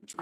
I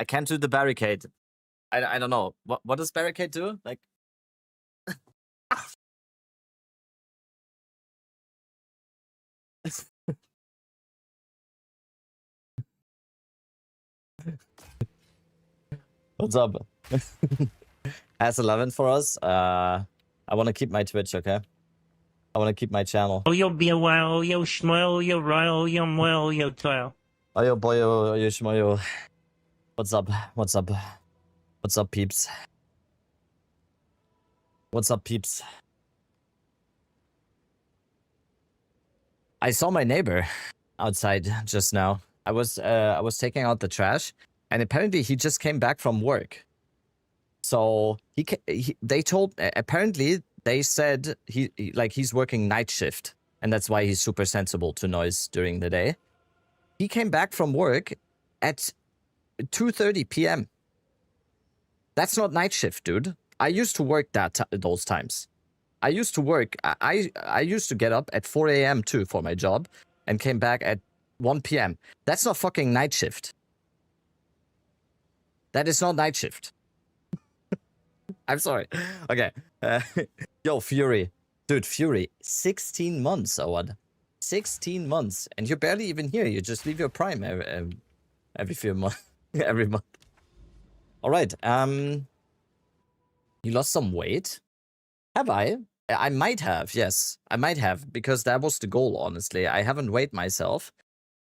can't do the barricade. I don't know. What does barricade do? Like what's up? As 11 for us. I want to keep my Twitch, okay? I want to keep my channel. Oh, yo, be a while, yo, shmoil, yo, rile, yo, moil, yo, toil. Oh, yo, boy, yo, shmoyo. What's up? What's up? What's up, peeps? What's up, peeps? I saw my neighbor outside just now. I was taking out the trash, and apparently he just came back from work. So they told, apparently they said he's working night shift, and that's why he's super sensible to noise during the day. He came back from work at 2:30 p.m. That's not night shift, dude. I used to work those times. I used to work. I used to get up at 4 a.m. too for my job, and came back at 1 p.m. That's not fucking night shift. That is not night shift. I'm sorry. Okay. Yo, Fury. Dude, Fury. 16 months, Awad. 16 months. And you're barely even here. You just leave your prime every few months. Every month. Alright. You lost some weight? Have I? I might have, yes. I might have, because that was the goal, honestly. I haven't weighed myself.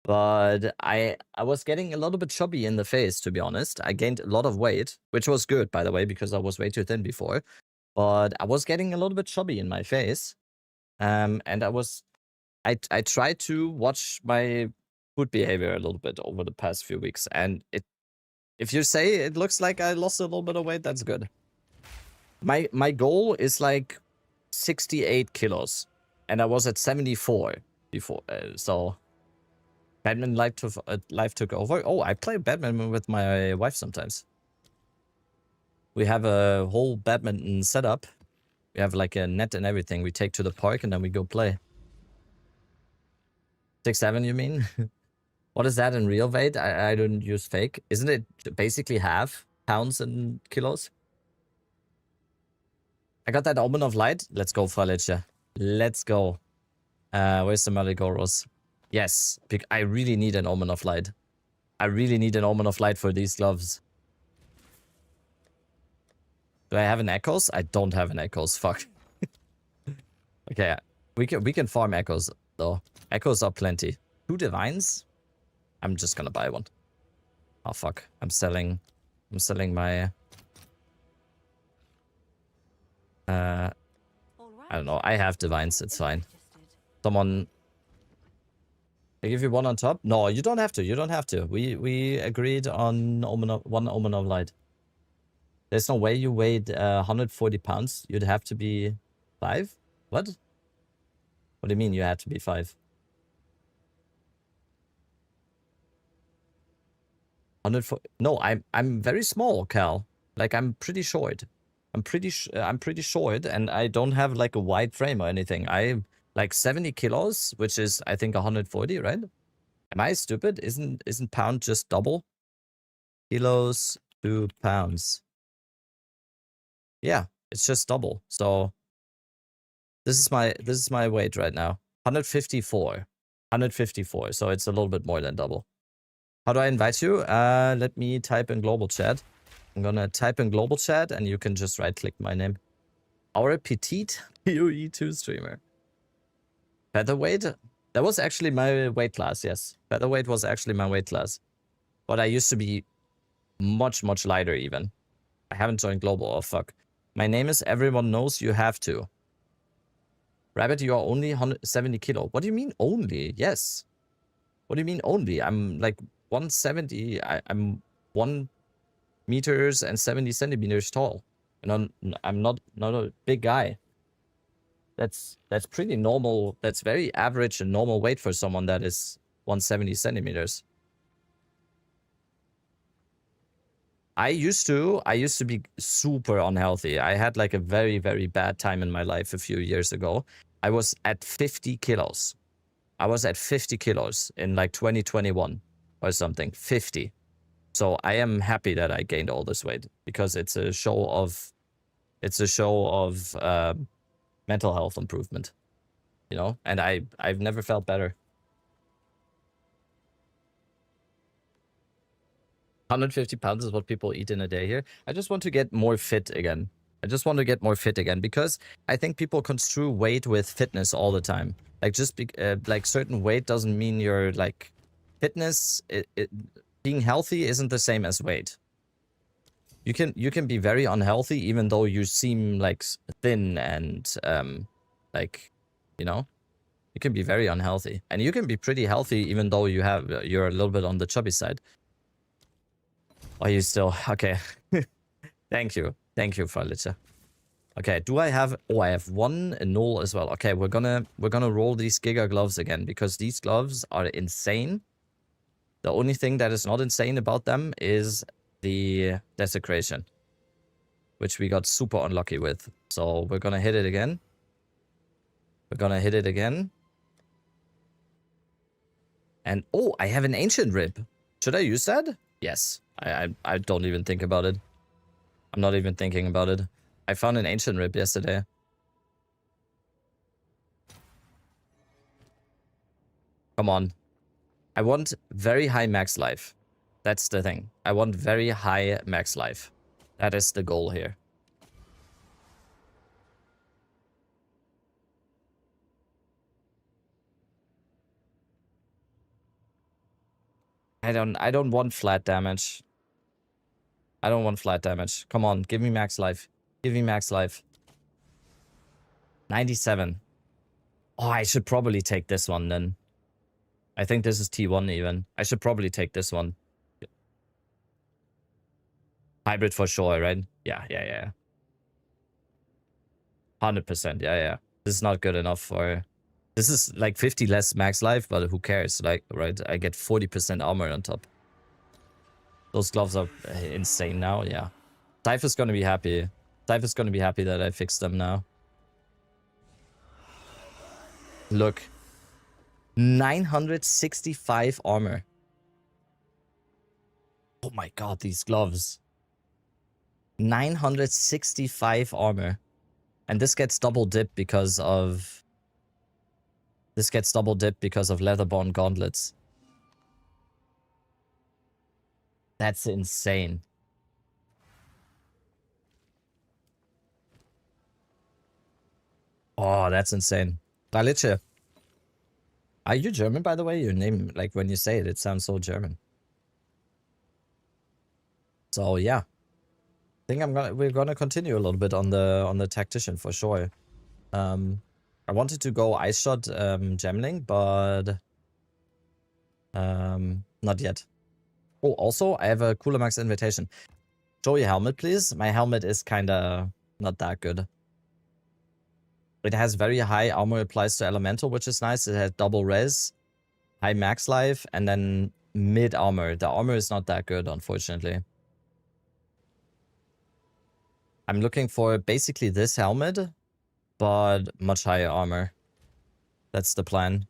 But I was getting a little bit chubby in the face, to be honest. I gained a lot of weight, which was good, by the way, because I was way too thin before. But I was getting a little bit chubby in my face. And I tried to watch my food behavior a little bit over the past few weeks. And if you say it looks like I lost a little bit of weight, that's good. My goal is like 68 kilos. And I was at 74 before, so... Badminton life took over. Oh, I play badminton with my wife sometimes. We have a whole badminton setup. We have like a net and everything. We take to the park and then we go play. 6'7", you mean? What is that in real weight? I don't use fake. Isn't it basically half pounds and kilos? I got that Omen of Light. Let's go, Fralice. Let's go. Where's the Maligoros? Yes, I really need an Omen of Light. I really need an Omen of Light for these gloves. Do I have an Echoes? I don't have an Echoes. Fuck. Okay, we can farm Echoes though. Echoes are plenty. 2 Divines? I'm just gonna buy one. Oh fuck. I'm selling my I don't know. I have Divines, it's fine. Someone... I give you one on top? No, you don't have to. You don't have to. We agreed on one Omen of Light. There's no way you weighed 140 pounds. You'd have to be 5? What? What do you mean you had to be 5? 140? No, I'm very small, Cal. Like I'm pretty short. I'm pretty short, and I don't have like a wide frame or anything. I'm like 70 kilos, which is I think 140, right? Am I stupid? Isn't pound just double? Kilos to pounds. Yeah, it's just double. So This is my weight right now. 154. 154. So it's a little bit more than double. How do I invite you? Let me type in global chat. I'm gonna type in global chat and you can just right click my name. Our petite PoE2 streamer. Featherweight? That was actually my weight class, yes. Featherweight was actually my weight class. But I used to be much, much lighter even. I haven't joined global. Oh, fuck. My name is Everyone Knows You Have To. Rabbit, you are only 170 kilo. What do you mean only? Yes. What do you mean only? I'm like 170. I'm 1 meters and 70 centimeters tall. And I'm not a big guy. That's pretty normal. That's very average and normal weight for someone that is 170 centimeters. I used to be super unhealthy. I had like a very, very bad time in my life a few years ago. I was at 50 kilos. I was at 50 kilos in like 2021 or something. 50. So I am happy that I gained all this weight because it's a show of mental health improvement, you know, and I've never felt better. 150 pounds is what people eat in a day here. I just want to get more fit again. I just want to get more fit again because I think people construe weight with fitness all the time. Like just like certain weight doesn't mean you're like fitness. Being healthy isn't the same as weight. You can be very unhealthy even though you seem like thin and like, you know, you can be very unhealthy, and you can be pretty healthy even though you're a little bit on the chubby side. Are you still okay? Thank you, Fralice. Okay, do I have? Oh, I have one null as well. Okay, we're gonna roll these Giga gloves again because these gloves are insane. The only thing that is not insane about them is the desecration, which we got super unlucky with. So we're gonna hit it again. We're gonna hit it again. And oh, I have an ancient rib. Should I use that? Yes. I don't even think about it. I'm not even thinking about it. I found an ancient rib yesterday. Come on. I want very high max life. That's the thing. I want very high max life. That is the goal here. I don't want flat damage. I don't want flat damage. Come on, give me max life. Give me max life. 97. Oh, I should probably take this one then. I think this is T1 even. I should probably take this one. Hybrid for sure, right? Yeah. 100%, yeah. This is not good enough for... This is like 50 less max life, but who cares? Like, right? I get 40% armor on top. Those gloves are insane now, yeah. Cypher's gonna be happy. Cypher's gonna be happy that I fixed them now. Look. 965 armor. Oh my god, these gloves. 965 armor. And this gets double dipped because of... This gets double dipped because of leatherborn gauntlets. That's insane. Oh, that's insane. Dalice. Are you German, by the way? Your name, like when you say it, it sounds so German. So yeah. I think we're gonna continue a little bit on the tactician for sure. I wanted to go ice shot gemling, but not yet. Oh, also I have a Cooler Max invitation. Show your helmet, please. My helmet is kinda not that good. It has very high armor applies to elemental, which is nice. It has double res, high max life, and then mid armor. The armor is not that good, unfortunately. I'm looking for basically this helmet, but much higher armor. That's the plan.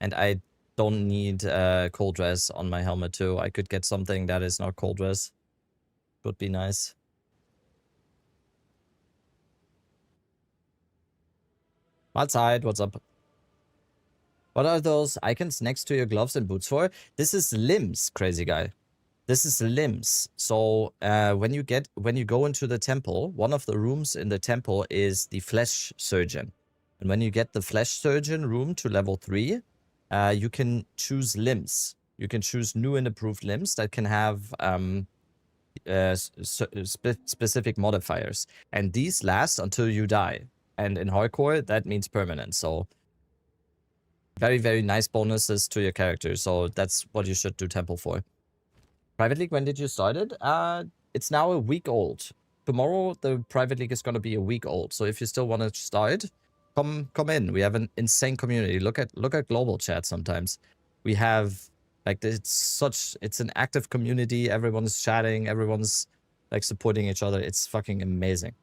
And I don't need cold res on my helmet too. I could get something that is not cold res. Would be nice. Outside, what's up? What are those icons next to your gloves and boots for? This is limbs, crazy guy. This is limbs. So when you go into the temple, one of the rooms in the temple is the flesh surgeon. And when you get the flesh surgeon room to level 3, you can choose limbs. You can choose new and improved limbs that can have specific modifiers. And these last until you die. And in hardcore, that means permanent. So very, very nice bonuses to your character. So that's what you should do temple for. Private League, when did you start it? It's now a week old. Tomorrow, the Private League is going to be a week old. So if you still want to start, come in. We have an insane community. Look at global chat sometimes. We have, like, it's an active community. Everyone's chatting. Everyone's, like, supporting each other. It's fucking amazing.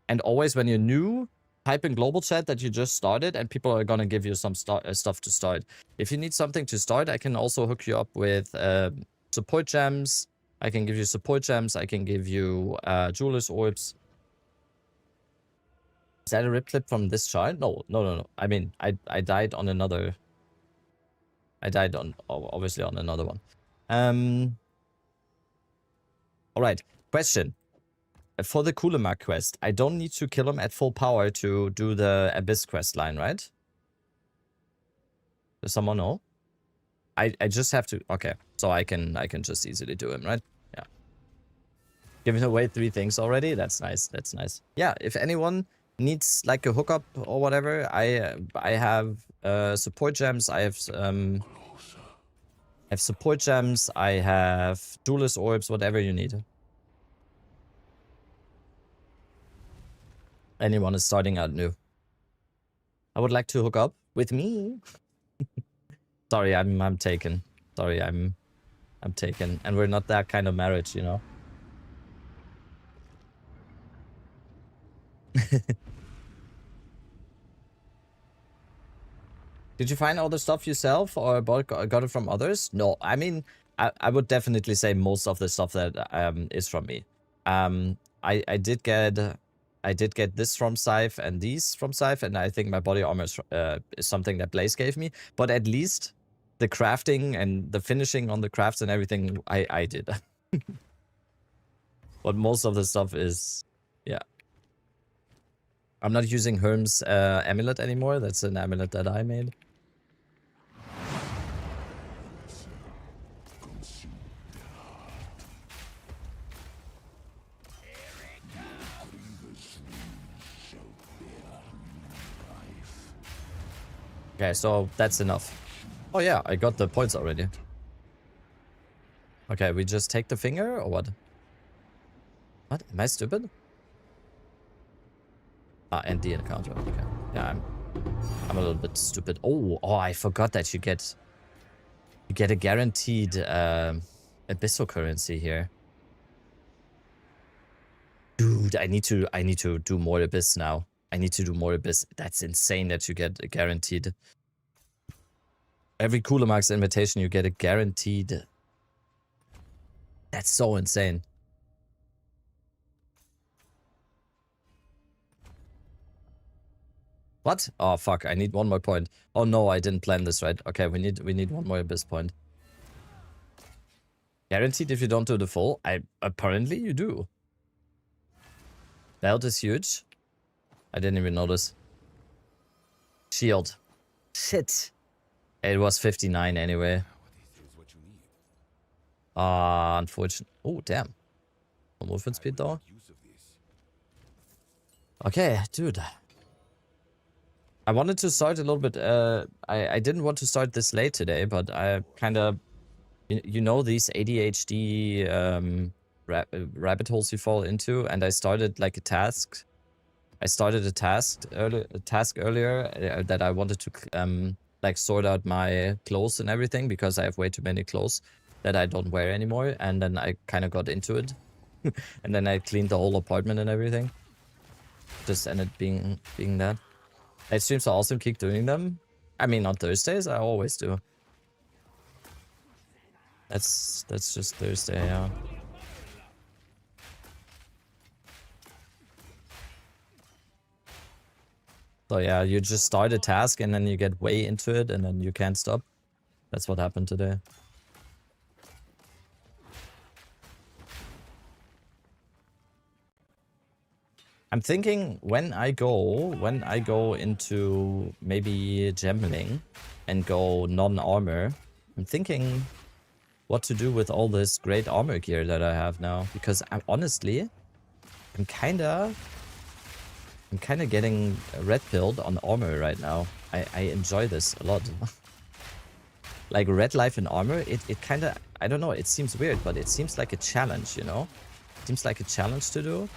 And always when you're new, type in global chat that you just started and people are going to give you some stuff to start. If you need something to start, I can also hook you up with support gems. I can give you support gems. I can give you jeweler's orbs. Is that a rip clip from this chart? No. I mean, I died on another. I died on obviously on another one. All right. Question. For the Kulemak quest, I don't need to kill him at full power to do the Abyss quest line, right? Does someone know? I just have to. Okay, so I can just easily do him, right? Yeah. Giving away 3 things already. That's nice. That's nice. Yeah. If anyone needs like a hookup or whatever, I have support gems. I have support gems. I have duelist orbs. Whatever you need. Anyone is starting out new. I would like to hook up with me. Sorry, I'm taken. Sorry, I'm taken. And we're not that kind of marriage, you know? Did you find all the stuff yourself or got it from others? No, I mean, I would definitely say most of the stuff that is from me. I did get this from Scythe and these from Scythe, and I think my body armor is something that Blaze gave me. But at least the crafting and the finishing on the crafts and everything, I did. But most of the stuff is, yeah. I'm not using Herm's amulet anymore. That's an amulet that I made. Okay, so that's enough. Oh yeah, I got the points already. Okay, we just take the finger or what? What? Am I stupid? Ah, and the encounter. Okay. Yeah, I'm a little bit stupid. Oh, I forgot that you get a guaranteed abyssal currency here. Dude, I need to do more abyss now. I need to do more abyss. That's insane that you get a guaranteed. Every Kulemak's invitation, you get a guaranteed. That's so insane. What? Oh fuck! I need one more point. Oh no, I didn't plan this right. Okay, we need one more abyss point. Guaranteed if you don't do the full. Apparently you do. Belt is huge. I didn't even notice. Shield. Shit. It was 59 anyway. Unfortunate. Oh, damn. No movement speed though. Okay, dude. I wanted to start a little bit. I didn't want to start this late today, but I kind of, you know, these ADHD rabbit holes you fall into, and I started like a task. I started a task earlier that I wanted to like sort out my clothes and everything because I have way too many clothes that I don't wear anymore, and then I kind of got into it, and then I cleaned the whole apartment and everything. Just ended being that. Live streams are awesome. Keep doing them. I mean, on Thursdays, I always do. That's just Thursday, yeah. So yeah, you just start a task and then you get way into it and then you can't stop. That's what happened today. I'm thinking when I go into maybe gemming and go non-armor, I'm thinking what to do with all this great armor gear that I have now. Because honestly, I'm kinda getting red pilled on armor right now. I enjoy this a lot. Like red life in armor, it kinda, I don't know, it seems weird, but it seems like a challenge, you know? It seems like a challenge to do.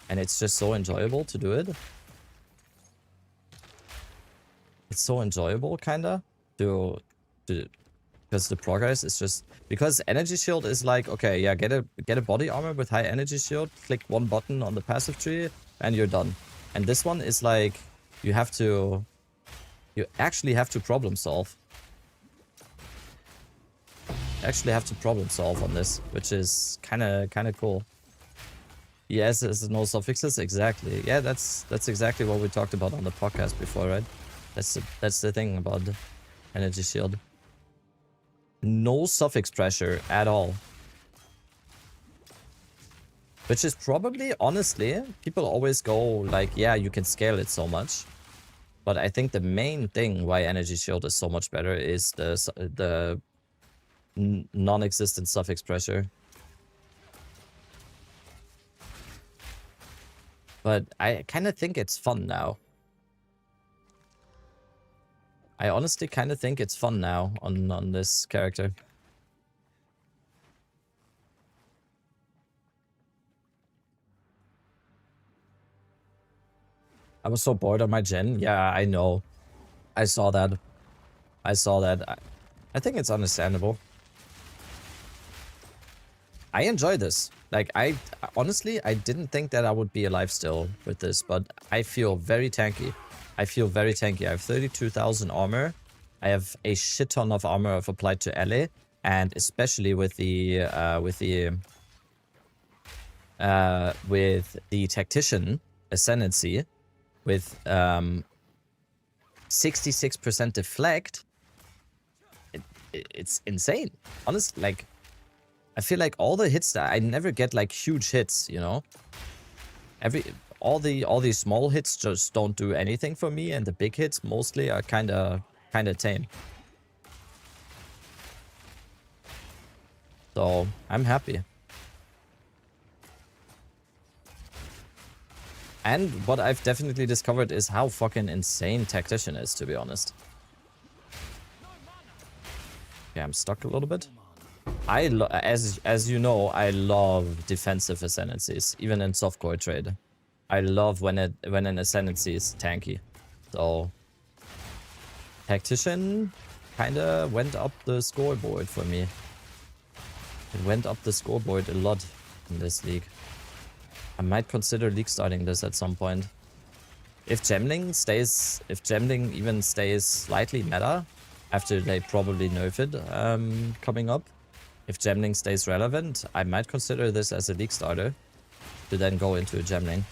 And it's just so enjoyable to do it. It's so enjoyable, kinda, to because the progress is just, because energy shield is like, okay, yeah, get a body armor with high energy shield, click one button on the passive tree, and you're done. And this one is like, you actually have to problem solve. Actually have to problem solve on this, which is kind of cool. Yes, there's no suffixes, exactly. Yeah, that's exactly what we talked about on the podcast before, right? That's the thing about the energy shield. No suffix pressure at all. Which is probably, honestly, people always go like, yeah, you can scale it so much. But I think the main thing why energy shield is so much better is the non-existent suffix pressure. But I kind of think it's fun now. I honestly kind of think it's fun now on this character. I was so bored on my gen. Yeah, I know. I saw that. I think it's understandable. I enjoy this. Like, honestly, I didn't think that I would be alive still with this, but I feel very tanky. I have 32,000 armor. I have a shit ton of armor I've applied to LA, and especially with the tactician ascendancy, with 66% deflect. It's insane. Honestly, like, I feel like all the hits that I never get like huge hits, you know. All these small hits just don't do anything for me, and the big hits mostly are kinda tame. So I'm happy. And what I've definitely discovered is how fucking insane Tactician is, to be honest. Yeah, I'm stuck a little bit. As you know, I love defensive ascendancies, even in softcore trade. I love when an ascendancy is tanky. So Tactician kinda went up the scoreboard for me. It went up the scoreboard a lot in this league. I might consider league starting this at some point. If Gemling even stays slightly meta, after they probably nerf it coming up, if Gemling stays relevant, I might consider this as a league starter to then go into a Gemling.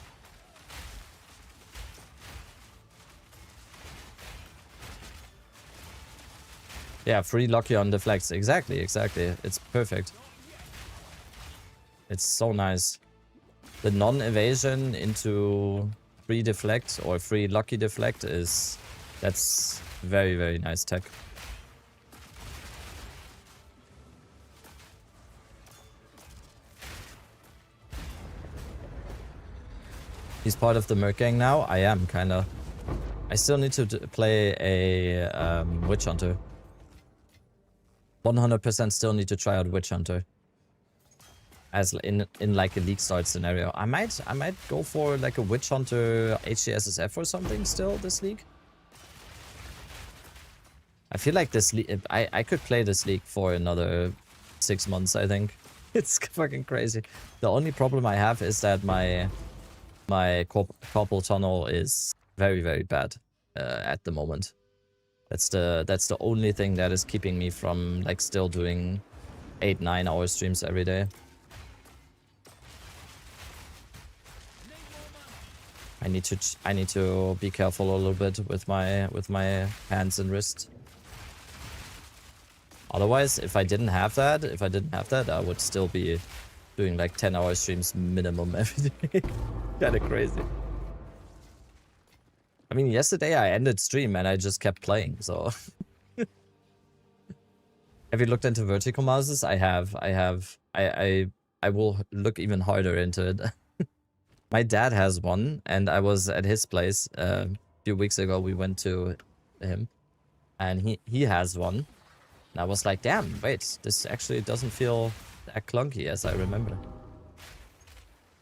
Yeah, free Lucky on deflects. Exactly. It's perfect. It's so nice. The non-evasion into free deflect or free lucky deflect that's very, very nice tech. He's part of the Merc gang now? I am, kinda. I still need to play a Witch Hunter. 100% still need to try out Witch Hunter. As in like a league start scenario. I might go for like a Witch Hunter HCSSF or something still this league. I feel like this league, I could play this league for another 6 months, I think. It's fucking crazy. The only problem I have is that my carpal tunnel is very, very bad at the moment. That's the only thing that is keeping me from like still doing 8-9 hour streams every day. I need to be careful a little bit with my hands and wrist. Otherwise, if I didn't have that, I would still be doing like 10-hour streams minimum every day. Kind of crazy. I mean, yesterday I ended stream and I just kept playing, so. Have you looked into vertical mouses? I have. I will look even harder into it. My dad has one, and I was at his place a few weeks ago. We went to him, and he has one. And I was like, damn, wait, this actually doesn't feel that clunky as I remember.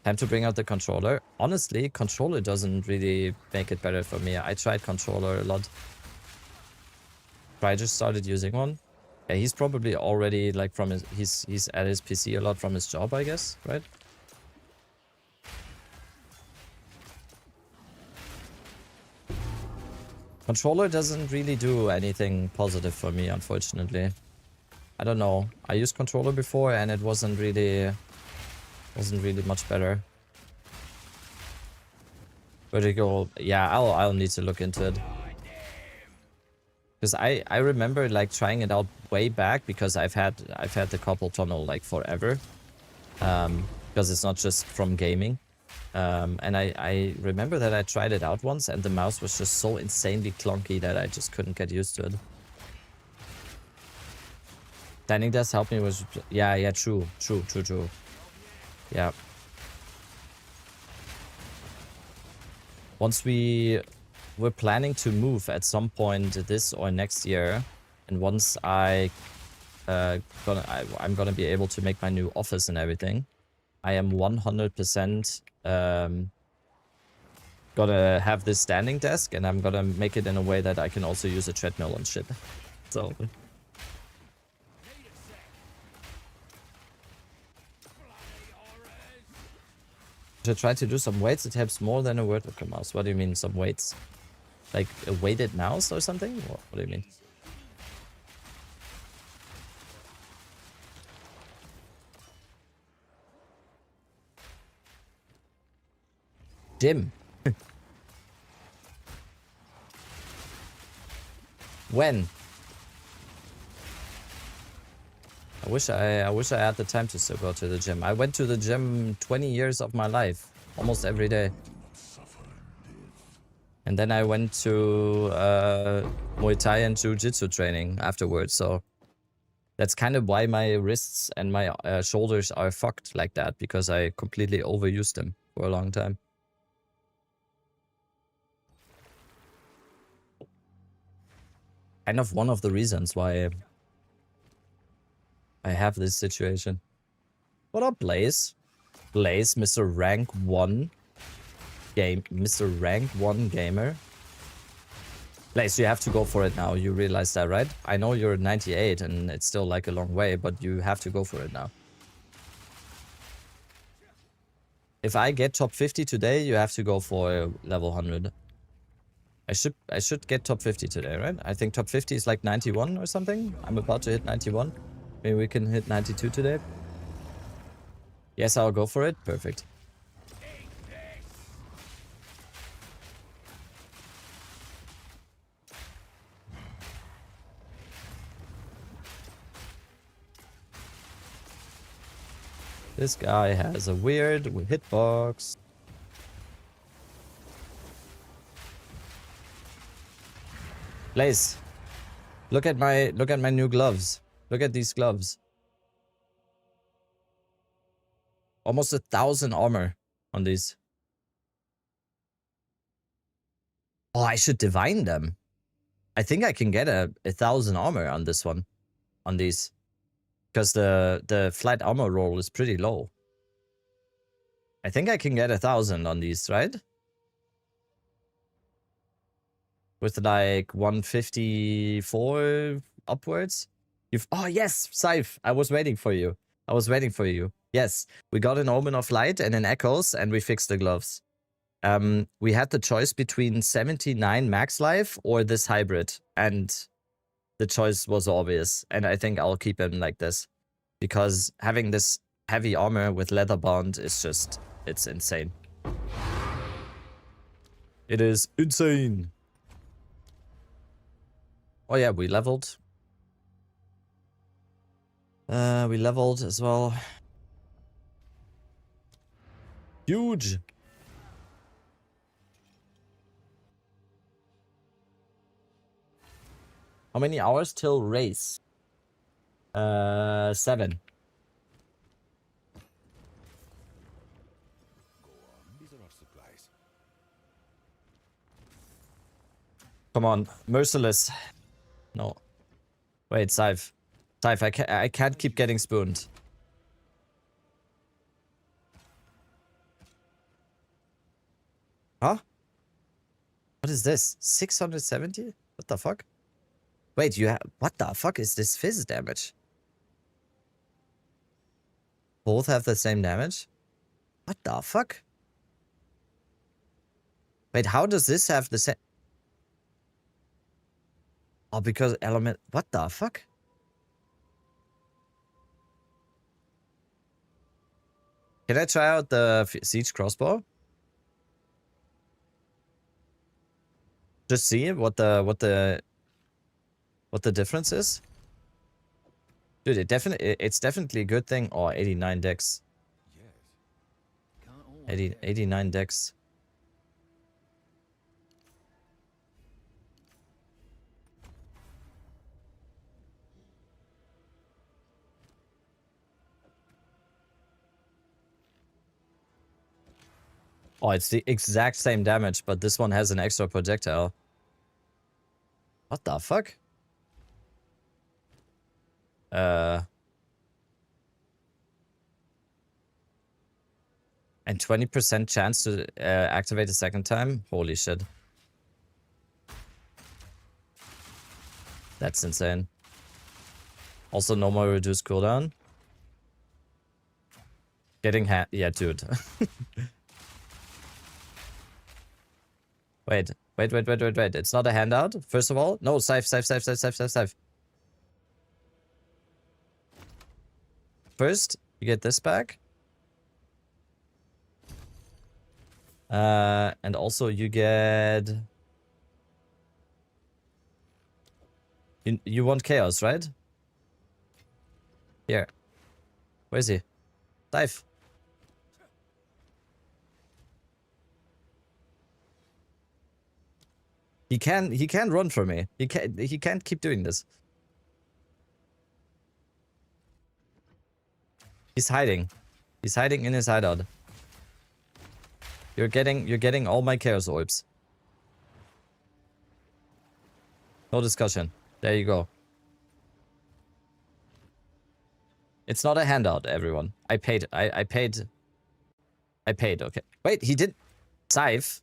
Time to bring out the controller. Honestly, controller doesn't really make it better for me. I tried controller a lot. I just started using one. Yeah, he's probably already like from his he's at his PC a lot from his job, I guess, right? Controller doesn't really do anything positive for me, unfortunately. I don't know. I used controller before and it wasn't really much better. Vertical, yeah, I'll need to look into it. Because I remember like trying it out way back because I've had the carpal tunnel like forever. Because it's not just from gaming. And I remember that I tried it out once and the mouse was just so insanely clunky that I just couldn't get used to it. Standing desk helped me with... Yeah, true. Yeah. Once we're planning to move at some point this or next year, and once I'm gonna be able to make my new office and everything, I am 100% gonna have this standing desk, and I'm gonna make it in a way that I can also use a treadmill and shit. So. To try to do some weights, it helps more than a vertical mouse. What do you mean, some weights? Like a weighted mouse or something? What do you mean? Gym. When? I wish I had the time to still go to the gym. I went to the gym 20 years of my life, almost every day. And then I went to Muay Thai and Jiu-Jitsu training afterwards, so that's kind of why my wrists and my shoulders are fucked like that, because I completely overused them for a long time. Kind of one of the reasons why I have this situation. What up, Blaze? Blaze, Mr. Rank 1 game, Mr. Rank 1 gamer. Blaze, you have to go for it now. You realize that, right? I know you're 98 and it's still like a long way, but you have to go for it now. If I get top 50 today, you have to go for level 100. I should get top 50 today, right? I think top 50 is like 91 or something. I'm about to hit 91. Maybe we can hit 92 today. Yes, I'll go for it. Perfect. This guy has a weird hitbox. Blaze, look at my new gloves. Look at these gloves. Almost 1,000 armor on these. Oh, I should divine them. I think I can get a 1,000 armor on this one. On these. Because the flat armor roll is pretty low. I think I can get 1,000 on these, right? With like 154 upwards. Oh yes, Scythe. I was waiting for you. Yes, we got an Omen of Light and an Echoes, and we fixed the gloves. We had the choice between 79 max life or this hybrid, and the choice was obvious. And I think I'll keep him like this, because having this heavy armor with leather bound is just, it's insane. It is insane. Oh yeah, we leveled. We leveled as well. Huge. How many hours till race? 7. Come on, merciless. No. Wait, Scythe. Scythe, I can't keep getting spooned. Huh? What is this? 670? What the fuck? Wait, you have... What the fuck is this fizz damage? Both have the same damage? What the fuck? Wait, how does this have the same... Oh, because element... What the fuck? Can I try out the siege crossbow? Just see what the difference is. Dude, it's definitely a good thing. Oh, 89 dex. 89 dex. Oh, it's the exact same damage, but this one has an extra projectile. What the fuck? And 20% chance to activate a second time? Holy shit. That's insane. Also, no more reduced cooldown. Getting yeah, dude. Wait. It's not a handout, first of all. No, scythe. First, you get this back. And also you get... You want chaos, right? Here. Where is he? Scythe. He can run from me. He can't keep doing this. He's hiding. He's hiding in his hideout. You're getting all my chaos orbs. No discussion. There you go. It's not a handout, everyone. I paid. I paid. Okay. Wait, he did. Scythe.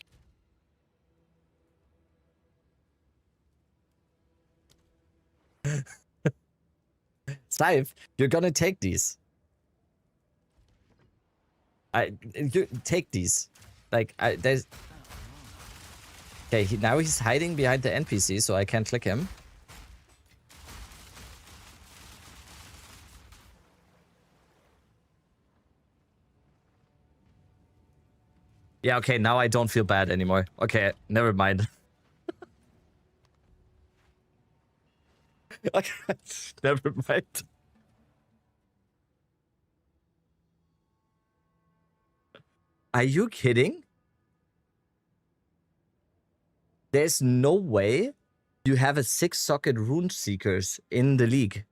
Scythe, you're gonna take these. You take these. Like, there's... Okay, now he's hiding behind the NPC, so I can't click him. Yeah, okay, now I don't feel bad anymore. Okay, never mind. Okay, never mind. Are you kidding? There's no way you have a 6-socket Rune Seekers in the league.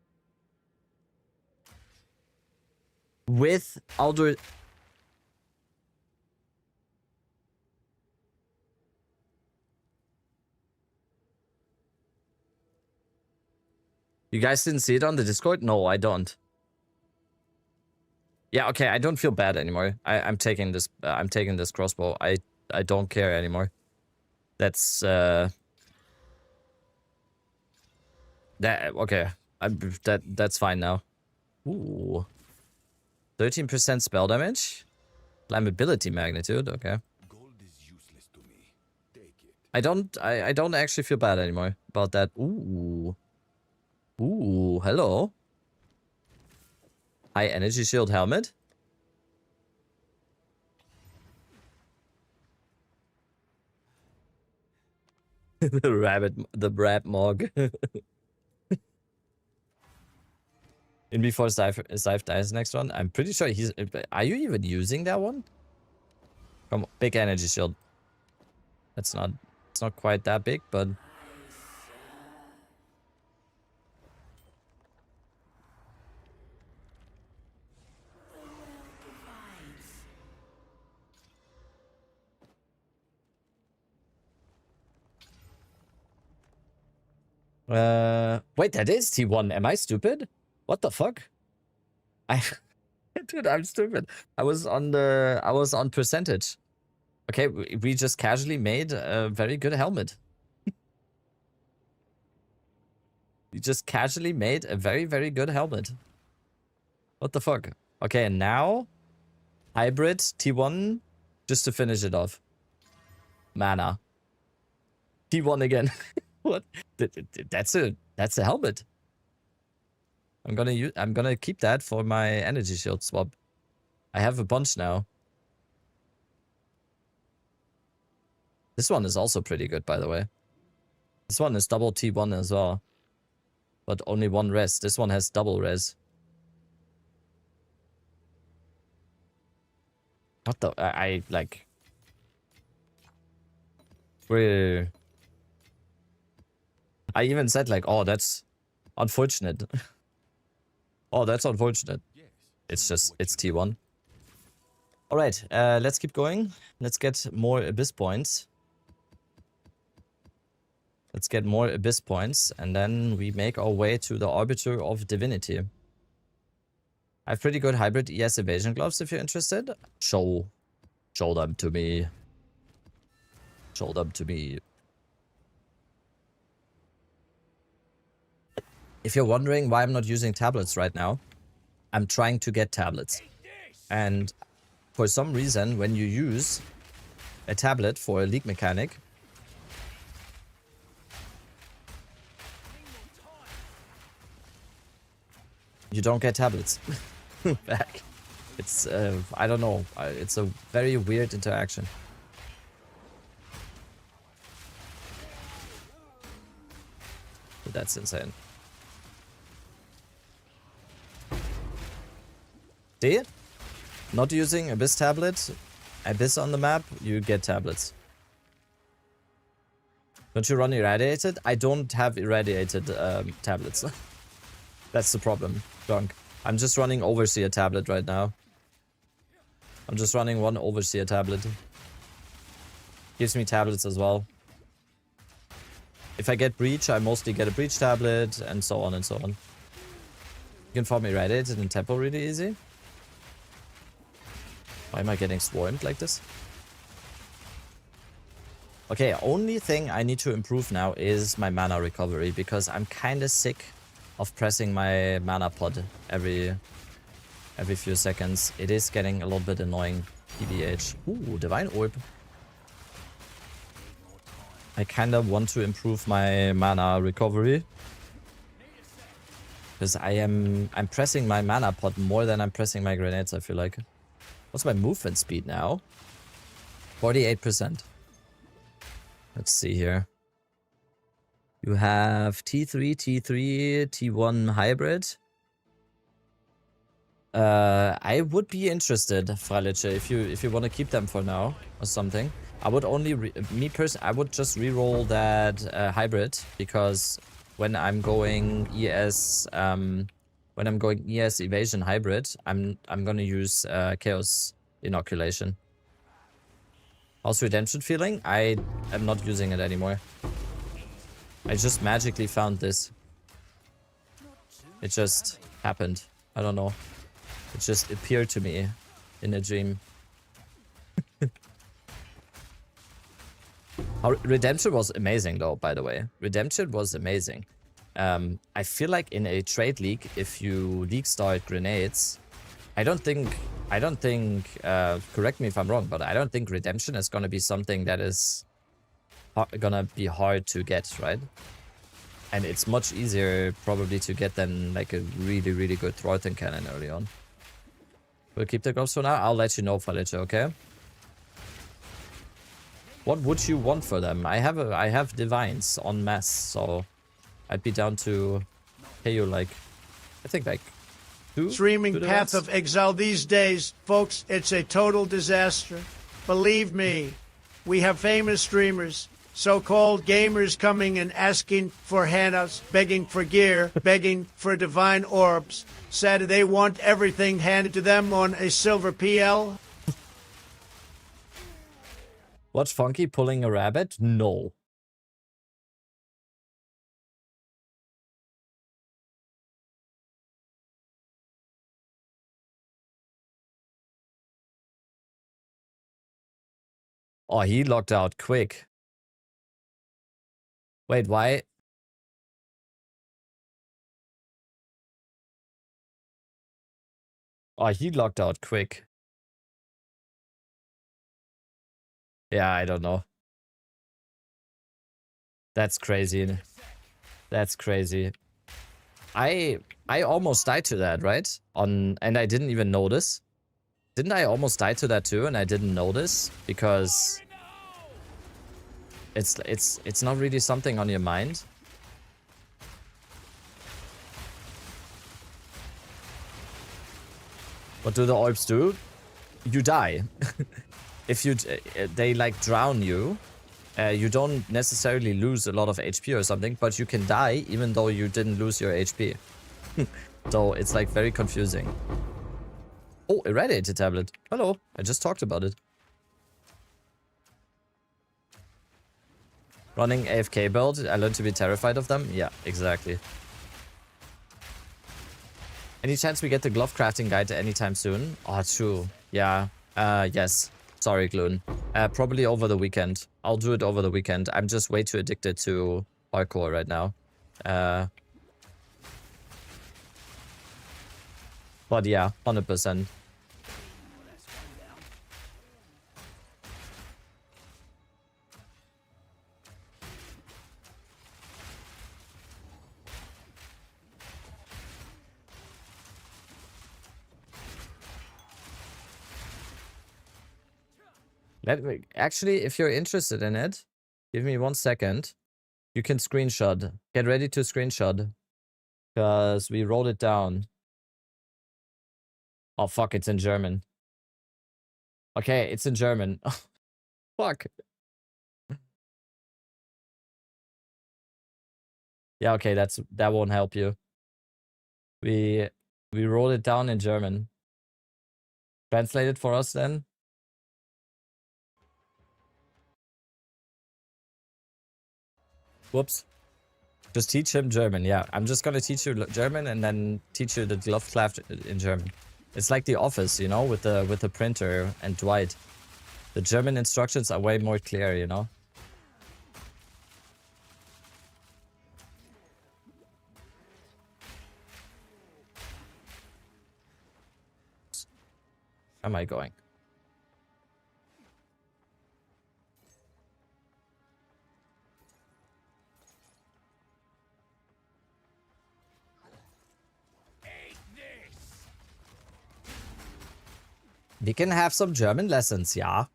With outdoor... You guys didn't see it on the Discord? No, I don't. Yeah, okay, I don't feel bad anymore. I'm taking this. I'm taking this crossbow. I don't care anymore. That's that okay. That's fine now. Ooh, 13% spell damage, flammability magnitude. Okay. Gold is useless to me. Take it. I don't actually feel bad anymore about that. Ooh. Ooh, hello. High energy shield helmet. the Brad Mog. In before Scythe dies next one. I'm pretty sure he's... Are you even using that one? Come on, big energy shield. It's not quite that big, but... Wait, that is T1. Am I stupid? What the fuck? Dude, I'm stupid. I was on percentage. Okay, we just casually made a very good helmet. We just casually made a very, very good helmet. What the fuck? Okay, and now hybrid T1 just to finish it off. Mana. T1 again. What? That's a helmet. I'm gonna keep that for my energy shield swap. I have a bunch now. This one is also pretty good, by the way. This one is double T1 as well. But only one res. This one has double res. What the... I like... We're... I even said like, oh, that's unfortunate. Oh, that's unfortunate. It's just, it's T1. Alright, let's keep going. Let's get more Abyss points. Let's get more Abyss points, and then we make our way to the Arbiter of Divinity. I have pretty good hybrid ES evasion gloves if you're interested. Show them to me. Show them to me. If you're wondering why I'm not using tablets right now, I'm trying to get tablets. And for some reason, when you use a tablet for a league mechanic, you don't get tablets back. It's, I don't know. It's a very weird interaction. But that's insane. See? Not using Abyss tablet, Abyss on the map, you get tablets. Don't you run irradiated? I don't have irradiated tablets. That's the problem, Drunk. I'm just running Overseer tablet right now. I'm just running one Overseer tablet. Gives me tablets as well. If I get Breach, I mostly get a Breach tablet, and so on and so on. You can farm irradiated and tempo really easy. Why am I getting swarmed like this? Okay, only thing I need to improve now is my mana recovery, because I'm kinda sick of pressing my mana pod every few seconds. It is getting a little bit annoying. TBH. Ooh, Divine Orb. I kinda want to improve my mana recovery. Because I'm pressing my mana pod more than I'm pressing my grenades, I feel like. What's my movement speed now? 48%. Let's see here. You have T3, T3, T1 hybrid. I would be interested, Fralice, if you want to keep them for now or something. I would only I would just reroll that hybrid, because when I'm going ES evasion hybrid, I'm gonna use chaos inoculation. How's redemption feeling? I am not using it anymore. I just magically found this. It just happened. I don't know. It just appeared to me in a dream. Redemption was amazing though, by the way. Redemption was amazing. I feel like in a trade league, if you league start grenades, I don't think, correct me if I'm wrong, but I don't think redemption is gonna be something that is gonna be hard to get, right? And it's much easier probably to get than like a really, really good Throttling cannon early on. We'll keep the gloves for now. I'll let you know, Felice, okay? What would you want for them? I have divines en masse, so I'd be down to pay you like, I think like two Streaming Path divines? of Exile these days, folks, it's a total disaster. Believe me, we have famous streamers, so-called gamers coming and asking for handouts, begging for gear, begging for divine orbs. Said they want everything handed to them on a silver PL. What's funky pulling a rabbit? No. Oh, he locked out quick. Wait, why? Oh, he locked out quick. Yeah, I don't know. That's crazy. That's crazy. I almost died to that, right? And I didn't even notice. Didn't I almost die to that too and I didn't notice? Because it's not really something on your mind. What do the orbs do? You die. If you they like drown you, you don't necessarily lose a lot of HP or something, but you can die even though you didn't lose your HP. So it's like very confusing. Oh, irradiated tablet. Hello, I just talked about it. Running AFK build, I learned to be terrified of them. Yeah, exactly. Any chance we get the glove crafting guide anytime soon? Oh, true. Yeah. Yes. Sorry, Gloon. Probably over the weekend. I'll do it over the weekend. I'm just way too addicted to parkour right now. But yeah, 100%. Let me, actually, if you're interested in it, give me 1 second. You can screenshot. Get ready to screenshot. Because we wrote it down. Oh, fuck, it's in German. Okay, it's in German. Fuck. Yeah, okay, that won't help you. We wrote it down in German. Translate it for us then. Whoops. Just teach him German. Yeah, I'm just gonna teach you German and then teach you the glove craft in German. It's like The Office, you know, with the printer and Dwight. The German instructions are way more clear, you know. Where am I going? We can have some German lessons, yeah.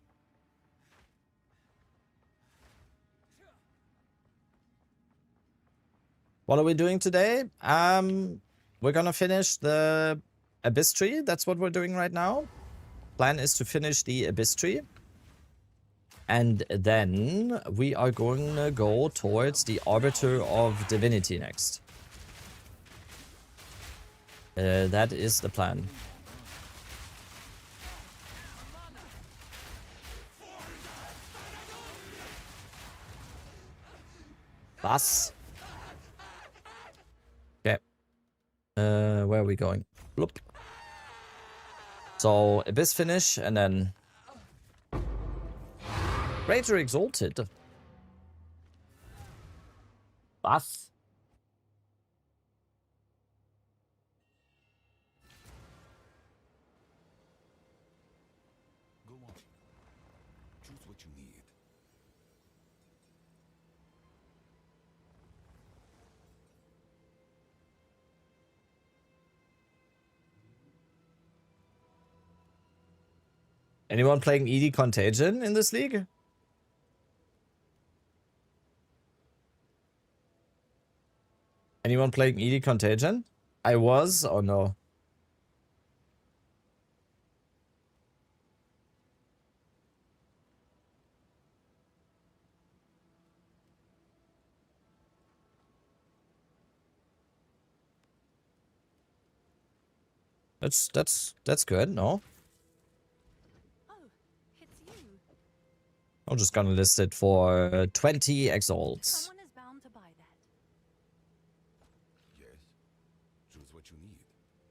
What are we doing today? We're gonna finish the Abyss Tree. That's what we're doing right now. Plan is to finish the Abyss Tree. And then we are going to go towards the Arbiter of Divinity next. That is the plan. Was? Okay. Where are we going? Bloop. So, Abyss finish, and then... Raider Exalted. Was? Go on. Choose what you need. Anyone playing ED Contagion in this league? Anyone playing ED Contagion? I was or no? That's good, no? Oh, it's you. I'm just gonna list it for 20 exalts. Someone is bound to buy that. Yes. Choose what you need.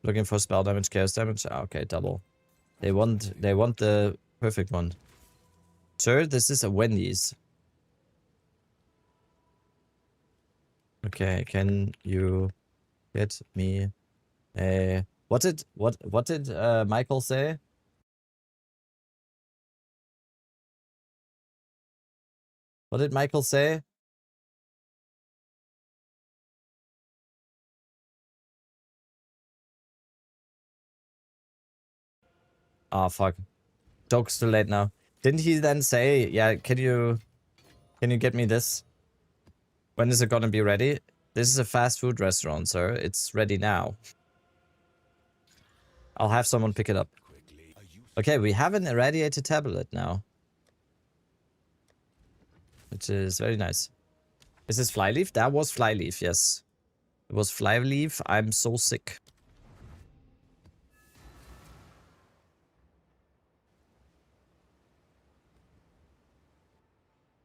Looking for spell damage, chaos damage. Ah, okay, double. They want the perfect one. Sir, this is a Wendy's. Okay, can you get me a what did Michael say? What did Michael say? Ah, fuck. Joke's too late now. Didn't he then say, yeah, can you get me this? When is it gonna be ready? This is a fast food restaurant, sir. It's ready now. I'll have someone pick it up. Quickly. Okay, we have an irradiated tablet now. Which is very nice. Is this Flyleaf? That was Flyleaf, yes. It was Flyleaf. I'm so sick.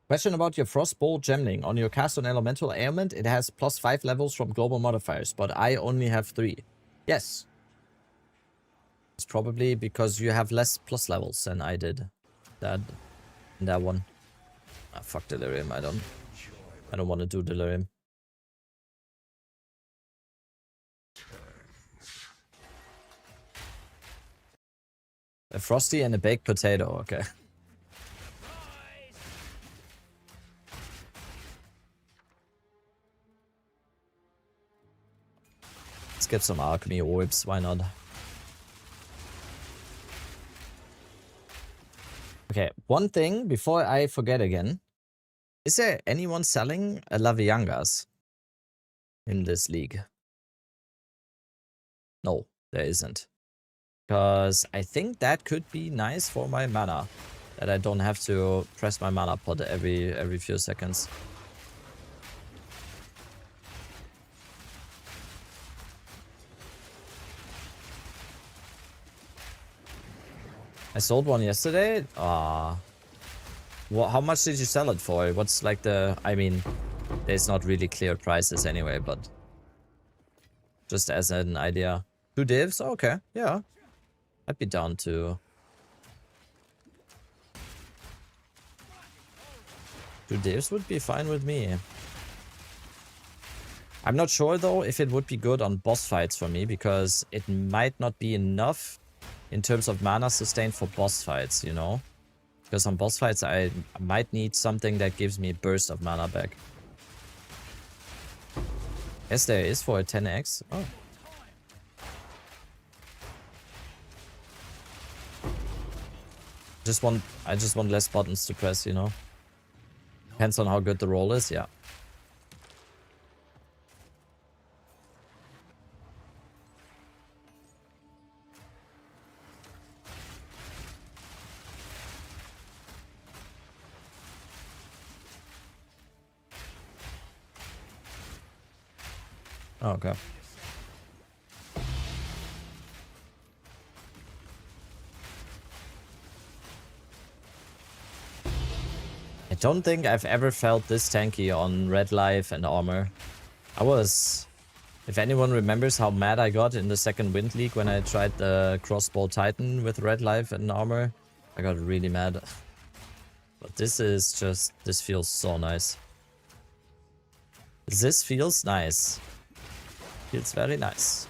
Question about your Frostbolt Gemling. On your cast on Elemental Ailment, it has +5 levels from global modifiers, but I only have 3. Yes. It's probably because you have less plus levels than I did. That one. Ah, fuck Delirium. I don't want to do Delirium. A Frosty and a baked potato. Okay. Let's get some alchemy orbs. Why not? Okay, one thing before I forget again. Is there anyone selling a Laviangas in this league? No, there isn't. Because I think that could be nice for my mana. That I don't have to press my mana pot every few seconds. I sold one yesterday. How much did you sell it for? What's like the... I mean, there's not really clear prices anyway, but... just as an idea. 2 divs? Okay, yeah. I'd be down to... 2 divs would be fine with me. I'm not sure though if it would be good on boss fights for me, because it might not be enough in terms of mana sustain for boss fights, you know? Because on boss fights I might need something that gives me a burst of mana back. Yes, there is for a 10x. Oh. I just want less buttons to press, you know? Depends on how good the roll is, yeah. Oh, okay. I don't think I've ever felt this tanky on red life and armor. I was... If anyone remembers how mad I got in the second Wind League when I tried the crossbow titan with red life and armor, I got really mad. But this is just... this feels so nice. This feels nice. Feels very nice.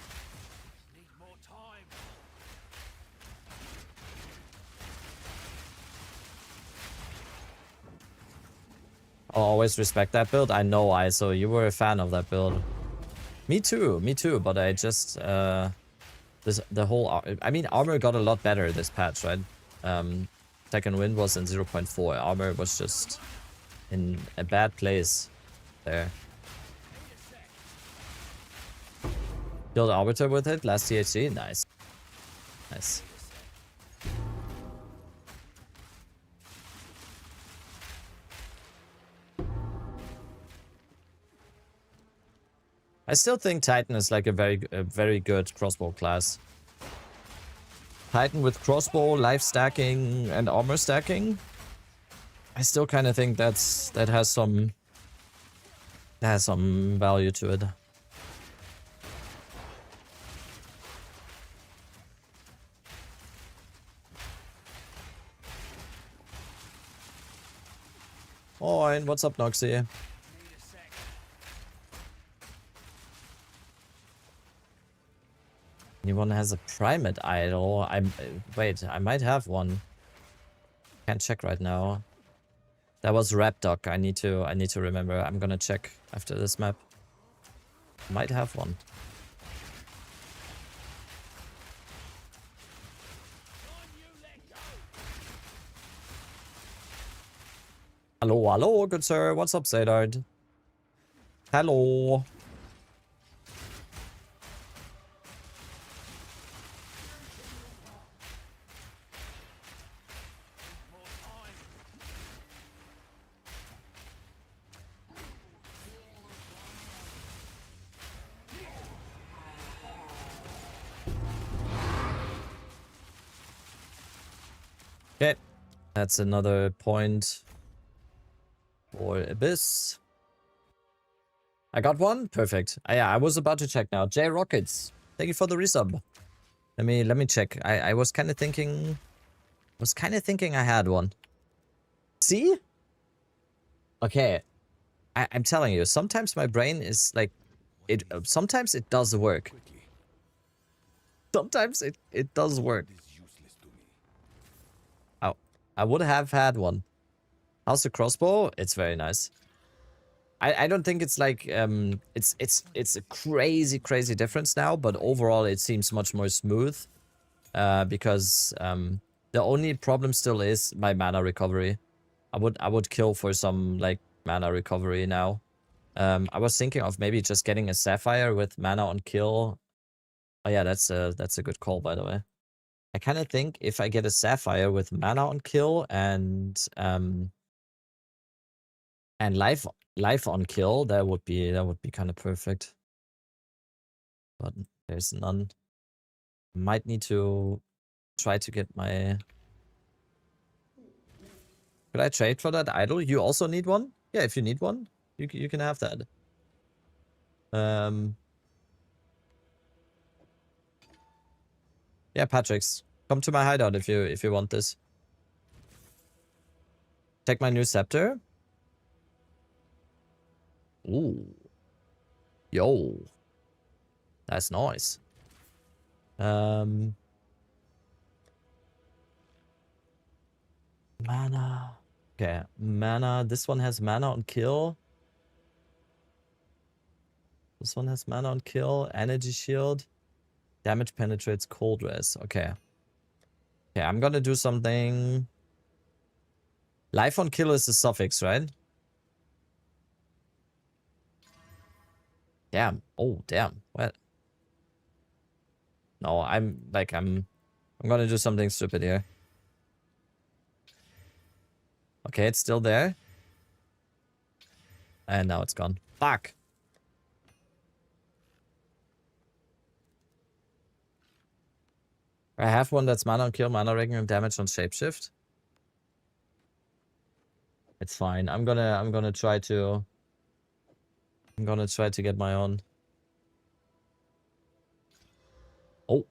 I'll always respect that build. I know, ISO, you were a fan of that build. Me too, but I just, the whole, I mean, armor got a lot better this patch, right? Second wind was in 0.4, armor was just in a bad place there. Killed Arbiter with it. Last THC. Nice. Nice. I still think Titan is like a very good crossbow class. Titan with crossbow, life stacking, and armor stacking. I still kind of think that has some value to it. Oh, and what's up, Noxy? Anyone has a primate idol? Wait, I might have one. Can't check right now. That was Rapdoc. I need to remember. I'm gonna check after this map. Might have one. Hello, hello, good sir. What's up, Zadard? Hello. Okay, that's another point for Abyss. I got one. Perfect. Yeah, I was about to check now. J Rockets, thank you for the resub. Let me check. I was kind of thinking. I had one. See? Okay. I'm telling you. Sometimes my brain is like, sometimes it does work. Quickly. Sometimes it does work. It is useless to me. Oh, I would have had one. How's the crossbow? It's very nice. I don't think it's like it's a crazy difference now, but overall it seems much more smooth. Because the only problem still is my mana recovery. I would kill for some like mana recovery now. I was thinking of maybe just getting a sapphire with mana on kill. Oh yeah, that's a good call, by the way. I kind of think if I get a sapphire with mana on kill and life on kill, that would be kind of perfect. But there's none. Might need to try to get my. Could I trade for that idol? You also need one? Yeah, if you need one, you can have that. Yeah, Patrick's. Come to my hideout if you want this. Take my new scepter. Ooh. Yo. That's nice. Mana. Okay, mana. This one has mana on kill. This one has mana on kill. Energy shield. Damage penetrates cold res. Okay. Okay, I'm gonna do something. Life on kill is the suffix, right? Damn. Oh, damn. What? No, I'm gonna do something stupid here. Okay, it's still there. And now it's gone. Fuck. I have one that's mana on kill, mana ranking, and damage on shapeshift. It's fine. I'm gonna try to get my own. Oh.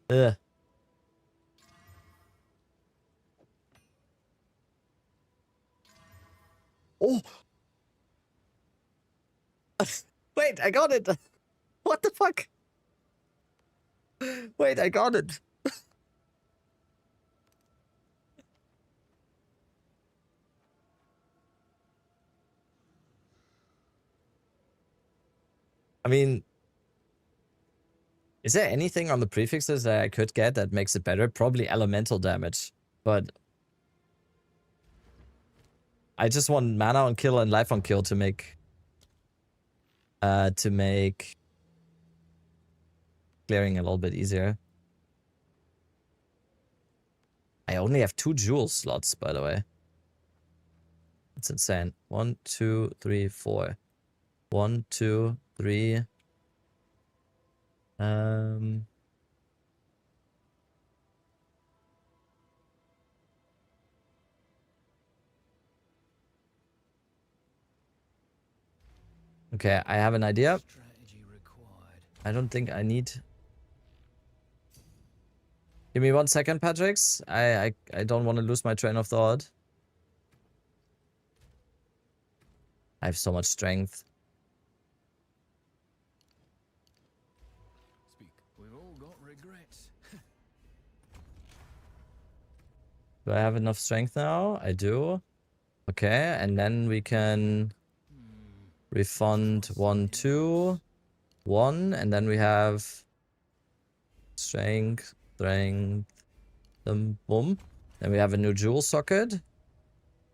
Ugh. Oh. Wait, I got it. What the fuck? Wait, I got it. I mean, is there anything on the prefixes that I could get that makes it better? Probably elemental damage, but I just want mana on kill and life on kill to make to make clearing a little bit easier. I only have 2 jewel slots, by the way. It's insane. 1, 2, 3, 4. 1, 2, 3. Okay, I have an idea. I don't think I need... Give me 1 second, Patricks. I don't want to lose my train of thought. I have so much strength. Speak. We've all got regrets. Do I have enough strength now? I do. Okay, and then we can refund 1, 2, 1, and then we have strength, boom. Then we have a new jewel socket,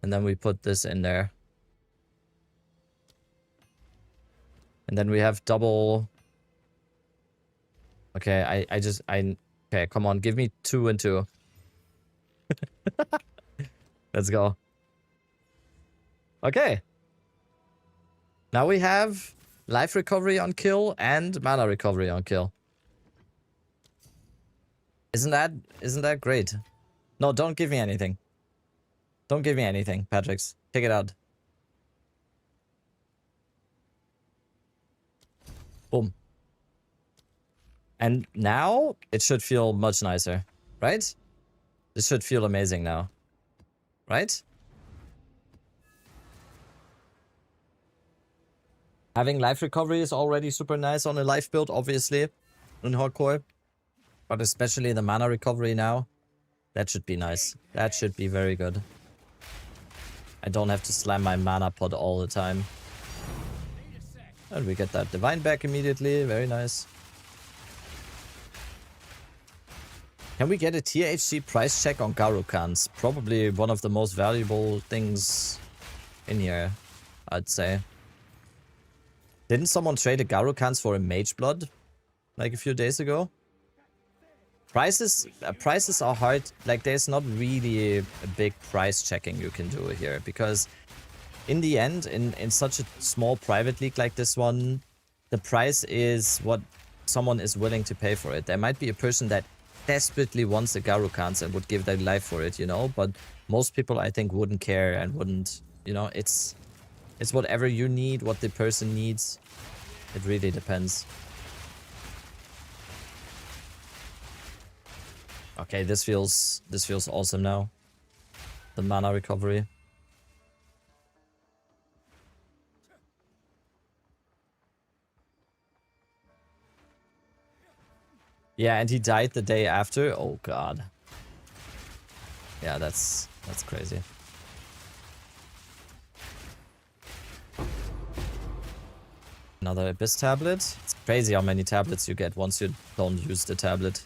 and then we put this in there. And then we have double. Okay, okay, come on, give me 2 and 2. Let's go. Okay. Now we have life recovery on kill and mana recovery on kill. Isn't that great? No, don't give me anything. Don't give me anything, Patricks. Take it out. Boom. And now it should feel much nicer, right? This should feel amazing now, right? Having life recovery is already super nice on a life build, obviously, in hardcore. But especially the mana recovery now. That should be nice. That should be very good. I don't have to slam my mana pot all the time. And we get that divine back immediately. Very nice. Can we get a THC price check on Garukans? Probably one of the most valuable things in here, I'd say. Didn't someone trade a Garukans for a Mage Blood like a few days ago? Prices are hard. Like, there's not really a big price checking you can do here, because in the end, in such a small private league like this one, the price is what someone is willing to pay for it. There might be a person that desperately wants a Garukans and would give their life for it, you know, but most people, I think, wouldn't care and wouldn't, you know, it's whatever you need, what the person needs. It really depends. Okay, this feels awesome now. The mana recovery. Yeah, and he died the day after. Oh god. Yeah, that's crazy. Another Abyss tablet. It's crazy how many tablets you get once you don't use the tablet.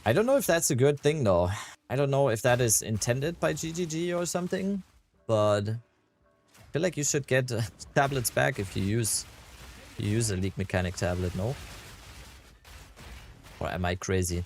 I don't know if that's a good thing though. I don't know if that is intended by GGG or something, but I feel like you should get tablets back if you use a League Mechanic tablet, no? Or am I crazy?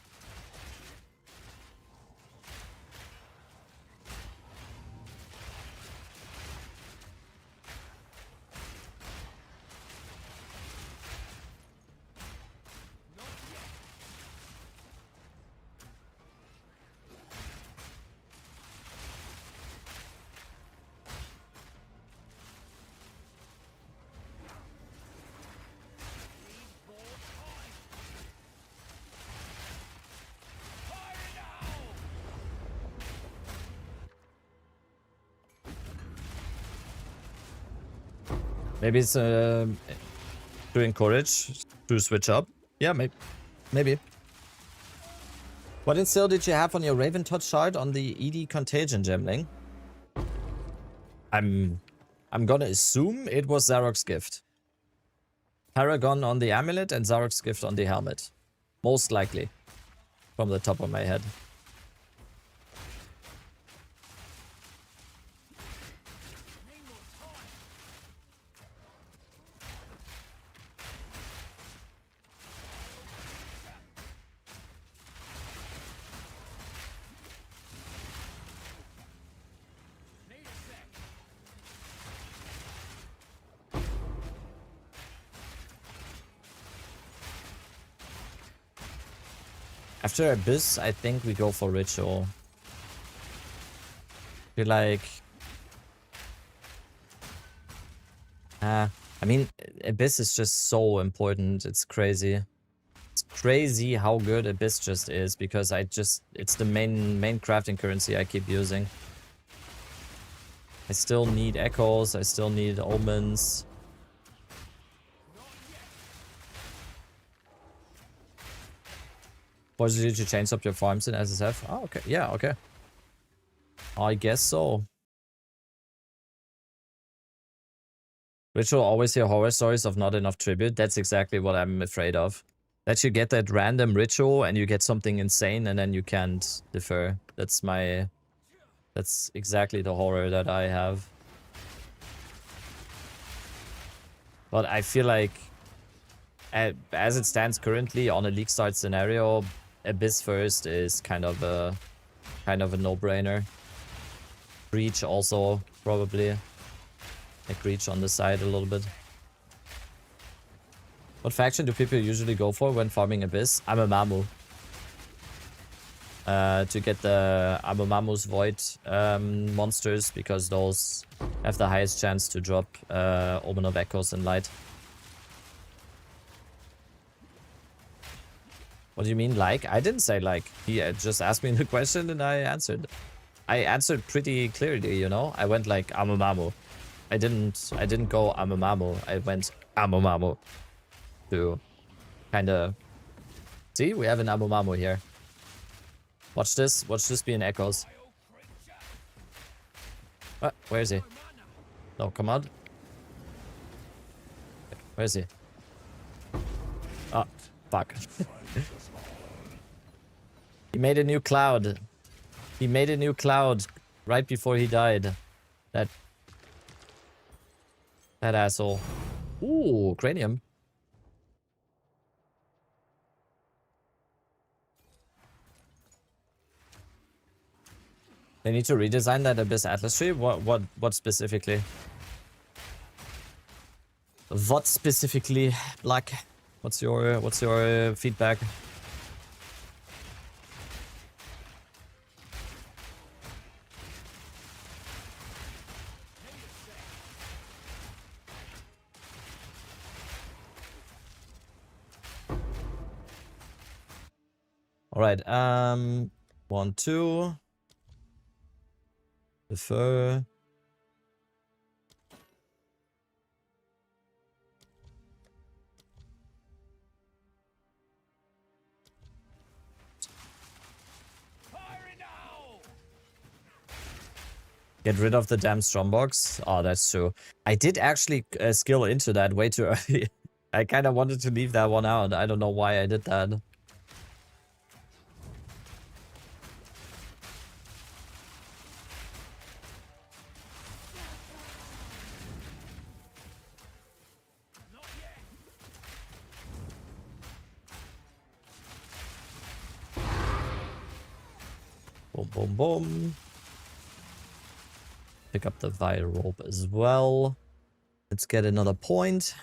Maybe it's to encourage to switch up. Yeah, maybe. What instill did you have on your Raven Touch shard on the ED Contagion gemling? I'm gonna assume it was Zarok's gift. Paragon on the amulet and Zarok's gift on the helmet. Most likely. From the top of my head. After Abyss, I think we go for Ritual. Feel like... I mean, Abyss is just so important. It's crazy. It's crazy how good Abyss just is, because it's the main crafting currency I keep using. I still need echoes, I still need omens. Was it to change up your farms in SSF? Oh, okay. Yeah, okay. I guess so. Ritual always hear horror stories of not enough tribute. That's exactly what I'm afraid of. That you get that random ritual and you get something insane and then you can't defer. That's exactly the horror that I have. But I feel like, as it stands currently on a league start scenario, Abyss first is kind of a no-brainer. Breach also, probably. Like Breach on the side a little bit. What faction do people usually go for when farming Abyss? Amamamu. To get the Amamamu's Void monsters, because those have the highest chance to drop Omen of Echoes and Light. What do you mean, like? I didn't say like. He just asked me the question and I answered. I answered pretty clearly, you know? I went like Amamamu. I didn't go Amamamu. I went Amamamu. To kinda... See? We have an Amamamu here. Watch this. Watch this be in Echoes. What? Where is he? No, come on. Where is he? Oh, fuck. He made a new cloud. He made a new cloud right before he died. That asshole. Ooh, cranium. They need to redesign that Abyss Atlas tree? What specifically? What specifically, Black? What's your feedback? All right. 1, 2. Defer. Get rid of the damn Strombox. Oh, that's true. I did actually skill into that way too early. I kind of wanted to leave that one out. I don't know why I did that. Boom, boom, boom. Pick up the Vile Rope as well. Let's get another point.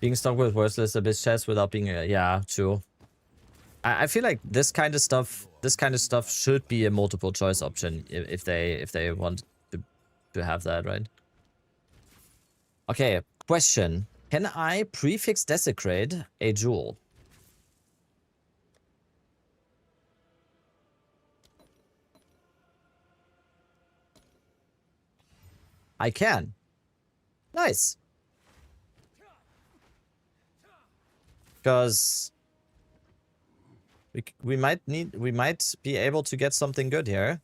Being stuck with worthless Abyss chest without being yeah, true. I feel like this kind of stuff should be a multiple choice option if they want to have that, right? Okay, question. Can I prefix desecrate a jewel? I can. Nice. Because we might be able to get something good here.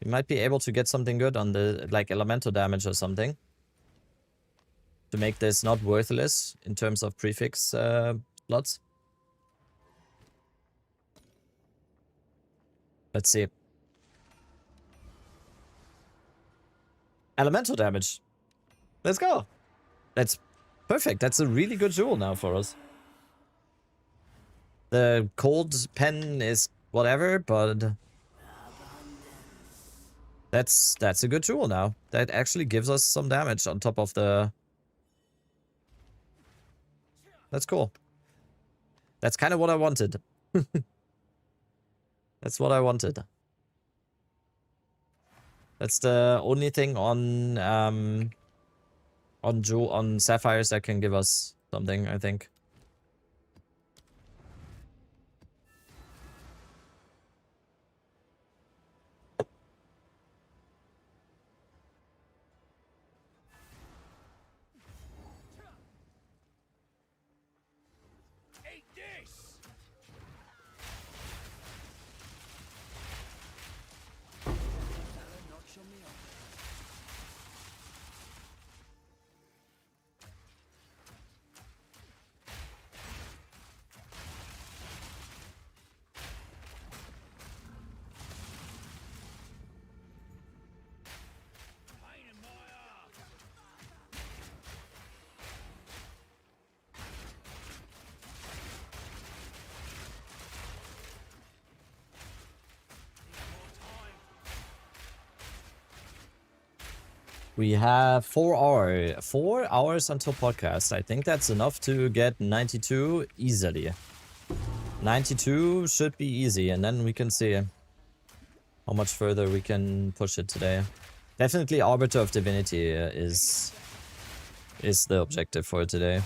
We might be able to get something good on the like elemental damage or something. To make this not worthless in terms of prefix slots. Let's see. Elemental damage. Let's go. That's perfect. That's a really good jewel now for us. The cold pen is whatever, but that's a good jewel now. That actually gives us some damage on top of the... That's cool. That's kind of what I wanted. That's what I wanted. That's the only thing on Sapphires that can give us something, I think. Eat this! Not show me off. Pain in my ass. We have 4 hours until podcast. I think that's enough to get 92 easily. 92 should be easy, and then we can see how much further we can push it today. Definitely Arbiter of Divinity is the objective for today.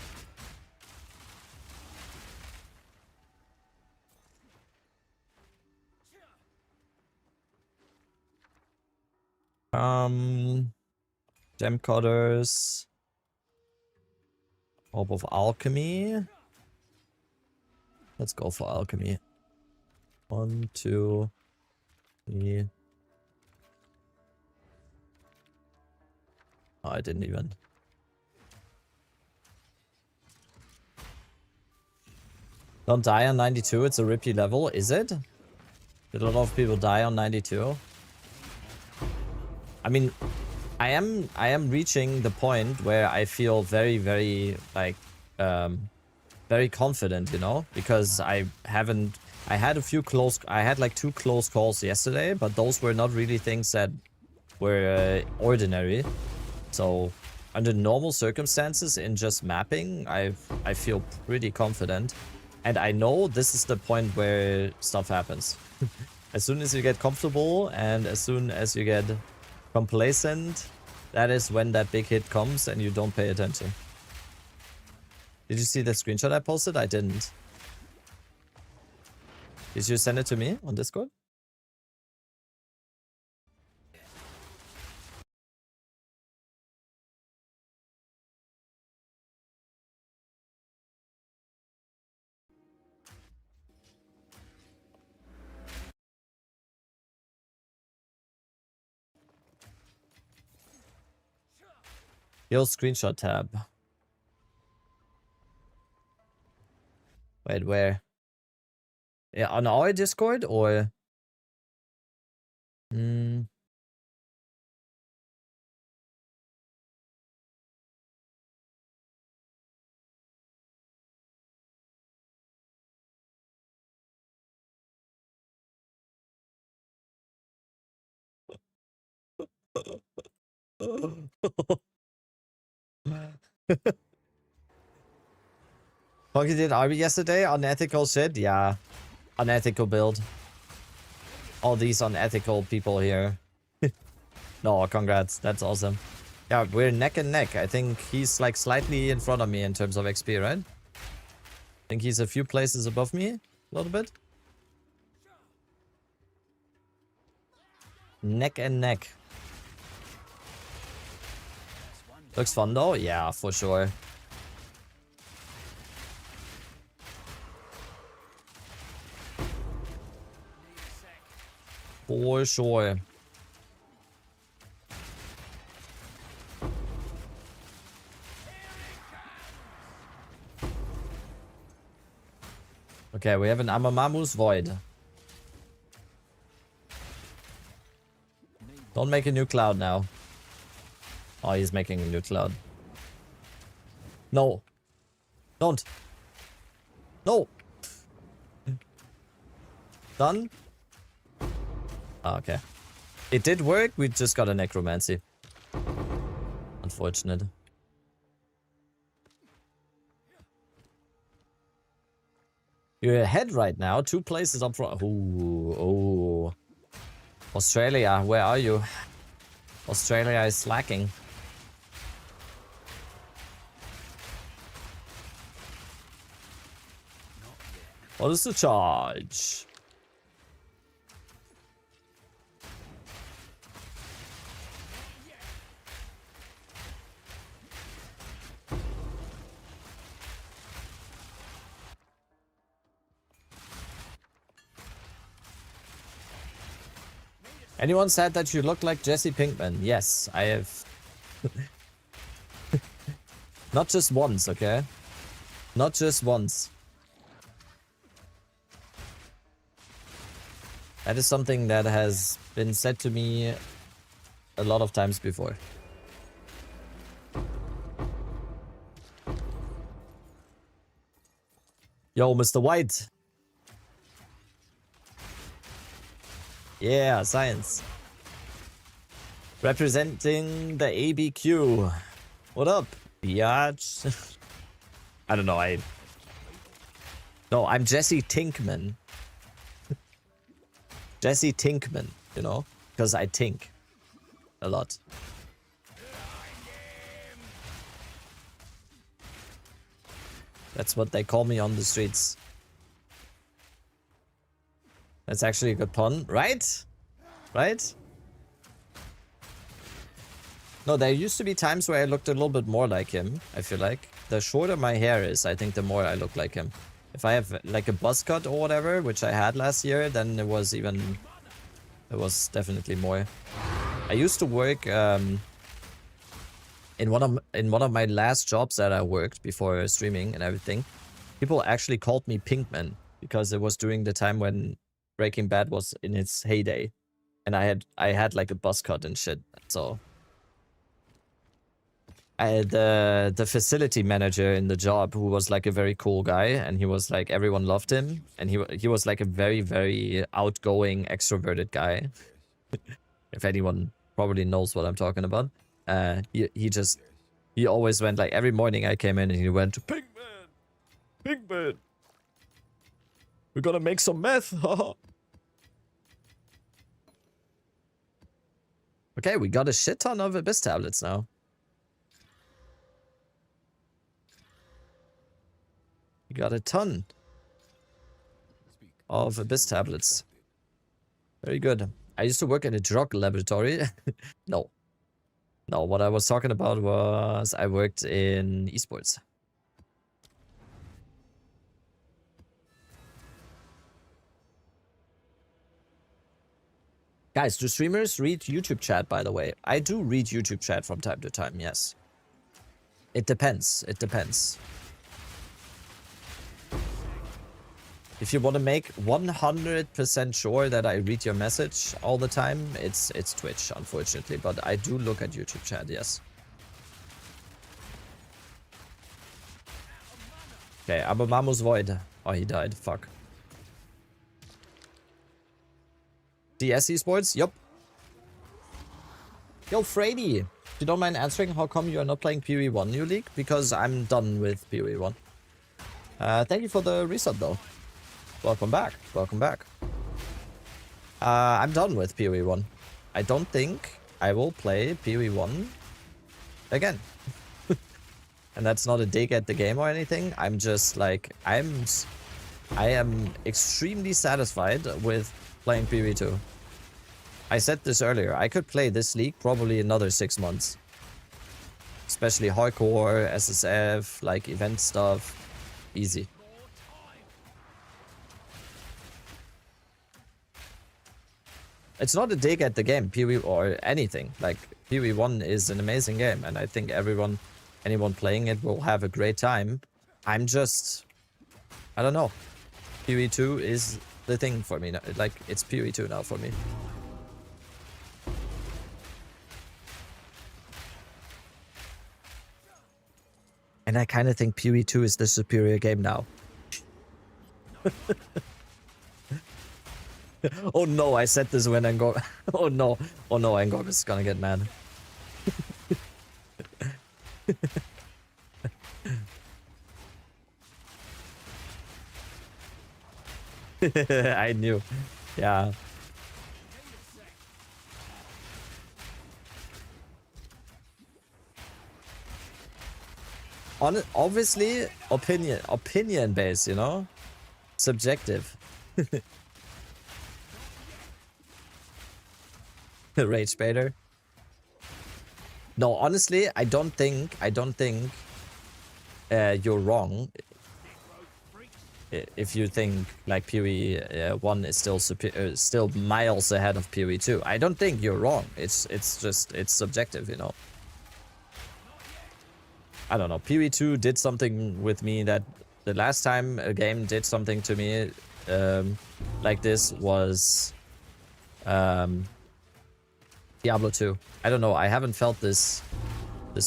Gem Cutters. Orb of Alchemy. Let's go for Alchemy. 1, 2, 3. Oh, I didn't even. Don't die on 92, it's a rippy level, is it? Did a lot of people die on 92? I mean, I am reaching the point where I feel very, very, like, very confident, you know? Because I had like 2 close calls yesterday, but those were not really things that were ordinary. So, under normal circumstances, in just mapping, I feel pretty confident. And I know this is the point where stuff happens. As soon as you get comfortable and as soon as you get complacent, that is when that big hit comes and you don't pay attention. Did you see the screenshot I posted? I didn't. Did you send it to me on Discord? Yo, screenshot tab. Wait, where? Yeah, on our Discord or? Hmm. Funky did RB yesterday? Unethical shit? Yeah. Unethical build. All these unethical people here. No, congrats. That's awesome. Yeah, we're neck and neck. I think he's like slightly in front of me in terms of XP, right? I think he's a few places above me. A little bit. Neck and neck. Looks fun though? Yeah, for sure. For sure. Okay, we have an Amamamu's Void. Don't make a new cloud now. Oh, he's making a new cloud. No. Don't. No. Done? Oh, okay. It did work, we just got a necromancy. Unfortunate. You're ahead right now. 2 places up front. Ooh, oh. Australia, where are you? Australia is slacking. What is the charge? Anyone said that you look like Jesse Pinkman? Yes, I have. Not just once, okay? Not just once. That is something that has been said to me a lot of times before. Yo, Mr. White. Yeah, science. Representing the ABQ. What up, biatch? I don't know, No, I'm Jesse Tinkman. Jesse Tinkman, you know? Because I tink. A lot. That's what they call me on the streets. That's actually a good pun, right? Right? No, there used to be times where I looked a little bit more like him, I feel like. The shorter my hair is, I think the more I look like him. If I have like a buzz cut or whatever, which I had last year, then it was definitely more. I used to work in one of my last jobs that I worked before streaming and everything. People actually called me Pinkman because it was during the time when Breaking Bad was in its heyday, and I had like a buzz cut and shit. So I had the facility manager in the job who was like a very cool guy, and he was like, everyone loved him, and he was like a very, very outgoing, extroverted guy. If anyone probably knows what I'm talking about. He always went like, every morning I came in and he went, Pinkman, Pinkman, we're gonna make some meth. Okay, we got a shit ton of Abyss tablets now. We got a ton of Abyss tablets. Very good. I used to work in a drug laboratory. No. No, what I was talking about was I worked in esports. Guys, do streamers read YouTube chat, by the way? I do read YouTube chat from time to time, yes. It depends. It depends. If you want to make 100% sure that I read your message all the time, it's Twitch, unfortunately. But I do look at YouTube chat, yes. Okay, Abamamus Void. Oh, he died. Fuck. DS Esports? Yup. Yo, Freddy. If you don't mind answering, how come you are not playing PoE1 New League? Because I'm done with PoE1. Thank you for the reset, though. Welcome back. Welcome back. I'm done with PoE1. I don't think I will play PoE1 again. And that's not a dig at the game or anything. I'm just like, I am extremely satisfied with playing PoE2. I said this earlier. I could play this league probably another 6 months. Especially hardcore, SSF, like event stuff. Easy. It's not a dig at the game, PoE or anything. Like, PoE1 is an amazing game, and I think anyone playing it will have a great time. I'm just, I don't know. PoE2 is the thing for me now. Like, it's PoE2 now for me. And I kind of think PoE2 is the superior game now. Oh no, I said this when Angor... Oh no, Angor is gonna get mad. I knew. Yeah. Obviously, opinion based, you know? Subjective. Rage baiter. No, honestly, I don't think you're wrong if you think like PoE 1 is still miles ahead of PoE 2. I don't think you're wrong. It's just subjective, you know. I don't know. PoE 2 did something with me that the last time a game did something to me like this was Diablo 2. I don't know. I haven't felt this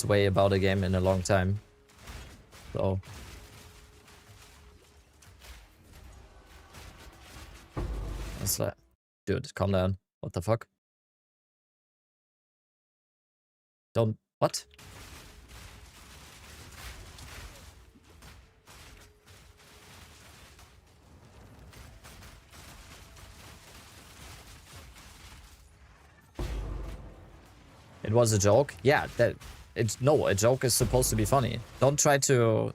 way about a game in a long time. So that's like, dude, calm down. What the fuck? Don't what? It was a joke? Yeah, no, a joke is supposed to be funny. Don't try to...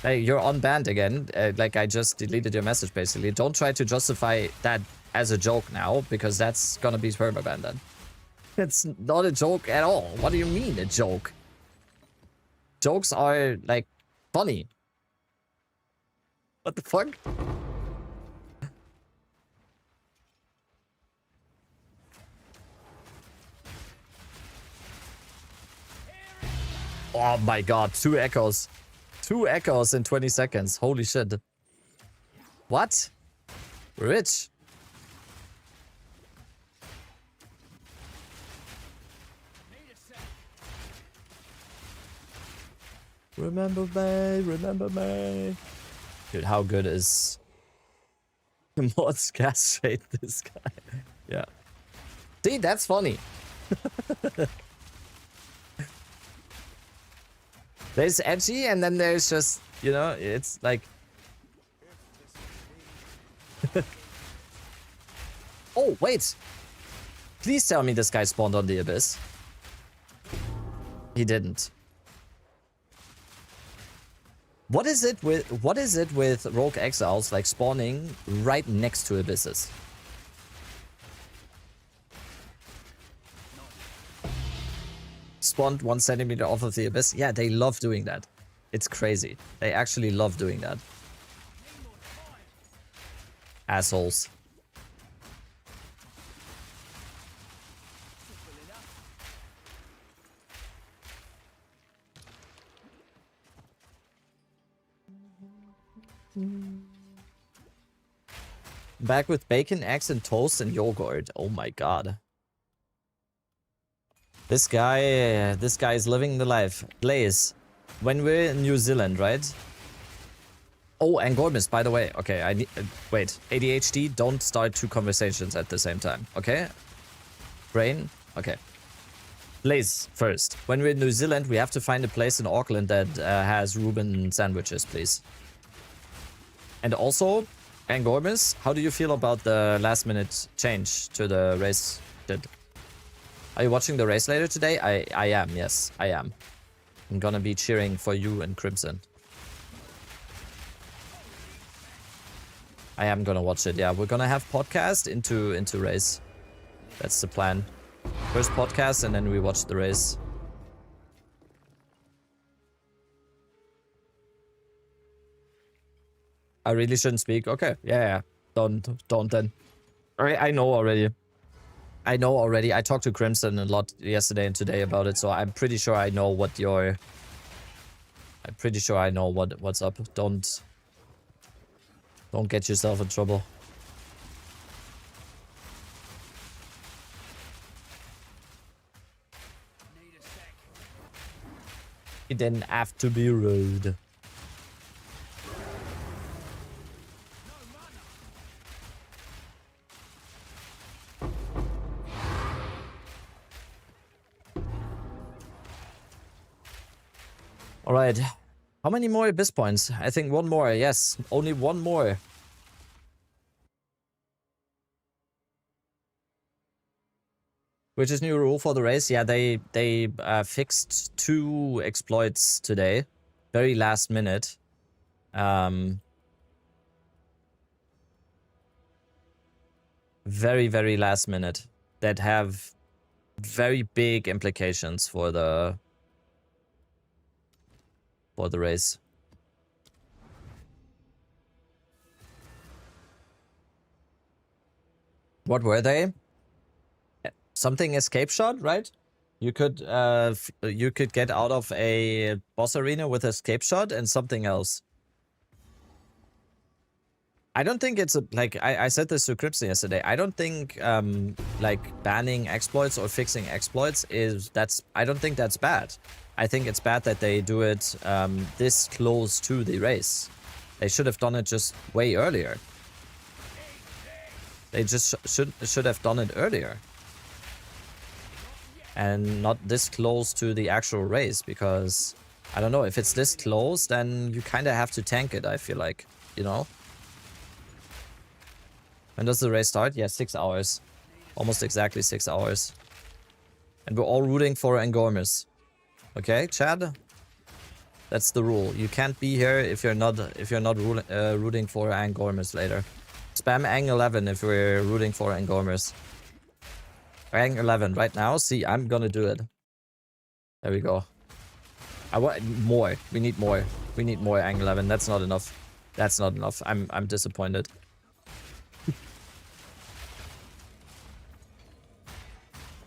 Hey, you're unbanned again. Like, I just deleted your message, basically. Don't try to justify that as a joke now, because that's gonna be permabanned then. It's not a joke at all. What do you mean, a joke? Jokes are, like, funny. What the fuck? Oh my god, 2 echoes. 2 echoes in 20 seconds. Holy shit. What? Rich. Remember me, remember me. Dude, how good is mods castrate this guy? Yeah. See, that's funny. There's edgy, and then there's just, you know, it's like... Oh, wait! Please tell me this guy spawned on the Abyss. He didn't. What is it with Rogue Exiles, like, spawning right next to Abysses? Spawned 1 centimeter off of the Abyss. Yeah, they love doing that. It's crazy. They actually love doing that. Assholes. Back with bacon, eggs, and toast and yogurt. Oh my god. This guy is living the life. Blaze, when we're in New Zealand, right? Oh, and Gormis, by the way. Okay, I need... wait, ADHD, don't start 2 conversations at the same time, okay? Brain, okay. Blaze, first. When we're in New Zealand, we have to find a place in Auckland that has Reuben sandwiches, please. And also, Angormis, how do you feel about the last minute change to the race? Are you watching the race later today? I am, yes, I am. I'm gonna be cheering for you and Crimson. I am gonna watch it, yeah. We're gonna have podcast into race. That's the plan. First podcast and then we watch the race. I really shouldn't speak. Okay, yeah. Don't then. I know already. I know already. I talked to Crimson a lot yesterday and today about it, so I'm pretty sure I know what you're... I'm pretty sure I know what's up. Don't get yourself in trouble. You didn't have to be rude. Alright. How many more Abyss points? I think 1 more. Yes, only 1 more. Which is new rule for the race? Yeah, they fixed 2 exploits today, very last minute. Very, very last minute that have very big implications for the race. What were they? Something escape shot, right? You could get out of a boss arena with escape shot and something else. I don't think it's a, like, I said this to Crimson yesterday. I don't think like banning exploits or fixing exploits I don't think that's bad. I think it's bad that they do it this close to the race. They should have done it just way earlier. They just should have done it earlier. And not this close to the actual race, because I don't know, if it's this close, then you kind of have to tank it, I feel like, you know? When does the race start? Yeah, 6 hours. Almost exactly 6 hours. And we're all rooting for Angormis. Okay, Chad? That's the rule. You can't be here if you're not rooting for Angormis later. Spam Ang 11 if we're rooting for Angormis. Ang 11 right now. See, I'm gonna do it. There we go. I want more. We need more. We need more Ang 11. That's not enough. That's not enough. I'm disappointed.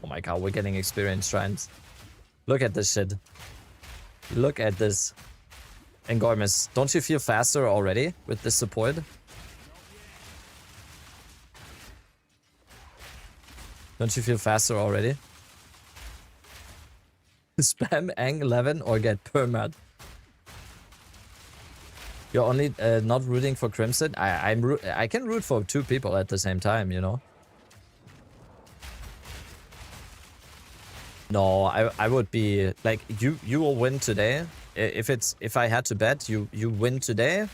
Oh my god, we're getting experience shrines. Look at this shit. Look at this. Angormis, don't you feel faster already with this support? Don't you feel faster already? Spam Ang 11 or get permat. You're only not rooting for Crimson? I can root for 2 people at the same time, you know? No, I would be like, you will win today. If I had to bet, you win today,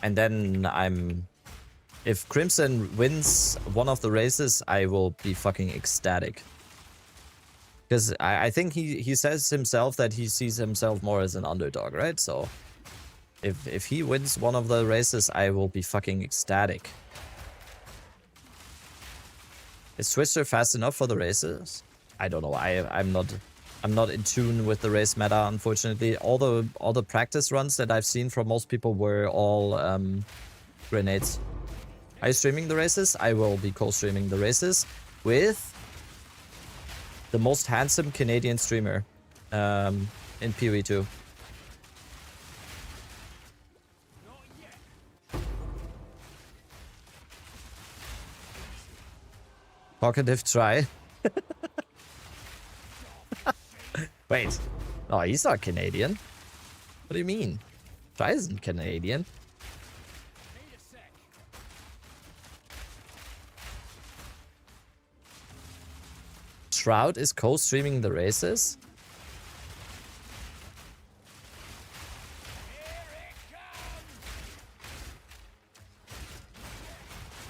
and then if Crimson wins one of the races, I will be fucking ecstatic. Because I think he says himself that he sees himself more as an underdog, right? So if he wins one of the races, I will be fucking ecstatic. Is Twister fast enough for the races? I don't know. I'm not in tune with the race meta, unfortunately. All the practice runs that I've seen from most people were all grenades. Are you streaming the races? I will be co-streaming the races with the most handsome Canadian streamer in PoE2. Talkative try. Wait. Oh, he's not Canadian. What do you mean? Try isn't Canadian. Shroud is co-streaming the races?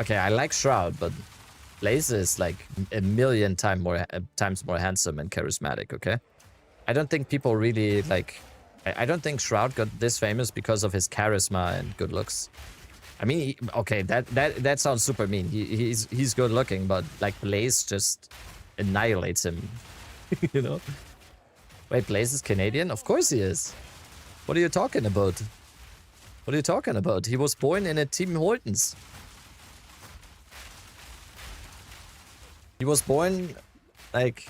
Okay, I like Shroud, but Blaze is like a million times more handsome and charismatic, okay? I don't think people really like... I don't think Shroud got this famous because of his charisma and good looks. I mean, okay, that sounds super mean. He's good looking, but like Blaze just annihilates him, you know? Wait, Blaze is Canadian? Of course he is. What are you talking about? What are you talking about? He was born in a Tim Hortons. He was born, like,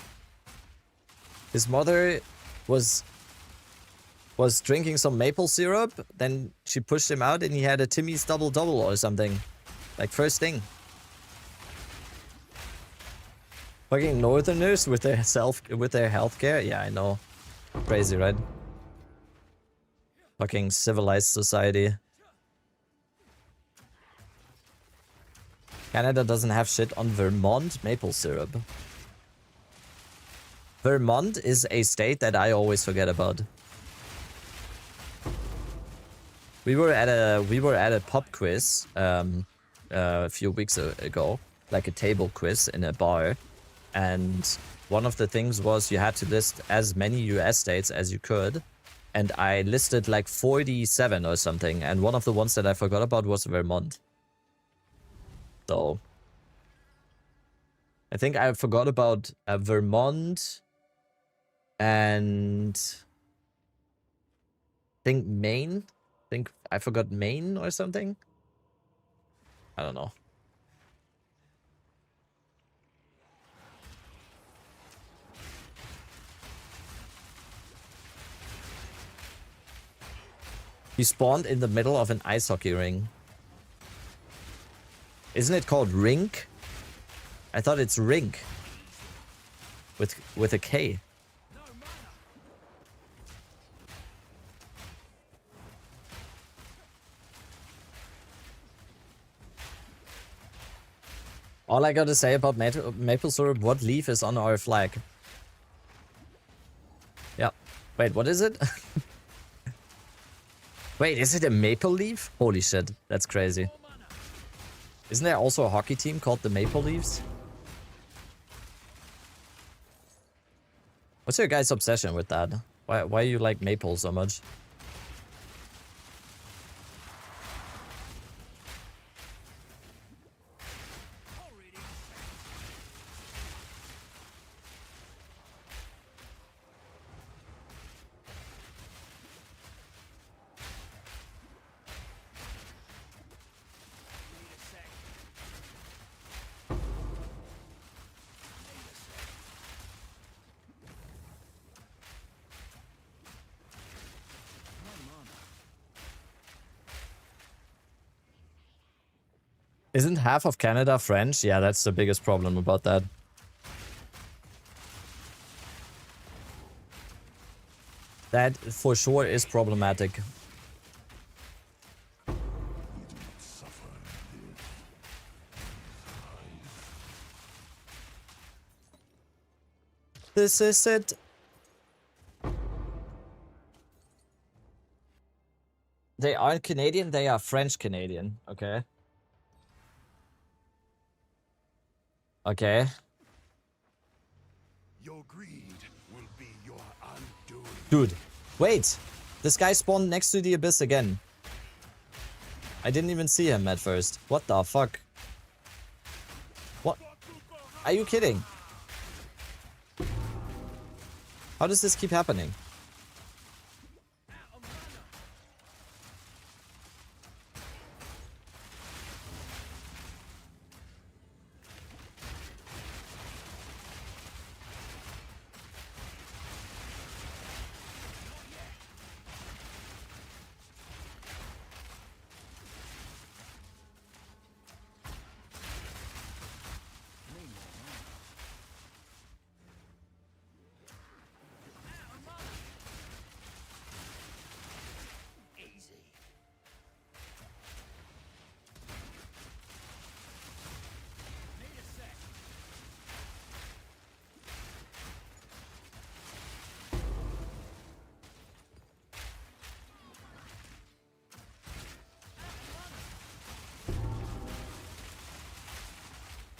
his mother was drinking some maple syrup, then she pushed him out and he had a Timmy's double-double or something. Like, first thing. Fucking Northerners with their healthcare? Yeah, I know. Crazy, right? Fucking civilized society. Canada doesn't have shit on Vermont maple syrup. Vermont is a state that I always forget about. We were at a pub quiz a few weeks ago, like a table quiz in a bar, and one of the things was you had to list as many US states as you could, and I listed like 47 or something, and one of the ones that I forgot about was Vermont. So I think I forgot about Vermont and I think Maine. I think I forgot Maine or something. I don't know. He spawned in the middle of an ice hockey ring. Isn't it called rink? I thought it's rink. With a K. All I gotta say about maple syrup, what leaf is on our flag? Yeah. Wait, what is it? Wait, is it a maple leaf? Holy shit, that's crazy. Isn't there also a hockey team called the Maple Leafs? What's your guys' obsession with that? Why you like maple so much? Isn't half of Canada French? Yeah, that's the biggest problem about that. That for sure is problematic. This is it. They aren't Canadian, they are French Canadian, okay? Okay. Your greed will be your undoing. Dude, wait. This guy spawned next to the abyss again. I didn't even see him at first. What the fuck? What? Are you kidding? How does this keep happening?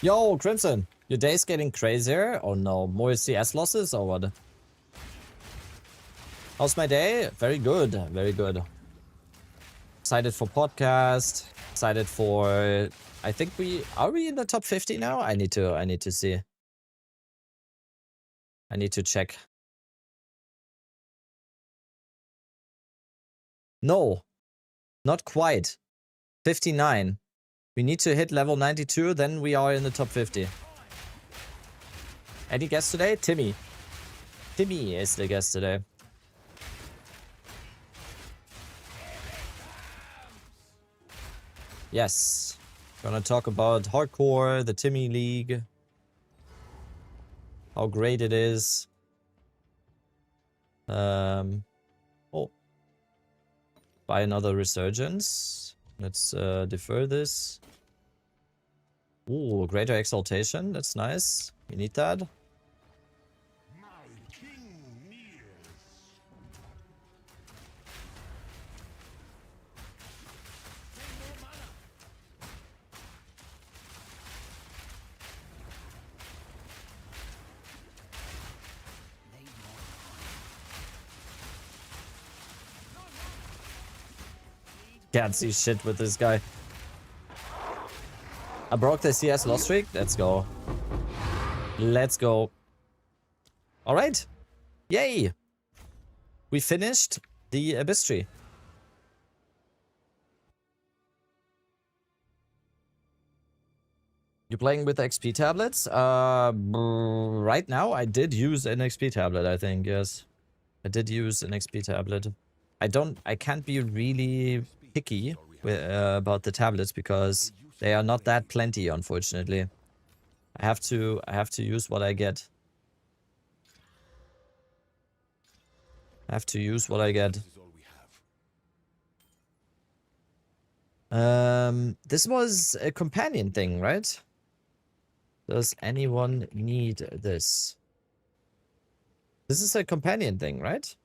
Yo, Crimson, your day's getting crazier? Oh no, more CS losses or what? How's my day? Very good, very good. Excited for podcast. Excited for. I think are we in the top 50 now? I need to see. I need to check. No, not quite. 59. We need to hit level 92, then we are in the top 50. Any guest today? Timmy. Timmy is the guest today. Yes. Gonna talk about hardcore, the Timmy League. How great it is. Oh. Buy another resurgence. Let's defer this. Ooh, greater exaltation. That's nice. We need that. Can't see shit with this guy. I broke the CS loss streak. Let's go. Let's go. All right. Yay. We finished the Abyss tree. You playing with XP tablets? Right now I did use an XP tablet, I think, yes. I did use an XP tablet. I can't be really picky with, about the tablets because they are not that plenty, unfortunately. I have to use what I get. I have to use what I get. This is all we have. This was a companion thing, right? Does anyone need this? This is a companion thing, right?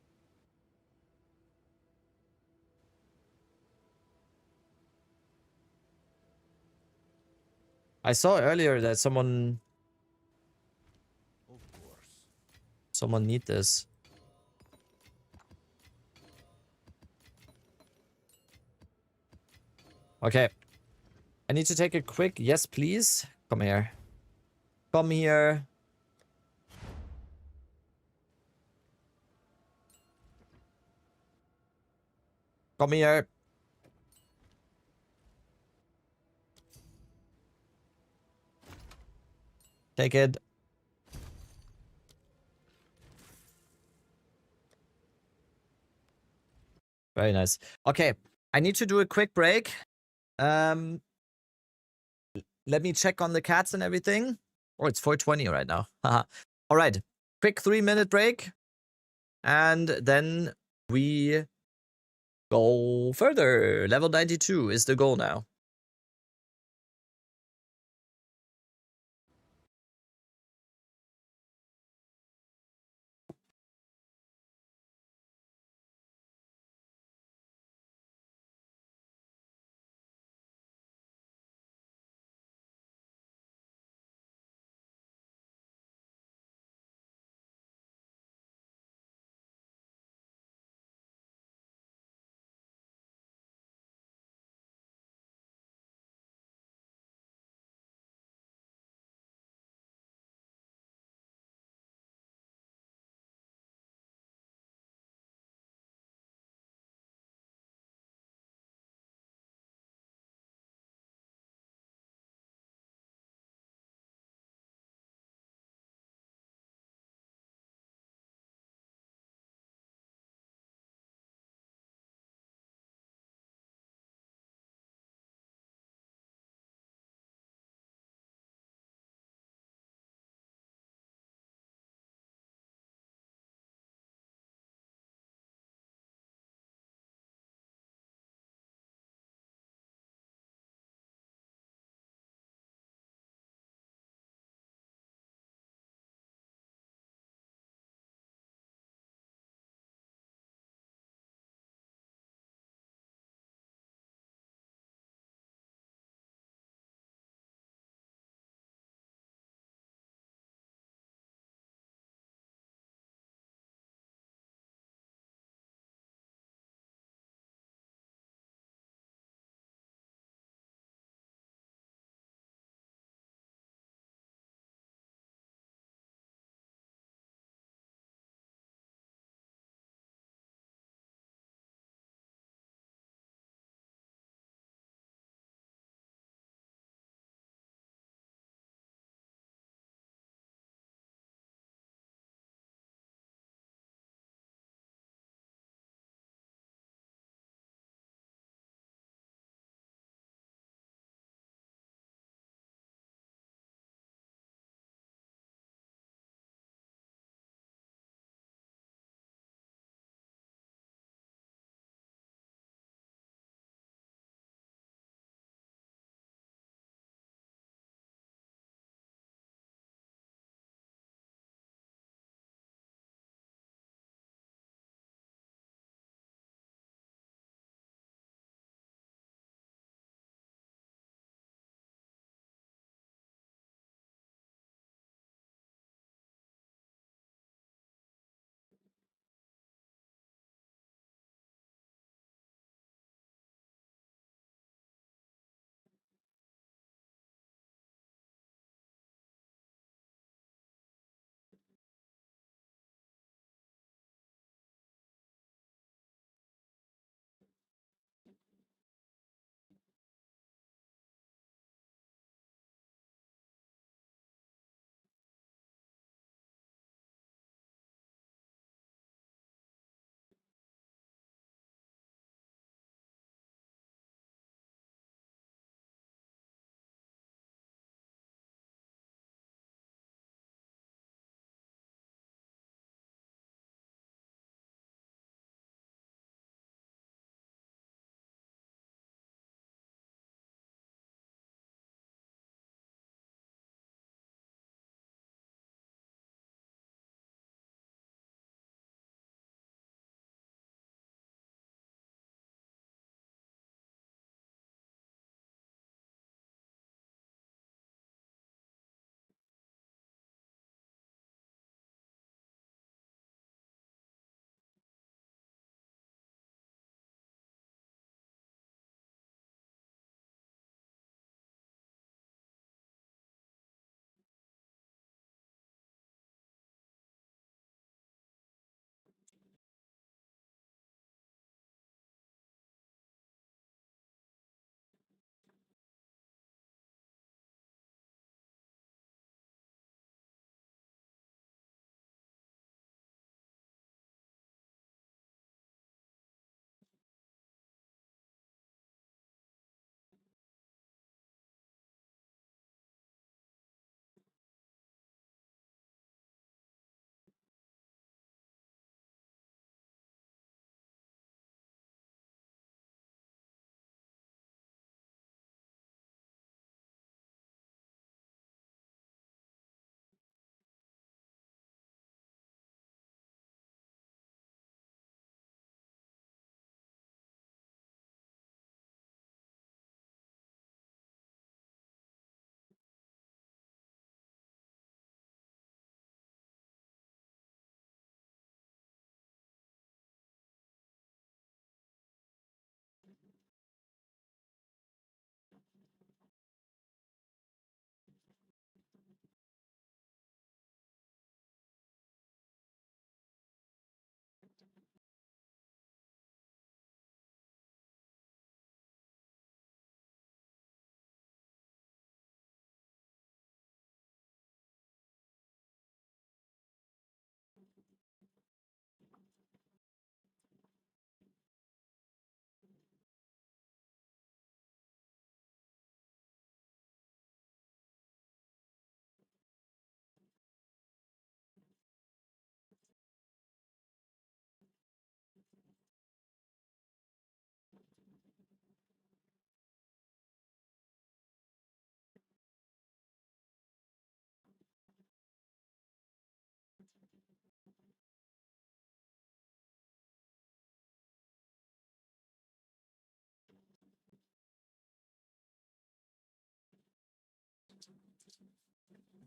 I saw earlier that someone need this. Okay. I need to take a quick yes, please. Come here. Come here. Come here. Take it. Very nice. Okay. I need to do a quick break. Let me check on the cats and everything. Oh, it's 4:20 right now. All right. Quick 3-minute break. And then we go further. Level 92 is the goal now.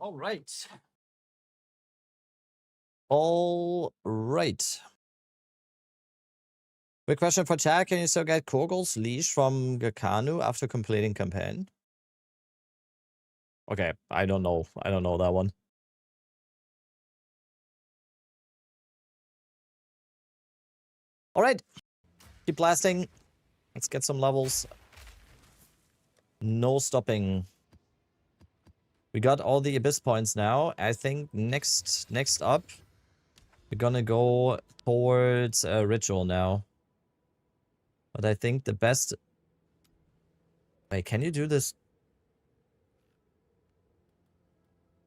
All right. All right. Quick question for chat. Can you still get Kogol's leash from Gakanu after completing campaign? Okay, I don't know. I don't know that one. All right. Keep blasting. Let's get some levels. No stopping. We got all the Abyss points now. I think next up, we're gonna go towards a ritual now. But I think the best... Wait, can you do this?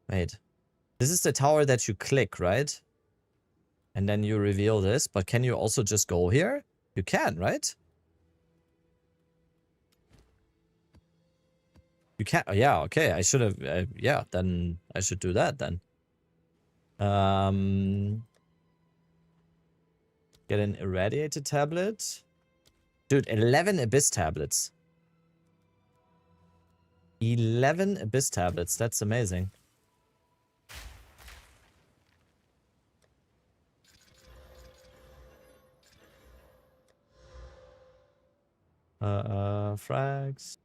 Wait. This is the tower that you click, right? And then you reveal this. But can you also just go here? You can, right? You can't. Oh, yeah, okay. I should have... yeah, then I should do that then. Get an irradiated tablet. Dude, 11 Abyss tablets. 11 Abyss tablets. That's amazing. Frags.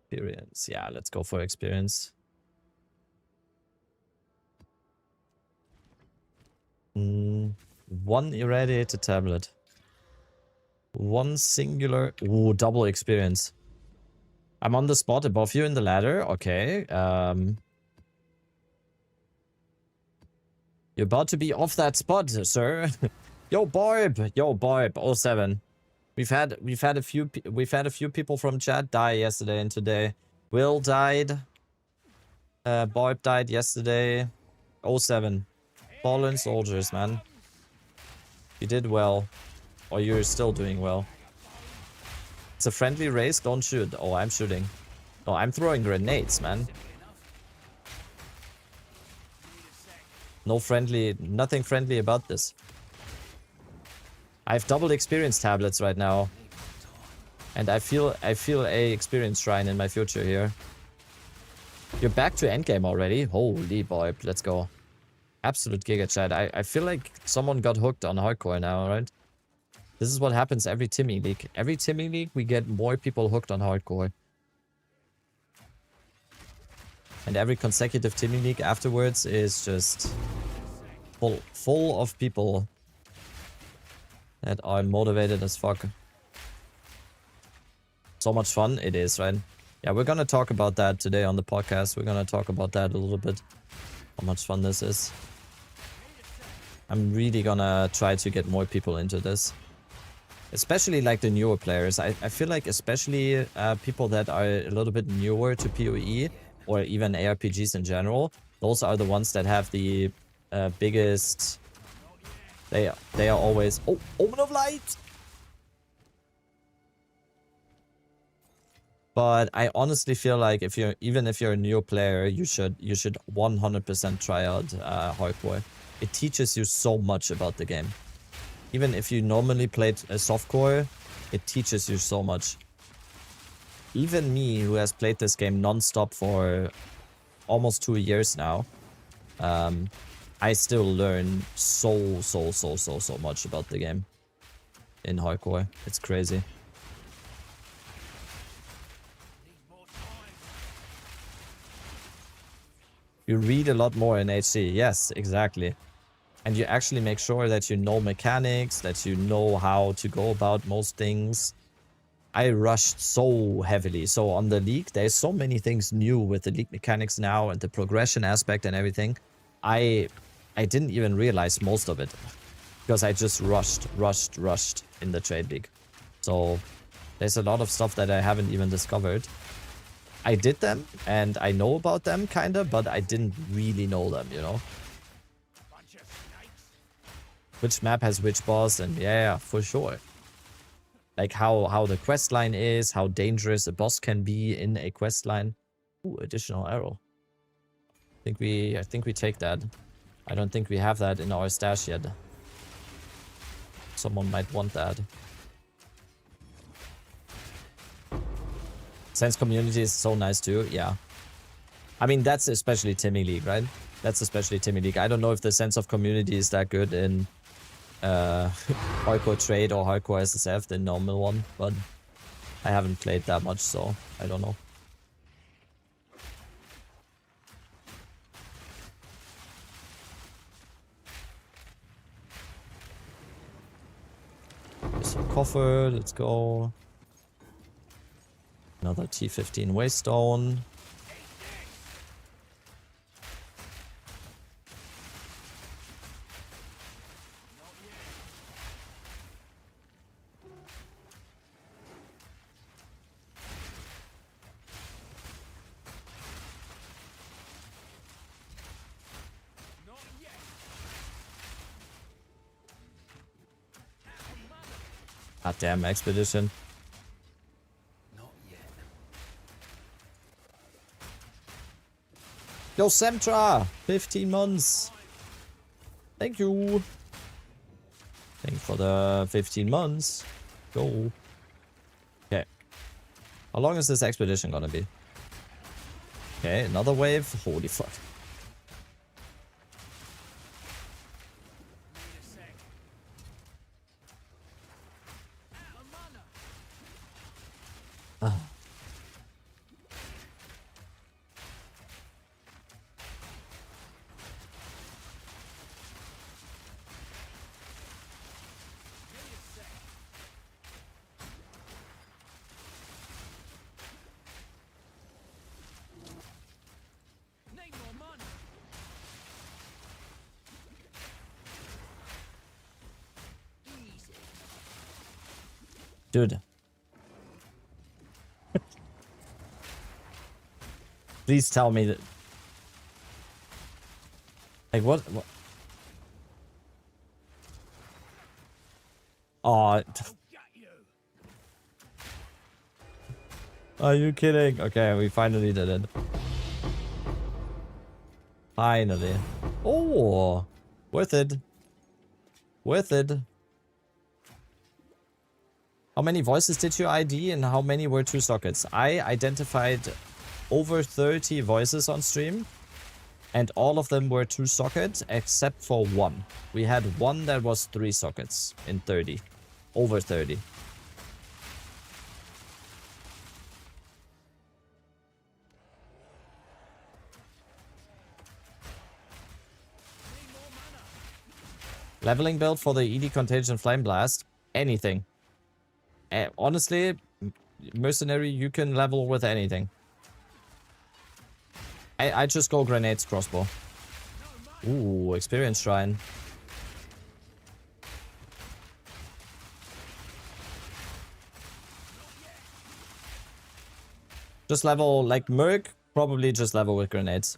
Experience. Yeah, let's go for experience. One irradiated tablet. One singular... Ooh, double experience. I'm on the spot above you in the ladder. Okay. You're about to be off that spot, sir. Yo, Barb. Yo, Barb. 07. We've had a few people from chat die yesterday and today. Will died. Barb died yesterday. 07. Fallen soldiers, man. You did well. Or you're still doing well. It's a friendly race, don't shoot. Oh, I'm shooting. Oh, I'm throwing grenades, man. No friendly, nothing friendly about this. I have double experience tablets right now. And I feel a experience shrine in my future here. You're back to endgame already? Holy boy, let's go. Absolute giga chat. I feel like someone got hooked on hardcore now, right? This is what happens every Timmy League. Every Timmy League, we get more people hooked on hardcore. And every consecutive Timmy League afterwards is just full of people that are motivated as fuck. So much fun it is, right? Yeah, we're gonna talk about that today on the podcast. We're gonna talk about that a little bit. How much fun this is. I'm really gonna try to get more people into this. Especially like the newer players. I feel like especially people that are a little bit newer to PoE or even ARPGs in general. Those are the ones that have the biggest... They are always... Oh, Omen of Light! But I honestly feel like even if you're a new player, you should 100% try out hardcore. It teaches you so much about the game. Even if you normally played a softcore, it teaches you so much. Even me, who has played this game non-stop for almost 2 years now, I still learn so much about the game in hardcore. It's crazy. You read a lot more in HC. Yes, exactly. And you actually make sure that you know mechanics, that you know how to go about most things. I rushed so heavily. So on the League, there's so many things new with the League mechanics now and the progression aspect and everything. I didn't even realize most of it. Because I just rushed in the Trade League. So there's a lot of stuff that I haven't even discovered. I did them and I know about them kinda, but I didn't really know them, you know? Which map has which boss, and yeah, for sure. Like how the quest line is, how dangerous a boss can be in a quest line. Ooh, additional arrow. I think we take that. I don't think we have that in our stash yet. Someone might want that. Sense community is so nice too. Yeah. I mean, that's especially Timmy League, right? That's especially Timmy League. I don't know if the sense of community is that good in hardcore trade or hardcore SSF, the normal one, but I haven't played that much, so I don't know. Some coffer, let's go. Another T15 Waystone. God damn, expedition. Not yet. Yo, Semtra! 15 months. Thank you. Thank you for the 15 months. Go. Okay. How long is this expedition gonna be? Okay, another wave. Holy fuck. Dude. Please tell me that... Like, what? Oh. Are you kidding? Okay, we finally did it. Finally. Oh. Worth it. Worth it. How many voices did you ID and how many were 2 sockets? I identified over 30 voices on stream and all of them were 2 sockets except for one. We had one that was 3 sockets in 30. Over 30. Leveling build for the ED Contagion Flame Blast? Anything. Honestly, mercenary, you can level with anything. I just go grenades, crossbow. Ooh, experience shrine. Just level like Merc, probably just level with grenades.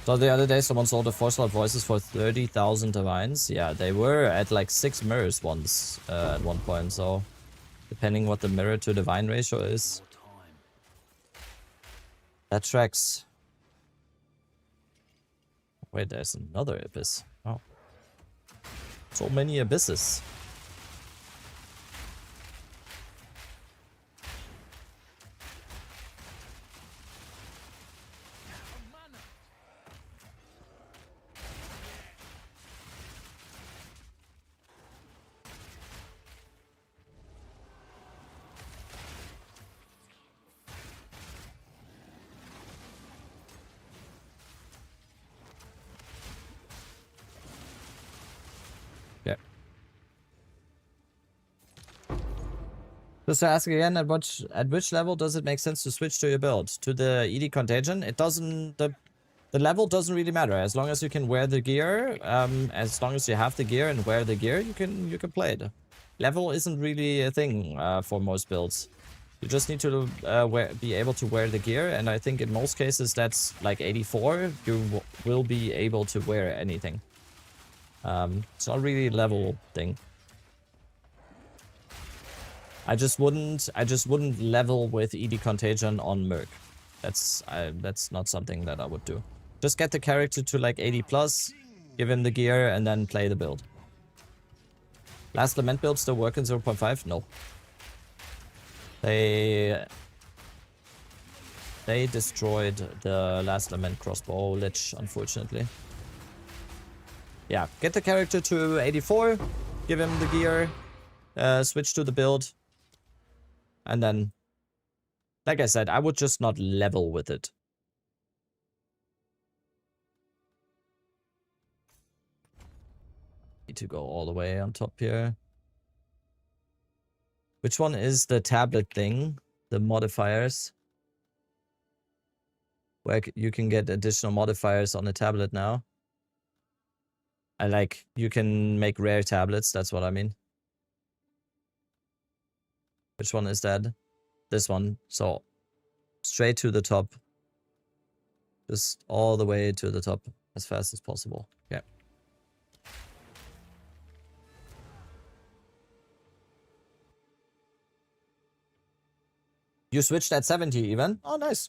So the other day someone sold the 4-slot voices for 30,000 divines. Yeah, they were at like 6 mirrors once at one point, so depending what the mirror to divine ratio is. That tracks. Wait, there's another abyss. Oh. So many abysses. Just to ask again, at which level does it make sense to switch to your build? To the ED Contagion? It doesn't... The level doesn't really matter. As long as you can wear the gear, as long as you have the gear and wear the gear, you can play it. Level isn't really a thing for most builds. You just need to be able to wear the gear, and I think in most cases that's like 84. You will be able to wear anything. It's not really a level thing. I just wouldn't level with ED Contagion on Merc. That's not something that I would do. Just get the character to like 80 plus, give him the gear, and then play the build. Last Lament build still work in 0.5? No. They destroyed the Last Lament crossbow lich, unfortunately. Yeah, get the character to 84, give him the gear, switch to the build, and then, like I said, I would just not level with it. Need to go all the way on top here. Which one is the tablet thing? The modifiers? Where you can get additional modifiers on the tablet now. You can make rare tablets, that's what I mean. Which one is that? This one. So, straight to the top. Just all the way to the top as fast as possible. Yeah. You switched at 70 even? Oh, nice.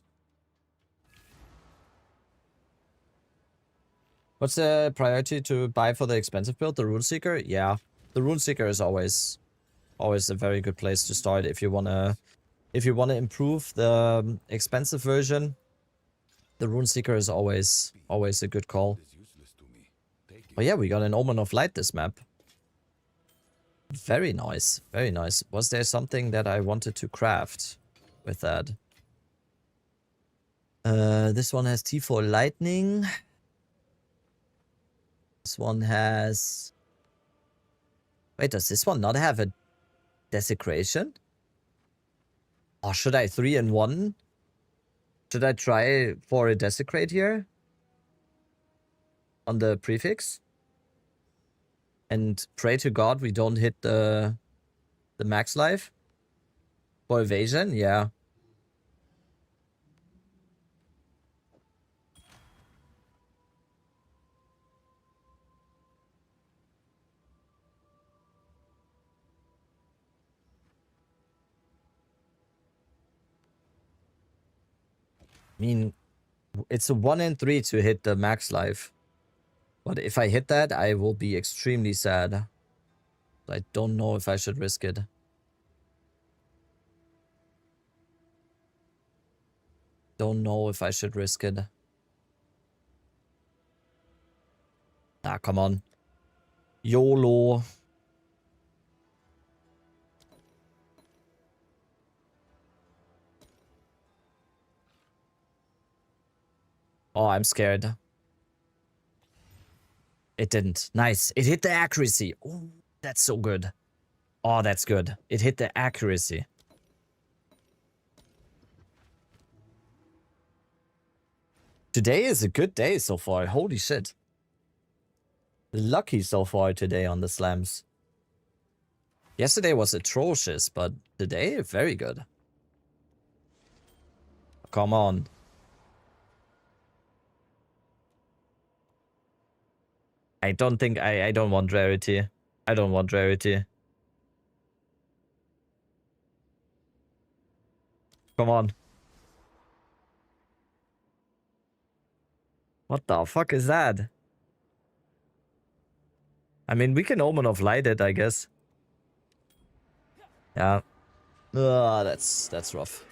What's the priority to buy for the expensive build? The Runeseeker? Yeah. The Runeseeker is always a very good place to start if you wanna improve the expensive version. The Runeseeker is always a good call. Oh yeah, we got an Omen of Light this map. Very nice. Very nice. Was there something that I wanted to craft with that? This one has T4 Lightning. This one has... Wait, does this one not have a Desecration? Or should I 3-in-1? Should I try for a Desecrate here? On the prefix? And pray to God we don't hit the max life? For evasion? Yeah. I mean, it's a 1-in-3 to hit the max life. But if I hit that, I will be extremely sad. I don't know if I should risk it. Don't know if I should risk it. Ah, come on. YOLO. Oh, I'm scared. It didn't. Nice. It hit the accuracy. Oh, that's so good. Oh, that's good. It hit the accuracy. Today is a good day so far. Holy shit. Lucky so far today on the slams. Yesterday was atrocious, but today, very good. Come on. I don't think I don't want rarity. I don't want rarity. Come on. What the fuck is that? I mean, we can Omen of Light it, I guess. Yeah. That's rough.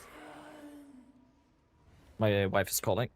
My wife is calling.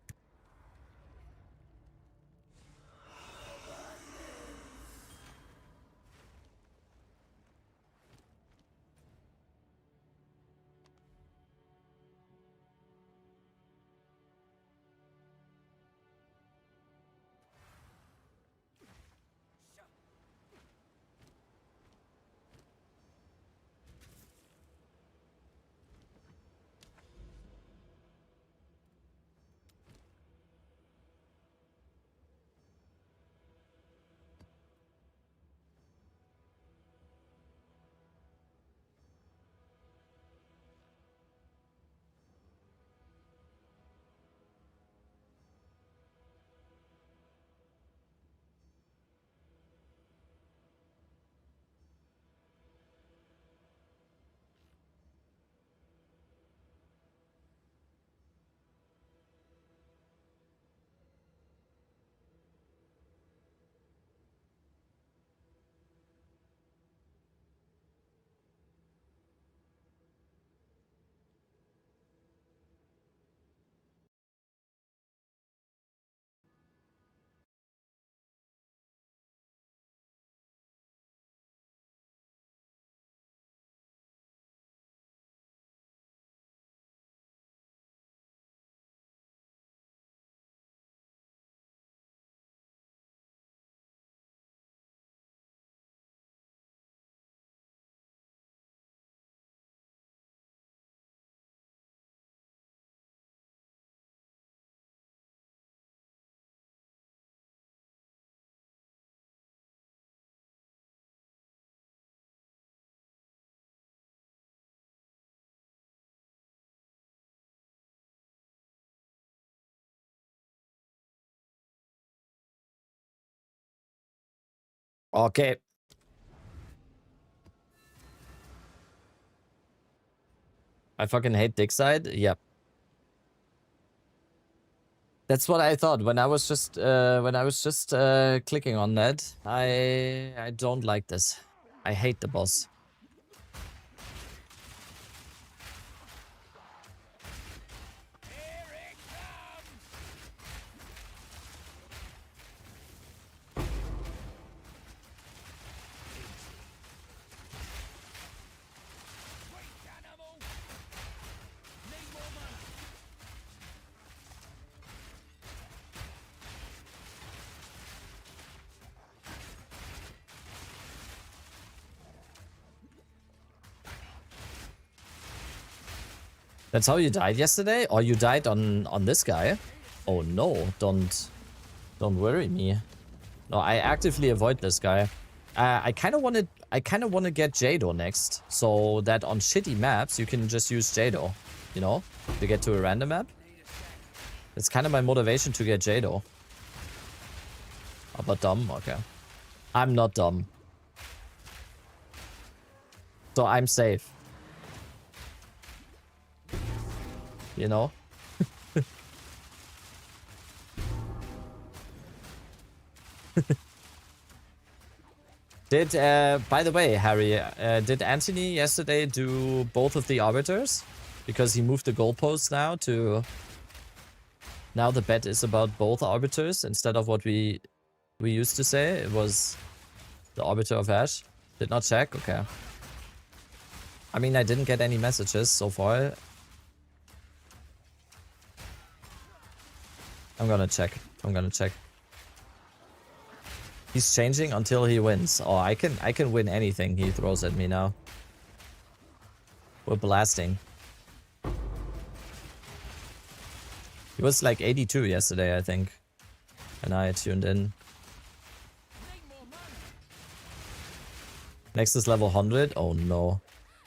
Okay. I fucking hate dick side. Yep. That's what I thought when I was just clicking on that. I don't like this. I hate the boss. That's how you died yesterday? Or you died on this guy? Oh no, don't worry me. No, I actively avoid this guy. I kind of want to get Jado next, so that on shitty maps you can just use Jado, you know, to get to a random map. That's kind of my motivation to get Jado. Oh, but dumb? Okay. I'm not dumb. So I'm safe. You know? By the way, Harry, did Anthony yesterday do both of the arbiters? Because he moved the goalposts now to... Now the bet is about both arbiters instead of what we used to say. It was the arbiter of Ash. Did not check? Okay. I mean, I didn't get any messages so far. I'm gonna check. He's changing until he wins. Oh, I can win anything he throws at me now. We're blasting. He was like 82 yesterday, I think. And I tuned in. Next is level 100. Oh no.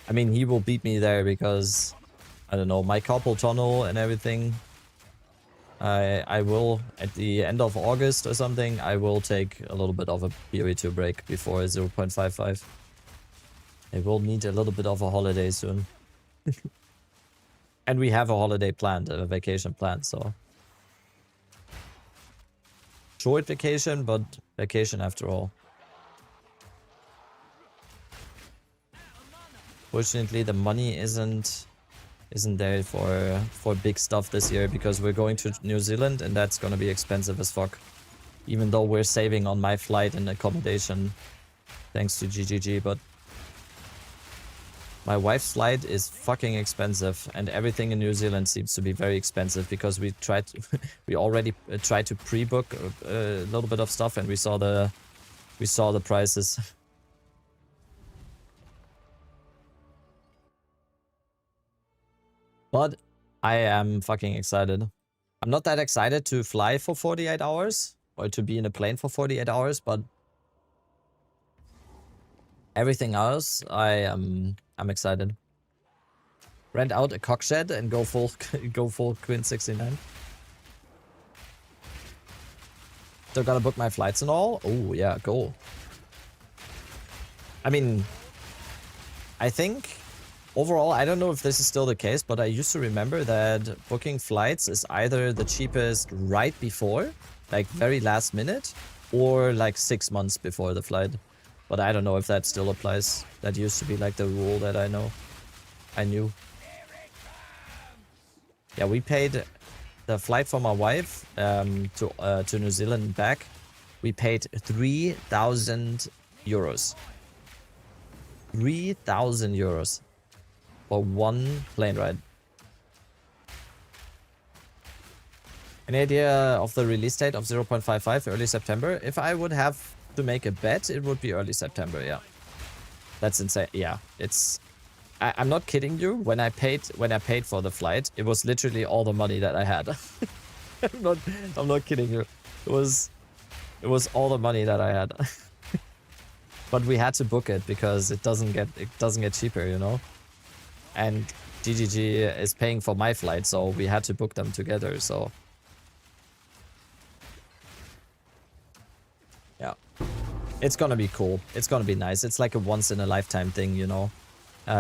I mean, he will beat me there because, I don't know, my carpal tunnel and everything. I will, at the end of August or something, I will take a little bit of a PoE2 break before 0.55. I will need a little bit of a holiday soon. And we have a holiday planned, a vacation planned, so... Short vacation, but vacation after all. Fortunately, the money isn't there for big stuff this year because we're going to New Zealand and that's gonna be expensive as fuck. Even though we're saving on my flight and accommodation thanks to GGG, but my wife's flight is fucking expensive and everything in New Zealand seems to be very expensive because we already tried to pre-book a little bit of stuff and we saw the prices. But I am fucking excited. I'm not that excited to fly for 48 hours or to be in a plane for 48 hours, but everything else, I'm excited. Rent out a cock shed and go full Quint 69. Still gotta book my flights and all. Oh yeah, go. I mean, I think overall, I don't know if this is still the case, but I used to remember that booking flights is either the cheapest right before, like very last minute, or like 6 months before the flight. But I don't know if that still applies. That used to be like the rule that I knew. Yeah, we paid the flight for my wife to New Zealand and back. We paid 3,000 euros. 3,000 euros. For one plane ride. Any idea of the release date of 0.55 early September? If I would have to make a bet, it would be early September, yeah. That's insane. Yeah, it's... I'm not kidding you. When I paid for the flight, it was literally all the money that I had. I'm not kidding you. It was all the money that I had. But we had to book it because it doesn't get cheaper, you know? And GGG is paying for my flight, so we had to book them together, so... Yeah. It's gonna be cool. It's gonna be nice. It's like a once in a lifetime thing, you know.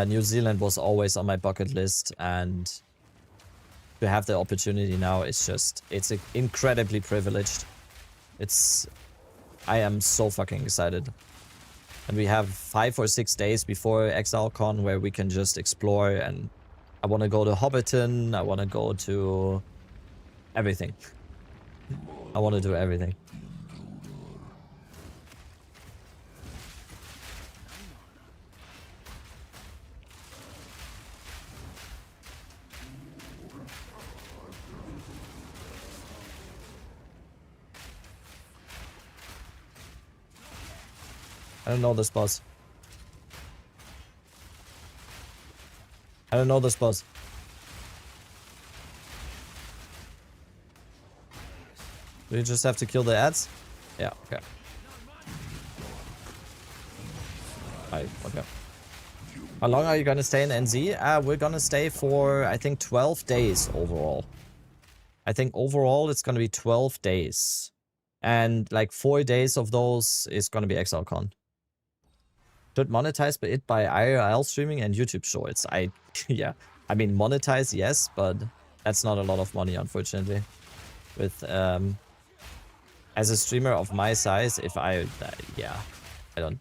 New Zealand was always on my bucket list, and to have the opportunity now is just, it's incredibly privileged. I am so fucking excited. And we have 5 or 6 days before ExileCon where we can just explore, and I want to go to Hobbiton, I want to go to everything. I want to do everything. I don't know this boss. I don't know this boss. Do you just have to kill the ads? Yeah, okay. Okay. How long are you gonna stay in NZ? We're gonna stay for, I think, 12 days overall. I think overall it's gonna be 12 days. And like 4 days of those is gonna be ExileCon. Should monetize it by IRL streaming and YouTube shorts. Yeah. I mean, monetize, yes, but that's not a lot of money, unfortunately. With, as a streamer of my size, yeah, I don't.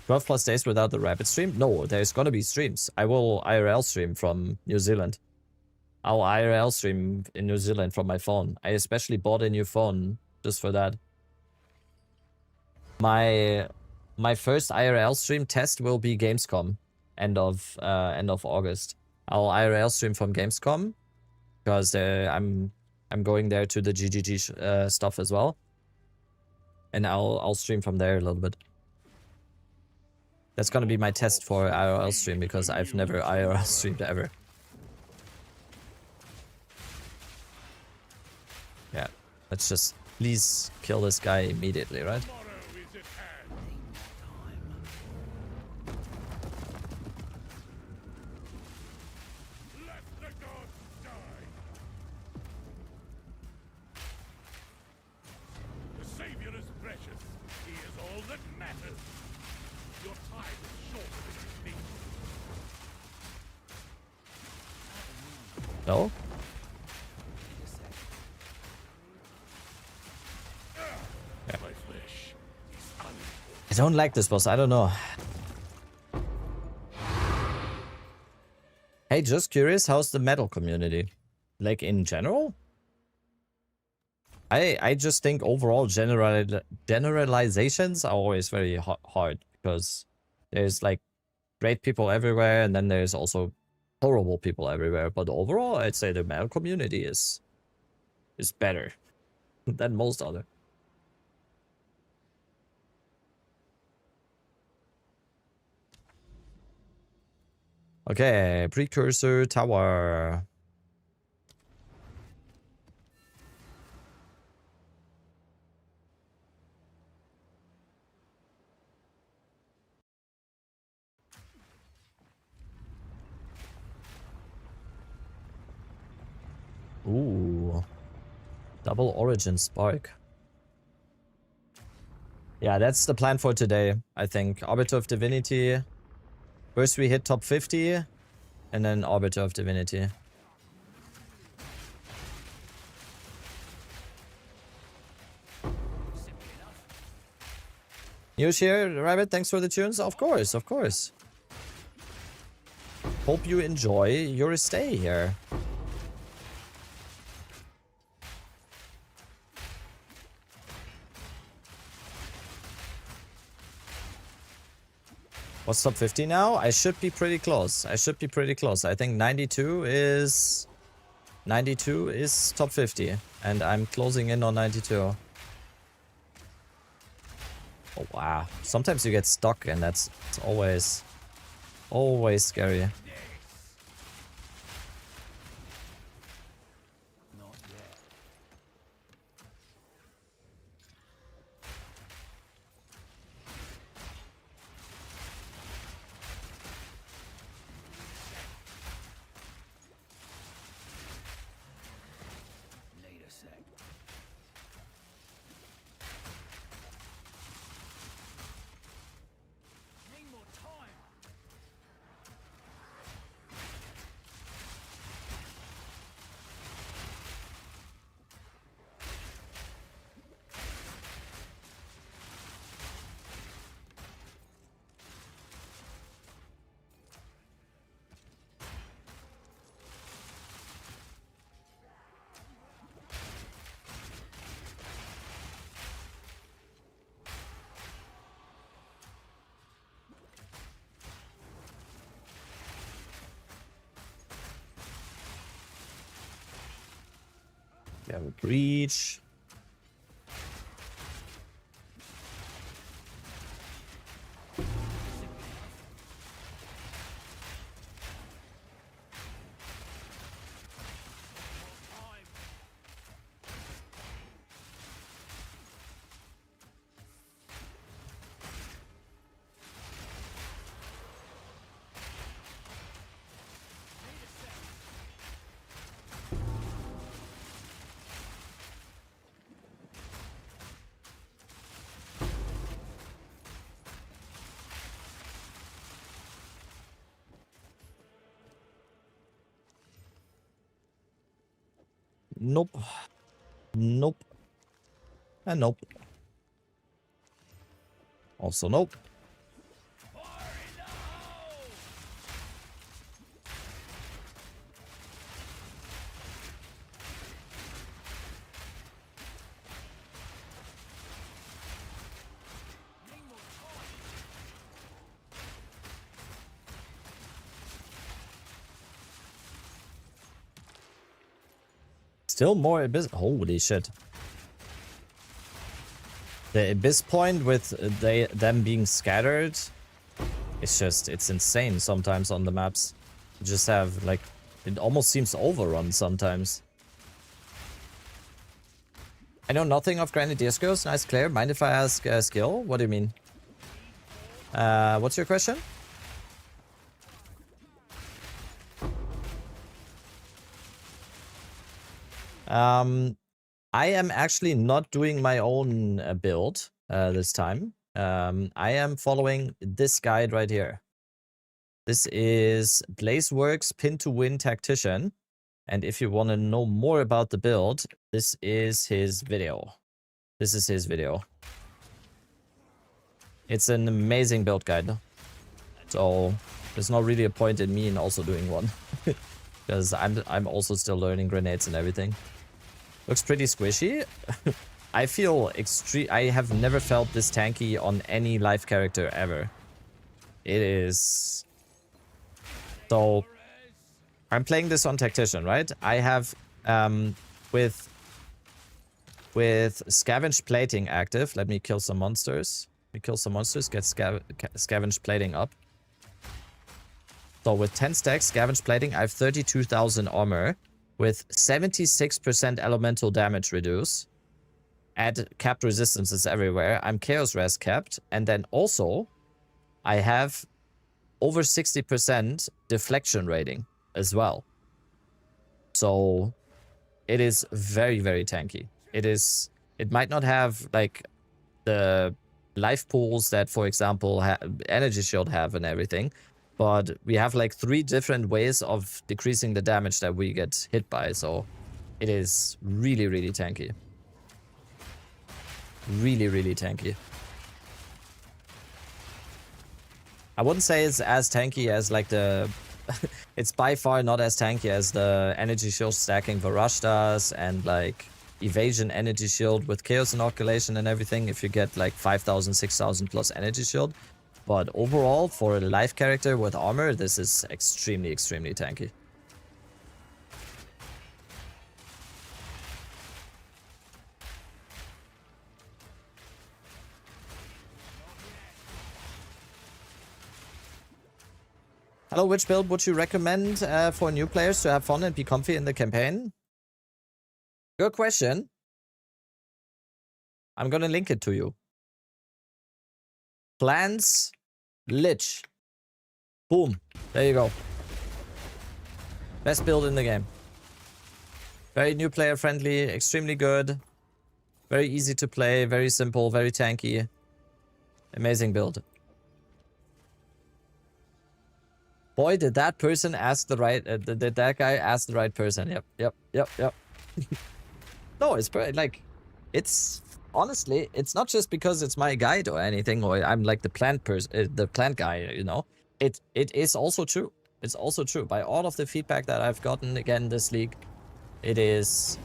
12 plus days without the rapid stream? No, there's gonna be streams. I will IRL stream from New Zealand. I'll IRL stream in New Zealand from my phone. I especially bought a new phone just for that. My first IRL stream test will be Gamescom, end of August. I'll IRL stream from Gamescom because I'm going there to the GGG stuff as well, and I'll stream from there a little bit. That's gonna be my test for IRL stream because I've never IRL streamed ever. Yeah, let's just please kill this guy immediately, right? No? Yeah. I don't like this boss, I don't know. Hey, just curious, how's the metal community? Like in general? I just think overall generalizations are always very hard because there's like great people everywhere and then there's also horrible people everywhere, but overall I'd say the metal community is better than most other. Okay, precursor tower. Ooh. Double origin spark. Yeah, that's the plan for today, I think. Arbiter of Divinity. First we hit top 50, and then Arbiter of Divinity. News here, Rabbit, thanks for the tunes. Of course, of course. Hope you enjoy your stay here. What's top 50 now? I should be pretty close. I should be pretty close. I think 92 is top 50. And I'm closing in on 92. Oh wow. Sometimes you get stuck and it's always scary. We have a breach. Nope. Nope. And nope. Also nope. Still more Abyss. Holy shit. The Abyss point with them being scattered, it's insane sometimes on the maps. You just have, like, it almost seems overrun sometimes. I know nothing of Grenadier skills. Nice, Claire. Mind if I ask skill? What do you mean? What's your question? I am actually not doing my own build this time. I am following this guide right here. This is Blazeworks Pin to Win Tactician. And if you want to know more about the build, this is his video. This is his video. It's an amazing build guide. So there's not really a point in me in also doing one. Because I'm also still learning grenades and everything. Looks pretty squishy. I feel extreme. I have never felt this tanky on any live character ever. It is. So I'm playing this on Tactician, right? I have with Scavenge Plating active. Let me kill some monsters. Let me kill some monsters. Get Scavenge Plating up. So with 10 stacks Scavenge Plating, I have 32,000 armor. With 76% elemental damage reduce. Add capped resistances everywhere. I'm Chaos Res capped. And then also, I have over 60% deflection rating as well. So, it is very, very tanky. It might not have, like, the life pools that, for example, Energy Shield have and everything. But we have like 3 different ways of decreasing the damage that we get hit by. So it is really, really tanky. Really, really tanky. I wouldn't say it's as tanky as like the... it's by far not as tanky as the Energy Shield stacking Varash does. And like Evasion Energy Shield with Chaos Inoculation and everything. If you get like 5,000, 6,000 plus Energy Shield. But overall, for a live character with armor, this is extremely, extremely tanky. Hello, which build would you recommend for new players to have fun and be comfy in the campaign? Good question. I'm gonna link it to you. Plans Lich. Boom. There you go. Best build in the game. Very new player friendly, extremely good. Very easy to play, very simple, very tanky. Amazing build. Boy, did that person ask the right... did that guy ask the right person? Yep. No, it's like... It's... Honestly, it's not just because it's my guide or anything, or I'm like the plant person, the plant guy, you know. It is also true. It's also true. By all of the feedback that I've gotten again this league, it is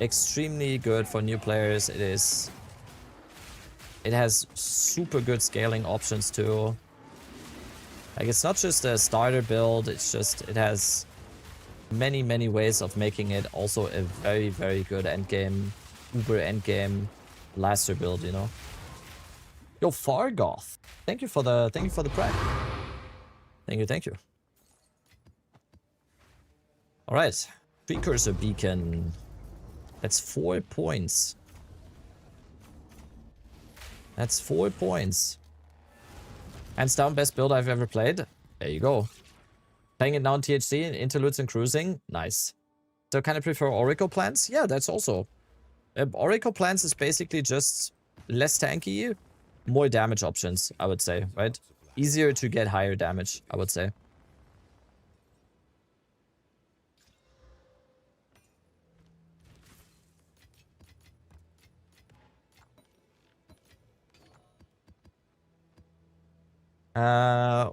extremely good for new players. It has super good scaling options too. Like, it's not just a starter build, it's just, it has many ways of making it also a very good endgame, uber endgame blaster build, you know. Yo, Fargoth, thank you for the prep. Thank you. All right, precursor beacon. That's 4 points. That's 4 points. Hands down, best build I've ever played. There you go. Playing it now in THC, interludes and cruising. Nice. So kind of prefer Oracle plans? Yeah, that's also. Oracle plans is basically just less tanky, more damage options, I would say, right? Easier to get higher damage, I would say.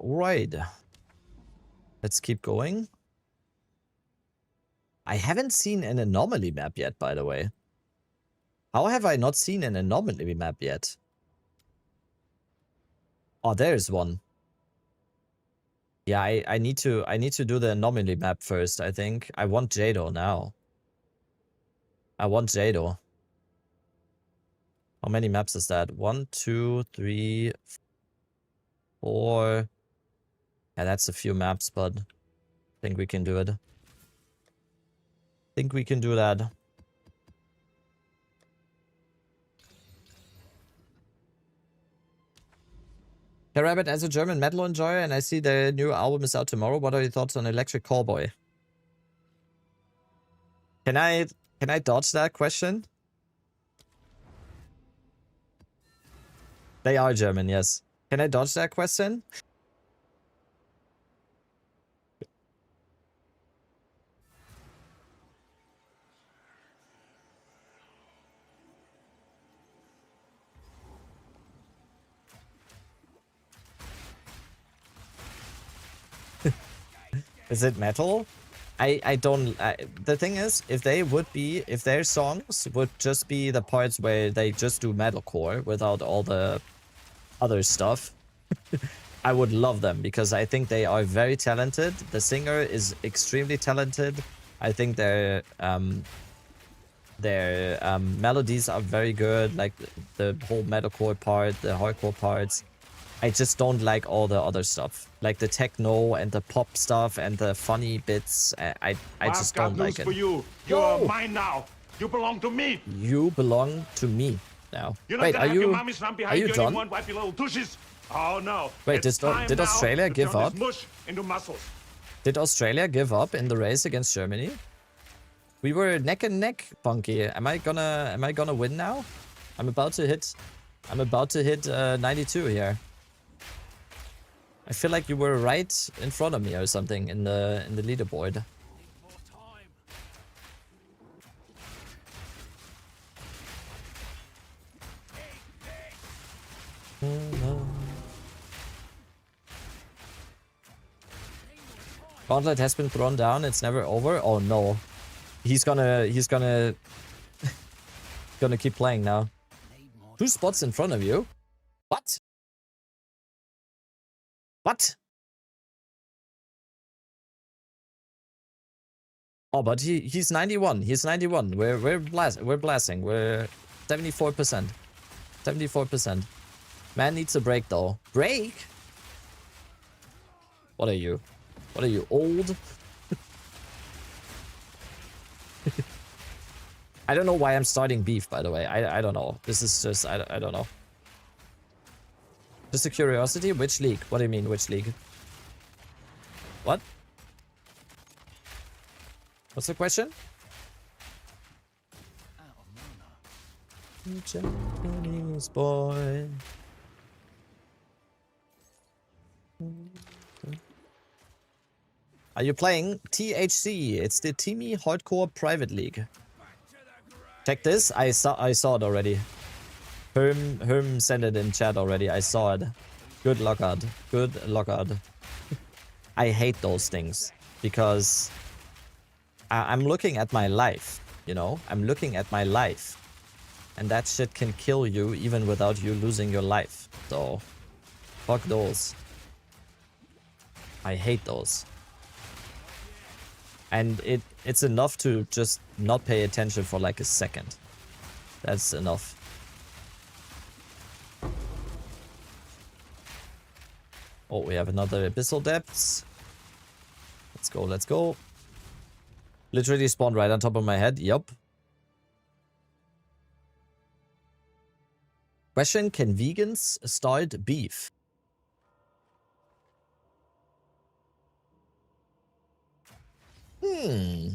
Right. Let's keep going. I haven't seen an anomaly map yet, by the way. How have I not seen an anomaly map yet? Oh, there's one. Yeah, I need to do the anomaly map first, I think. I want Jado now. I want Jado. How many maps is that? 1, 2, 3, 4. Yeah, that's a few maps, but I think we can do it. Think we can do that. Hey Rabbit, as a German metal enjoyer, and I see the new album is out tomorrow. What are your thoughts on Electric Callboy? Can I dodge that question? They are German, yes. Can I dodge that question? Is it metal? I don't. The thing is, if their songs would just be the parts where they just do metalcore without all the other stuff, I would love them because I think they are very talented. The singer is extremely talented. I think their melodies are very good, like the whole metalcore part, the hardcore parts. I just don't like all the other stuff, like the techno and the pop stuff and the funny bits. I just don't like it. For you. You are mine now. You belong to me. You belong to me now. You're Wait, not are you done? Anymore, wipe your little tushes. Oh no. Wait, did Australia give up? Mush into muscles. Did Australia give up in the race against Germany? We were neck and neck, Punky. Am I gonna win now? I'm about to hit 92 here. I feel like you were right in front of me or something in the leaderboard. Gauntlet has been thrown down. It's never over. Oh no, he's gonna gonna keep playing now. 2 spots in front of you. What? What? Oh, but he's 91. He's 91. We're blasting. We're 74%. 74%. Man needs a break though. Break? What are you? What are you, old? I don't know why I'm starting beef, by the way. I don't know. This is just I don't know. Just a curiosity, which league? What do you mean, which league? What? What's the question? Japanese boy. Are you playing THC? It's the Teamy Hardcore Private League. Check this. I saw it already. Herm sent it in chat already. I saw it. Good Lockhart. Good Lockhart. I hate those things because I'm looking at my life, you know? I'm looking at my life. And that shit can kill you even without you losing your life. So, fuck those. I hate those. And it's enough to just not pay attention for like a second. That's enough. Oh, we have another Abyssal Depths. Let's go, let's go. Literally spawned right on top of my head. Yup. Question, can vegans start beef? Hmm.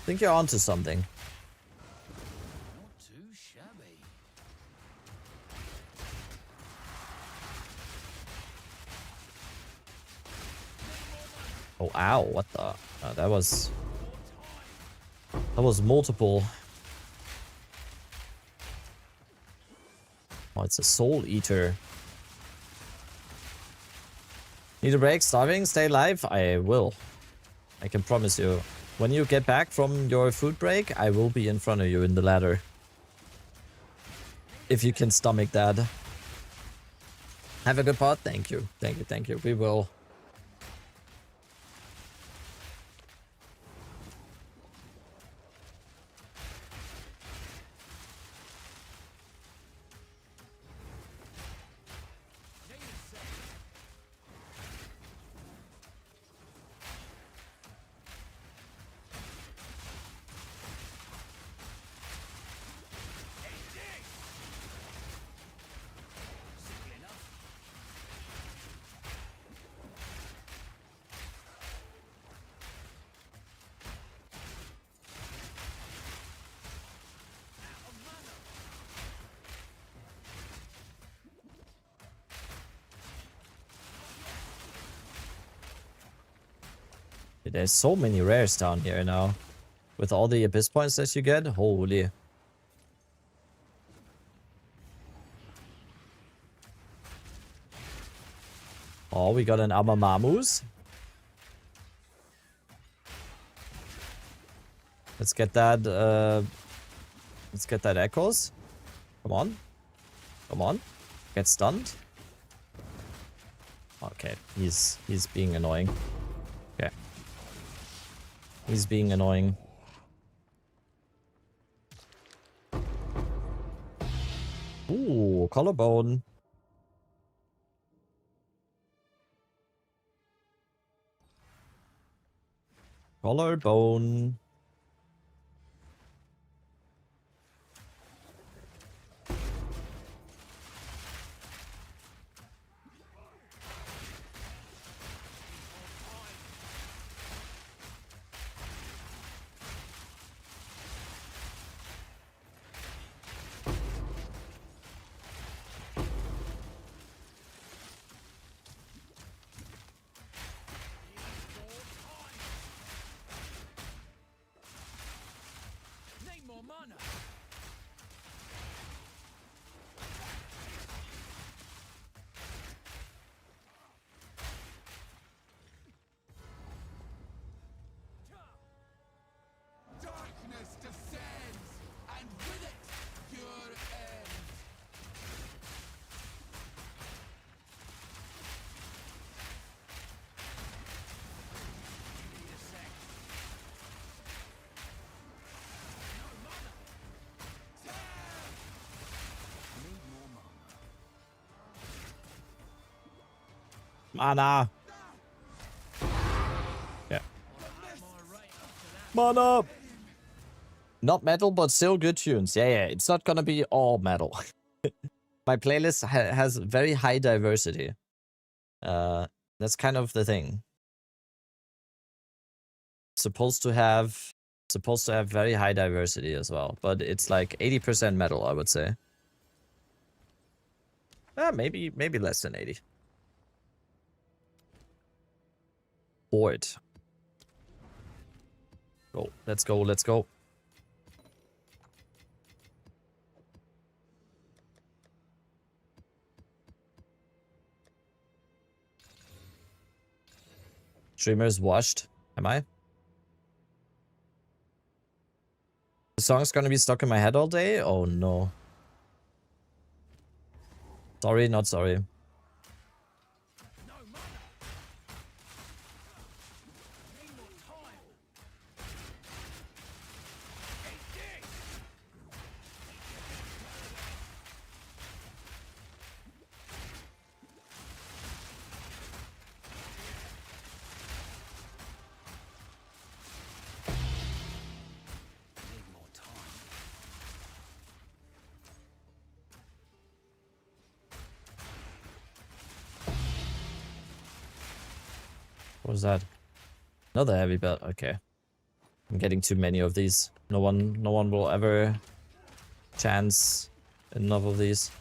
Think you're onto something. Not too shabby. Oh, ow, what the? That was multiple. Oh, it's a soul eater. Need a break? Starving? Stay alive? I will. I can promise you. When you get back from your food break, I will be in front of you in the ladder. If you can stomach that. Have a good part. Thank you. Thank you. Thank you. We will. There's so many rares down here now. With all the abyss points that you get, holy. Oh, we got an Amamamus. Let's get that, echoes. Come on. Come on. Get stunned. Okay, he's being annoying. Okay. He's being annoying. Ooh, collarbone. Collarbone. Need more mana. Darkness descends, and with it, your end. Give me a sec. No mana. Need more mana. Mana. Yeah. Mana. Not metal, but still good tunes. Yeah, yeah. It's not gonna be all metal. My playlist has very high diversity. That's kind of the thing. Supposed to have very high diversity as well, but it's like 80% metal, I would say. Maybe less than 80. Board. Go. Let's go. Let's go. Streamers washed. Am I? The song's gonna be stuck in my head all day? Oh no. Sorry, not sorry. No mana. Need more time. Eat this. Need more time. What was that? Another heavy belt. Okay. I'm getting too many of these. No one will ever chance enough of these.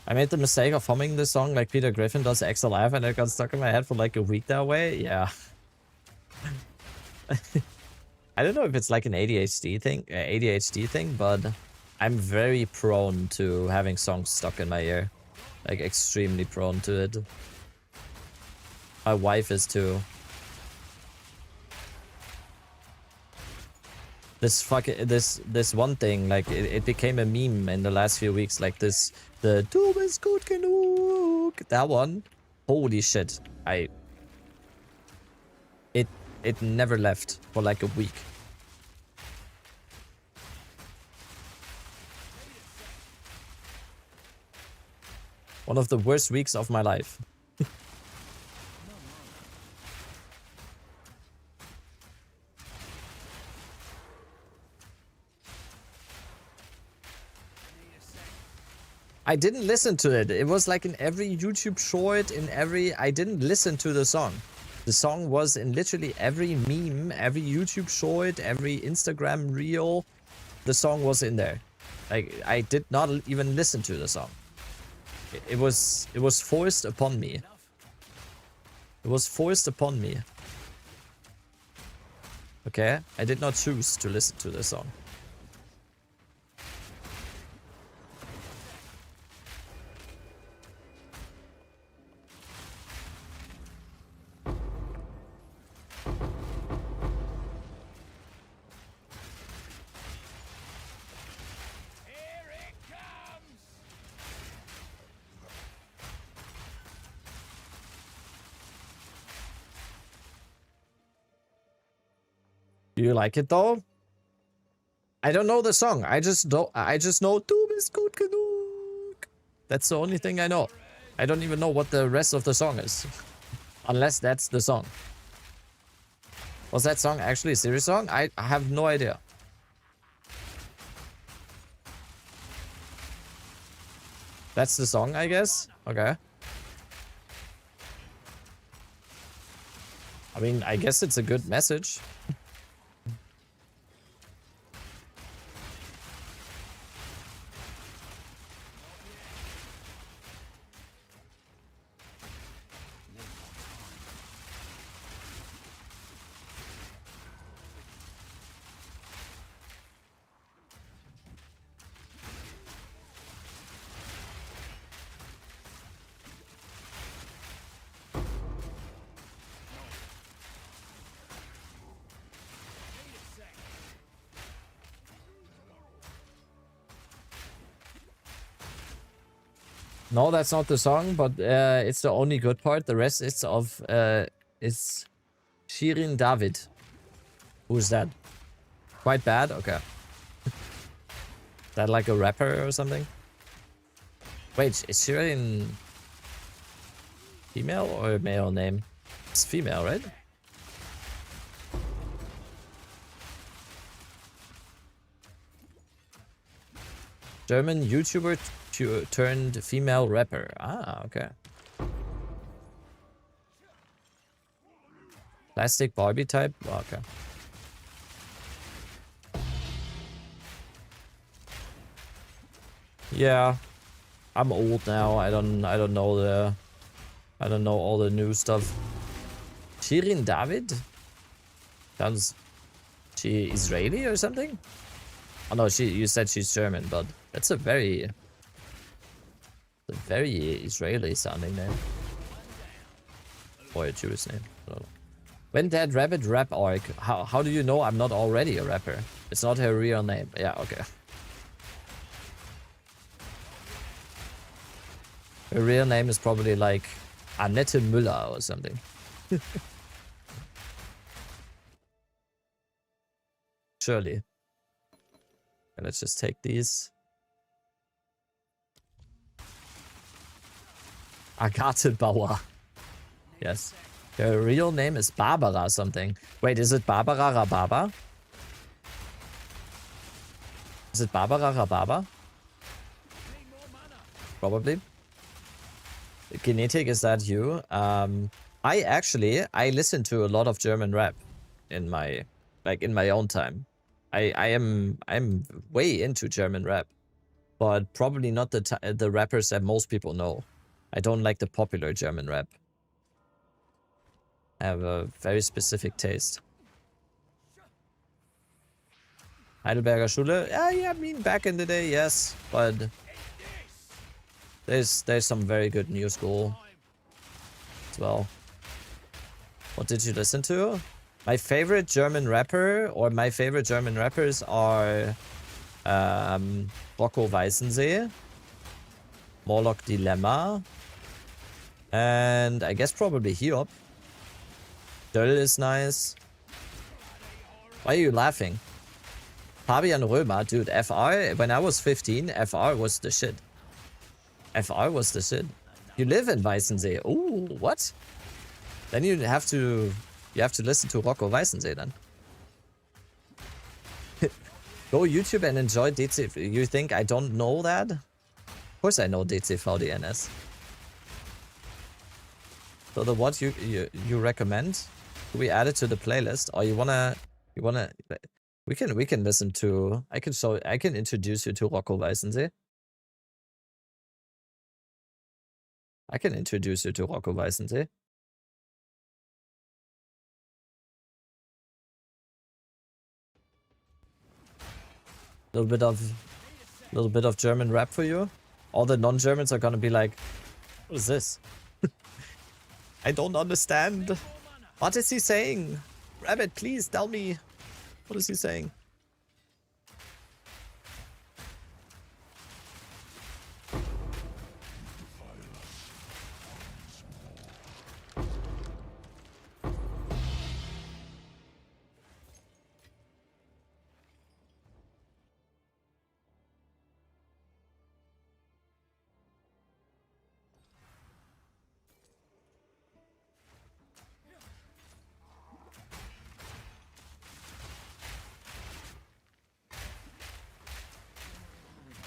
I made the mistake of humming this song like Peter Griffin does XLF and it got stuck in my head for like a week that way. Yeah. I don't know if it's like an ADHD thing, but I'm very prone to having songs stuck in my ear. Like extremely prone to it. My wife is too. This one thing, like it became a meme in the last few weeks, like this, the Du bist gut genug, that one. Holy shit. It never left for like a week. One of the worst weeks of my life. I didn't listen to it. It was like in every YouTube short, I didn't listen to the song. The song was in literally every meme, every YouTube short, every Instagram reel. The song was in there. Like, I did not even listen to the song. It was forced upon me. It was forced upon me. Okay? I did not choose to listen to the song. Here it comes. Do you like it though? I don't know the song. I just know Du bist gut genug. That's the only thing I know. I don't even know what the rest of the song is. Unless that's the song. Was that song actually a serious song? I have no idea. That's the song, I guess? Okay. I mean, I guess it's a good message. No, that's not the song, but it's the only good part. The rest is of it's Shirin David. Who's that? Quite bad? Okay. That like a rapper or something? Wait, is Shirin female or male name? It's female, right? German YouTuber turned female rapper. Ah, okay. Plastic Barbie type? Oh, okay. Yeah. I'm old now. I don't know all the new stuff. Shirin David? Sounds she Israeli or something? Oh no, you said she's German, but that's a very Israeli sounding name. Or a Jewish name. I don't know. When that rabbit rap orc, how do you know I'm not already a rapper? It's not her real name. Yeah, okay. Her real name is probably like Annette Müller or something. Surely. And let's just take these. Agathe Bauer. Yes. Her real name is Barbara something. Wait, is it Barbara Rababa? Is it Barbara Rababa? Probably. Genetic, is that you? I listen to a lot of German rap in my own time. I'm way into German rap, but probably not the rappers that most people know. I don't like the popular German rap. I have a very specific taste. Heidelberger Schule? Yeah, I mean back in the day, yes, but there's some very good new school as well. What did you listen to? My favorite German rapper, or my favorite German rappers are Rocco Weißensee, Morlock Dilemma, and I guess probably Hiob. Döll is nice. Why are you laughing? Fabian Römer, dude, FR, when I was 15, FR was the shit. FR was the shit. You live in Weißensee. Ooh, what? Then you have to listen to Rocco Weißensee then. Go YouTube and enjoy DC. You think I don't know that? Of course I know DCVDNS. So the what you recommend? Do we add it to the playlist? Or you wanna we can listen to I can introduce you to Rocco Weißensee. I can introduce you to Rocco Weißensee. Little bit of German rap for you. All the non-Germans are gonna be like, what is this? I don't understand. What is he saying? Rabbit, please tell me. What is he saying?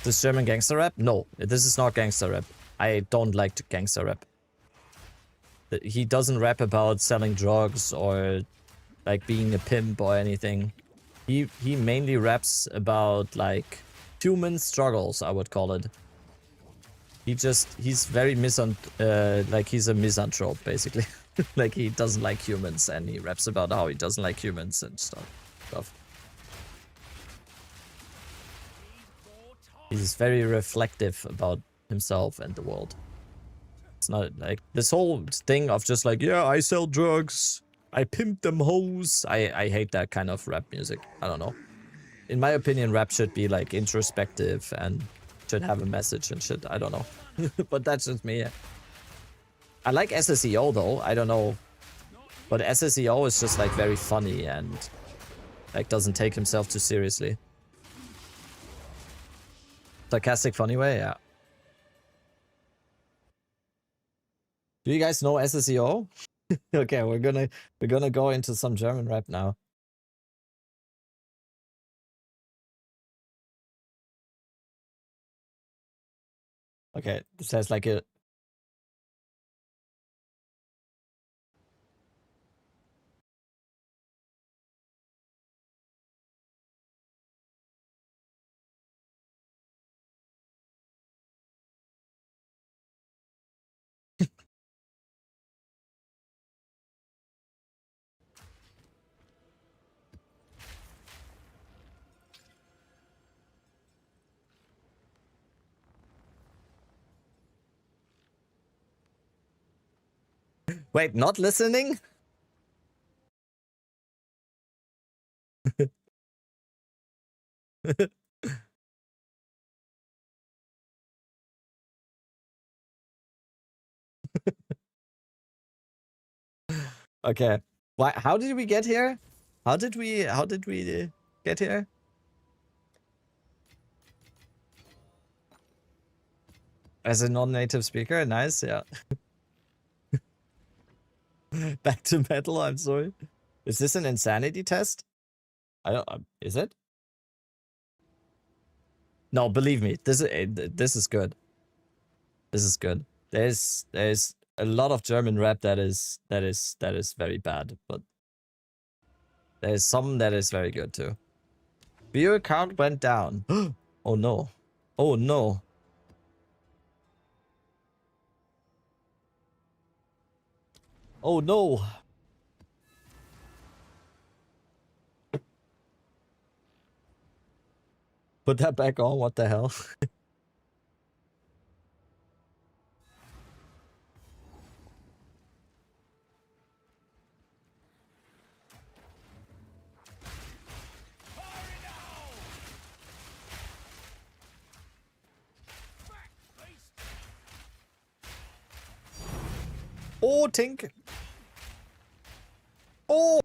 This German gangster rap? No, this is not gangster rap. I don't like gangster rap. He doesn't rap about selling drugs or like being a pimp or anything. He mainly raps about like human struggles, I would call it. He's very like he's a misanthrope basically. Like he doesn't like humans and he raps about how he doesn't like humans and stuff. He's very reflective about himself and the world. It's not like this whole thing of just like, yeah, I sell drugs, I pimp them hoes. I hate that kind of rap music. I don't know. In my opinion, rap should be like introspective and should have a message and shit. I don't know. But that's just me. I like SSEO though. I don't know. But SSEO is just like very funny and like doesn't take himself too seriously. Sarcastic, funny way, yeah. Do you guys know SSEO? Okay, we're gonna go into some German rap now. Okay, this has like a Wait, not listening? Okay. Why? How did we get here? How did we get here? As a non-native speaker, nice. Yeah. Back to metal. I'm sorry. Is this an insanity test? I don't. Is it? No, believe me. This is good. This is good. There's a lot of German rap that is very bad, but there's some that is very good too. Viewer count went down. Oh no. Oh no. Oh no. Put that back on. What the hell? Oh, Tink. Oh.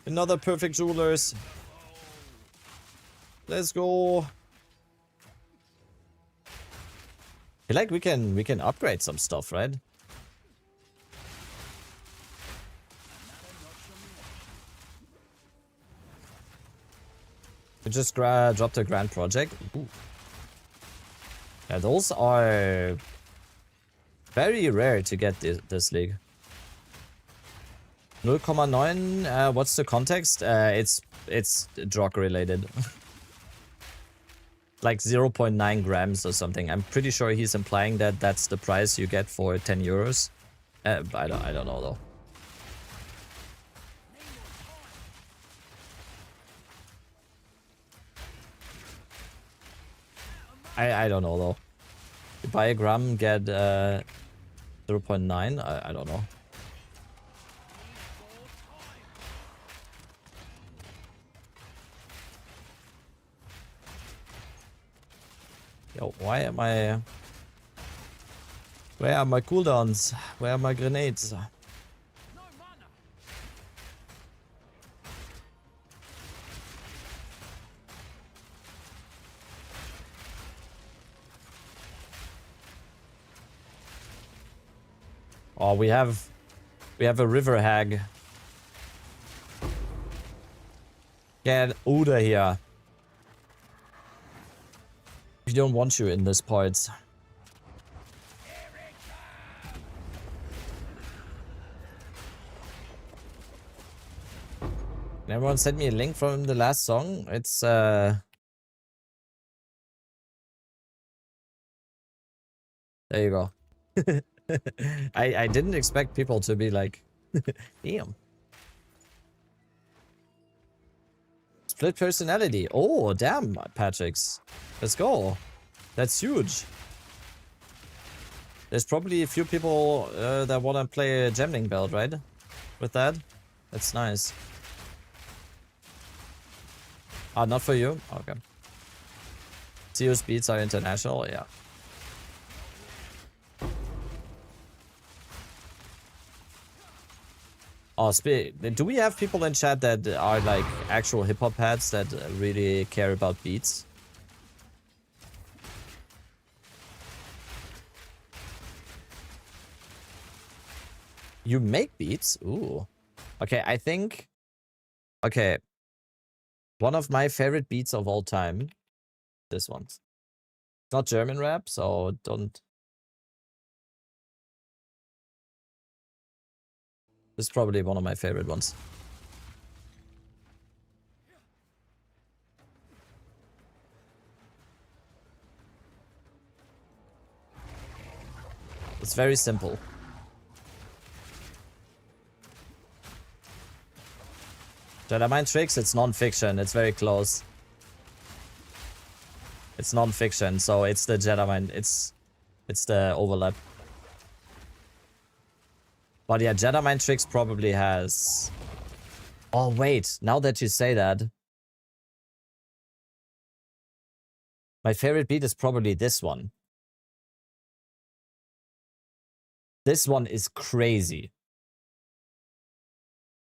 Another perfect jewelers. Let's go. I feel like we can upgrade some stuff, right? We just dropped a grand project. Ooh. Yeah, those are very rare to get this league. 0,9. What's the context? It's drug related. Like 0.9 grams or something. I'm pretty sure he's implying that that's the price you get for 10 euros. I don't know though. I don't know though. You buy a gram, get 0.9. I don't know. Yo, why am I... Where are my cooldowns? Where are my grenades? Oh, we have a river hag. Get out of here. We don't want you in this part. Can everyone send me a link from the last song? It's there you go. I didn't expect people to be like, damn. Split personality. Oh, damn, Patrick's. Let's go. That's huge. There's probably a few people that want to play a Gemling belt, right? With that? That's nice. Ah, not for you? Okay. CO speeds are international? Yeah. Oh, do we have people in chat that are like actual hip-hop heads that really care about beats? You make beats? Ooh. Okay, I think... Okay. One of my favorite beats of all time. This one. It's not German rap, so don't... This is probably one of my favorite ones. It's very simple. Jedi Mind Tricks, it's non-fiction. It's very close. It's non-fiction, so it's the Jedi Mind. It's the overlap. But yeah, Jedi Mind Tricks probably has... Oh wait, now that you say that... My favorite beat is probably this one. This one is crazy.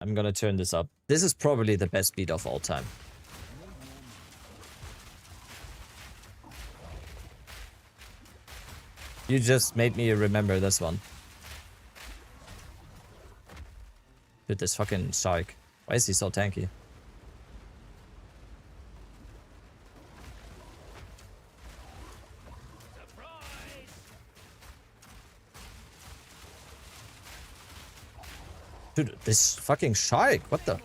I'm gonna turn this up. This is probably the best beat of all time. You just made me remember this one. Dude, this fucking shark. Why is he so tanky? Dude, this fucking shark. What the?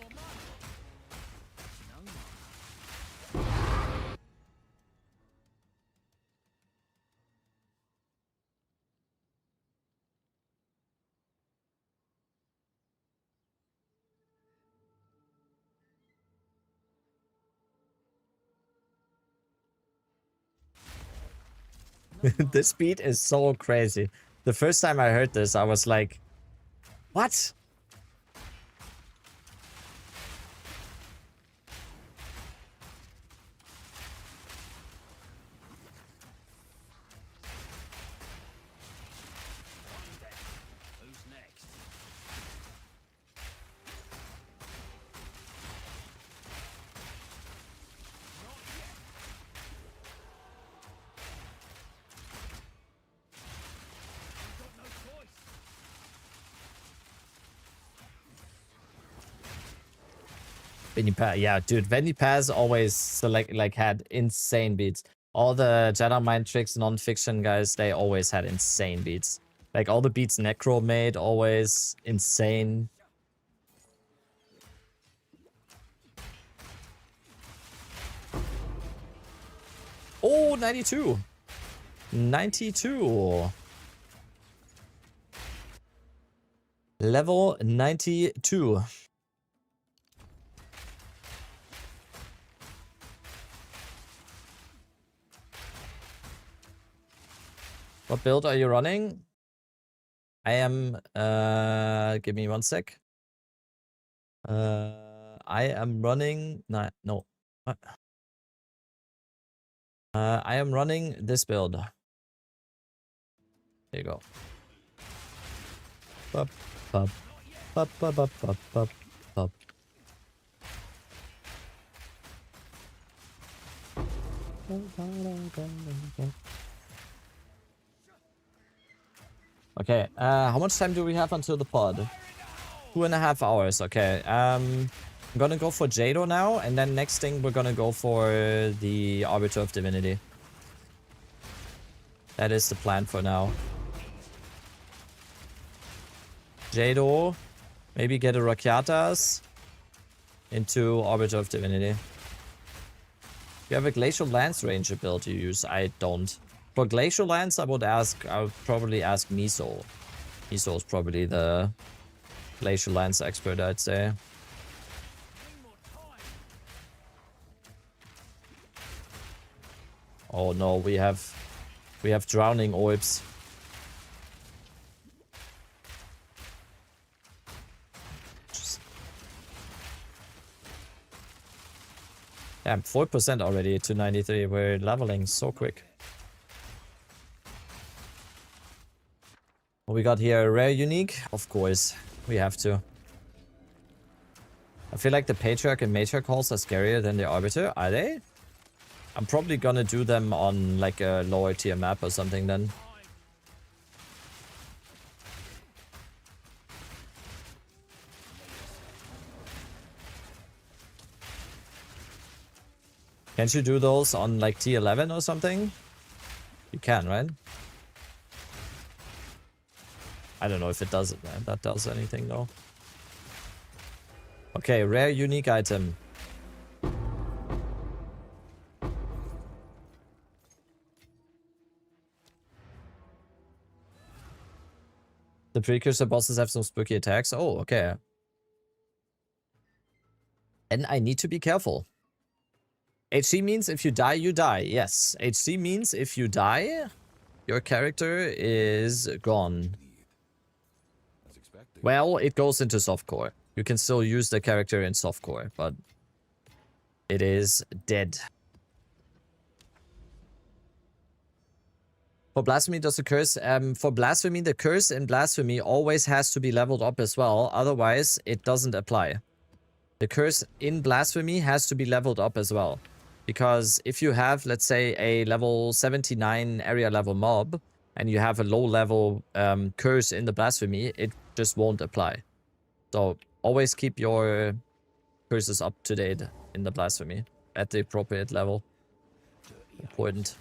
This beat is so crazy. The first time I heard this, I was like, what? Who's next? Yeah, dude, Venipaz always had insane beats. All the Jedi Mind Tricks non-fiction guys, they always had insane beats. Like all the beats Necro made, always insane. Oh, 92. 92. Level 92. What build are you running? I am, give me one sec. I am running, no. What? I am running this build. There you go. Bup, bup, bup, bup, bup, bup, bup, bup. Okay, how much time do we have until the pod? 2.5 hours, okay. I'm gonna go for Jado now, and then next thing we're gonna go for the Arbiter of Divinity. That is the plan for now. Jado, maybe get a Rakyatas into Arbiter of Divinity. You have a Glacial Lance Ranger build you use? I don't. For Glacial Lance, I would probably ask Miso. Miso is probably the Glacial Lance expert, I'd say. Oh no, we have drowning orbs. Damn, 4% already to 93. We're leveling so quick. What we got here? Rare unique? Of course. We have to. I feel like the Patriarch and Matriarch calls are scarier than the Arbiter. Are they? I'm probably gonna do them on like a lower tier map or something then. Can't you do those on like T11 or something? You can, right? I don't know if it does it, man. That does anything though. Okay, rare unique item. The precursor bosses have some spooky attacks. Oh, okay. And I need to be careful. HC means if you die, you die. Yes. HC means if you die, your character is gone. Well, it goes into softcore. You can still use the character in softcore, but it is dead. For Blasphemy, does the curse... for Blasphemy, the curse in Blasphemy always has to be leveled up as well. Otherwise, it doesn't apply. The curse in Blasphemy has to be leveled up as well. Because if you have, let's say, a level 79 area level mob, and you have a low level curse in the Blasphemy, it just won't apply. So always keep your curses up to date in the Blasphemy at the appropriate level. Important.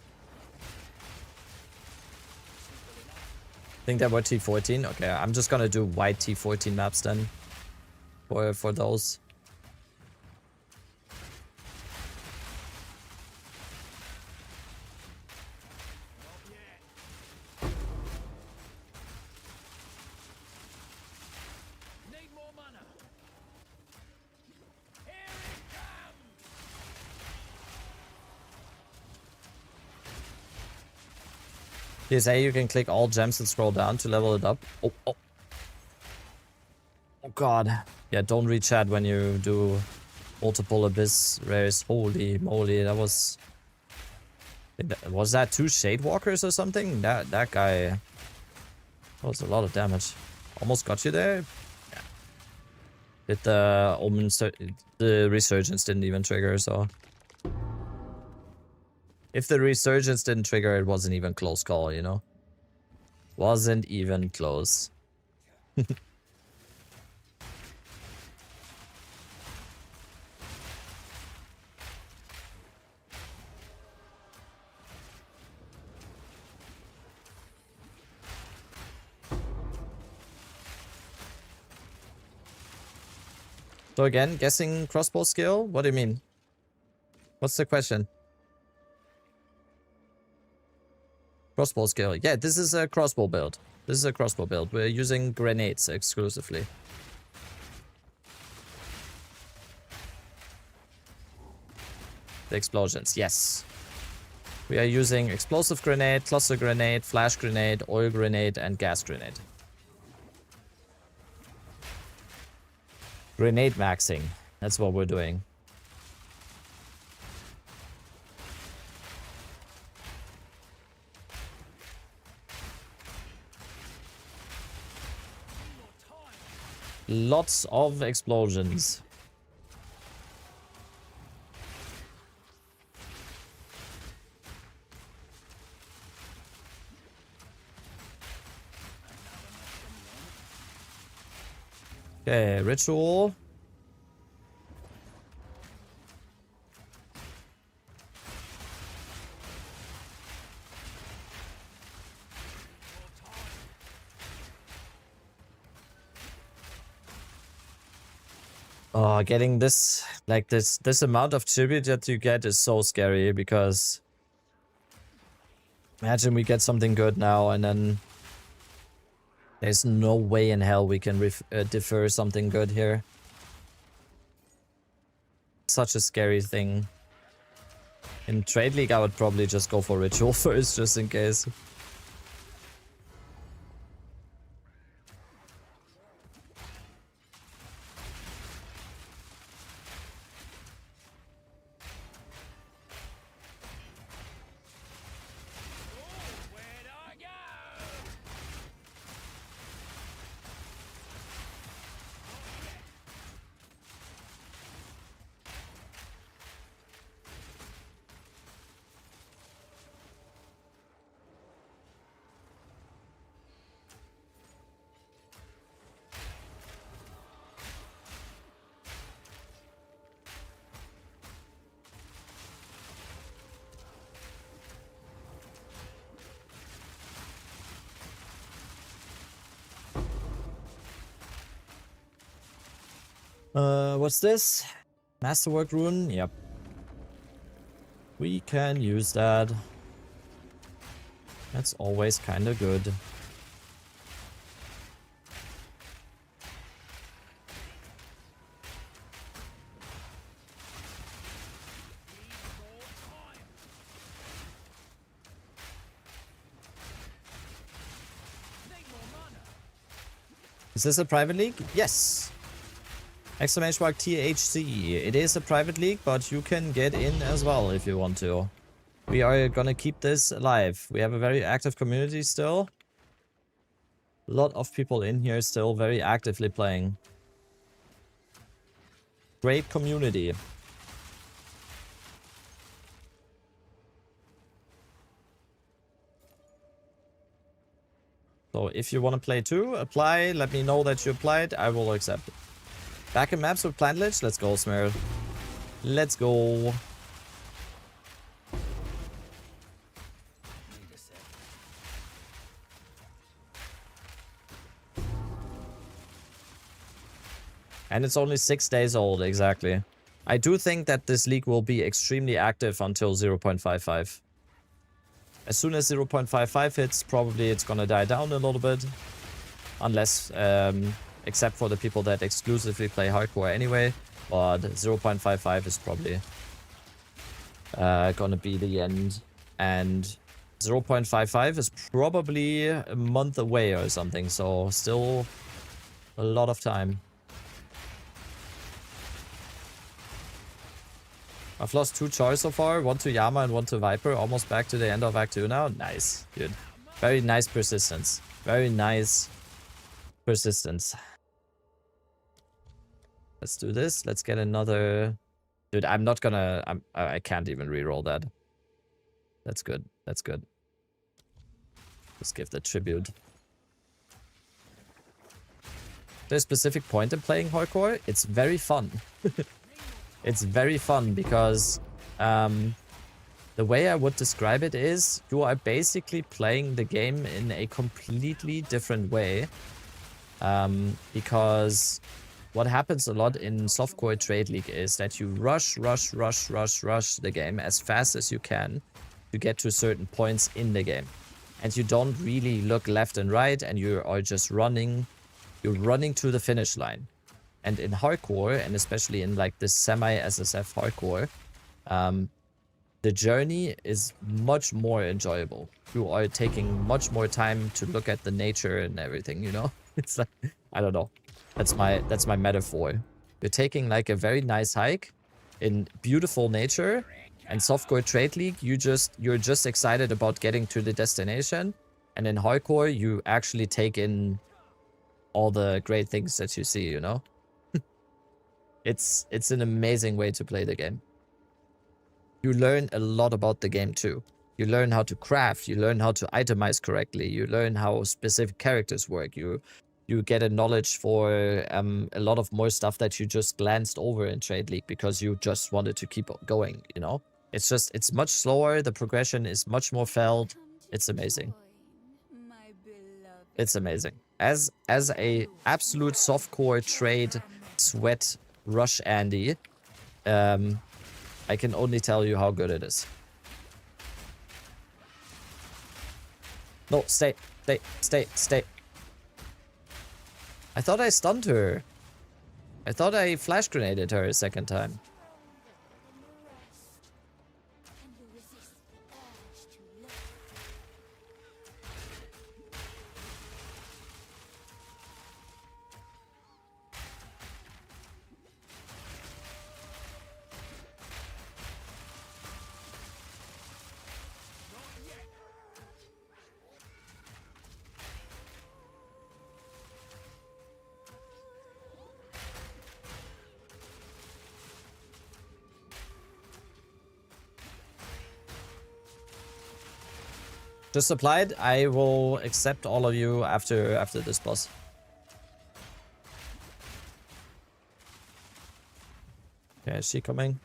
Think that were T14? Okay, I'm just gonna do white T14 maps then. For those. Need more mana. TSA, you can click all gems and scroll down to level it up. Oh, oh. Oh god. Yeah, don't reach chat when you do multiple abyss rares. Holy moly, that was... Was that 2 Shade Walkers or something? That guy... That was a lot of damage. Almost got you there. Yeah. Did the Omen... The Resurgence didn't even trigger, so... If the Resurgence didn't trigger, it wasn't even close call, you know? Wasn't even close. So again, guessing crossbow skill? What do you mean? What's the question? Crossbow skill. Yeah, this is a crossbow build. This is a crossbow build. We're using grenades exclusively. The explosions, yes. We are using explosive grenade, cluster grenade, flash grenade, oil grenade, and gas grenade. Grenade maxing. That's what we're doing. Lots of explosions. Okay, ritual. Oh, getting this, like this amount of tribute that you get is so scary because imagine we get something good now and then there's no way in hell we can defer something good here. Such a scary thing. In Trade League, I would probably just go for Ritual first, just in case. What's this? Masterwork rune? Yep. We can use that. That's always kind of good. Is this a private league? Yes. Exclamation mark THC. It is a private league, but you can get in as well if you want to. We are gonna keep this alive. We have a very active community still. A lot of people in here still very actively playing. Great community. So if you want to play too, apply. Let me know that you applied. I will accept it. Back in maps with plant lich. Let's go, Smear. Let's go. And it's only 6 days old, exactly. I do think that this league will be extremely active until 0.55. As soon as 0.55 hits, probably it's gonna die down a little bit. Unless, except for the people that exclusively play hardcore anyway. But 0.55 is probably gonna be the end. And 0.55 is probably a month away or something. So still a lot of time. I've lost 2 choice so far, 1 to Yama and 1 to Viper, almost back to the end of Act 2 now. Nice, dude. Very nice persistence. Very nice persistence. Let's do this. Let's get another... Dude, I'm not gonna... I can't even reroll that. That's good. That's good. Let's give the tribute. There's a specific point in playing hardcore. It's very fun. It's very fun because the way I would describe it is you are basically playing the game in a completely different way. Because what happens a lot in softcore trade league is that you rush the game as fast as you can to get to certain points in the game. And you don't really look left and right and you are just running. You're running to the finish line. And in hardcore, and especially in like this semi-SSF hardcore, the journey is much more enjoyable. You are taking much more time to look at the nature and everything, you know? It's like, I don't know. That's my metaphor. You're taking like a very nice hike in beautiful nature, and softcore trade league, you're just excited about getting to the destination. And in hardcore, you actually take in all the great things that you see, you know? It's an amazing way to play the game. You learn a lot about the game too. You learn how to craft, you learn how to itemize correctly, you learn how specific characters work, you get a knowledge for a lot of more stuff that you just glanced over in Trade League because you just wanted to keep going, you know? It's much slower, the progression is much more felt. It's amazing. It's amazing. As a absolute softcore trade sweat rush Andy, I can only tell you how good it is. No, stay. I thought I stunned her. I thought I flash grenaded her a second time. Just applied. I will accept all of you after this boss. Okay, is she coming?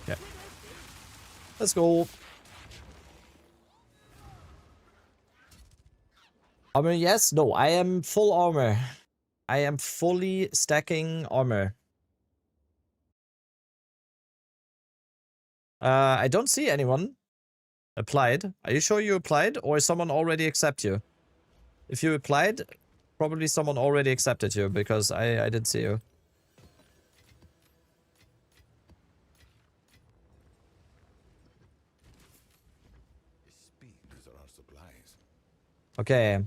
Okay. Let's go. Armor, yes? No, I am full armor. I am fully stacking armor. I don't see anyone applied. Are you sure you applied, or someone already accept you? If you applied, probably someone already accepted you, because I didn't see you. Speed is our supplies. Okay.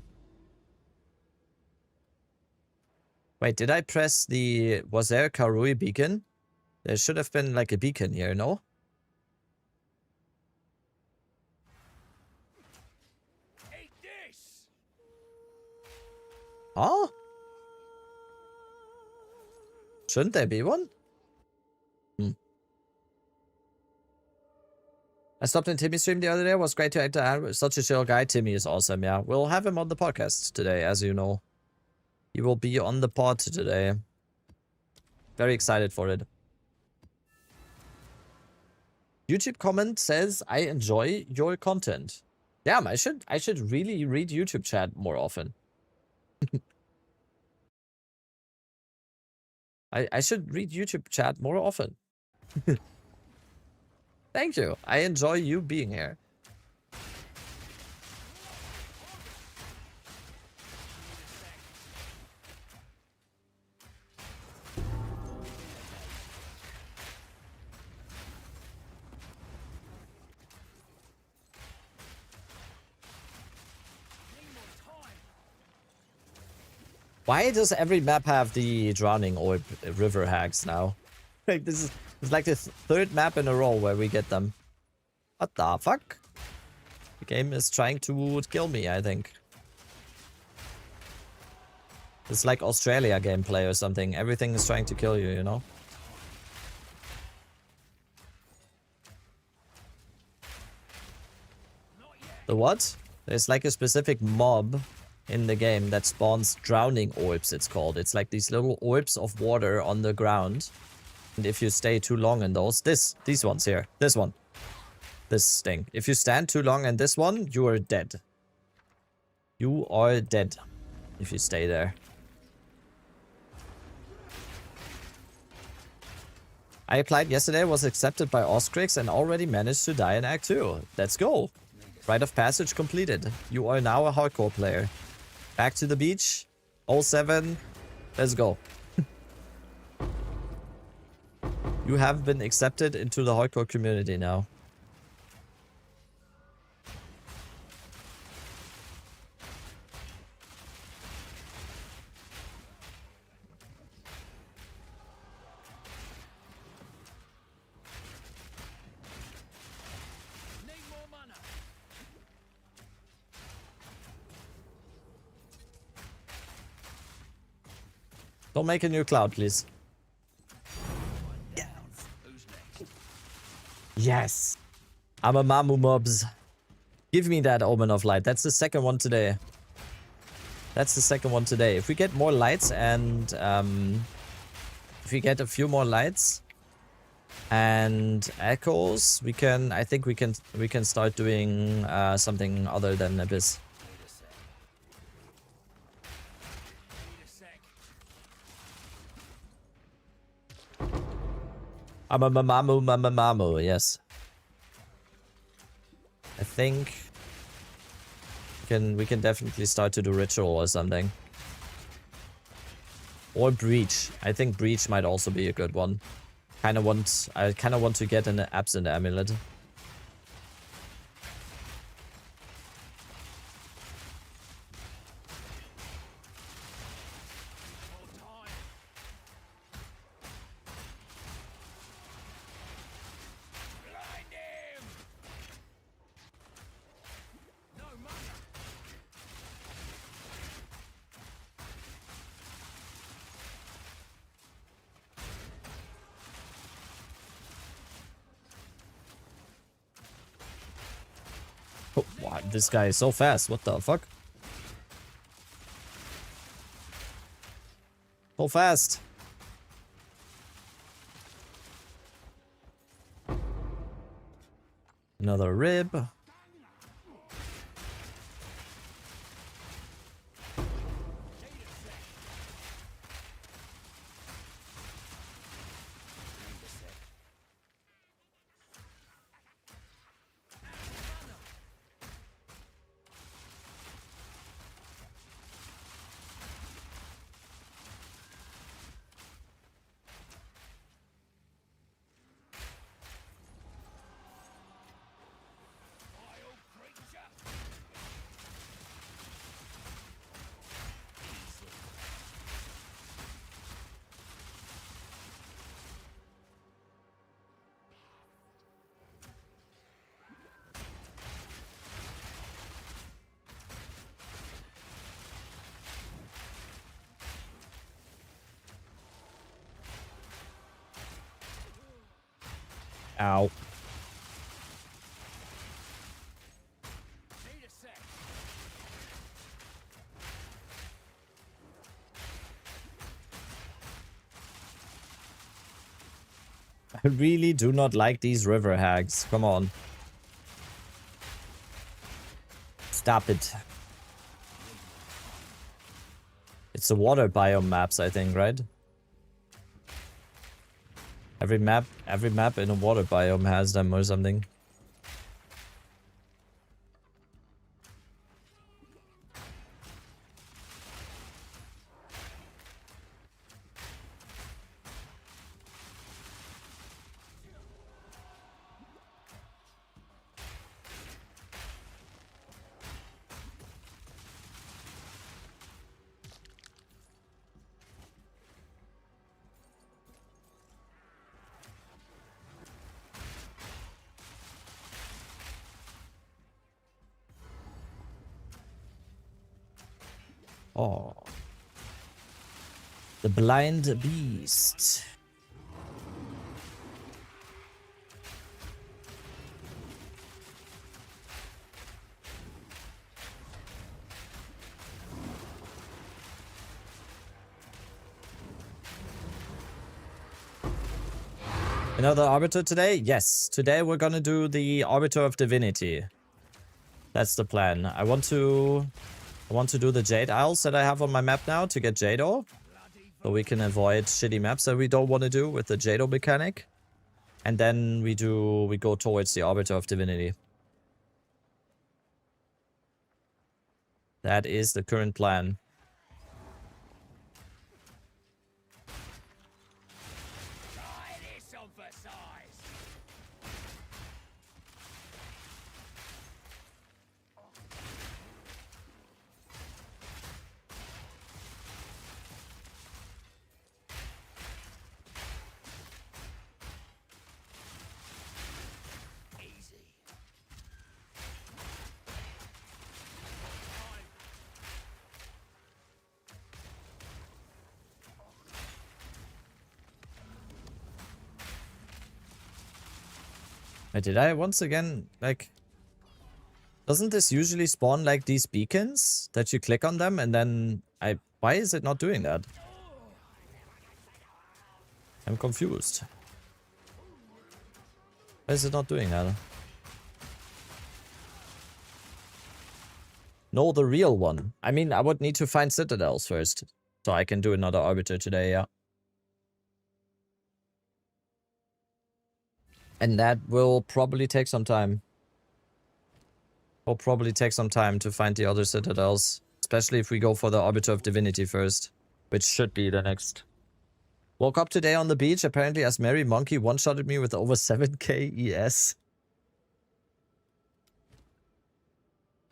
Wait, did I press the... Was there a Karui beacon? There should have been like a beacon here, no? Eat this! Huh? Shouldn't there be one? I stopped in Timmy's stream the other day. It was great to interact with such a chill guy. Timmy is awesome, yeah. We'll have him on the podcast today, as you know. He will be on the pod today. Very excited for it. YouTube comment says, I enjoy your content. Damn, I should really read YouTube chat more often. I should read YouTube chat more often. Thank you. I enjoy you being here. Why does every map have the drowning or river hacks now? Like this is it's like the third map in a row where we get them. What the fuck? The game is trying to kill me, I think. It's like Australia gameplay or something. Everything is trying to kill you, you know? The what? There's like a specific mob in the game that spawns drowning orbs, it's called. It's like these little orbs of water on the ground. And if you stay too long in those, these ones here, this one, this thing. If you stand too long in this one, you are dead. You are dead if you stay there. I applied yesterday, was accepted by Oscrix and already managed to die in Act 2. Let's go. Rite of passage completed. You are now a hardcore player. Back to the beach. 07. Let's go. You have been accepted into the hardcore community now. Need more mana. Don't make a new cloud, please. Yes. I'm a Mamu mobs. Give me that Omen of Light. That's the second one today. That's the second one today. If we get more lights and if we get a few more lights and echoes, we can. I think we can start doing something other than Abyss. I'm a Mamamu, yes. I think we can definitely start to do ritual or something. Or breach. I think breach might also be a good one. I kind of want to get an absent amulet. Oh, wow, this guy is so fast. What the fuck? So fast. Another rib. Ow. Need a sec. I really do not like these river hags. Come on. Stop it. It's the water biome maps, I think, right? Every map in a water biome has them or something. Oh. The blind beast. Another Arbiter today? Yes. Today we're gonna do the Arbiter of Divinity. That's the plan. I want to do the Jade Isles that I have on my map now to get Jado. So we can avoid shitty maps that we don't want to do with the Jado mechanic. And then we go towards the Arbiter of Divinity. That is the current plan. Try this on for size. Easy. Did I once again, like... Doesn't this usually spawn like these beacons? That you click on them and then... Why is it not doing that? I'm confused. Why is it not doing that? No, the real one. I mean, I would need to find citadels first. So I can do another Arbiter today, yeah. And that will probably take some time. Will probably take some time to find the other citadels. Especially if we go for the Arbiter of Divinity first. Which should be the next. Woke up today on the beach. Apparently as Mary Monkey one-shotted me with over 7k ES.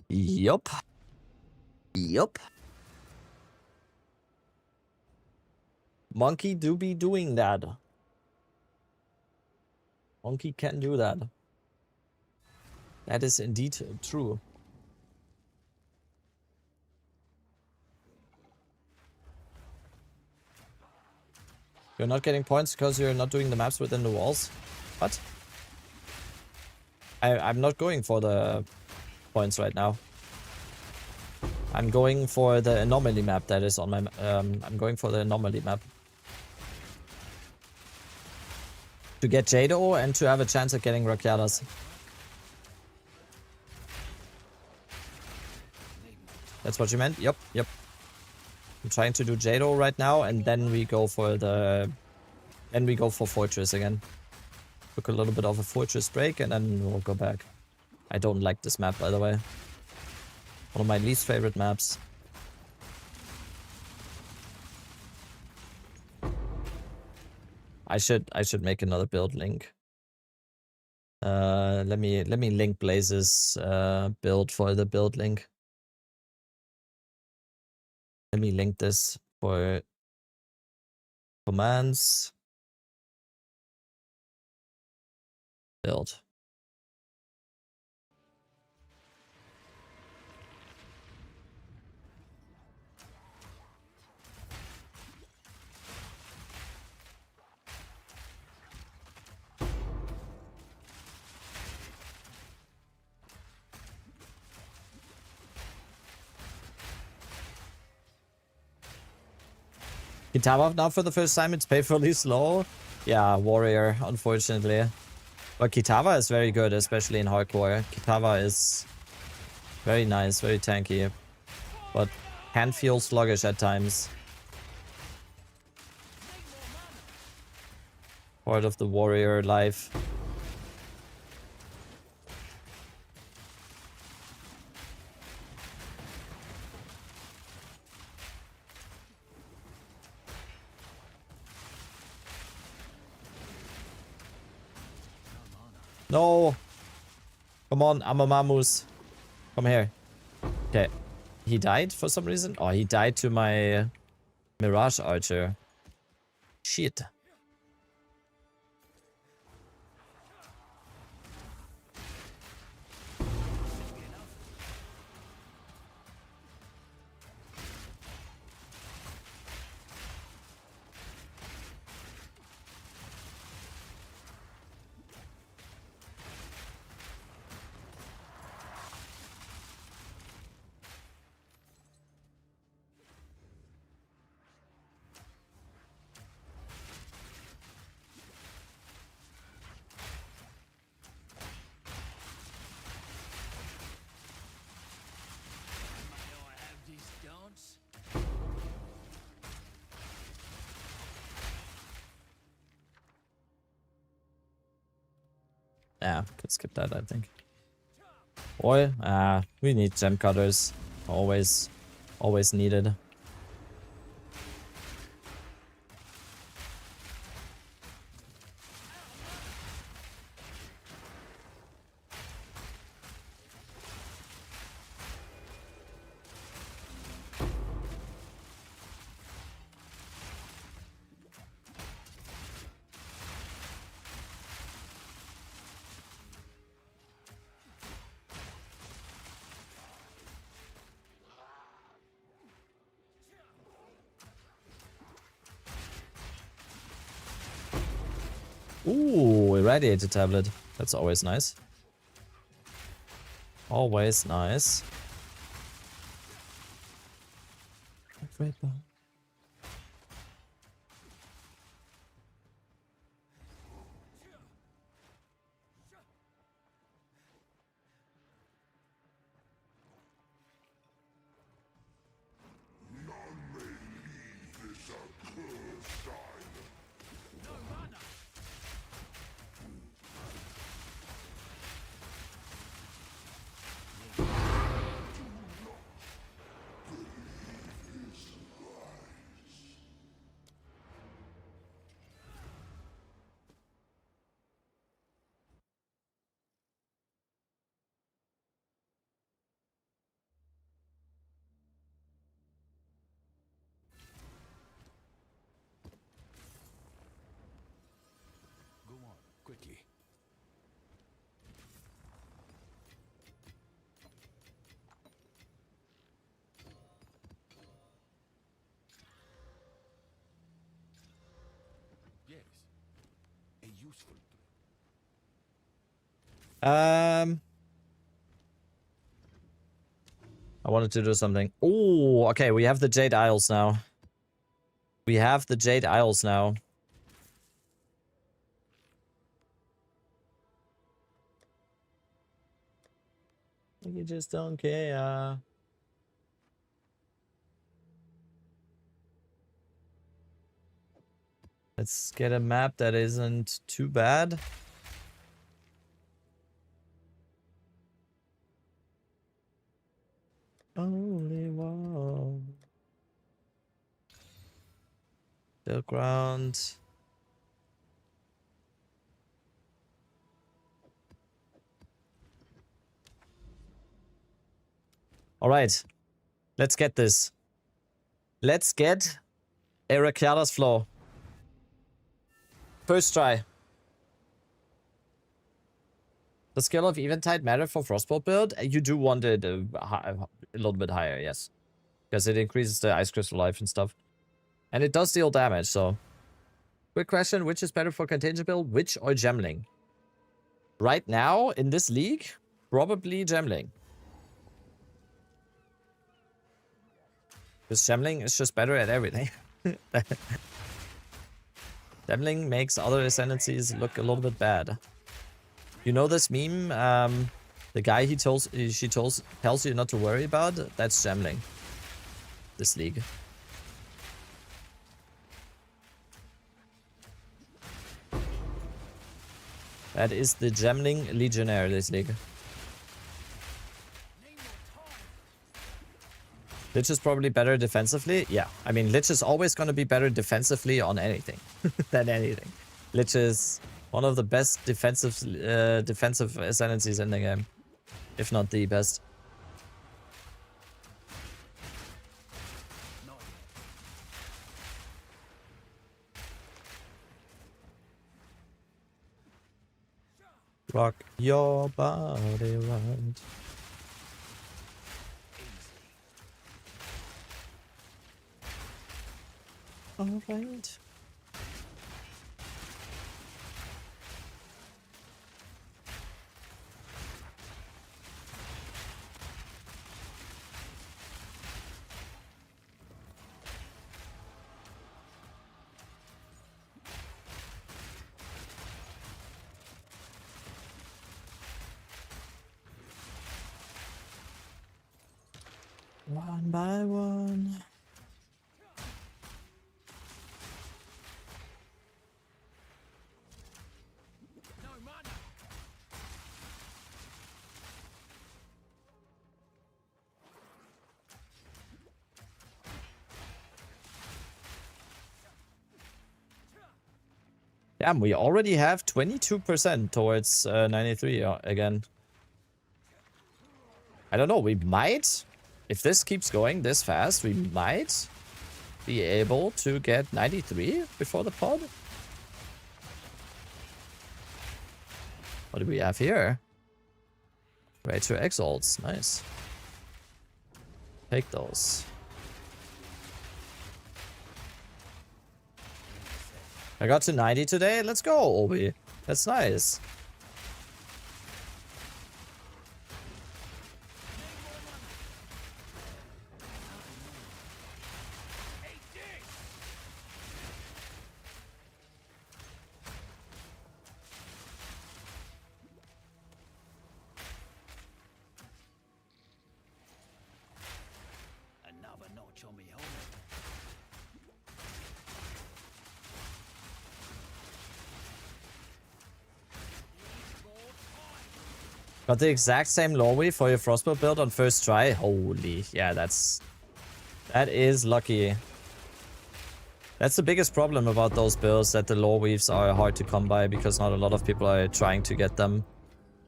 Yup. Yup. Monkey do be doing that. Monkey can do that. That is indeed true. You're not getting points because you're not doing the maps within the walls? What? I'm not going for the points right now. I'm going for the anomaly map that is on my... I'm going for the anomaly map. To get Jado and to have a chance at getting Rakyadas. That's what you meant? Yep, yep. I'm trying to do Jado right now, and then we go for the... Then we go for Fortress again. Took a little bit of a Fortress break, and then we'll go back. I don't like this map, by the way. One of my least favorite maps. I should make another build link. Let me link Blaze's build for the build link. Let me link this for commands. Build. Kitava now for the first time, it's painfully slow. Yeah, warrior, unfortunately. But Kitava is very good, especially in hardcore. Kitava is very nice, very tanky. But can feel sluggish at times. Part of the warrior life. No! Come on, Amamamus. Come here. Okay. He died for some reason? Oh, he died to my Mirage Archer. Shit. Yeah, could skip that, I think. Oil? We need gem cutters. Always needed. Ooh, irradiated tablet. That's always nice. Always nice. Go on, quickly. Yes. A useful tool. I wanted to do something. Oh, okay, we have the Jade Isles now. We have the Jade Isles now. You just don't care. Let's get a map that isn't too bad. Only one. The ground. All right. Let's get this. Let's get Erakiada's Flow. First try. The skill of Eventide matter for Frostbolt build? You do want it a little bit higher, yes. Because it increases the Ice Crystal life and stuff. And it does deal damage, so... Quick question, which is better for Contagion build? Witch or Gemling? Right now, in this league, probably Gemling. Because Gemling is just better at everything. Demling makes other ascendancies look a little bit bad. You know this meme? The guy she tells you not to worry about? That's Gemling. This league. That is the Gemling Legionnaire, this league. Lich is probably better defensively. Yeah, I mean, Lich is always going to be better defensively on anything than anything. Lich is one of the best defensive ascendancies in the game, if not the best. Rock your body right. All right. One by one. Damn, we already have 22% towards 93 again. I don't know, we might, if this keeps going this fast, we might be able to get 93 before the pod. What do we have here? Rachel Exalts, nice. Take those. I got to 90 today. Let's go, Obi. That's nice. Another notch on me helmet. Got the exact same lore for your Frostbow build on first try. Holy, yeah, that is lucky. That's the biggest problem about those builds, that the lore weaves are hard to come by because not a lot of people are trying to get them.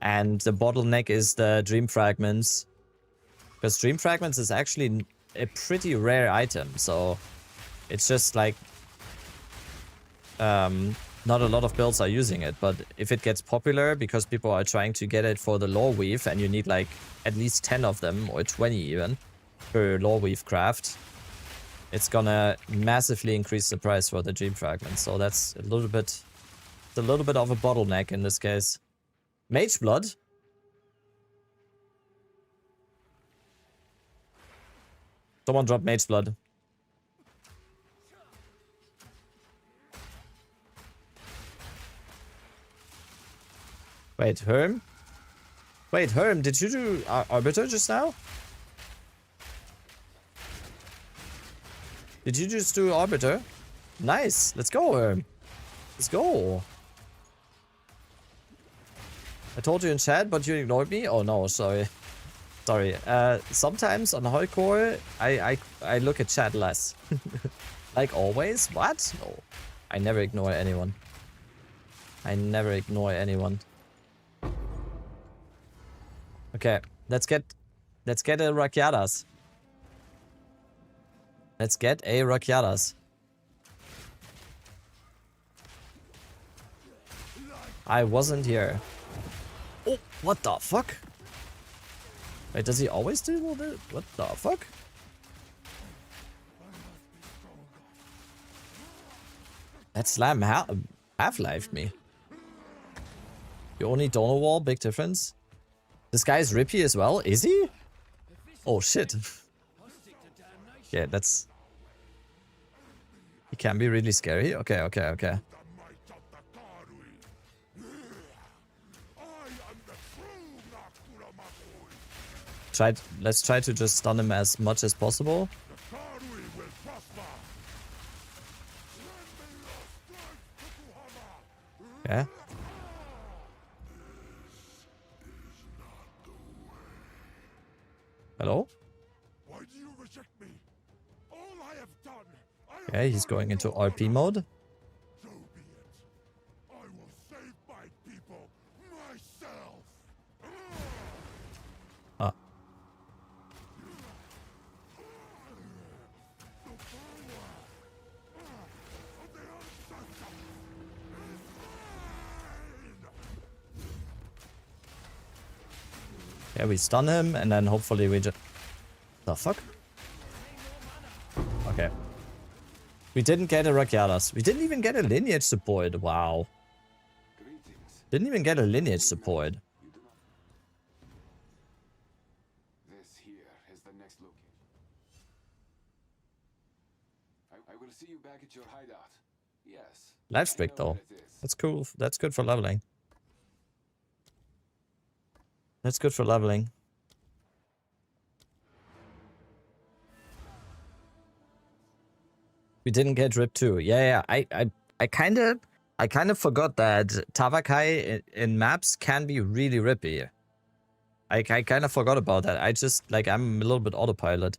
And the bottleneck is the Dream Fragments. Because Dream Fragments is actually a pretty rare item, so it's just like not a lot of builds are using it, but if it gets popular because people are trying to get it for the lore weave and you need like at least 10 of them or 20 even per lore weave craft, it's gonna massively increase the price for the Dream Fragments. So that's a little bit of a bottleneck in this case. Mage Blood. Someone drop Mage Blood. Wait, Herm? Wait, Herm, did you do Arbiter just now? Did you just do Arbiter? Nice, let's go, Herm. Let's go. I told you in chat, but you ignored me? Oh no, sorry. Sorry. Sometimes on hardcore, I look at chat less. Like always? What? No. I never ignore anyone. I never ignore anyone. Okay, let's get a Rakiadas. Let's get a Rakiadas. I wasn't here. Oh, what the fuck? Wait, does he always do all this? What the fuck? That slam half-lifed me. You only donor wall, big difference. This guy is rippy as well, is he? Oh shit. Yeah, that's... He can be really scary. Okay, okay, okay. Let's try to just stun him as much as possible. Yeah. Hello? Why do you reject me? All I have done, Okay, he's going into RP mode. so be it. I will save my people myself. Ah. Yeah, we stun him and then hopefully we just... The fuck? Okay. We didn't get a Rakyalas. We didn't even get a lineage support. Wow. Didn't even get a lineage support. This here is the next location. I will see you back at your hideout. Yes. Life streak though. That's cool. That's good for leveling. That's good for leveling. We didn't get rip 2. Yeah, I kind of forgot that Tavakai in maps can be really rippy. I kind of forgot about that. I just like I'm a little bit autopilot.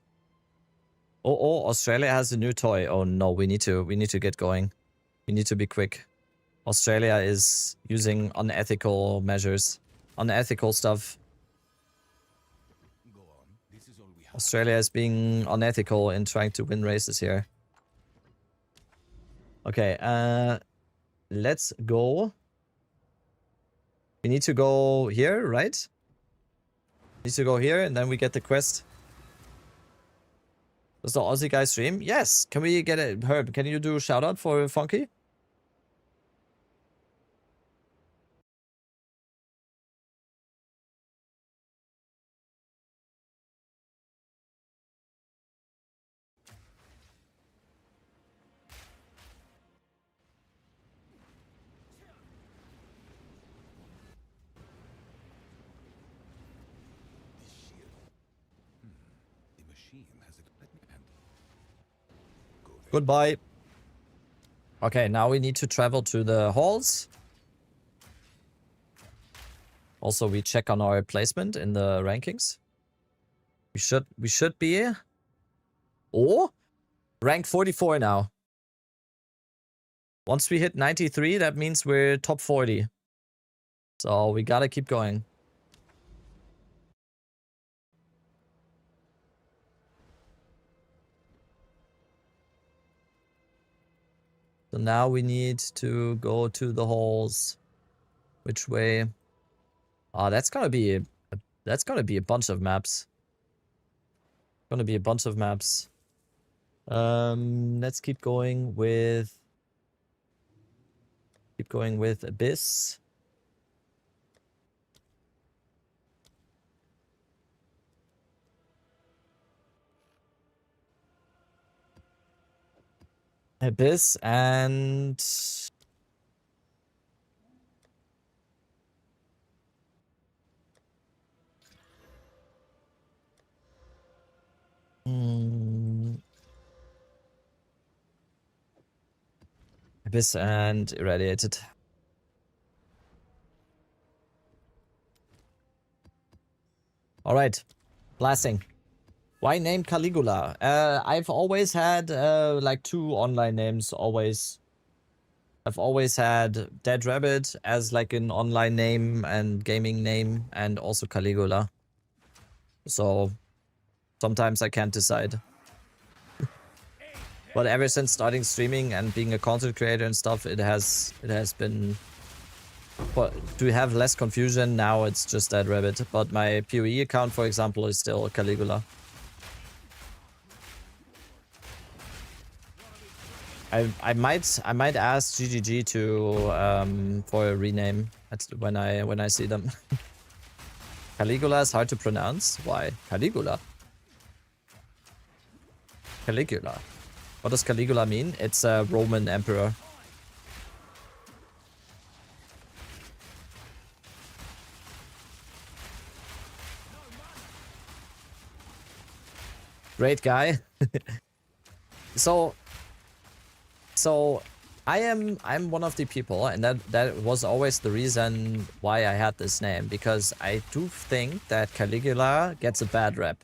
Oh, Australia has a new toy. Oh no, we need to get going. We need to be quick. Australia is using unethical measures, unethical stuff. Australia is being unethical in trying to win races here. Okay, let's go. We need to go here, right? Need to go here and then we get the quest. Does the Aussie guy stream? Yes. Can we get it? Herb, can you do a shout out for Funky? Goodbye. Okay, now we need to travel to the halls. Also, we check on our placement in the rankings. We should be rank 44 now. Once we hit 93, that means we're top 40. So we gotta keep going. So now we need to go to the halls. Which way? Oh, that's gonna be a bunch of maps. Gonna be a bunch of maps. Let's keep going with Abyss. Abyss and Abyss and Irradiated. All right, blasting. Why name Caligula? I've always had like 2 online names. I've always had Dead Rabbit as like an online name and gaming name, and also Caligula. So sometimes I can't decide. But ever since starting streaming and being a content creator and stuff, it has been. But to have less confusion, now it's just Dead Rabbit. But my PoE account, for example, is still Caligula. I might ask GGG to for a rename when I see them. Caligula is hard to pronounce. Why? Caligula. Caligula. What does Caligula mean? It's a Roman emperor. Great guy. So I'm one of the people, and that was always the reason why I had this name, because I do think that Caligula gets a bad rep.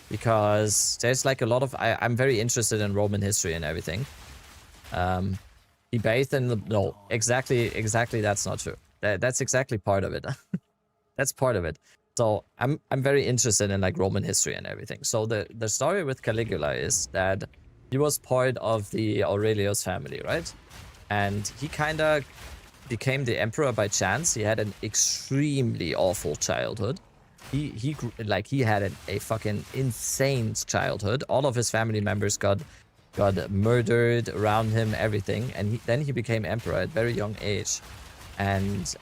Because there's like a lot of I'm very interested in Roman history and everything. He bathed in the no, exactly that's not true. That's exactly part of it. That's part of it. So I'm very interested in like Roman history and everything. So the story with Caligula is that he was part of the Aurelius family, right? And he kind of became the emperor by chance. He had an extremely awful childhood. He had a fucking insane childhood. All of his family members got murdered around him, everything. And then he became emperor at a very young age. And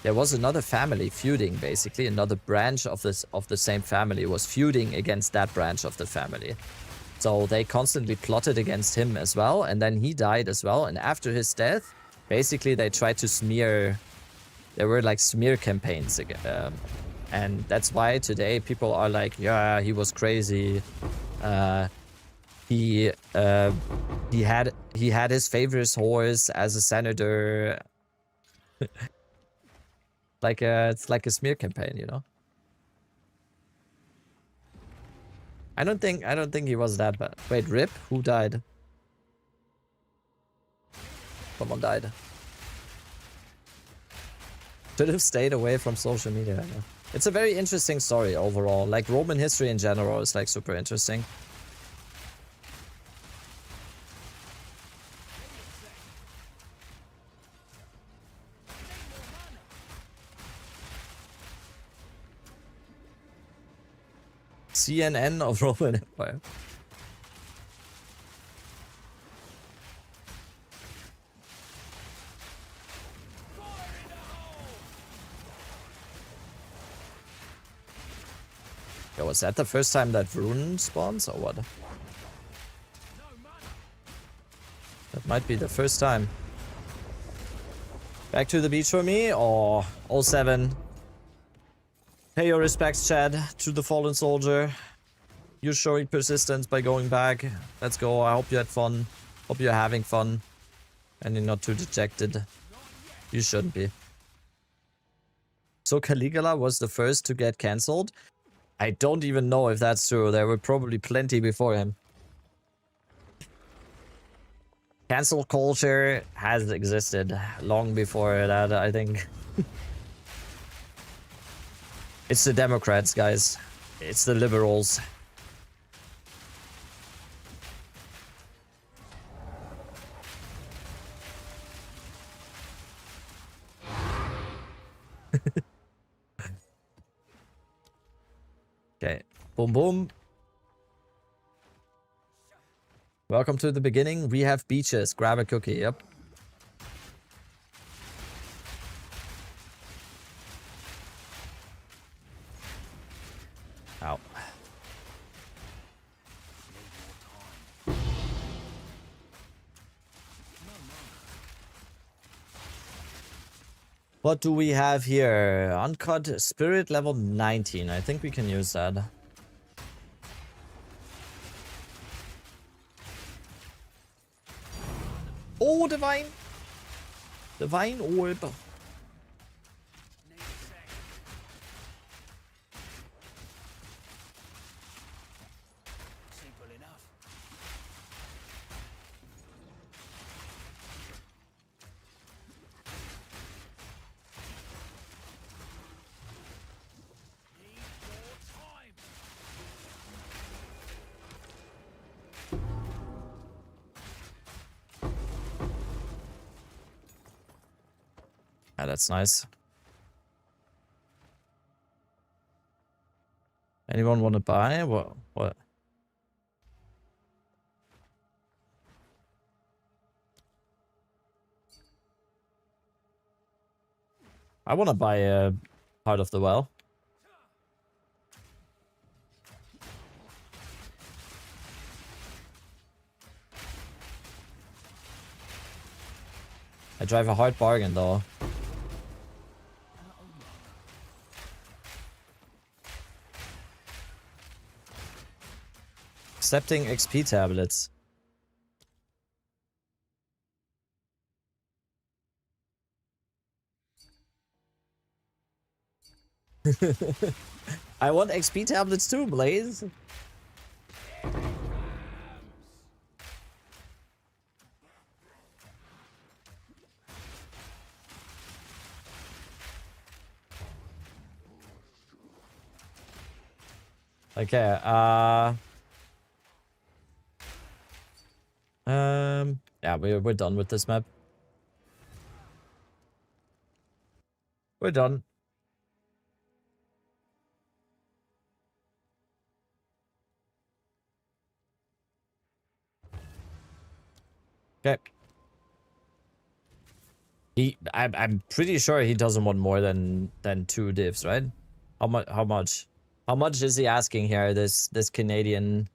there was another family feuding, basically. Another branch of the same family was feuding against that branch of the family. So they constantly plotted against him as well, and then he died as well. And after his death, basically they tried to smear. There were like smear campaigns again, and that's why today people are like, yeah, he was crazy. He had his favorite horse as a senator. It's like a smear campaign, you know. I don't think he was that bad. Wait, Rip? Who died? Someone died. Should have stayed away from social media. It's a very interesting story overall. Like Roman history in general is like super interesting. CNN of Roman Empire. Yo, was that the first time that Rune spawns or what? That might be the first time. Back to the beach for me, or 07. Pay your respects, Chad, to the fallen soldier. You're showing persistence by going back. Let's go. I hope you had fun. Hope you're having fun. And you're not too dejected. You shouldn't be. So Caligula was the first to get cancelled? I don't even know if that's true. There were probably plenty before him. Cancel culture has existed long before that, I think. It's the Democrats, guys. It's the liberals. Okay. Boom, boom. Welcome to the beginning. We have beaches. Grab a cookie. Yep. Ow. What do we have here? Uncut spirit level 19. I think we can use that. Oh, divine! Divine orb. Yeah, that's nice. Anyone want to buy? What? I want to buy a part of the well. I drive a hard bargain though. Accepting XP tablets. I want XP tablets too, Blaze. Okay, yeah, we're done with this map. We're done. Okay. I'm pretty sure he doesn't want more than 2 divs, right? How much? How much? How much is he asking here? This Canadian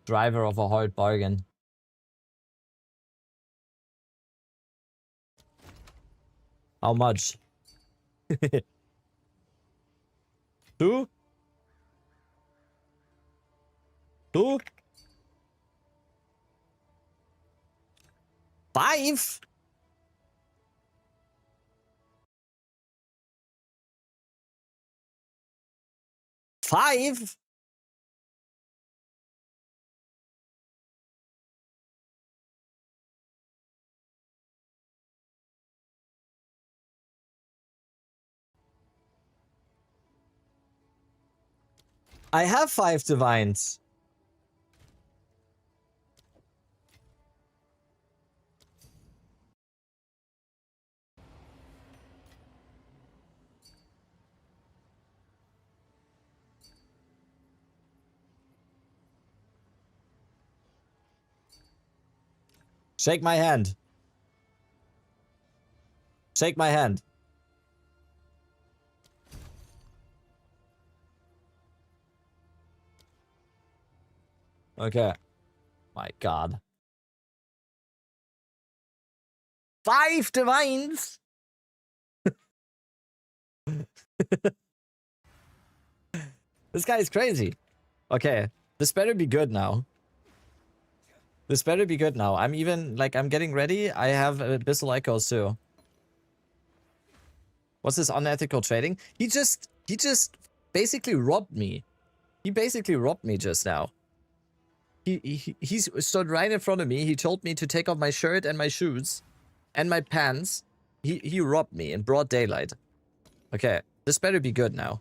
driver of a hard bargain. How much? 2? 2? 5? Five? I have 5 divines. Shake my hand. Shake my hand. Okay. My god. 5 divines? This guy is crazy. Okay. This better be good now. This better be good now. I'm even, like, I'm getting ready. I have Abyssal Echoes too. What's this unethical trading? He just basically robbed me. He basically robbed me just now. He stood right in front of me. He told me to take off my shirt and my shoes and my pants. He robbed me in broad daylight. Okay, this better be good now.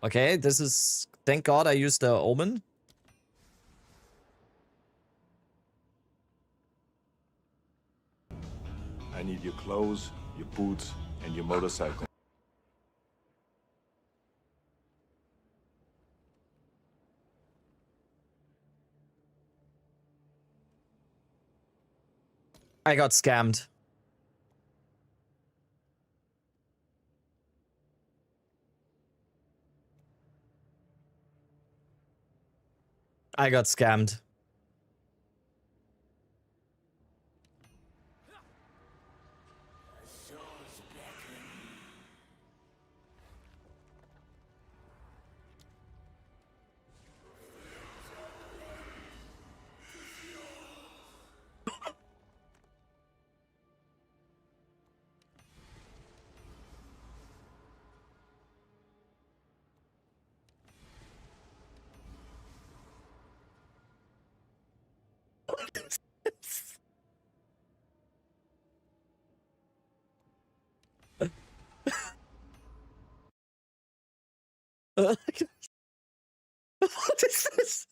Okay, this is... Thank God I used the Omen. I need your clothes, your boots, and your motorcycle. I got scammed. I got scammed. What is this?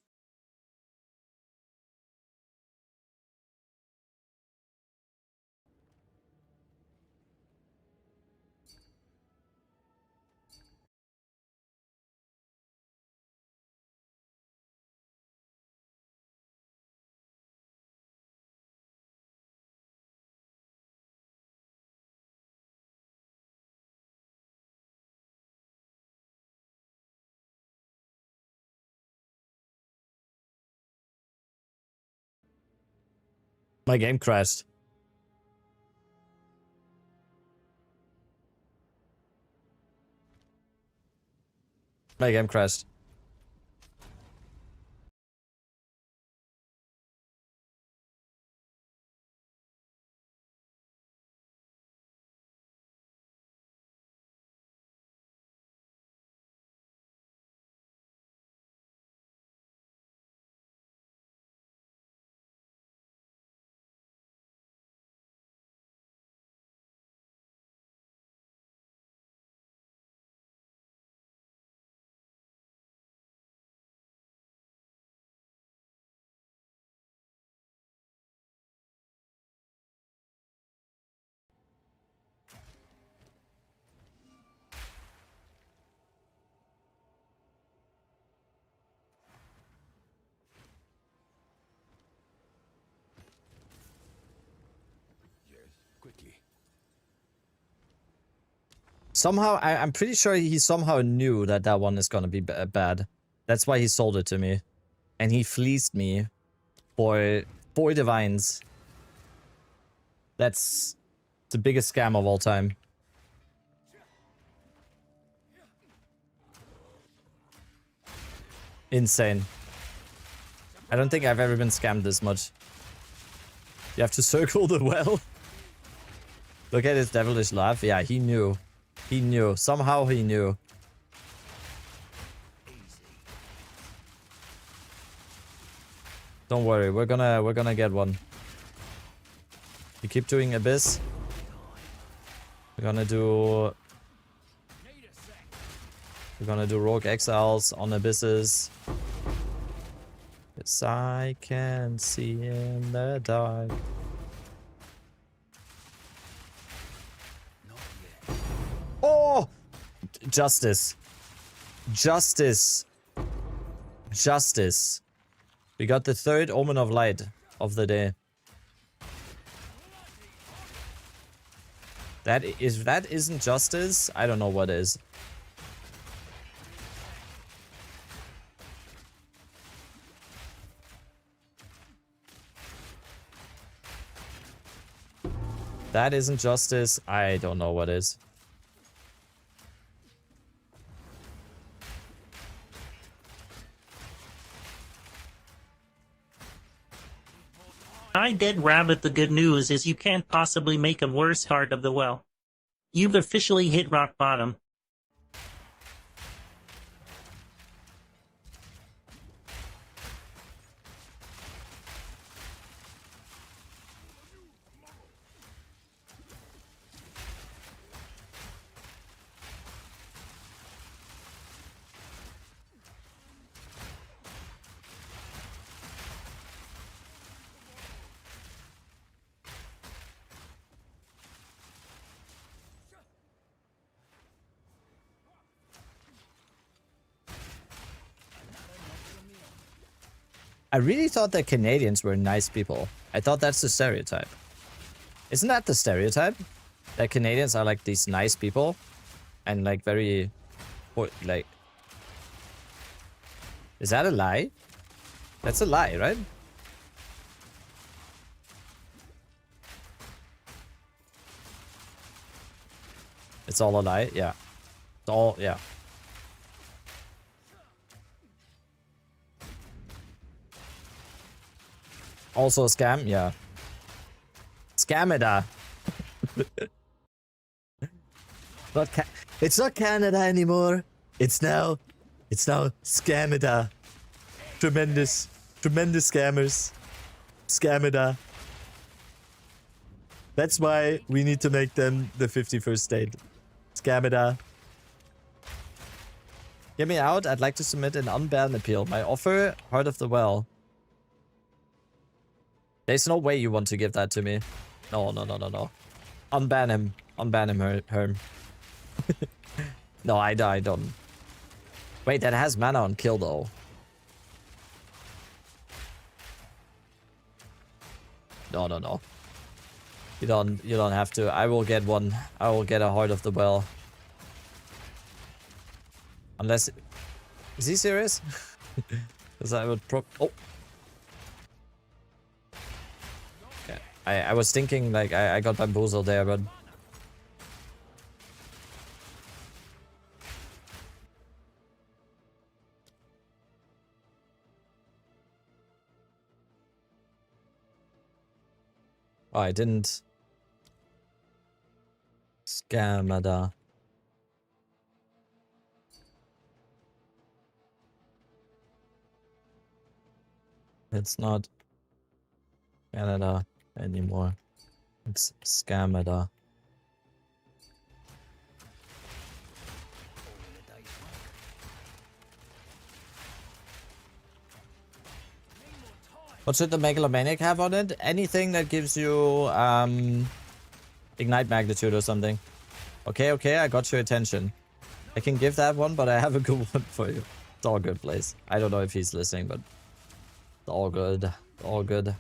My game crashed. My game crashed. Quickly. Somehow, I'm pretty sure he somehow knew that that one is gonna be bad. That's why he sold it to me. And he fleeced me for 4 divines. That's the biggest scam of all time. Insane. I don't think I've ever been scammed this much. You have to circle the well. Look at his devilish laugh. Yeah, he knew. He knew. Somehow he knew. Don't worry, we're gonna get one. You keep doing Abyss. We're gonna do Rogue Exiles on Abysses. Yes, I can see in the dark. Oh! Justice. Justice. Justice. We got the 3rd Omen of Light of the day. If that isn't justice, I don't know what is. That isn't justice, I don't know what is. Hi, Dead Rabbit. The good news is you can't possibly make a worse Heart of the Well. You've officially hit rock bottom. I really thought that Canadians were nice people. I thought that's the stereotype. Isn't that the stereotype? That Canadians are like these nice people and like very, like, is that a lie? That's a lie, right? It's all a lie, yeah. It's all, yeah. Also a scam, yeah. Scamida. It's not Canada anymore. It's now Scamida. Tremendous scammers. Scamida. That's why we need to make them the 51st state. Scamida. Get me out. I'd like to submit an unbanned appeal. My offer, Heart of the Well. There's no way you want to give that to me. No. Unban him. Unban him, Herm. No, I don't. Wait, that has mana on kill though. No. You don't have to. I will get one. I will get a Heart of the Well. Unless... Is he serious? Because I would oh. Okay. I was thinking like I got bamboozled there, but oh, I didn't. Scamada. It's not Canada anymore. It's Scamada. What should the Megalomaniac have on it? Anything that gives you ignite magnitude or something. Okay, okay, I got your attention. I can give that one, but I have a good one for you. It's all good, Blaze. I don't know if he's listening, but it's all good. All good.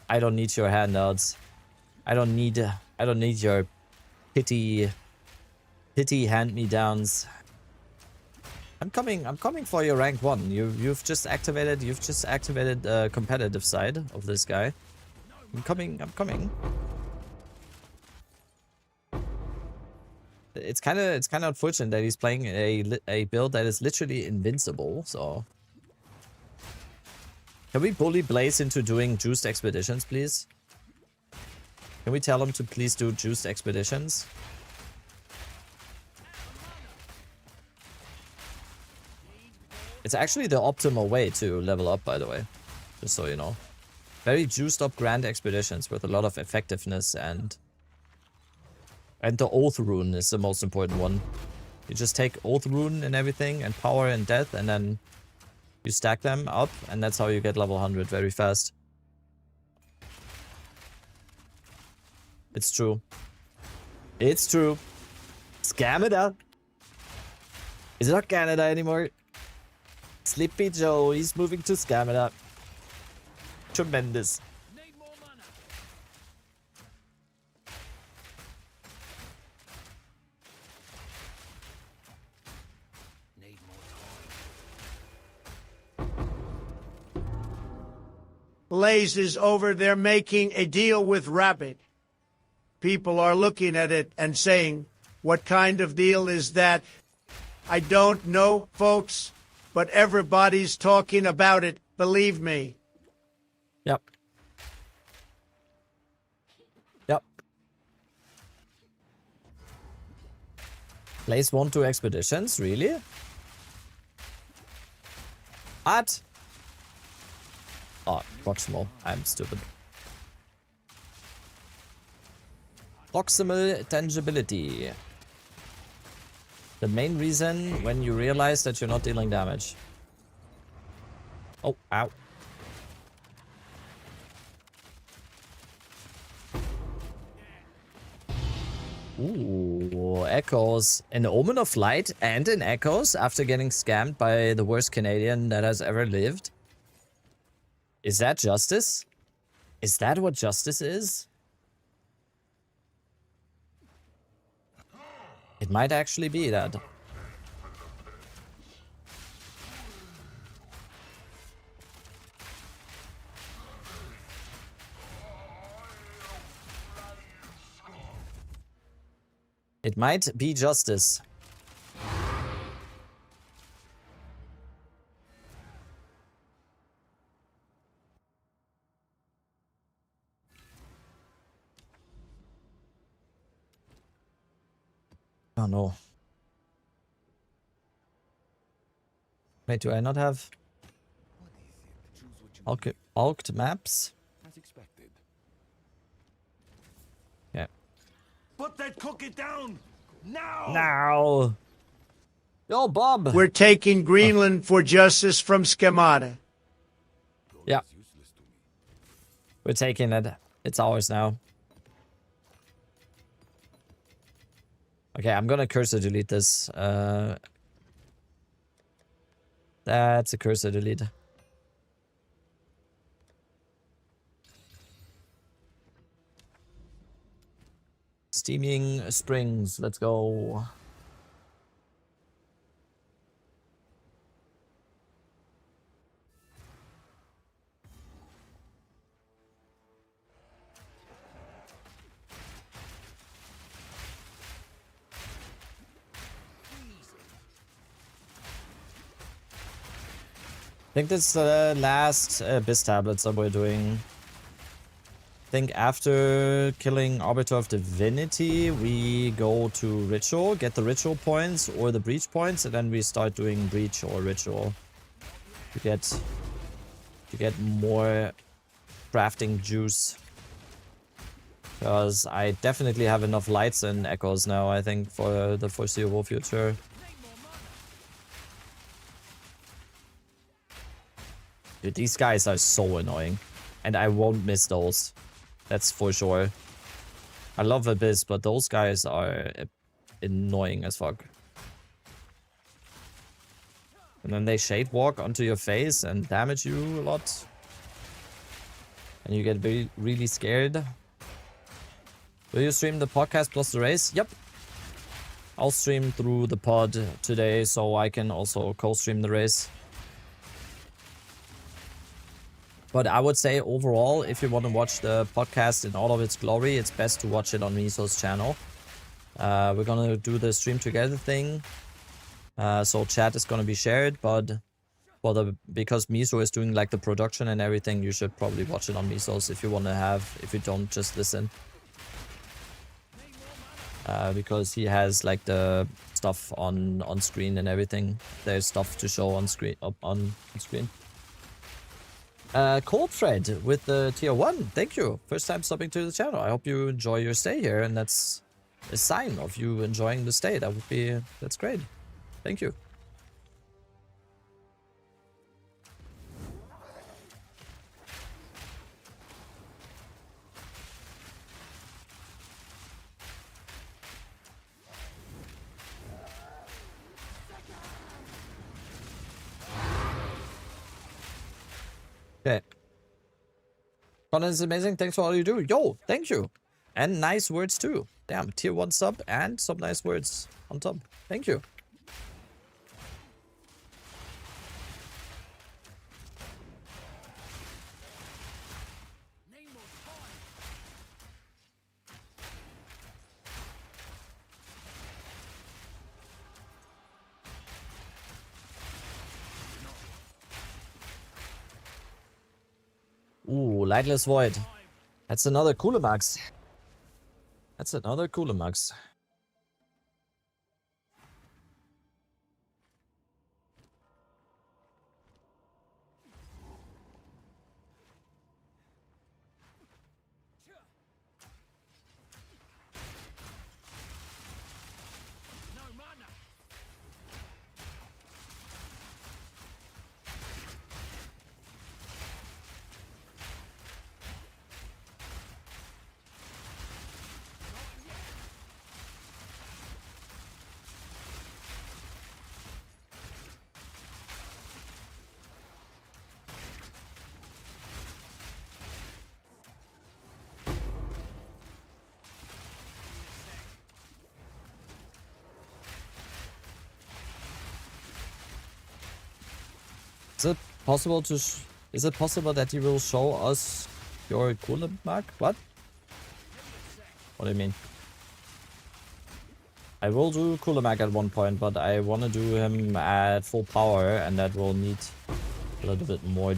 I don't need your handouts. I don't need your pity hand-me-downs. I'm coming for your rank 1. You've just activated the competitive side of this guy. I'm coming. It's kind of unfortunate that he's playing a build that is literally invincible, so can we bully Blaze into doing juiced expeditions, please? Can we tell him to please do juiced expeditions? It's actually the optimal way to level up, by the way. Just so you know. Very juiced up grand expeditions with a lot of effectiveness and the Oath Rune is the most important one. You just take Oath Rune and everything and power and death and then you stack them up and that's how you get level 100 very fast. It's true. It's true. Scamada. Is it not Canada anymore? Sleepy Joe, he's moving to Scamada. Tremendous. Need more mana. Need more time. Blaze is over there making a deal with Rabbit. People are looking at it and saying, what kind of deal is that? I don't know, folks, but everybody's talking about it, believe me. Yep. Yep. Blaze won't do expeditions? Really? What? Oh, proximal. I'm stupid. Proximal tangibility. The main reason when you realize that you're not dealing damage. Oh, ow. Ooh, Echoes. An Omen of Light and an Echoes after getting scammed by the worst Canadian that has ever lived. Is that justice? Is that what justice is? It might actually be that. It might be justice. Oh no. Wait, do I not have bulked maps? As expected. Yeah. Put that cookie down now. Now. Yo, Bob. We're taking Greenland for justice from Schemata. Yeah. We're taking it. It's ours now. Okay, I'm gonna cursor delete this. That's a cursor delete. Steaming Springs, let's go. think this is the last Abyss tablets that we're doing. I think after killing Arbiter of Divinity, we go to Ritual, get the Ritual points or the Breach points, and then we start doing Breach or Ritual to get more crafting juice. Because I definitely have enough lights and echoes now, I think, for the foreseeable future. Dude, these guys are so annoying. And I won't miss those. That's for sure. I love Abyss, but those guys are annoying as fuck. And then they shade walk onto your face and damage you a lot. And you get really scared. Will you stream the podcast plus the race? Yep. I'll stream through the pod today so I can also co-stream the race. But I would say overall, if you want to watch the podcast in all of its glory, it's best to watch it on Miso's channel. We're gonna do the stream together thing. So chat is gonna be shared, but because Miso is doing like the production and everything, you should probably watch it on Miso's if you don't just listen. Because he has like the stuff on screen and everything. There's stuff to show on screen on screen. Cold Fred with the tier 1. Thank you. First time stopping to the channel. I hope you enjoy your stay here, and that's a sign of you enjoying the stay. That's great. Thank you. Okay. Content is amazing. Thanks for all you do. Yo, thank you. And nice words too. Damn, tier 1 sub and some nice words on top. Thank you. Ooh, Lightless Void. That's another Coolemax. That's another Coolemax. Is it possible that you will show us your Coolemax? What? What do you mean? I will do Coolemax at one point, but I want to do him at full power, and that will need a little bit more,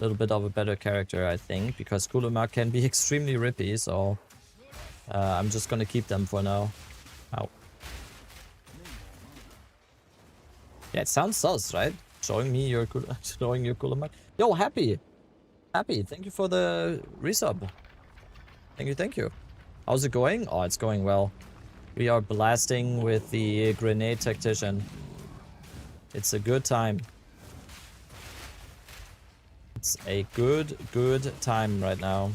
little bit of a better character, I think, because Coolemax can be extremely rippy, so I'm just gonna keep them for now. Ow. Yeah, it sounds sus, right? Showing your Coolemax. Yo, happy. Thank you for the resub. Thank you. How's it going? Oh, it's going well. We are blasting with the Grenade Tactician. It's a good time. It's a good time right now.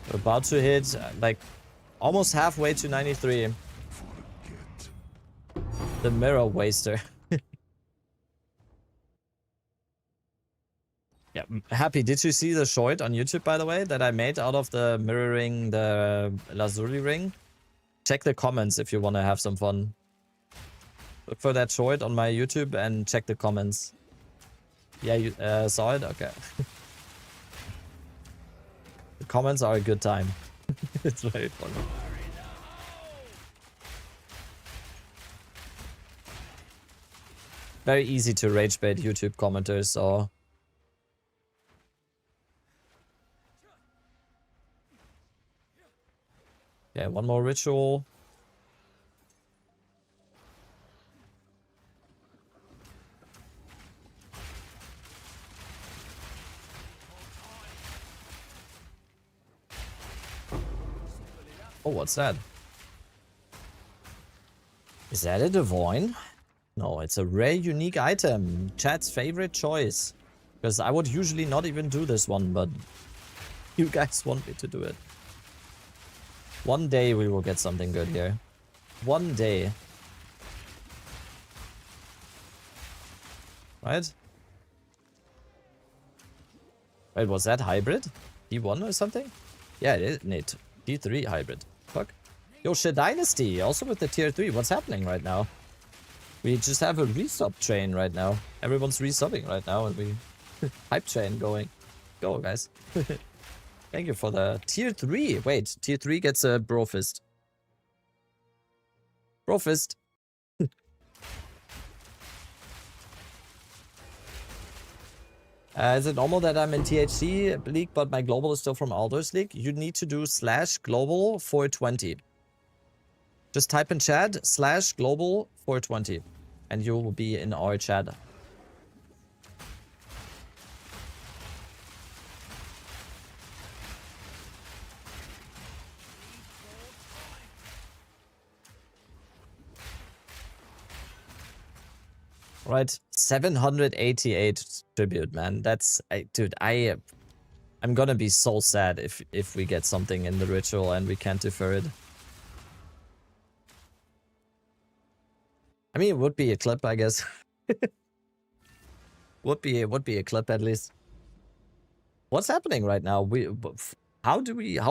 We're about to hit like almost halfway to 93. The Mirror Waster. Yeah, happy. Did you see the short on YouTube, by the way, that I made out of the mirroring the Lazuli ring? Check the comments if you want to have some fun. Look for that short on my YouTube and check the comments. Yeah, you saw it? Okay. The comments are a good time. It's very funny. very easy to rage bait YouTube commenters, so... Yeah, one more ritual. Oh, what's that? Is that a divine? No, it's a rare unique item. Chat's favorite choice. Because I would usually not even do this one, but you guys want me to do it. One day we will get something good here. One day. Right? Wait, was that hybrid? D1 or something? Yeah, it is. Nate. D3 hybrid. Fuck. Yo, shit Dynasty. Also with the tier 3. What's happening right now? We just have a resub train right now. Everyone's resubbing right now and we... hype train going. Go, guys. Thank you for the tier 3. Wait, tier 3 gets a bro fist. Bro fist. Is it normal that I'm in THC League, but my global is still from Aldous League? You need to do /global 420. Just type in chat /global 420 and you will be in our chat. Right, 788 tribute, man. That's, dude, I'm gonna be so sad if we get something in the ritual and we can't defer it. I mean, it would be a clip, I guess. would be a clip at least. What's happening right now? How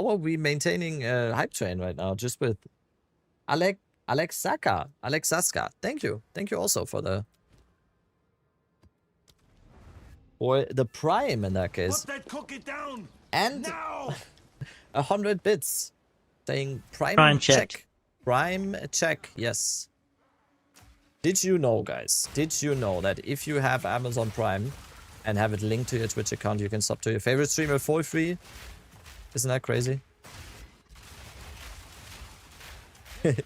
are we maintaining hype train right now? Just with Alexaska. Thank you also for the prime in that case. Put that cookie down. And Now. 100 bits saying Prime check. Prime check, yes. Did you know, guys? Did you know that if you have Amazon Prime and have it linked to your Twitch account, you can sub to your favorite streamer for free? Isn't that crazy?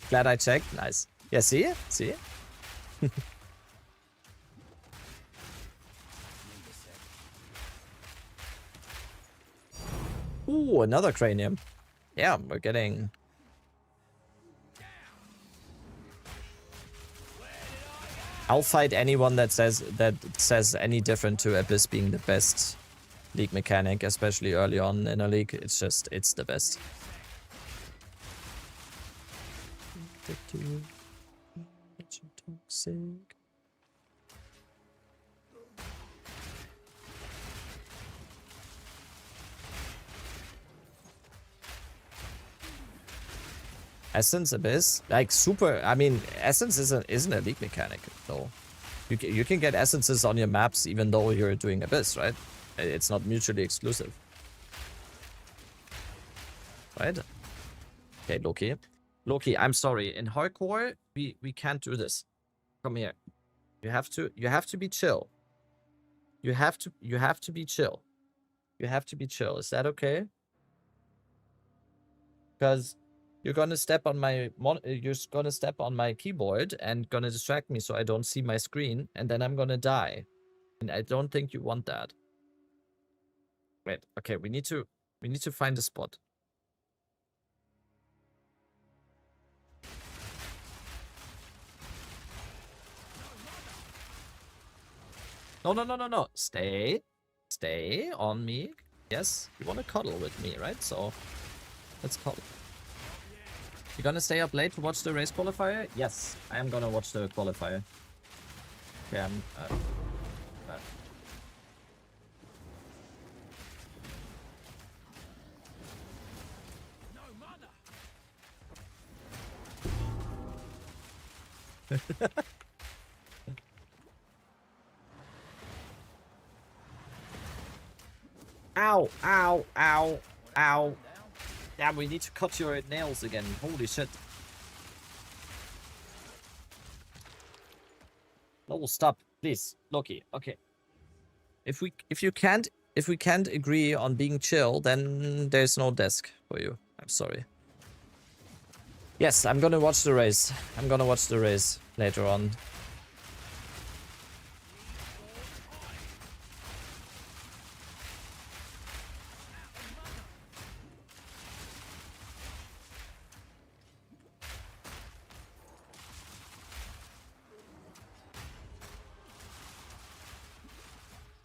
Glad I checked. Nice. Yeah, see? See? Ooh, another cranium. Yeah, we're getting... I'll fight anyone that says any different to Abyss being the best league mechanic, especially early on in a league. It's the best. Essence Abyss, like super. I mean, Essence isn't a league mechanic though. You can get essences on your maps even though you're doing Abyss, right? It's not mutually exclusive, right? Okay, Loki. I'm sorry. In hardcore, we can't do this. Come here. You have to be chill. You have to be chill. You have to be chill. Is that okay? Because you're gonna step on my keyboard and gonna distract me so I don't see my screen, and then I'm gonna die. And I don't think you want that. Wait, okay, we need to find a spot. No. Stay on me. Yes, you wanna cuddle with me, right? So let's cuddle. You gonna stay up late to watch the race qualifier? Yes, I am gonna watch the qualifier. Okay, I'm... Ow, ow, ow, ow. Yeah, we need to cut your nails again. Holy shit. No, stop, please, Loki. Okay. If we can't agree on being chill, then there's no desk for you. I'm sorry. Yes, I'm gonna watch the race. I'm gonna watch the race later on.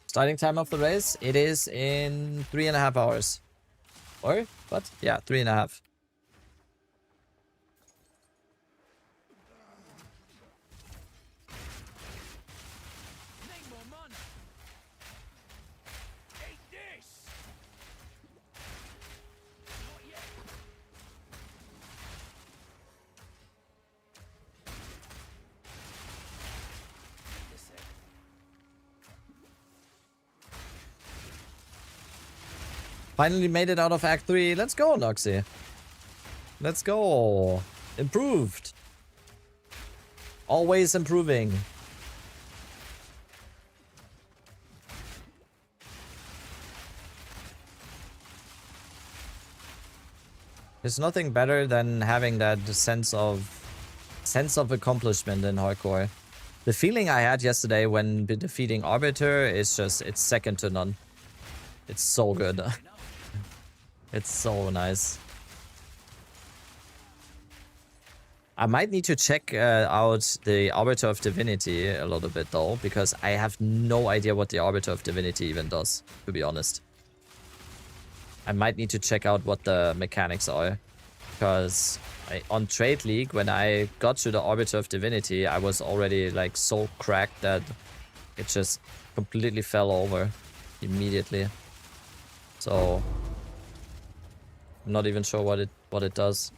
Starting time of the race, it is in 3.5 hours. Or what? Yeah, 3.5. Need more money. Eat this. Not yet. Need a sec. Finally made it out of Act 3. Let's go, Noxy. Let's go. Improved. Always improving. There's nothing better than having that sense of accomplishment in hardcore. The feeling I had yesterday when defeating Arbiter is just, it's second to none. It's so good. It's so nice. I might need to check out the Arbiter of Divinity a little bit though, because I have no idea what the Arbiter of Divinity even does, to be honest. I might need to check out what the mechanics are, because on Trade League, when I got to the Arbiter of Divinity, I was already like so cracked that it just completely fell over immediately. So I'm not even sure what it does.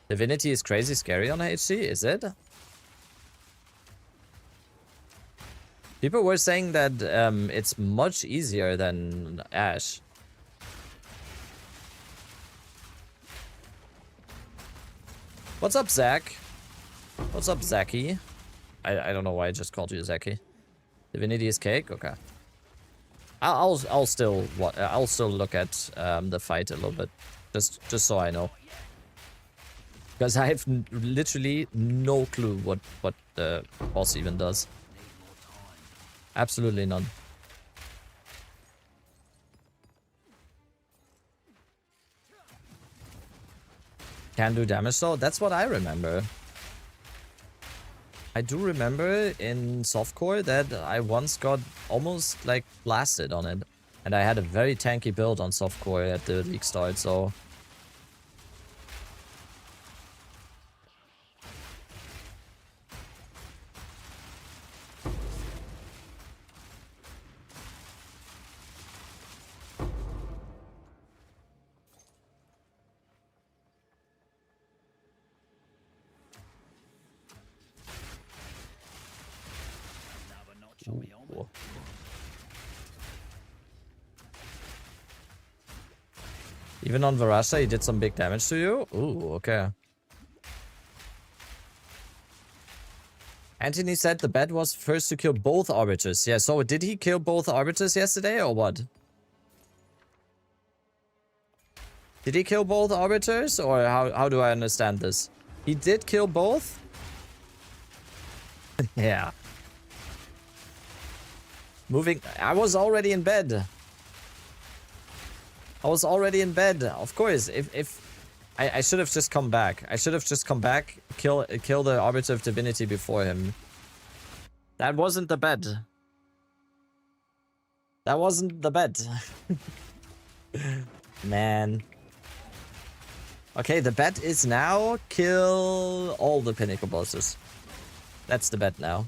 Divinity is crazy scary on HC, is it? People were saying that it's much easier than Ash. What's up, Zach? What's up, Zachy? I don't know why I just called you Zachy. Divinity is cake? Okay. I'll still look at the fight a little bit, just so I know, because I have literally no clue what the boss even does. Absolutely none. Can do damage though. That's what I remember. I do remember in softcore that I once got almost like blasted on it. And I had a very tanky build on softcore at the league start, so... Ooh. Even on Varasha, he did some big damage to you? Ooh, okay. Anthony said the bet was first to kill both Arbiters. Yeah, so did he kill both Arbiters yesterday or what? Did he kill both Arbiters or how do I understand this? He did kill both? Yeah. Moving. I was already in bed. I was already in bed. Of course. If I should have just come back. I should have just come back, kill the Arbiter of Divinity before him. That wasn't the bet. That wasn't the bet. Man. Okay, the bet is now kill all the pinnacle bosses. That's the bet now.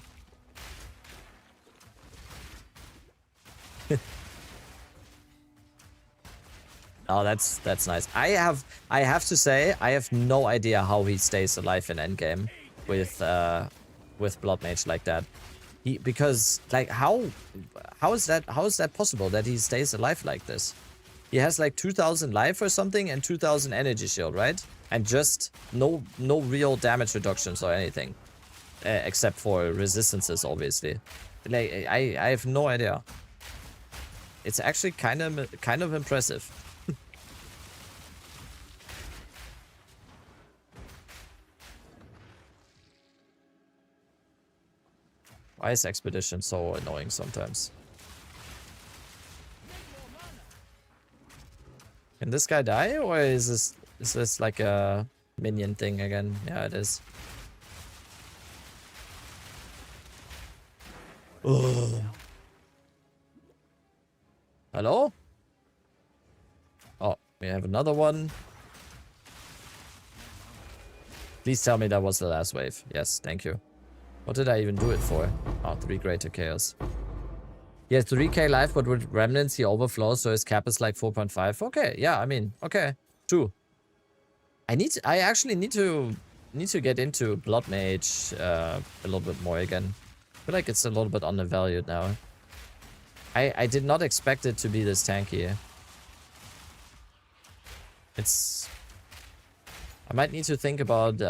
Oh, that's nice. I have to say, I have no idea how he stays alive in endgame with Blood Mage like that. Because like how is that possible that he stays alive like this? He has like 2000 life or something and 2000 energy shield, right? And just no real damage reductions or anything. except for resistances, obviously. Like, I have no idea. It's actually kind of impressive. Why is Expedition so annoying sometimes? Can this guy die, or is this like a minion thing again? Yeah, it is. Ugh. Hello? Oh, we have another one. Please tell me that was the last wave. Yes, thank you. What did I even do it for? Oh, 3 greater chaos. He has 3k life, but with remnants he overflows, so his cap is like 4.5. Okay, yeah, I mean, okay, true. I actually need to get into Blood Mage a little bit more again. I feel like it's a little bit undervalued now. I did not expect it to be this tanky. It's... I might need to think about,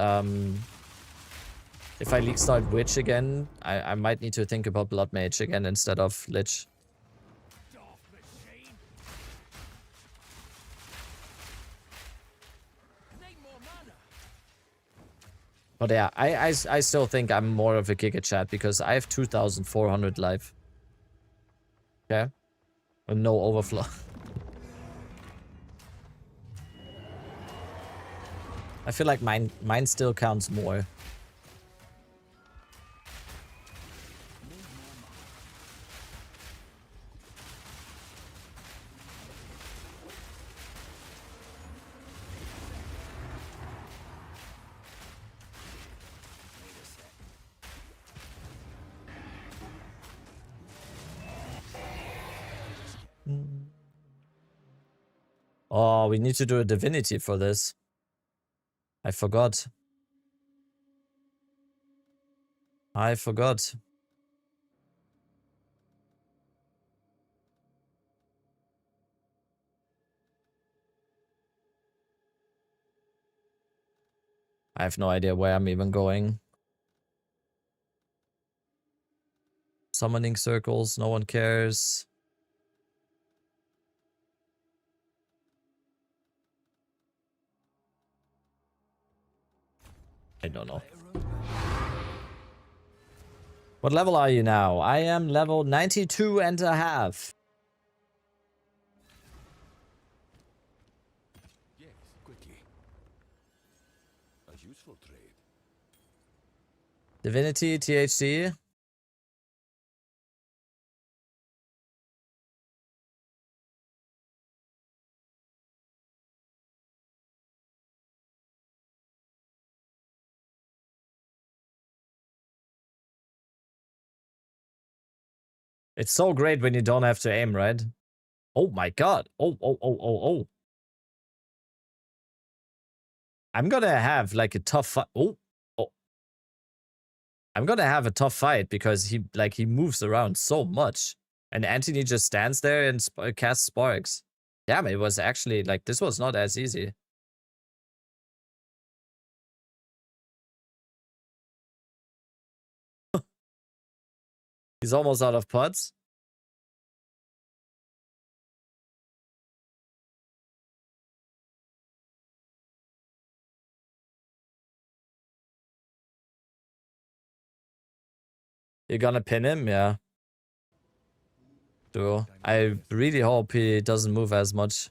if I League start Witch again, I might need to think about Blood Mage again instead of Lich. But yeah, I still think I'm more of a Giga Chat because I have 2,400 life. Okay? And no overflow. I feel like mine still counts more. Oh, we need to do a divinity for this. I forgot. I forgot. I have no idea where I'm even going. Summoning circles, no one cares. I don't know. What level are you now? I am level 92 and a half. Yes, quickly. A useful trade. Divinity, THC. It's so great when you don't have to aim, right? Oh my god. Oh. I'm gonna have like a tough fight. Oh. I'm gonna have a tough fight because he moves around so much. And Anthony just stands there and casts sparks. Damn, it was actually like, this was not as easy. He's almost out of pots. You're gonna pin him? Yeah. Do. I really hope he doesn't move as much.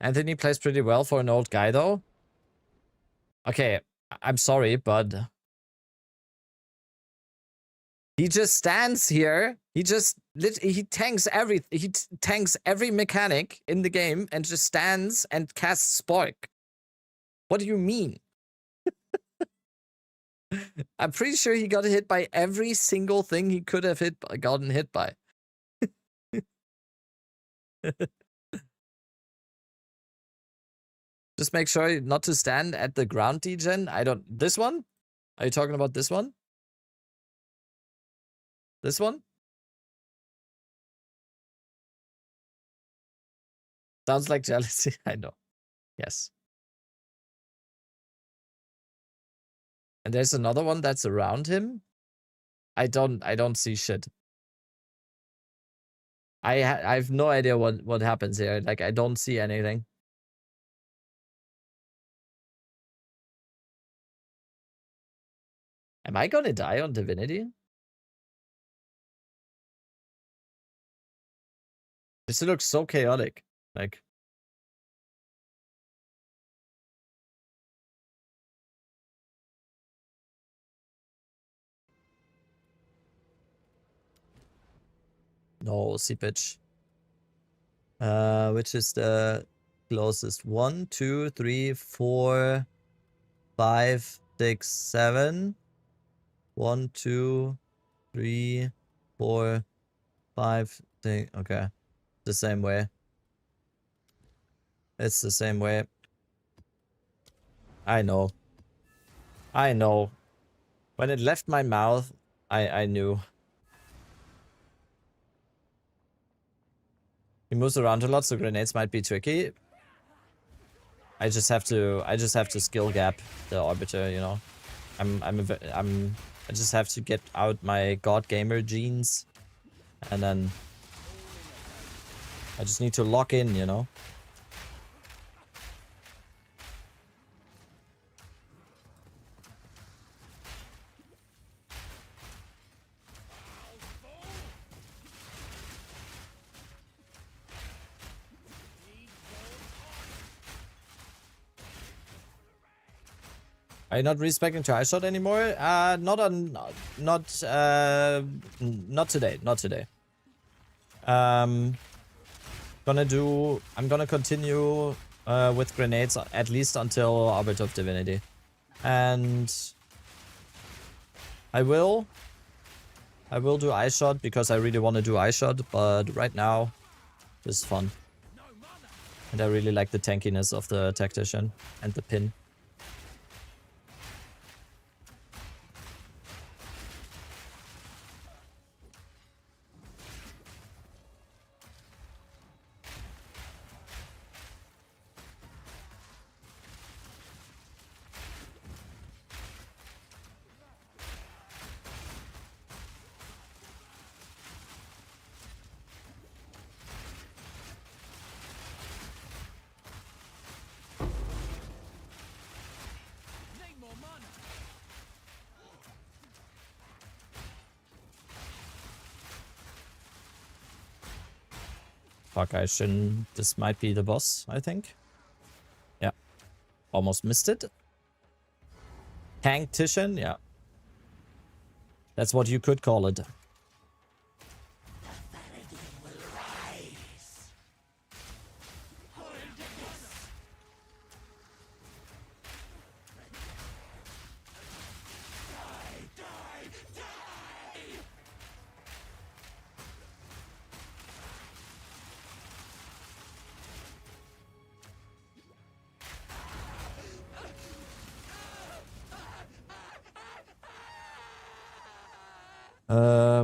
Anthony plays pretty well for an old guy, though. Okay, I'm sorry, but he just stands here. He just he tanks every mechanic in the game and just stands and casts spark. What do you mean? I'm pretty sure he got hit by every single thing he could have gotten hit by. Just make sure not to stand at the ground degen. I don't... This one? Are you talking about this one? This one? Sounds like jealousy. I know. Yes. And there's another one that's around him. I don't see shit. I have no idea what happens here. Like, I don't see anything. Am I gonna die on Divinity? This looks so chaotic. Like, no, seepage. Which is the closest? 1, 2, 3, 4, 5, 6, 7. 1, 2, 3, 4, 5, 6. Okay. The same way. It's the same way. I know. I know. When it left my mouth, I knew. He moves around a lot, so grenades might be tricky. I just have to skill gap the Arbiter, you know. I just have to get out my god gamer genes, and then I just need to lock in, you know. Are you not respecting try shot anymore? Not today. Not today. I'm gonna continue with grenades at least until Arbiter of Divinity, and I will do ice shot because I really want to do ice shot. But right now, this is fun, and I really like the tankiness of the tactician and the pin. Fuck, I shouldn't... This might be the boss, I think. Yeah. Almost missed it. Tactician, yeah. That's what you could call it.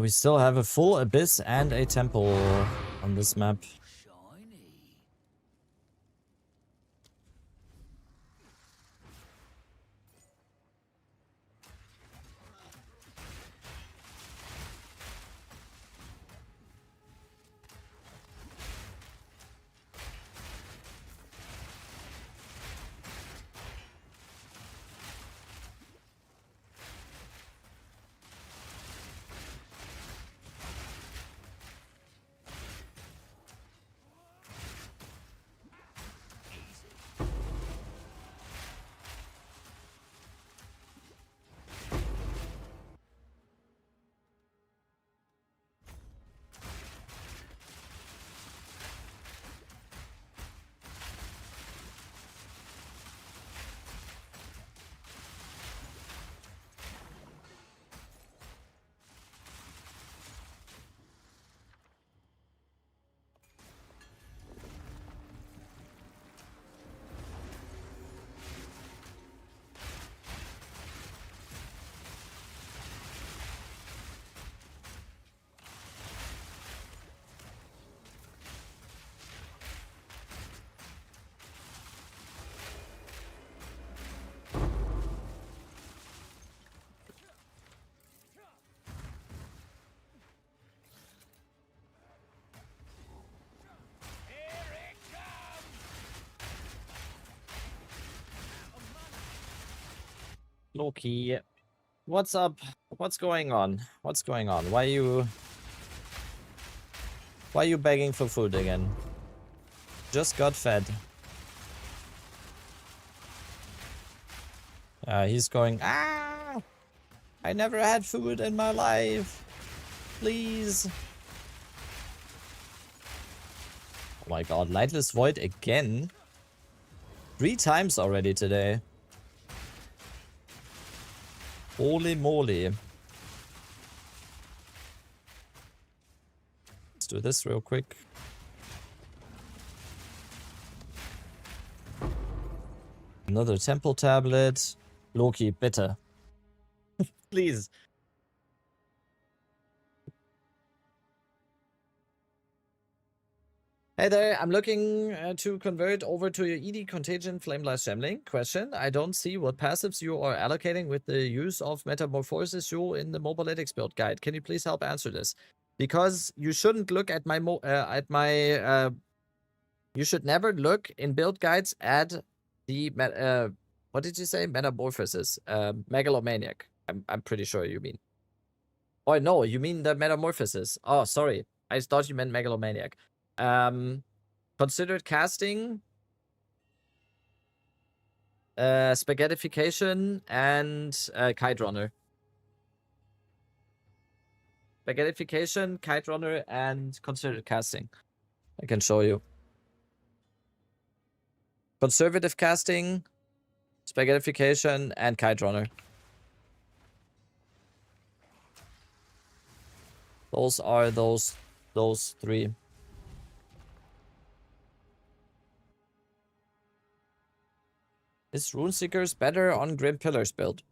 We still have a full abyss and a temple on this map. Loki, what's up? What's going on? What's going on? Why you begging for food again? Just got fed. He's going, ah! I never had food in my life. Please. Oh my god, Lightless Void again? 3 times already today. Holy moly. Let's do this real quick. Another temple tablet. Loki, bitte. Please. Hey there, I'm looking to convert over to your ED Contagion Flameless Shambling. Question, I don't see what passives you are allocating with the use of Metamorphosis Jewel in the Mobalytics build guide. Can you please help answer this? Because you shouldn't look at you should never look in build guides at the what did you say? Metamorphosis. Megalomaniac. I'm pretty sure you mean. Oh no, you mean the Metamorphosis. Oh, sorry. I thought you meant Megalomaniac. Considered casting, spaghettification, and kite runner. Spaghettification, kite runner, and considered casting. I can show you. Conservative casting, spaghettification, and kite runner. Those are those 3. Is Runeseekers better on Grim Pillars build?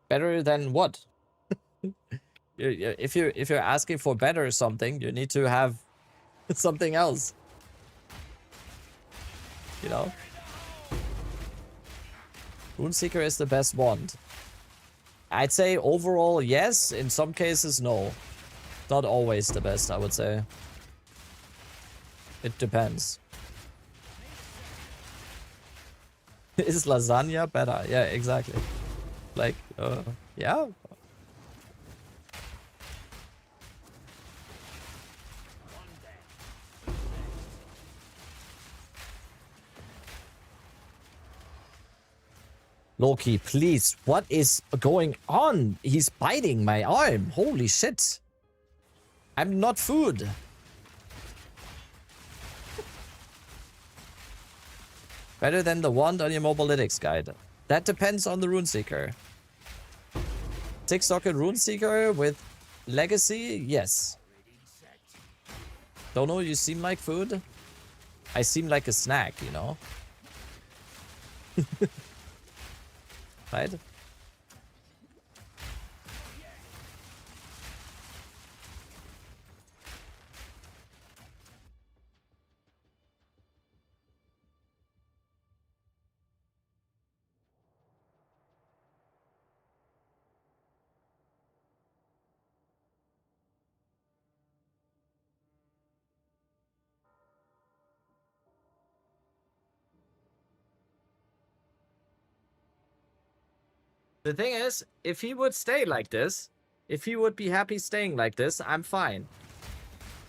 Better than what? If you're asking for better something, you need to have something else. You know? Runeseeker is the best wand. I'd say overall yes, in some cases no. Not always the best, I would say. It depends. Is lasagna better? Yeah, exactly. Like, yeah. Loki, please, what is going on? He's biting my arm. Holy shit. I'm not food. Better than the wand on your Mobalytics guide. That depends on the Runeseeker. 6-socket Runeseeker with Legacy? Yes. Don't know, you seem like food? I seem like a snack, you know? Right? The thing is, if he would stay like this, if he would be happy staying like this, I'm fine.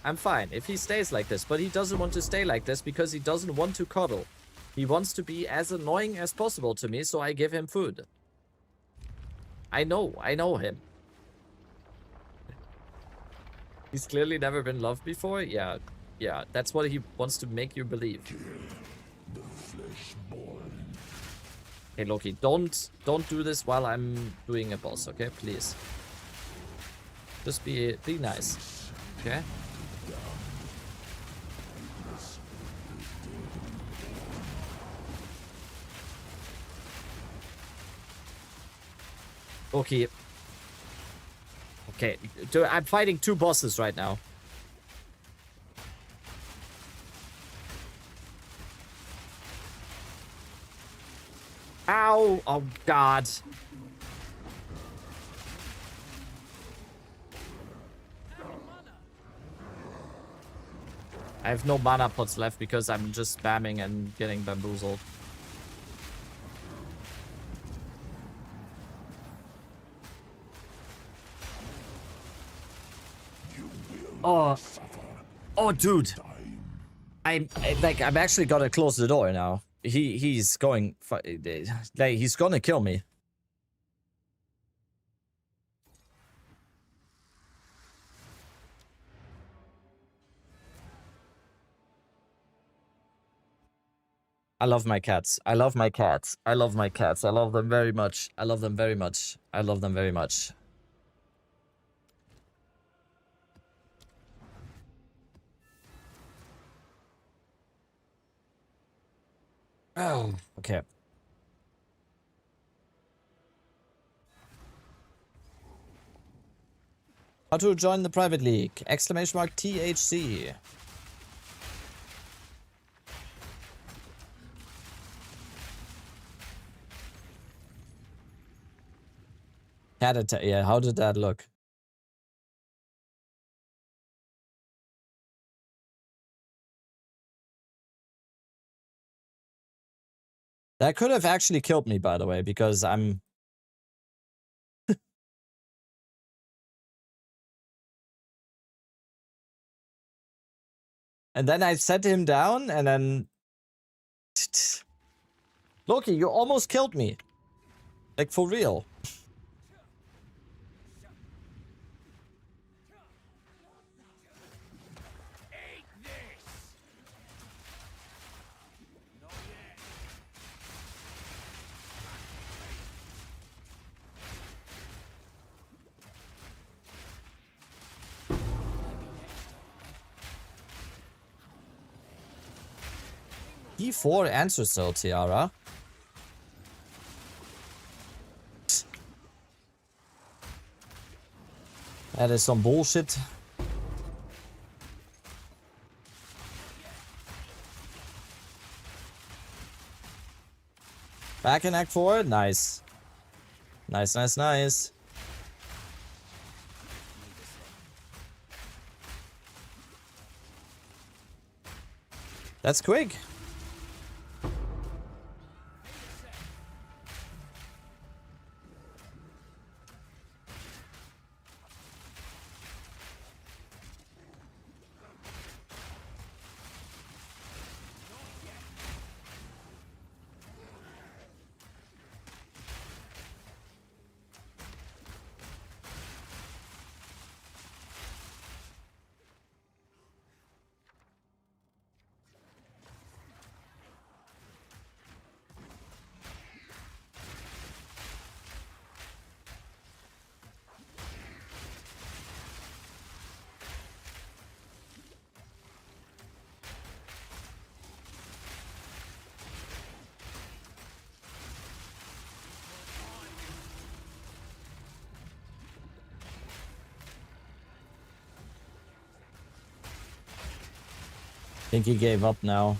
I'm fine if he stays like this, but he doesn't want to stay like this because he doesn't want to cuddle. He wants to be as annoying as possible to me, so I give him food. I know him. He's clearly never been loved before? Yeah, that's what he wants to make you believe. Hey Loki, don't do this while I'm doing a boss, okay? Please. Just be nice. Okay? Okay. Okay, I'm fighting 2 bosses right now. Ow! Oh god. I have no mana pots left because I'm just spamming and getting bamboozled. Oh, oh, dude. I'm actually gonna close the door now. He's going. Like, he's gonna kill me. I love my cats. I love my cats. I love my cats. I love them very much. I love them very much. I love them very much. Oh, okay. How to join the private league? Exclamation mark THC. Cat attack. Yeah, how did that look? That could have actually killed me, by the way, because I'm... And then I set him down, and then... Loki, you almost killed me. Like, for real. Eat this! Not yet. E4 answer cell, Tiara. That is some bullshit. Back in Act 4. Nice. Nice, nice, nice. That's quick. Think he gave up now.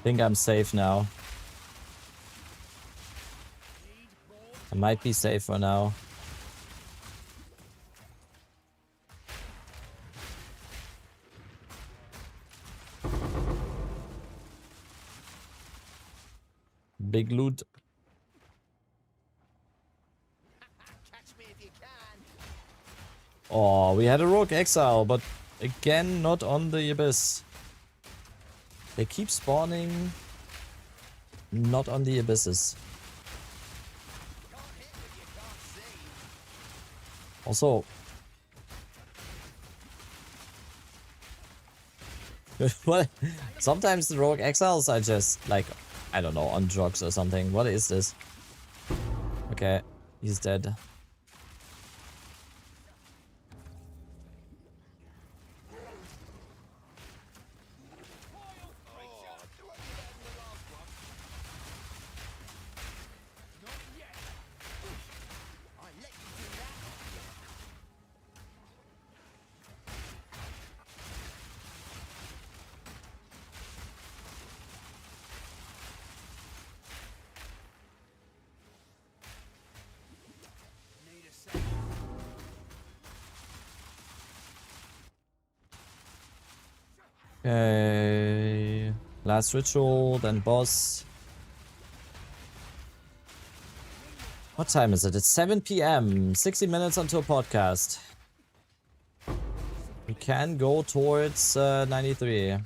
Think I'm safe now. I might be safe for now. Big loot. Oh, we had a rogue exile, but again, not on the abyss. They keep spawning, not on the abysses. Also, what? Sometimes the rogue exiles are just like, I don't know, on drugs or something. What is this? Okay, he's dead. Okay. Last ritual, then boss. What time is it? It's 7 PM. 60 minutes until podcast. We can go towards 93.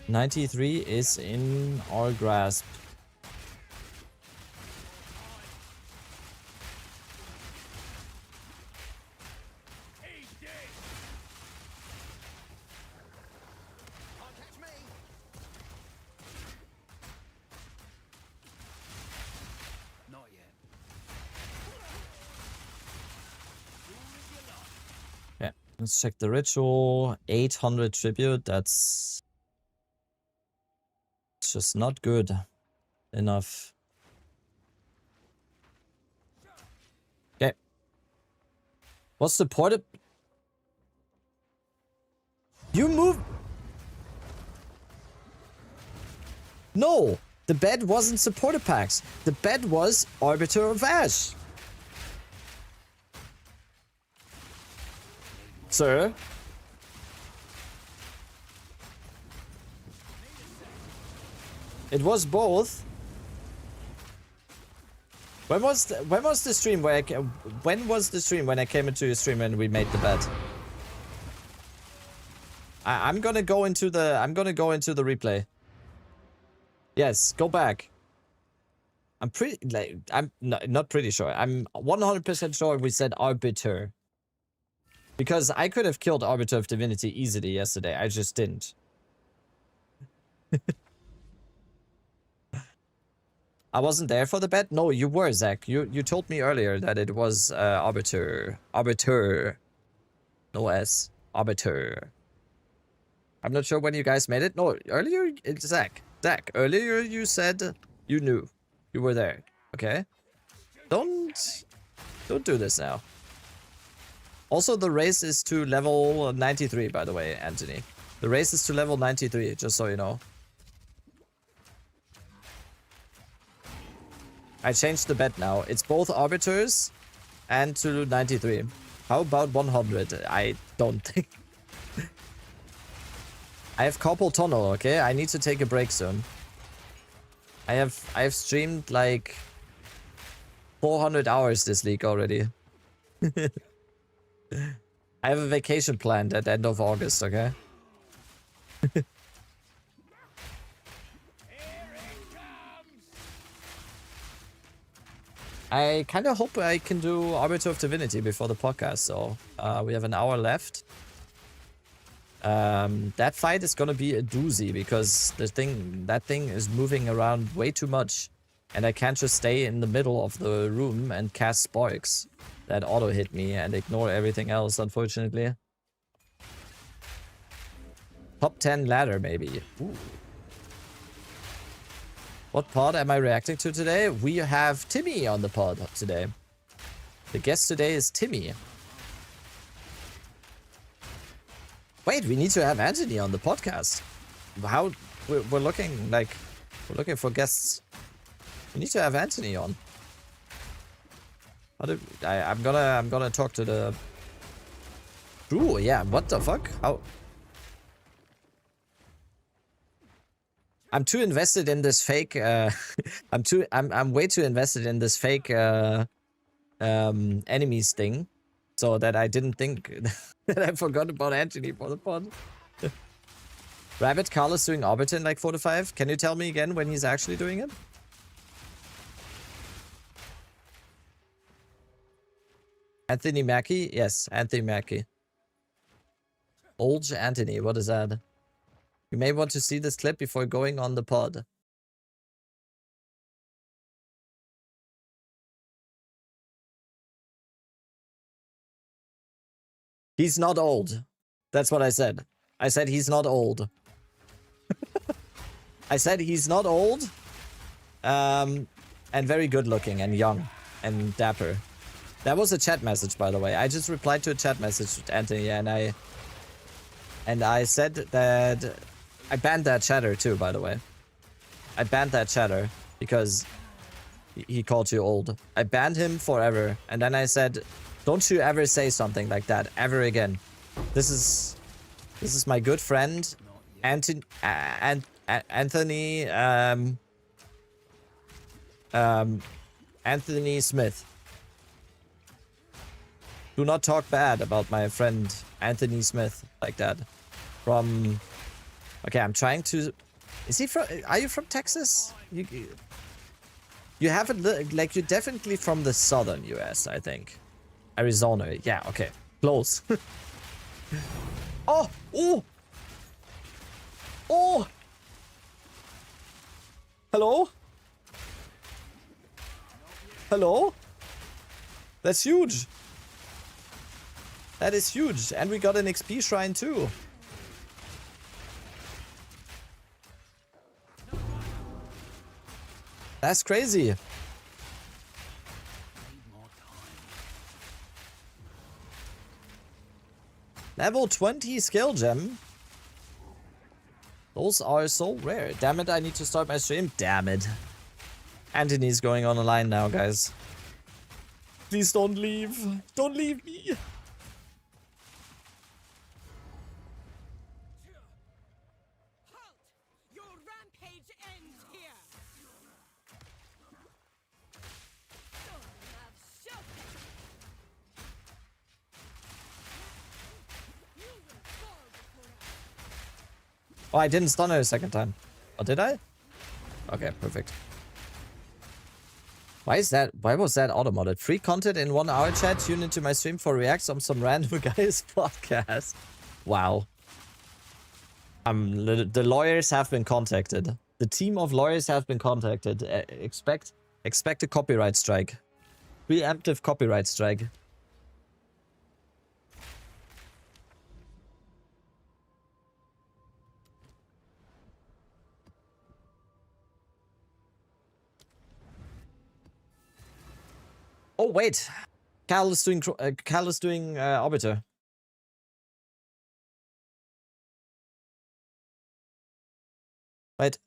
93 is in our grasp. He's dead. Can't catch me. Not yet. Yeah, let's check the ritual. 800 tribute. That's just not good enough. Okay. What's the point of... You move... No! The bed wasn't supporter packs. The bed was Arbiter of Ash. Sir? It was both. When was the stream where when was the stream when I came into your stream and we made the bet? I'm gonna go into the replay. Yes, go back. I'm not pretty sure. I'm 100% sure we said Arbiter. Because I could have killed Arbiter of Divinity easily yesterday. I just didn't. I wasn't there for the bet? No, you were, Zach. You told me earlier that it was Arbiter. Arbiter. No S. Arbiter. I'm not sure when you guys made it. No, earlier, it's Zach. Zach, earlier you said you knew. You were there. Okay? Don't do this now. Also, the race is to level 93, by the way, Anthony. The race is to level 93, just so you know. I changed the bet now. It's both Arbiters and to 93. How about 100? I don't think... I have carpal tunnel, okay? I need to take a break soon. I have streamed like 400 hours this week already. I have a vacation planned at the end of August, okay? I kind of hope I can do Arbiter of Divinity before the podcast, so we have an hour left. That fight is gonna be a doozy because that thing is moving around way too much, and I can't just stay in the middle of the room and cast sparks that auto hit me and ignore everything else, unfortunately. Top 10 ladder, maybe. Ooh. What pod am I reacting to today? We have Timmy on the pod today. The guest today is Timmy. Wait, we need to have Anthony on the podcast. How we're looking for guests. We need to have Anthony on. I'm gonna talk to the... Ooh, yeah, what the fuck? How... I'm too invested in this fake, I'm way too invested in this fake, enemies thing. So that I didn't think that I forgot about Anthony for the pod. Rabbit Carlos doing Arbiter in like 4 to 5. Can you tell me again when he's actually doing it? Anthony Mackie? Yes, Anthony Mackie. Old Anthony, what is that? You may want to see this clip before going on the pod. He's not old. That's what I said. I said he's not old. I said he's not old. And very good looking and young and dapper. That was a chat message, by the way. I just replied to a chat message with Anthony, and I said that I banned that chatter too, by the way. I banned that chatter because he called you old. I banned him forever, and then I said, don't you ever say something like that ever again. This is my good friend Anthony Anthony Smith. Do not talk bad about my friend Anthony Smith like that. From... Okay, I'm trying to... Is he from... Are you from Texas? You haven't... Like, you're definitely from the southern US, I think. Arizona. Yeah, okay. Close. Oh! Oh! Oh! Hello? Hello? That's huge. That is huge. And we got an XP shrine too. That's crazy. Level 20 skill gem. Those are so rare. Damn it, I need to start my stream. Damn it. Anthony's going on a line now, guys. Please don't leave. Don't leave me. Halt! Your rampage ends here. Oh, I didn't stun her a second time. Oh, did I? Okay, perfect. Why is that? Why was that auto-modded? Free content in 1 hour chat. Tune into my stream for reacts on some random guy's podcast. Wow. The lawyers have been contacted. The team of lawyers have been contacted. Expect a copyright strike. Preemptive copyright strike. Oh wait, Cal is doing Arbiter. Wait.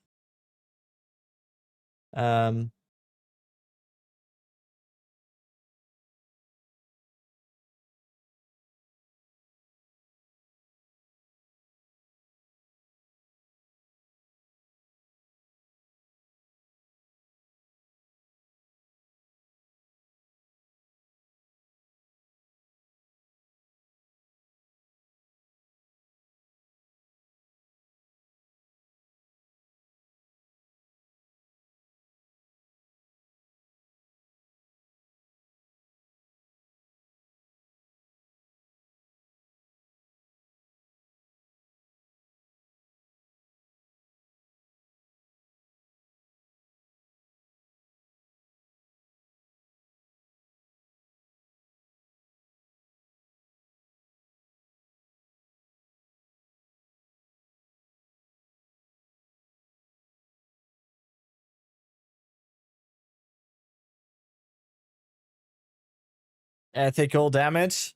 Ethical damage.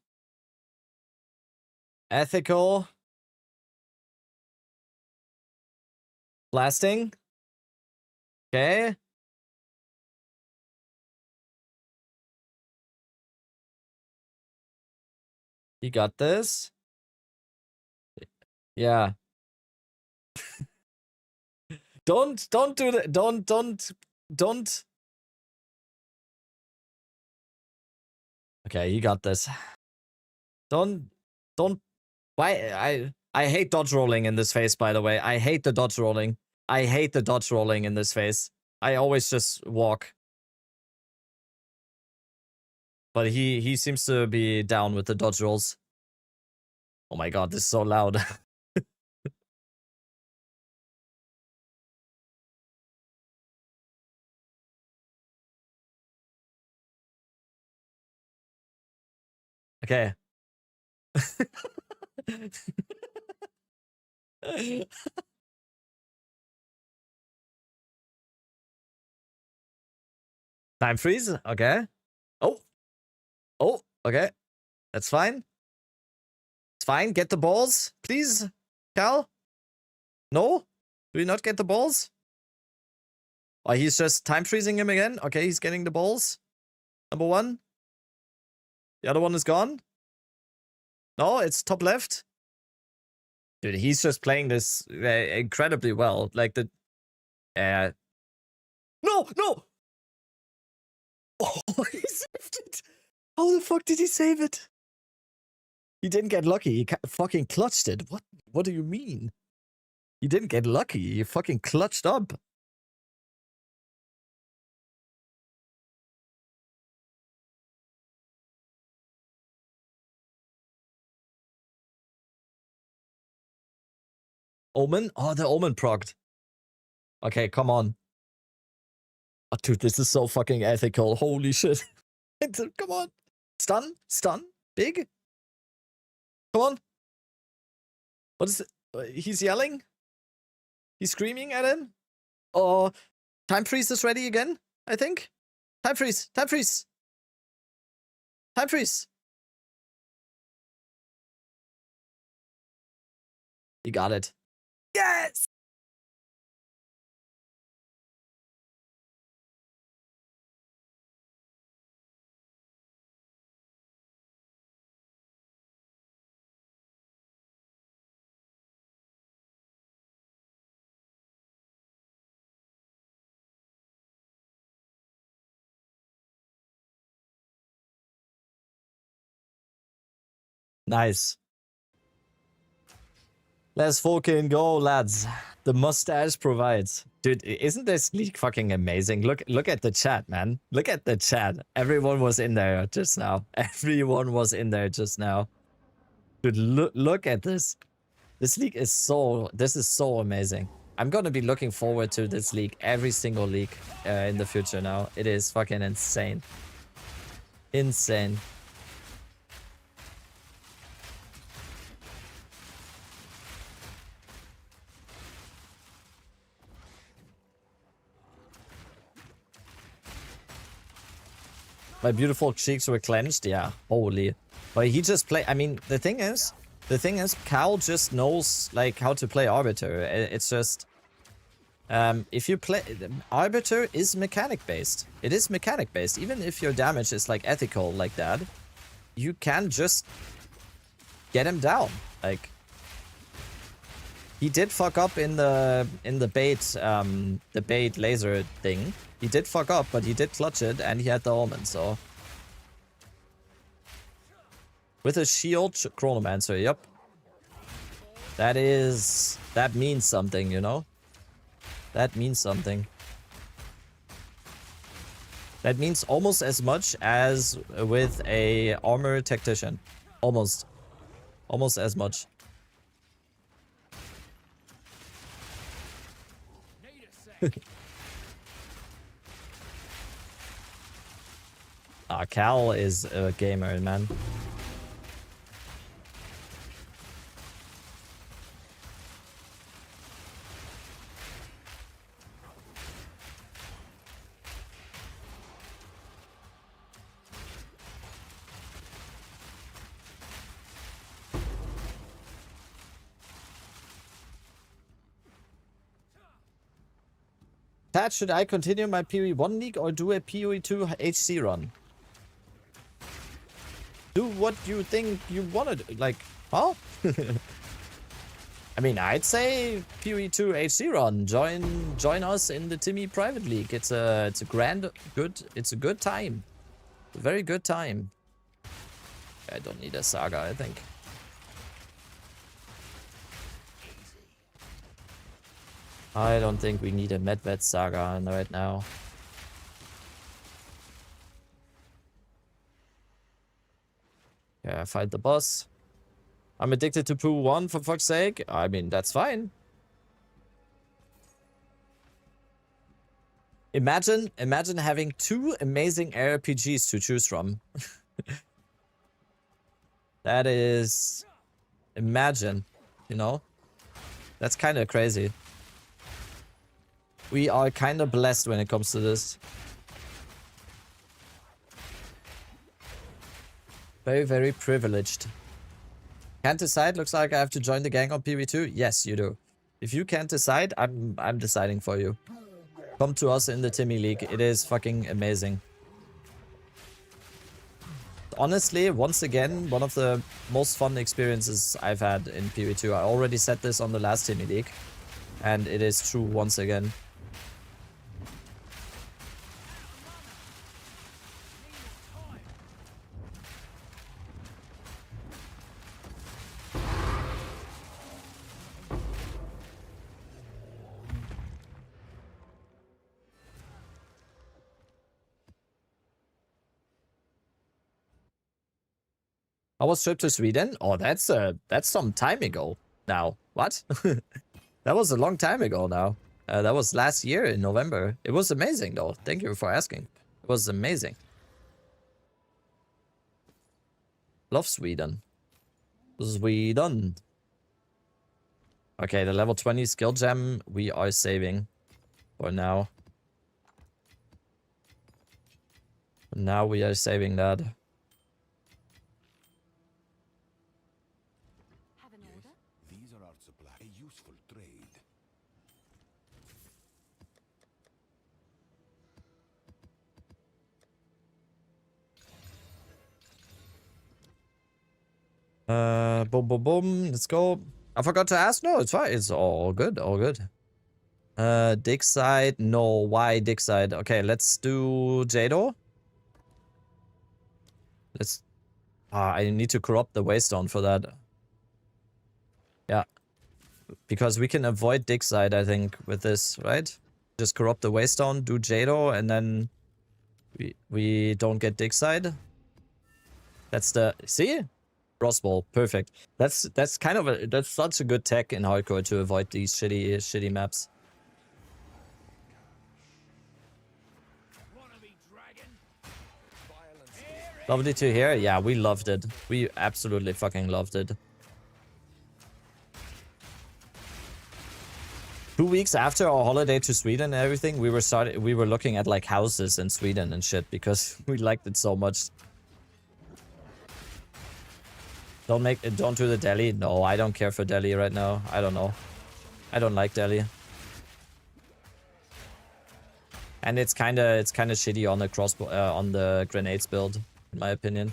Ethical. Blasting. Okay. You got this. Yeah. Don't do that. Don't. Okay, you got this. Don't. Why? I hate dodge rolling in this phase, by the way. I hate the dodge rolling. I hate the dodge rolling in this phase. I always just walk. But he seems to be down with the dodge rolls. Oh my god, this is so loud. Okay. Time freeze. Okay. Oh. Oh. Okay. That's fine. It's fine. Get the balls, please, Cal. No? Do we not get the balls? Oh, he's just time freezing him again. Okay, he's getting the balls. Number one. The other one is gone. No, it's top left. Dude, he's just playing this incredibly well. Like the... No! No! Oh, he saved it! How the fuck did he save it? He didn't get lucky. He fucking clutched it. What do you mean? He didn't get lucky. He fucking clutched up. Omen? Oh, the Omen procced. Okay, come on. Oh, dude, this is so fucking ethical. Holy shit. Come on. Stun? Stun? Big? Come on. What is it? He's yelling? He's screaming at him? Oh, time freeze is ready again, I think. Time freeze. Time freeze. Time freeze. You got it. Yes! Nice. Let's fucking go, lads. The mustache provides. Dude, isn't this league fucking amazing? Look at the chat, man. Look at the chat. Everyone was in there just now. Everyone was in there just now. Dude, look at this. This league is this is so amazing. I'm gonna be looking forward to this league, every single league in the future now. It is fucking insane. Insane. My beautiful cheeks were clenched. Yeah, holy. But he just play. I mean, the thing is, Cal just knows like how to play Arbiter. It's just, if you play Arbiter is mechanic based. It is mechanic based. Even if your damage is like ethical like that, you can just get him down. Like he did fuck up in the bait laser thing. He did fuck up, but he did clutch it, and he had the Omen, so... With a shield, Chronomancer, yep. That means something, you know? That means something. That means almost as much as with a armor tactician. Almost. Almost as much. Cal is a gamer, man. Pat, should I continue my PoE1 league or do a PoE2 HC run? Do what you think you wanted, like, huh? I mean, I'd say PoE2 HC run. Join us in the Timmy private league. It's a good time. A very good time. I don't need a saga, I think. I don't think we need a Medved saga right now. Yeah, fight the boss. I'm addicted to Poo 1 for fuck's sake. I mean, that's fine. Imagine having two amazing RPGs to choose from. That is... Imagine, you know? That's kind of crazy. We are kind of blessed when it comes to this. Very, very privileged. Can't decide. Looks like I have to join the gang on PV2. Yes, you do. If you can't decide, I'm deciding for you. Come to us in the Timmy League. It is fucking amazing. Honestly, once again, one of the most fun experiences I've had in PV2. I already said this on the last Timmy League. And it is true once again. I was trip to Sweden. Oh, that's some time ago now. What? That was a long time ago now. That was last year in November. It was amazing though. Thank you for asking. It was amazing. Love Sweden. Sweden. Okay, the level 20 skill gem we are saving for now. Now we are saving that. Have an order? These are our supply. A useful trade. Boom, boom, boom. Let's go. I forgot to ask. No, it's fine. It's all good. All good. Dig side. No, why dig side? Okay, let's do Jado. Let's... I need to corrupt the waystone for that. Yeah. Because we can avoid dig side, I think, with this, right? Just corrupt the waystone, do Jado, and then we don't get dig side. That's the... See? Crossbow, perfect. That's kind of a... That's such a good tech in hardcore to avoid these shitty maps. Lovely to hear. Yeah, we loved it. We absolutely fucking loved it. 2 weeks after our holiday to Sweden and everything, we were looking at like houses in Sweden and shit because we liked it so much. Don't do the Delhi. No, I don't care for Delhi right now. I don't know. I don't like Delhi. And it's kind of shitty on the crossbow on the grenades build, in my opinion.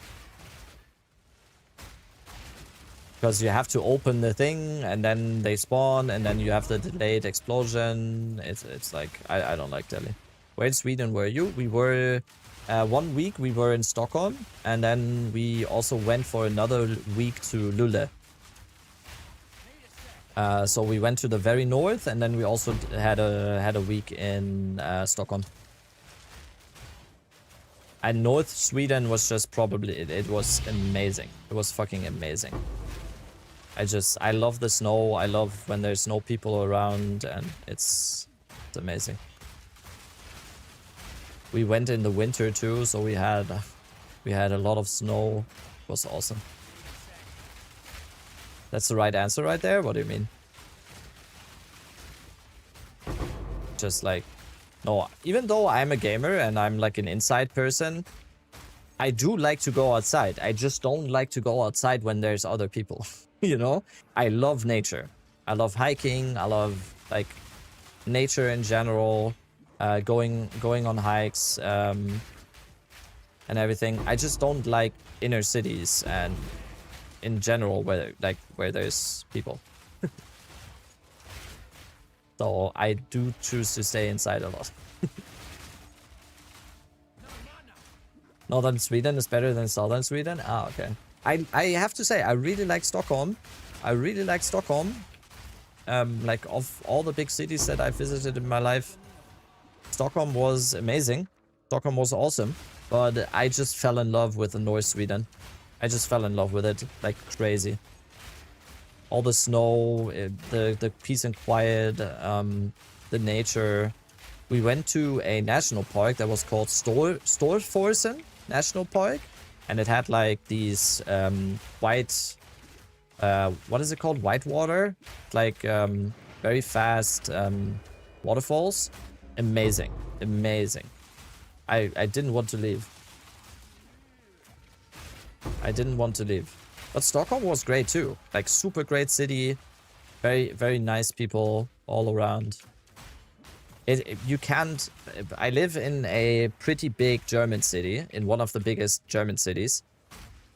Because you have to open the thing and then they spawn and then you have the delayed explosion. It's like I don't like Delhi. Where in Sweden were you? We were 1 week we were in Stockholm and then we also went for another week to Luleå. So we went to the very north and then we also had a week in Stockholm. And North Sweden was just probably it was amazing. It was fucking amazing. I love the snow. I love when there's no people around and it's amazing. We went in the winter too, so we had a lot of snow. It was awesome. That's the right answer right there? What do you mean? Just like... No, even though I'm a gamer and I'm like an inside person, I do like to go outside. I just don't like to go outside when there's other people. You know? I love nature. I love hiking. I love like nature in general. Going on hikes and everything. I just don't like inner cities and in general where there's people. So I do choose to stay inside a lot. Northern Sweden is better than southern Sweden? Ah, okay. I have to say, I really like Stockholm. I really like Stockholm. Like, of all the big cities that I visited in my life, Stockholm was amazing. Stockholm was awesome. But I just fell in love with the North Sweden. I just fell in love with it like crazy. All the snow, the peace and quiet, the nature. We went to a national park that was called Storforsen National Park. And it had like these white... what is it called? White water? Like very fast waterfalls. Amazing. Amazing. I didn't want to leave. I didn't want to leave. But Stockholm was great too. Like super great city. Very, very nice people all around. You can't... I live in a pretty big German city. In one of the biggest German cities.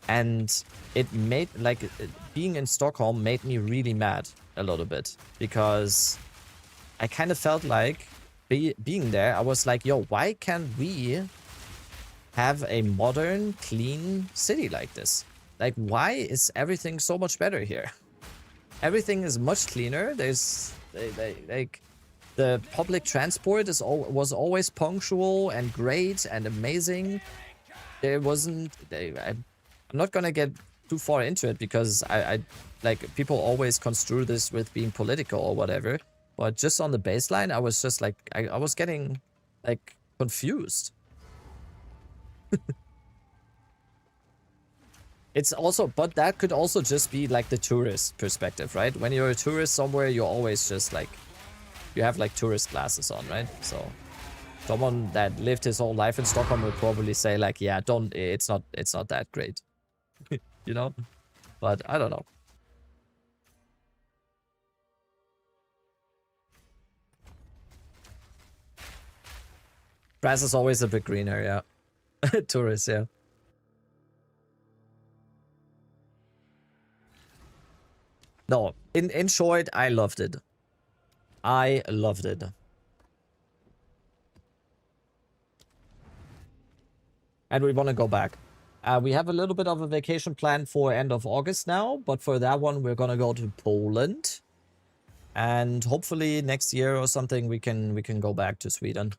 And it made... Like, being in Stockholm made me really mad a little bit. Because I kind of felt like... Being there, I was like, yo, why can't we have a modern, clean city like this? Like, why is everything so much better here? Everything is much cleaner. There's like the public transport was always punctual and great and amazing. There wasn't... I'm not gonna get too far into it because I like people always construe this with being political or whatever. But just on the baseline, I was just like I was getting like confused. It's also, but that could also just be like the tourist perspective, right? When you're a tourist somewhere, you're always just like, you have like tourist glasses on, right? So someone that lived his whole life in Stockholm would probably say like, yeah, it's not that great, you know? But I don't know. Grass is always a bit greener, yeah. Tourists, yeah. No, in short, I loved it. I loved it. And we want to go back. We have a little bit of a vacation plan for end of August now, but for that one, we're gonna go to Poland. And hopefully next year or something, we can go back to Sweden.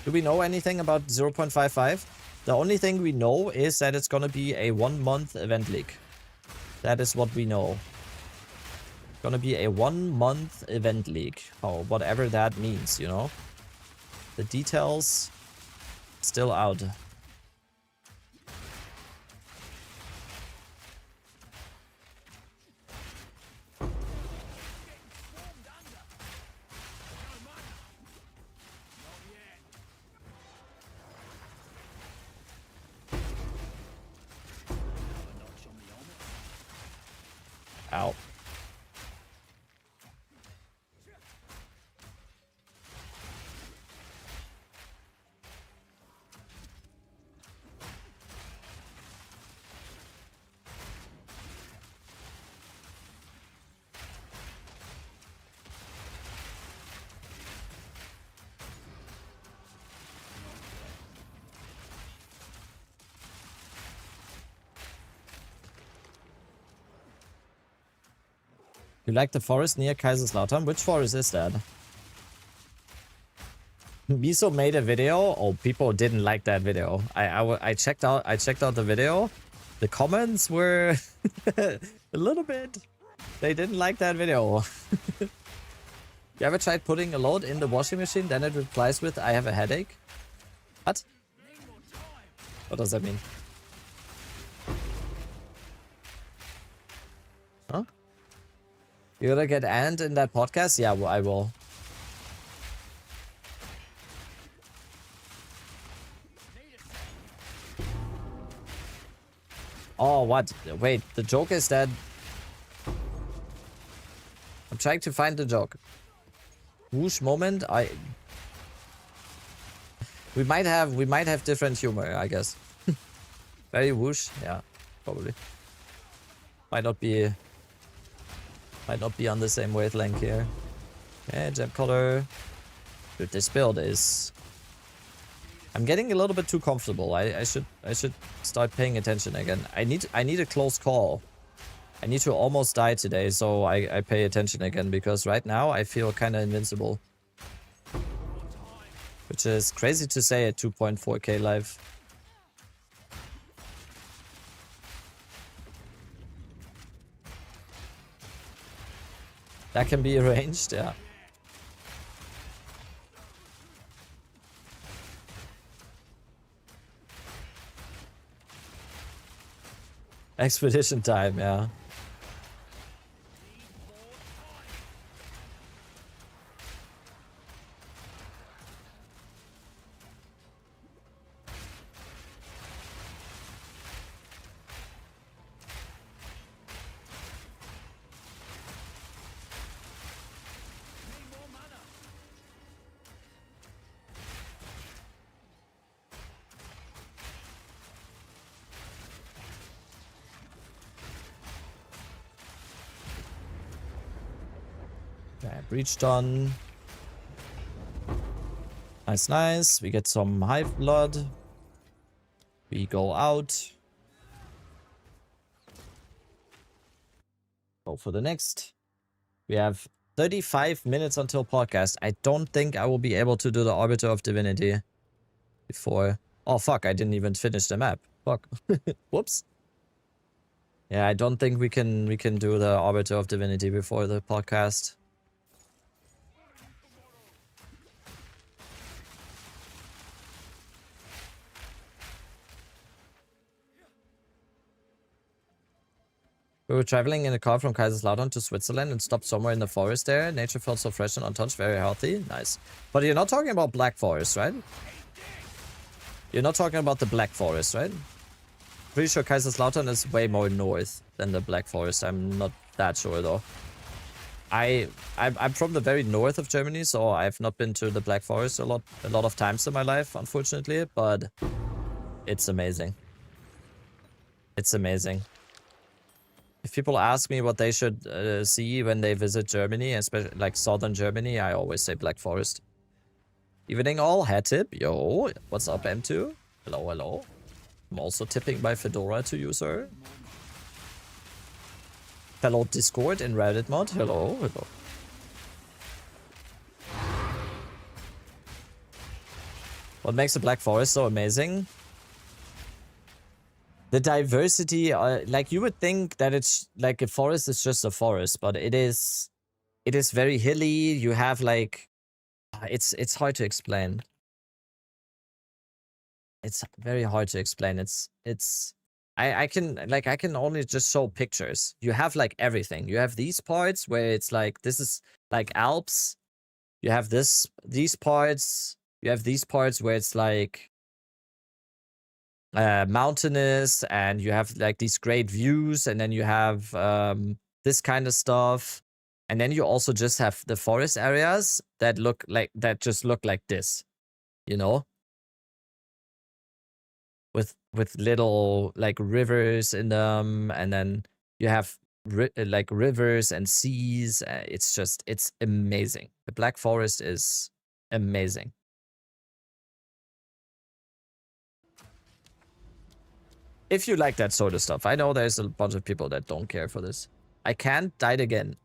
Do we know anything about 0.55? The only thing we know is that it's gonna be a 1-month event league. That is what we know. Gonna be a 1-month event league. Oh, whatever that means, you know? The details still out. Ow. You like the forest near Kaiserslautern? Which forest is that? Miso made a video. Oh, people didn't like that video. I checked out the video. The comments were a little bit. They didn't like that video. You ever tried putting a load in the washing machine? Then it replies with, "I have a headache." What? What does that mean? Huh? You're gonna get Ant in that podcast? Yeah, well, I will. Oh, what? Wait, the joke is that... I'm trying to find the joke. Whoosh moment, We might have different humor, I guess. Very whoosh, yeah, probably. Might not be on the same wavelength here. Okay, gem color. Dude, this build is... I'm getting a little bit too comfortable. I should start paying attention again. I need a close call. I need to almost die today, so I pay attention again, because right now I feel kind of invincible. Which is crazy to say at 2.4k live. That can be arranged, yeah. Expedition time, yeah. Okay, breach done. Nice, nice. We get some hive blood. We go out. Go for the next. We have 35 minutes until podcast. I don't think I will be able to do the Arbiter of Divinity before. Oh, fuck. I didn't even finish the map. Fuck. Whoops. Yeah, I don't think we can do the Arbiter of Divinity before the podcast. We were traveling in a car from Kaiserslautern to Switzerland and stopped somewhere in the forest there. Nature felt so fresh and untouched, very healthy. Nice. But you're not talking about Black Forest, right? You're not talking about the Black Forest, right? Pretty sure Kaiserslautern is way more north than the Black Forest. I'm not that sure though. I'm from the very north of Germany, so I've not been to the Black Forest a lot of times in my life, unfortunately, but it's amazing. It's amazing. If people ask me what they should see when they visit Germany, especially like southern Germany, I always say Black Forest. Evening all, hat tip. Yo, what's up, M2? Hello, hello. I'm also tipping my fedora to you, sir. Fellow Discord in Reddit mod. Hello, hello. What makes the Black Forest so amazing? The diversity, like you would think that it's like a forest is just a forest, but it is very hilly. You have like, it's hard to explain. It's very hard to explain. I can only just show pictures. You have like everything. You have these parts where it's like, this is like Alps. You have these parts. You have these parts where it's like, mountainous, and you have like these great views, and then you have this kind of stuff, and then you also just have the forest areas that just look like this, you know, with little like rivers in them, and then you have like rivers and seas. It's amazing. The Black Forest is amazing. If you like that sort of stuff. I know there's a bunch of people that don't care for this. I can't, died again.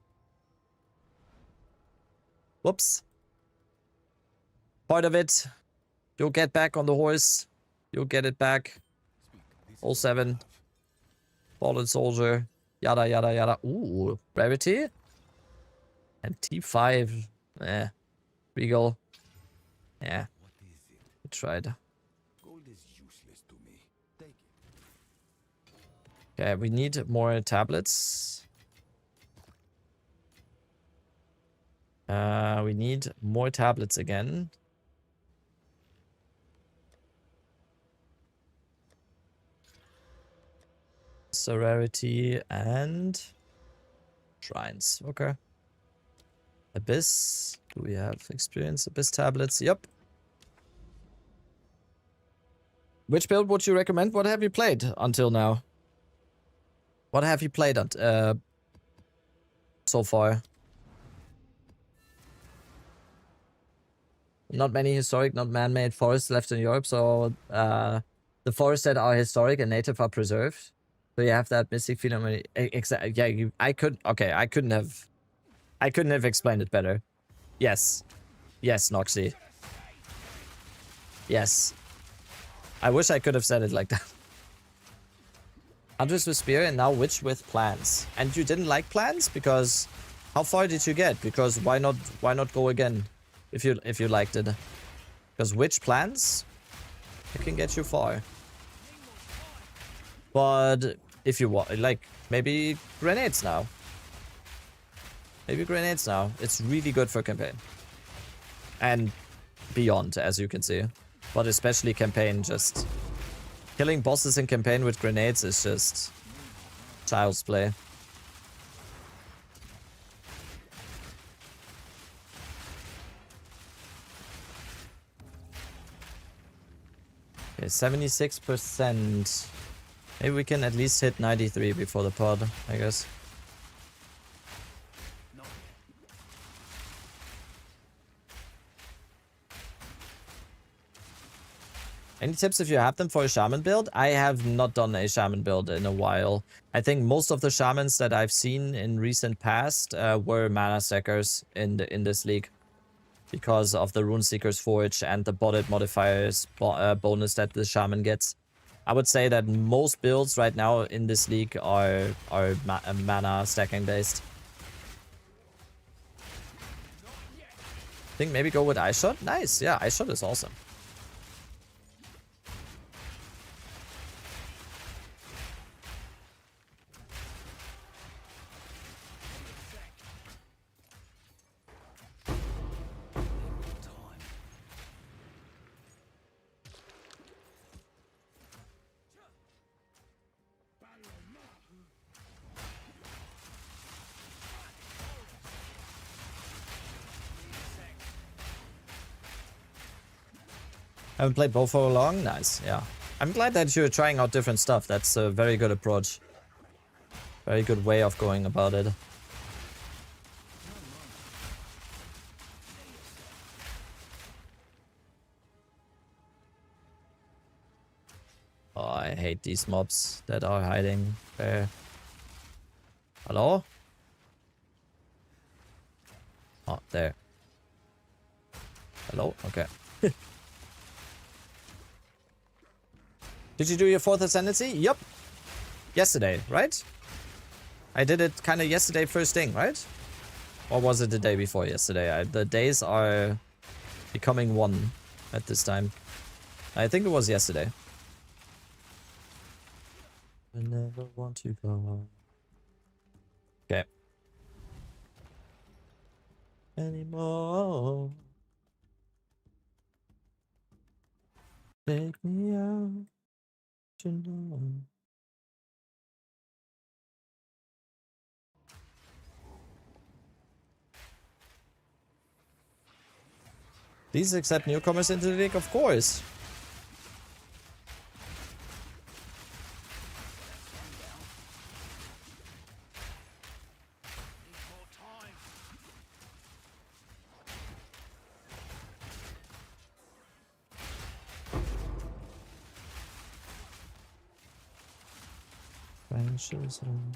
Whoops. Part of it. You'll get back on the horse. You'll get it back. 07. Fallen Soldier. Yada, yada, yada. Ooh, Rarity. And T5. Regal. Yeah. We tried. Okay, we need more tablets. We need more tablets again. So rarity and shrines. Okay. Abyss. Do we have experience? Abyss tablets. Yep. Which build would you recommend? What have you played until now? What have you played so far? Not many historic, not man-made forests left in Europe, so the forests that are historic and native are preserved. So you have that mystic feeling. Exactly. Yeah, I couldn't have explained it better. Yes. Yes, Noxy. Yes. I wish I could have said it like that. Hunters with spear and now witch with plants. And you didn't like plants? Because how far did you get? Because why not go again if you liked it? Because witch plants, it can get you far. But if you want, like, maybe grenades now. Maybe grenades now. It's really good for campaign. And beyond, as you can see. But especially campaign, just killing bosses in campaign with grenades is just child's play. Okay, 76%. Maybe we can at least hit 93 before the pod, I guess. Any tips if you have them for a shaman build? I have not done a shaman build in a while. I think most of the shamans that I've seen in recent past were mana stackers in this league because of the Runeseeker's Forge and the botted modifiers bonus that the shaman gets. I would say that most builds right now in this league are mana stacking based. I think maybe go with Ice Shot. Nice, yeah, Ice Shot is awesome. Haven't played both for long? Nice, yeah. I'm glad that you're trying out different stuff. That's a very good approach. Very good way of going about it. Oh, I hate these mobs that are hiding there. Hello? Oh, there. Hello? Okay. Did you do your 4th Ascendancy? Yup. Yesterday, right? I did it kind of yesterday first thing, right? Or was it the day before yesterday? The days are becoming one at this time. I think it was yesterday. I never want to go. Okay. Anymore. Take me out. You know. These accept newcomers into the league, of course. Branches on.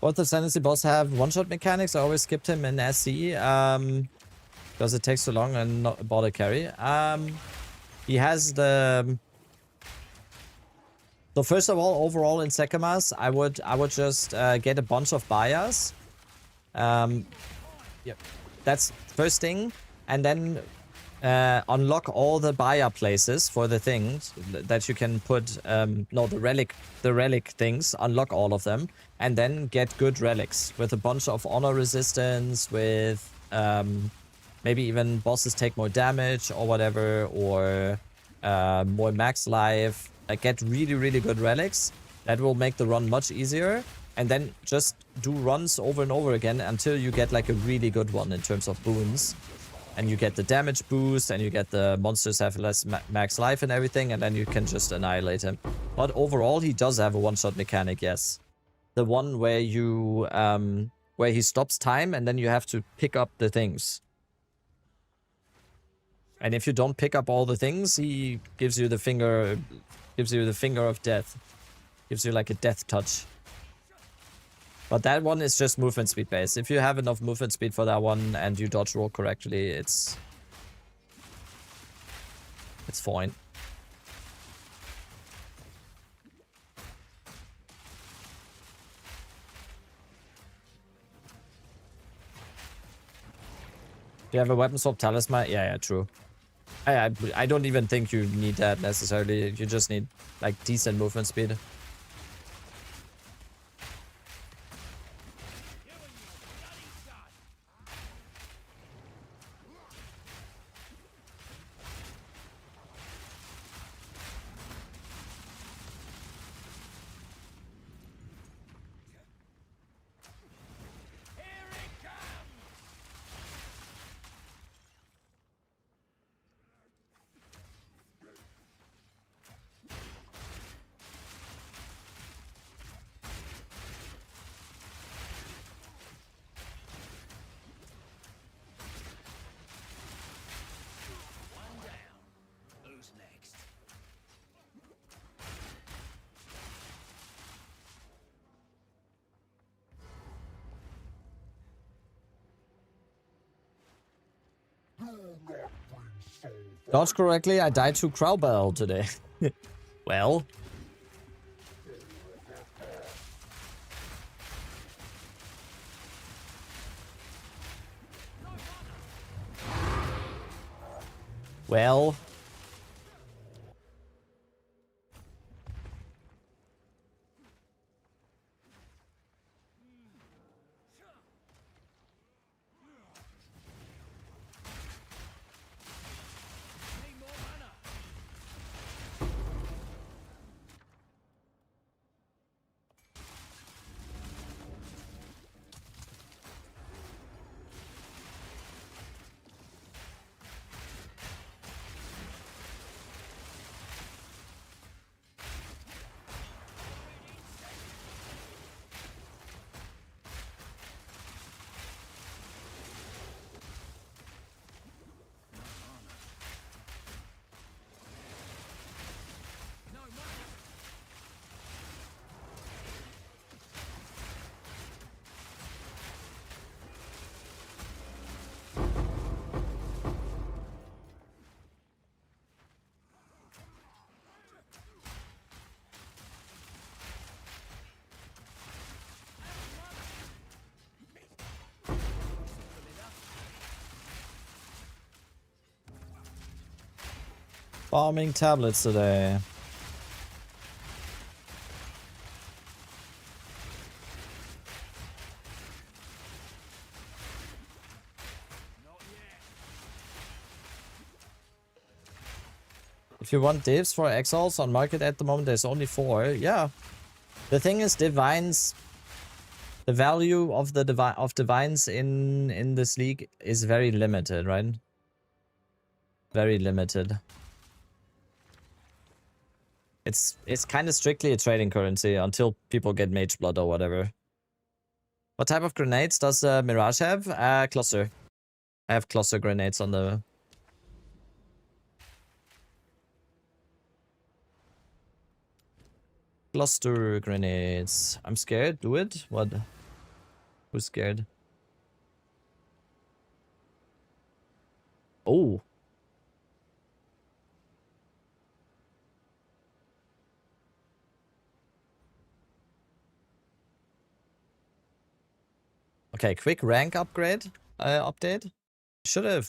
Both the Ascendancy boss have one-shot mechanics. I always skipped him in SC because it takes so long and not bother carry. He has the. So first of all, overall in Sekemas, I would just get a bunch of buyers. Yep, that's first thing, and then unlock all the buyer places for the things that you can put. No, the relic things. Unlock all of them. And then get good relics with a bunch of honor resistance, with maybe even bosses take more damage or whatever, or more max life. Get really, really good relics. That will make the run much easier. And then just do runs over and over again until you get like a really good one in terms of boons. And you get the damage boost, and you get the monsters have less max life and everything, and then you can just annihilate him. But overall, he does have a one-shot mechanic, yes. The one where you where he stops time and then you have to pick up the things. And if you don't pick up all the things, he gives you the finger of death. Gives you like a death touch. But that one is just movement speed based. If you have enough movement speed for that one and you dodge roll correctly, it's fine. Do you have a weapon swap talisman? Yeah, true. I don't even think you need that necessarily. You just need like decent movement speed. Dodge correctly, I died to Crowbell today. Well. Well. Farming tablets today. If you want divs for exiles on market at the moment, there's only 4. Yeah. The thing is, divines, the value of the divines in this league is very limited, right? Very limited. It's kind of strictly a trading currency until people get mage blood or whatever. What type of grenades does Mirage have? Cluster. I have cluster grenades on the... Cluster grenades. I'm scared. Do it. What? Who's scared? Oh. Okay, quick rank upgrade. Update.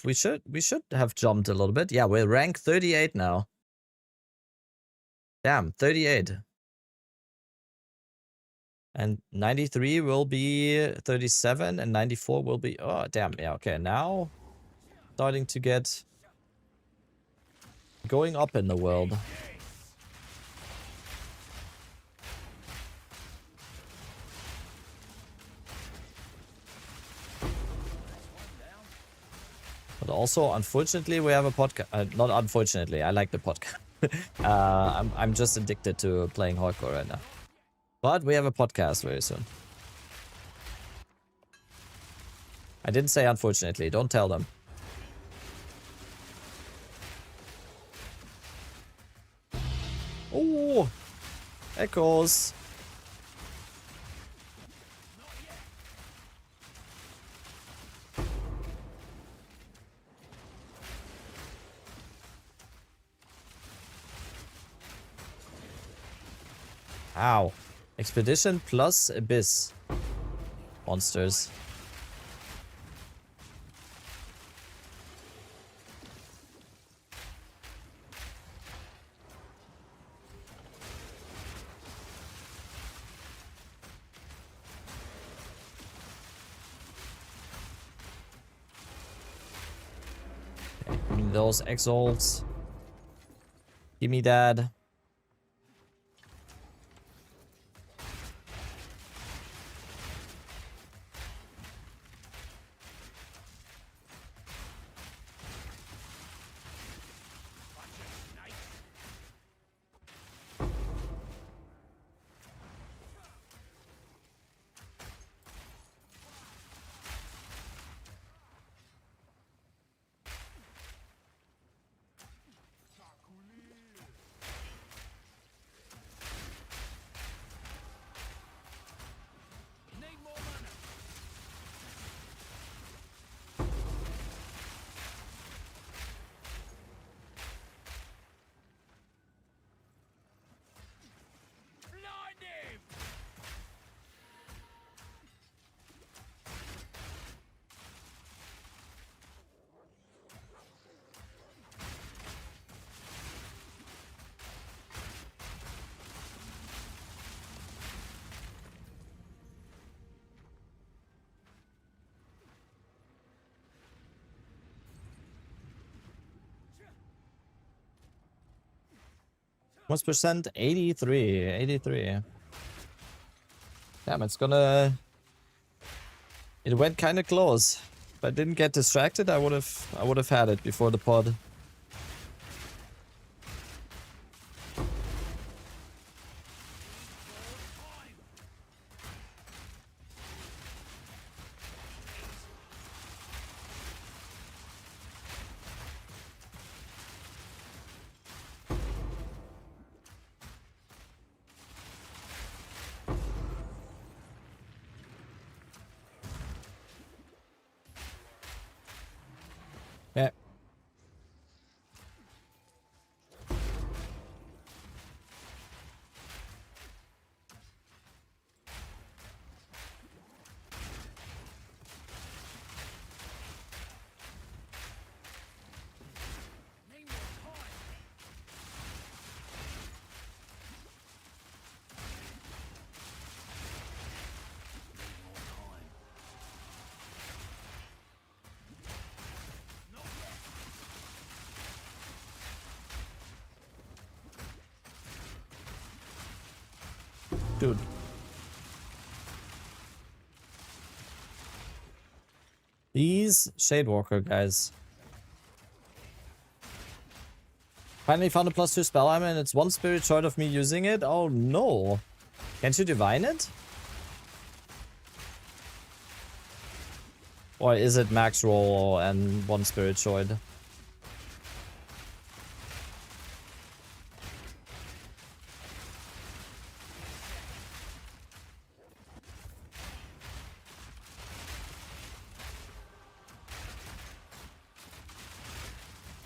We should have jumped a little bit. Yeah, we're rank 38 now. Damn, 38. And 93 will be 37 and 94 will be... Oh, damn. Yeah, okay. Now, starting to get... going up in the world. But also, unfortunately, we have a podcast. Not unfortunately, I like the podcast. I'm just addicted to playing hardcore right now. But we have a podcast very soon. I didn't say unfortunately. Don't tell them. Oh, echoes. Ow. Expedition plus Abyss. Monsters. Okay, give me those exalts. Give me that. What's percent? 83. 83. Damn, it's gonna... It went kind of close. If I didn't get distracted, I would have had it before the pod. Yeah. Dude. These Shadewalker guys. Finally found a +2 spell hammer and it's one spirit short of me using it. Oh no. Can't you divine it? Or is it max roll and one spirit short?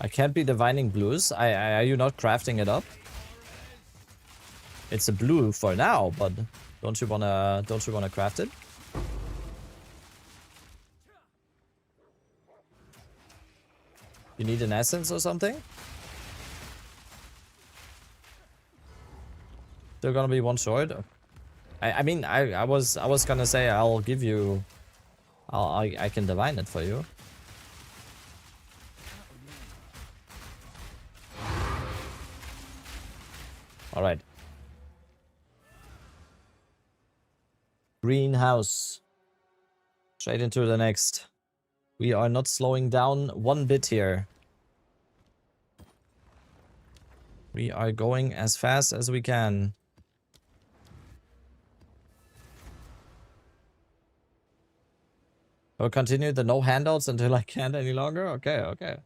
I can't be divining blues. Are you not crafting it up? It's a blue for now, but don't you wanna craft it? You need an essence or something? Still gonna be one short. I mean I was gonna say I'll give you I can divine it for you. All right. Greenhouse. Straight into the next. We are not slowing down one bit here. We are going as fast as we can. I'll continue the no handouts until I can't any longer? Okay, okay.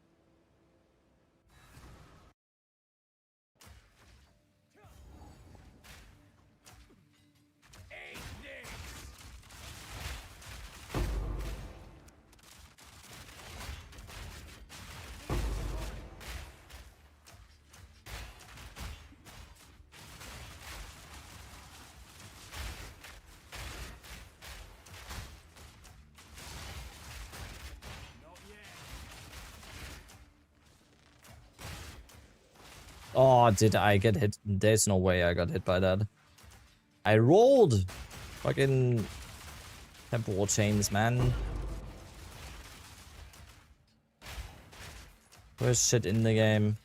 Oh, did I get hit? There's no way I got hit by that. I rolled! Fucking temporal chains, man. Where's shit in the game?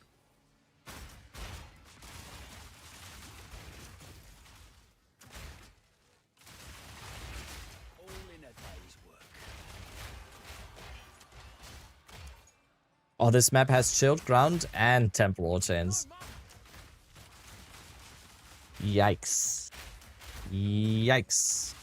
Oh, this map has chilled ground and temporal chains. Yikes. Yikes.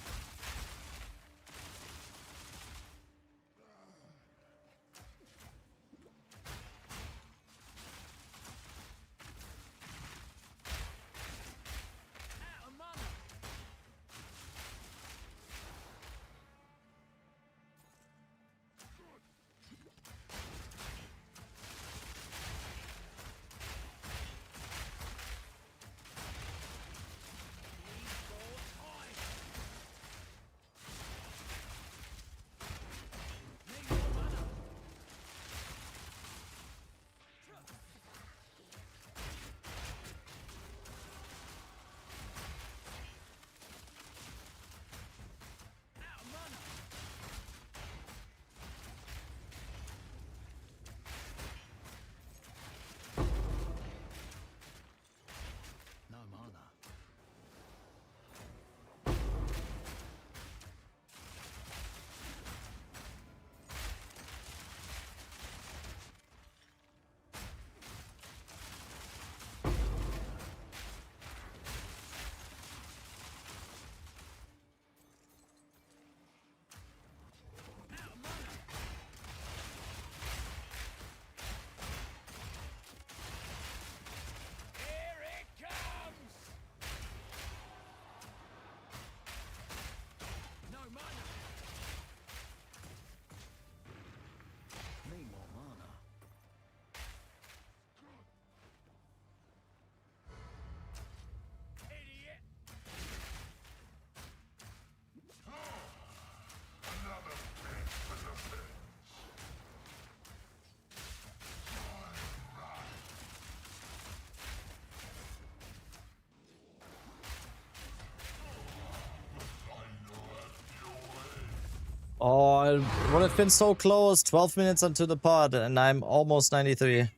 Oh, it would have been so close. 12 minutes onto the pod, and I'm almost 93.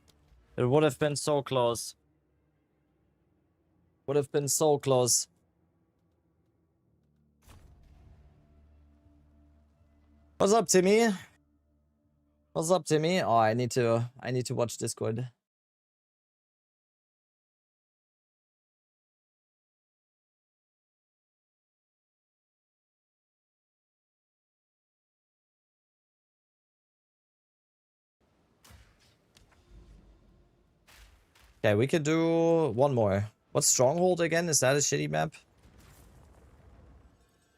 It would have been so close. Would have been so close. What's up, Timmy? What's up, Timmy? Oh, I need to watch Discord. Okay, we could do one more. What's Stronghold again? Is that a shitty map?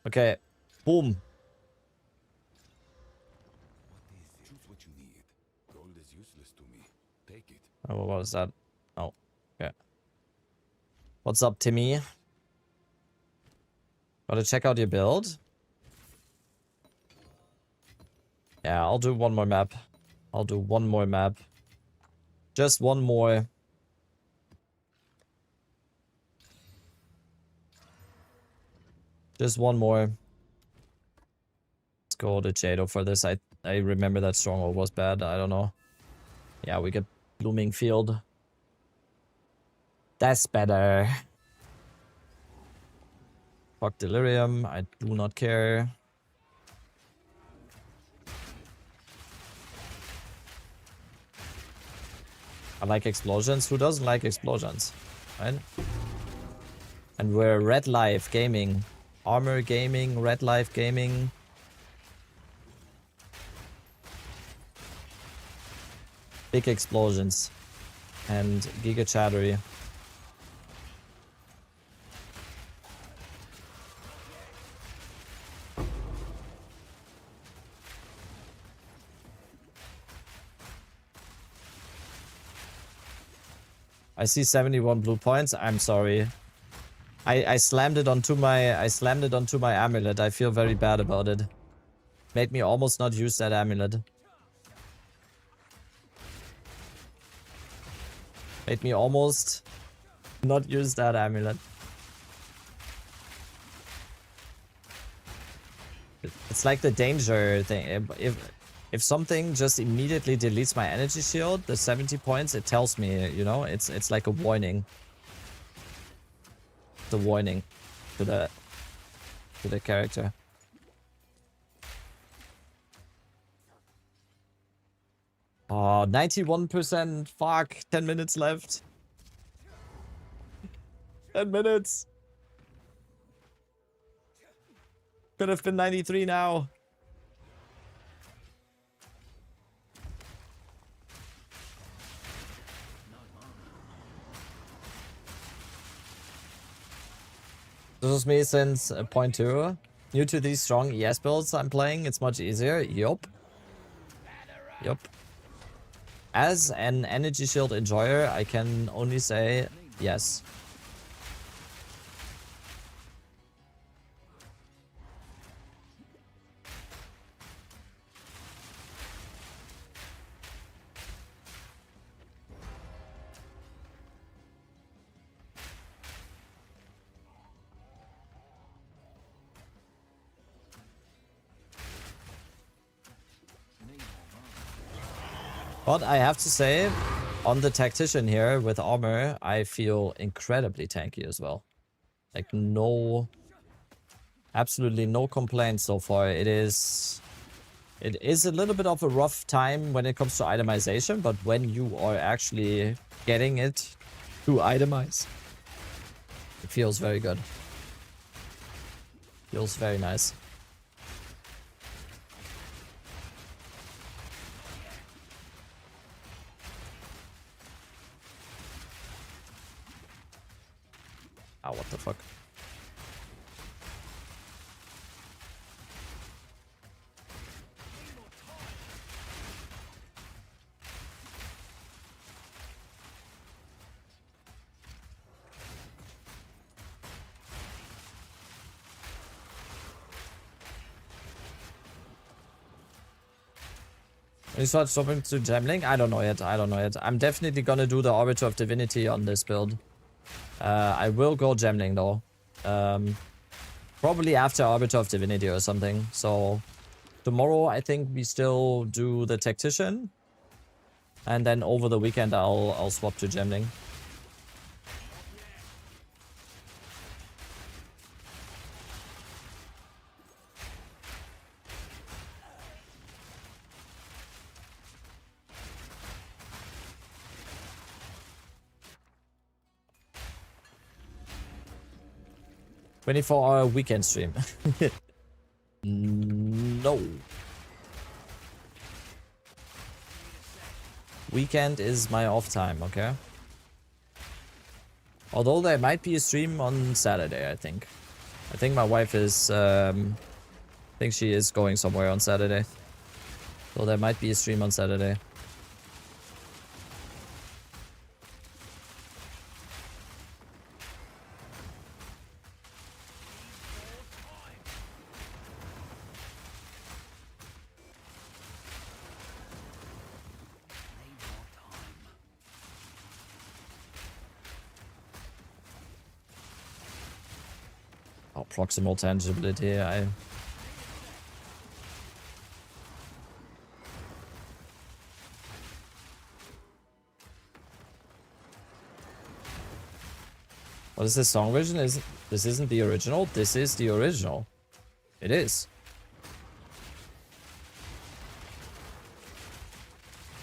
Okay. Boom. Choose what you need. Gold is useless to me. Take it. Oh, what was that? Oh, okay. What's up, Timmy? Gotta check out your build. Yeah, I'll do one more map. I'll do one more map. Just one more. Just one more. Let's go to Jado for this. I remember that Stronghold was bad. I don't know. Yeah, we get Blooming Field. That's better. Fuck Delirium. I do not care. I like explosions. Who doesn't like explosions? Right? And we're Red Life Gaming. Armor Gaming, Red Life Gaming. Big explosions. And Giga Chattery. I see 71 blue points. I'm sorry. I slammed it onto my amulet. I feel very bad about it. Made me almost not use that amulet. Made me almost not use that amulet. It's like the danger thing. If something just immediately deletes my energy shield, the 70 points, it tells me, you know, it's like a warning. The warning to the character. Oh, 91%. Fuck. 10 minutes left. 10 minutes. Could have been 93 now. This is me since point 2. New to these strong ES builds I'm playing, it's much easier. Yup. Yup. As an energy shield enjoyer, I can only say yes. But I have to say, on the Tactician here with armor, I feel incredibly tanky as well. Like absolutely no complaints so far. It is a little bit of a rough time when it comes to itemization, but when you are actually getting it to itemize, it feels very good. Feels very nice. Ah, what the fuck? You start stopping to Gemling? I don't know yet. I don't know yet. I'm definitely gonna do the Arbiter of Divinity on this build. I will go Gemling though. Probably after Arbiter of Divinity or something. So tomorrow I think we still do the Tactician. And then over the weekend I'll swap to Gemling. "24-hour weekend stream." No. Weekend is my off time, okay? Although there might be a stream on Saturday, I think. I think my wife is, I think she is going somewhere on Saturday. So there might be a stream on Saturday. Oh, proximal tangibility, What is this song version? This isn't the original? This is the original. It is.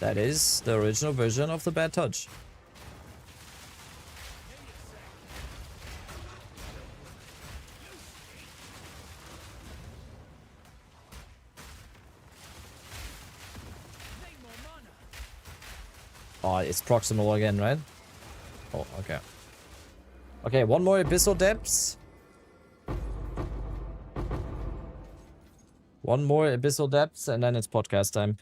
That is the original version of the Bad Touch. Oh, it's proximal again, right? Oh, okay. Okay, one more Abyssal Depths. One more Abyssal Depths, and then it's podcast time.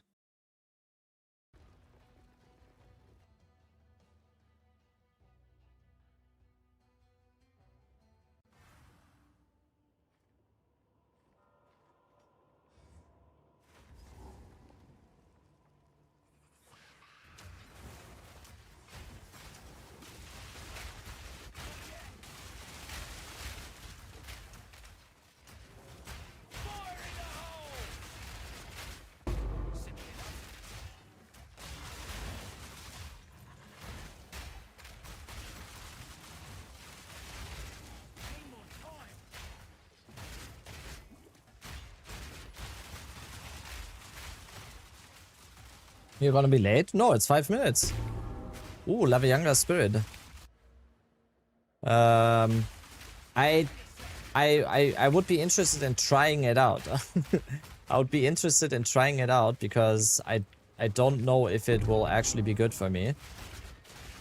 You're gonna be late? No, it's 5 minutes. Ooh, Lava Younger Spirit. I would be interested in trying it out. I would be interested in trying it out because I don't know if it will actually be good for me.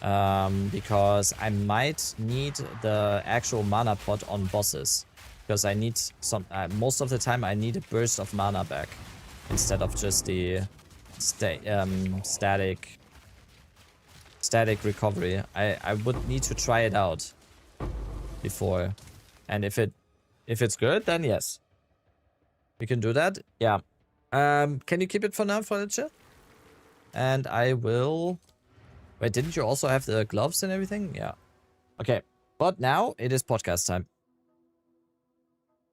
Because I might need the actual mana pot on bosses. Because I need some, most of the time I need a burst of mana back. Instead of just the static recovery. I would need to try it out before. And if it's good, then yes. We can do that. Yeah. Can you keep it for now for the chat? And I will... Wait, didn't you also have the gloves and everything? Yeah. Okay. But now it is podcast time.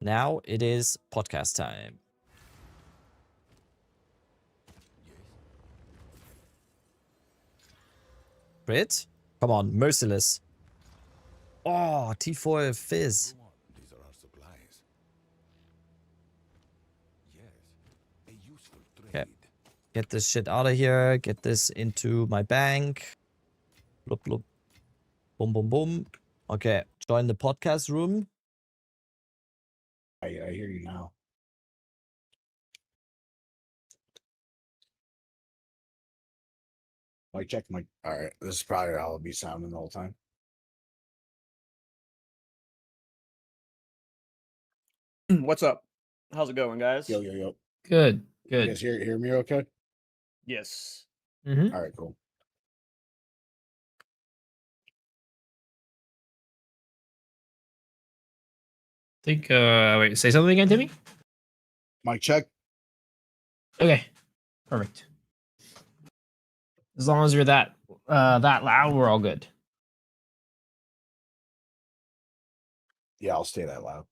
Now it is podcast time. Crit? Come on, merciless. Oh, T4 Fizz. These are our supplies. Yes, a useful trade. Okay. Get this shit out of here. Get this into my bank. Bloop, bloop. Boom, boom, boom. Okay. Join the podcast room. I hear you now. Mic check, mic. All right, this is probably how I'll be sounding the whole time. What's up? How's it going, guys? Yo, yo, yo. Good, You good. guys hear me okay? Yes. Mm-hmm. All right, cool. Think. Wait. Say something again, Timmy. Mic check. Okay. Perfect. As long as you're that loud, we're all good. Yeah, I'll stay that loud.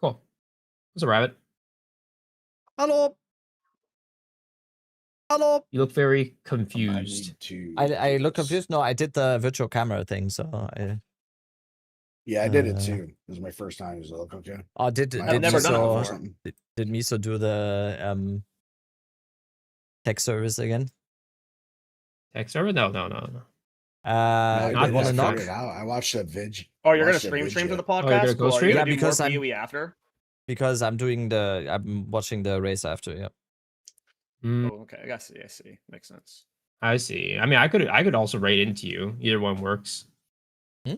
Cool. What's a rabbit? Hello. Hello. You look very I might confused. need to I do look this. confused. No, I did the virtual camera thing, so Yeah, I did it Uh, too. This is my first time. Does it look okay? did Am I I've did never done it upset or Miso before. something? did Miso do the tech service again? Tech server? No. No, You I not did. want I to this knock? figured it out. I watched that Oh, you're gonna watched that stream to the video. Oh, you're gonna podcast? go Cool. Are you stream? gonna Yeah, do more because I'm PoE after? because I'm watching the race after. Yeah. Mm, Oh, okay. I see. I see. Makes sense. I see. I mean, I could also raid into you. Either one works. Hmm?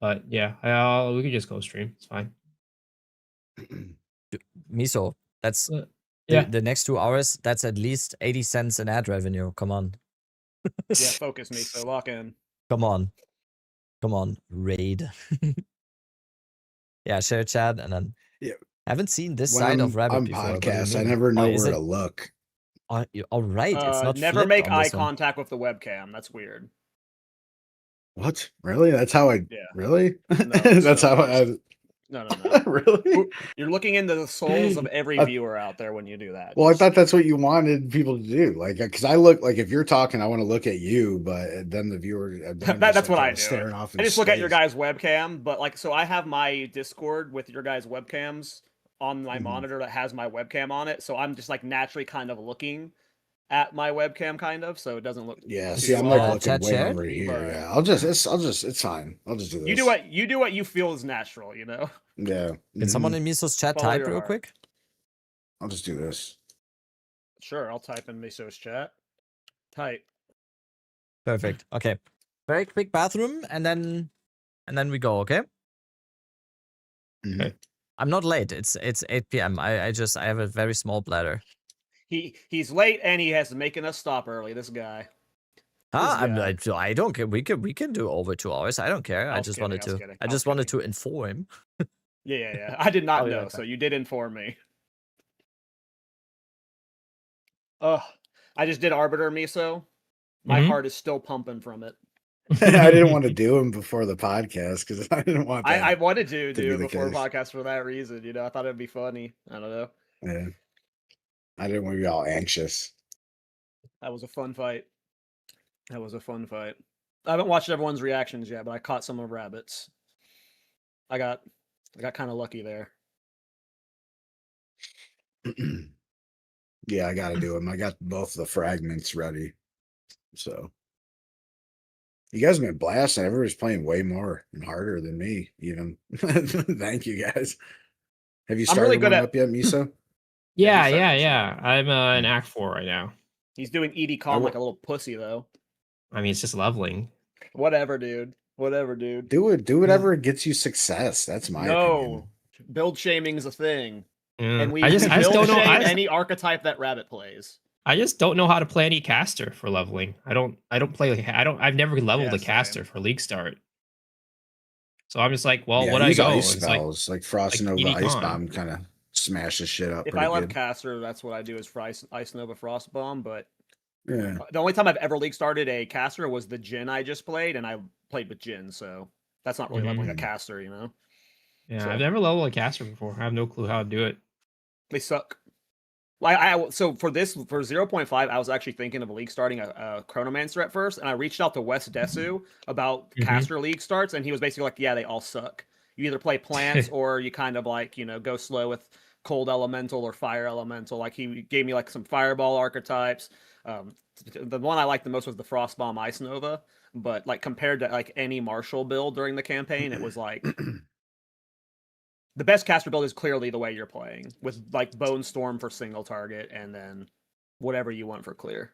But yeah, we could just go stream. It's fine. Miso, that's Yeah. the next 2 hours. That's at least 80 cents in ad revenue. Come on. Yeah, focus me. So lock in. Come on. Come on. Raid. Yeah, share chat and then. Yeah. Haven't seen this When side I'm of Rabbit on before. What do you podcasts, I mean? never know is where it? to look. All right. It's not Never flipped make on eye this one. contact with the webcam. That's weird. What? Really? That's how I. Yeah. Really? No, That's so how I. No, no, no. Really? You're looking into the souls of every viewer out there when you do that. Well, I Just- thought that's what you wanted people to do. Like, because I look like if you're talking, I want to look at you, but then the viewer. Then I'm That's just, what like, I kinda do. Staring off. I just into look at your space. guys' webcam, but like, so I have my Discord with your guys' webcams on my Mhm. monitor that has my webcam on it, so I'm just like naturally kind of looking at my webcam, kind of, so it doesn't look. Yeah. too See, I'm like off, looking chat way shared? over here. but- Yeah. It's fine. I'll just do this. You do what you feel is natural, you know. Yeah. Can someone Mhm. in Miso's chat Follow type your real heart. quick? I'll just do this. Sure, I'll type in Miso's chat. Type. Perfect. Okay. Very quick bathroom and then we go, okay? Mhm. I'm not late. It's 8 p.m. I have a very small bladder. He's late and he has making us stop early. This guy. I don't care. We can do over 2 hours. I don't care. I was just kidding, wanted I was to kidding, I I was just wanted kidding. to inform. Yeah. I did not I'll be know, right so back. you did inform me. Ugh. I just did Arbiter Miso. My Mhm. heart is still pumping from it. I didn't want to do them before the podcast because I didn't want that. I wanted to be do the it before case. podcast for that reason. You know, I thought it'd be funny. I don't know. Yeah. I didn't want to be all anxious. That was a fun fight. I haven't watched everyone's reactions yet, but I caught some of Rabbit's. I got kind of lucky there. Yeah, I got to do them. I got both the fragments ready. So you guys have been blasting. Everybody's playing way more and harder than me, even. Thank you guys. Have you I'm started really good one at- up yet, Miso? Yeah. he's I'm in Act 4 right now. He's doing ED Calm wa- like a little pussy though. I mean, it's just leveling. Whatever, dude. Do it. Do whatever gets you success. That's my opinion. Build shaming's a thing. Yeah. And we I just build don't know. shame any archetype that Rabbit plays. I just don't know how to play any caster for leveling. I don't play. I've never leveled Yeah, a caster same. for league start. So I'm just like, well, Yeah, what I use go? ice It's like, spells like Frost Nova ED Ice Con. Bomb kind of smashes shit up. If pretty I love good. caster, that's what I do is for Ice Nova Frost Bomb, but Yeah. the only time I've ever league started a caster was the Jin I just played, and I played with Jin, so that's not really leveling a Mhm. caster, you know? yeah, So- I've never leveled a caster before. I have no clue how to do it. They suck. Like so for 0.5, I was actually thinking of league starting a Chronomancer at first, and I reached out to Wes Desu about Mhm. caster league starts, and he was basically like, "Yeah, they all suck. You either play plants or you kind of like go slow with cold elemental or fire elemental." Like he gave me like some fireball archetypes. The one I liked the most was the Frostbomb Ice Nova, but like compared to like any martial build during the campaign, it was like. The best caster build is clearly the way you're playing, with like Bone Storm for single target, and then whatever you want for clear.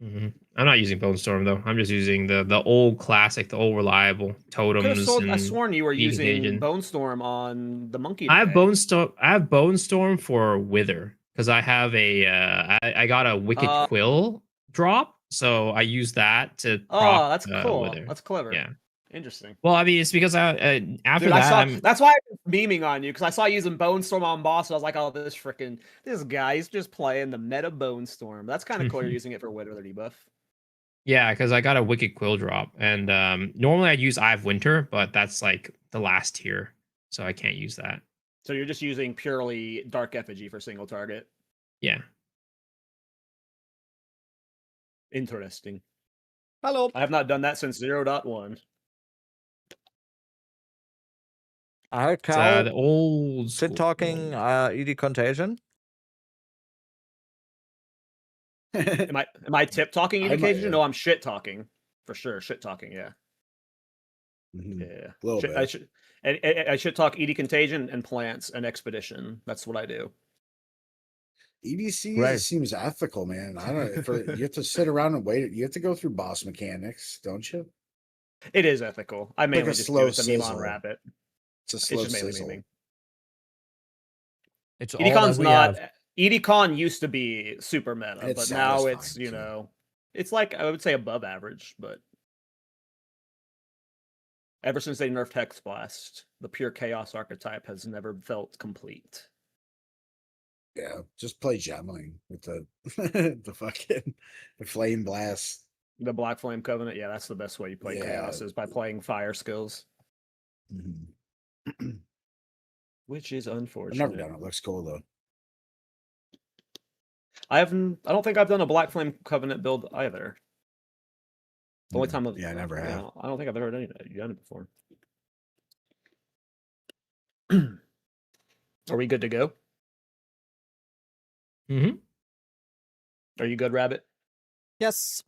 I'm not using Bone Storm though. I'm just using the old classic, the old reliable Could have totems. I sworn you were Being using Contagion. Bone Storm on the monkey. I have today. Bone Storm for Wither because I have I got a Wicked Quill drop, so I use that to. Oh, proc, that's cool. Wither. That's clever. Yeah. Interesting. Well, I mean, it's because after Dude, that, that's why I was memeing on you, because I saw you using Bone Storm on boss, and I was like, "Oh, this guy, he's just playing the meta Bone Storm." That's kind of cool. You're using it for Wither debuff. yeah, because I got a Wicked Quill drop, and normally I'd use Eye of Winter, but that's like the last tier, so I can't use that. So you're just using purely Dark Effigy for single target. Yeah. Interesting. Hello. I have not done that since 0.1. I heard It's, Cal the old shit school. talking ED Contagion. Am I tip talking I might education? have. No, I'm shit talking for sure. Shit talking, yeah. Mhm. Yeah. A little I bit. should I should talk ED Contagion and plants and expedition. That's what I do. EDC Right. seems ethical, man. I don't. You have to sit around and wait. You have to go through boss mechanics, don't you? It is ethical. I mainly a just slow do it to meme on sizzle. Rabbit. It's a It's slow just mainly sizzle. memeing. It's all that EDCon's we not. have. EDCon used to be super meta, It's but now it's satisfying, too. it's like I would say above average. But ever since they nerfed Hex Blast, the pure chaos archetype has never felt complete. Yeah, just play Gemling with the the fucking the flame blast. The Black Flame Covenant, yeah, that's the best way you play chaos is by playing fire skills, Mhm. which is I've unfortunate. never done it. Looks cool though. I don't think I've done a Black Flame Covenant build either. The only time I never have. I don't think I've ever done it before. Are we good to go? Mm-hmm. Are you good, Rabbit? Yes.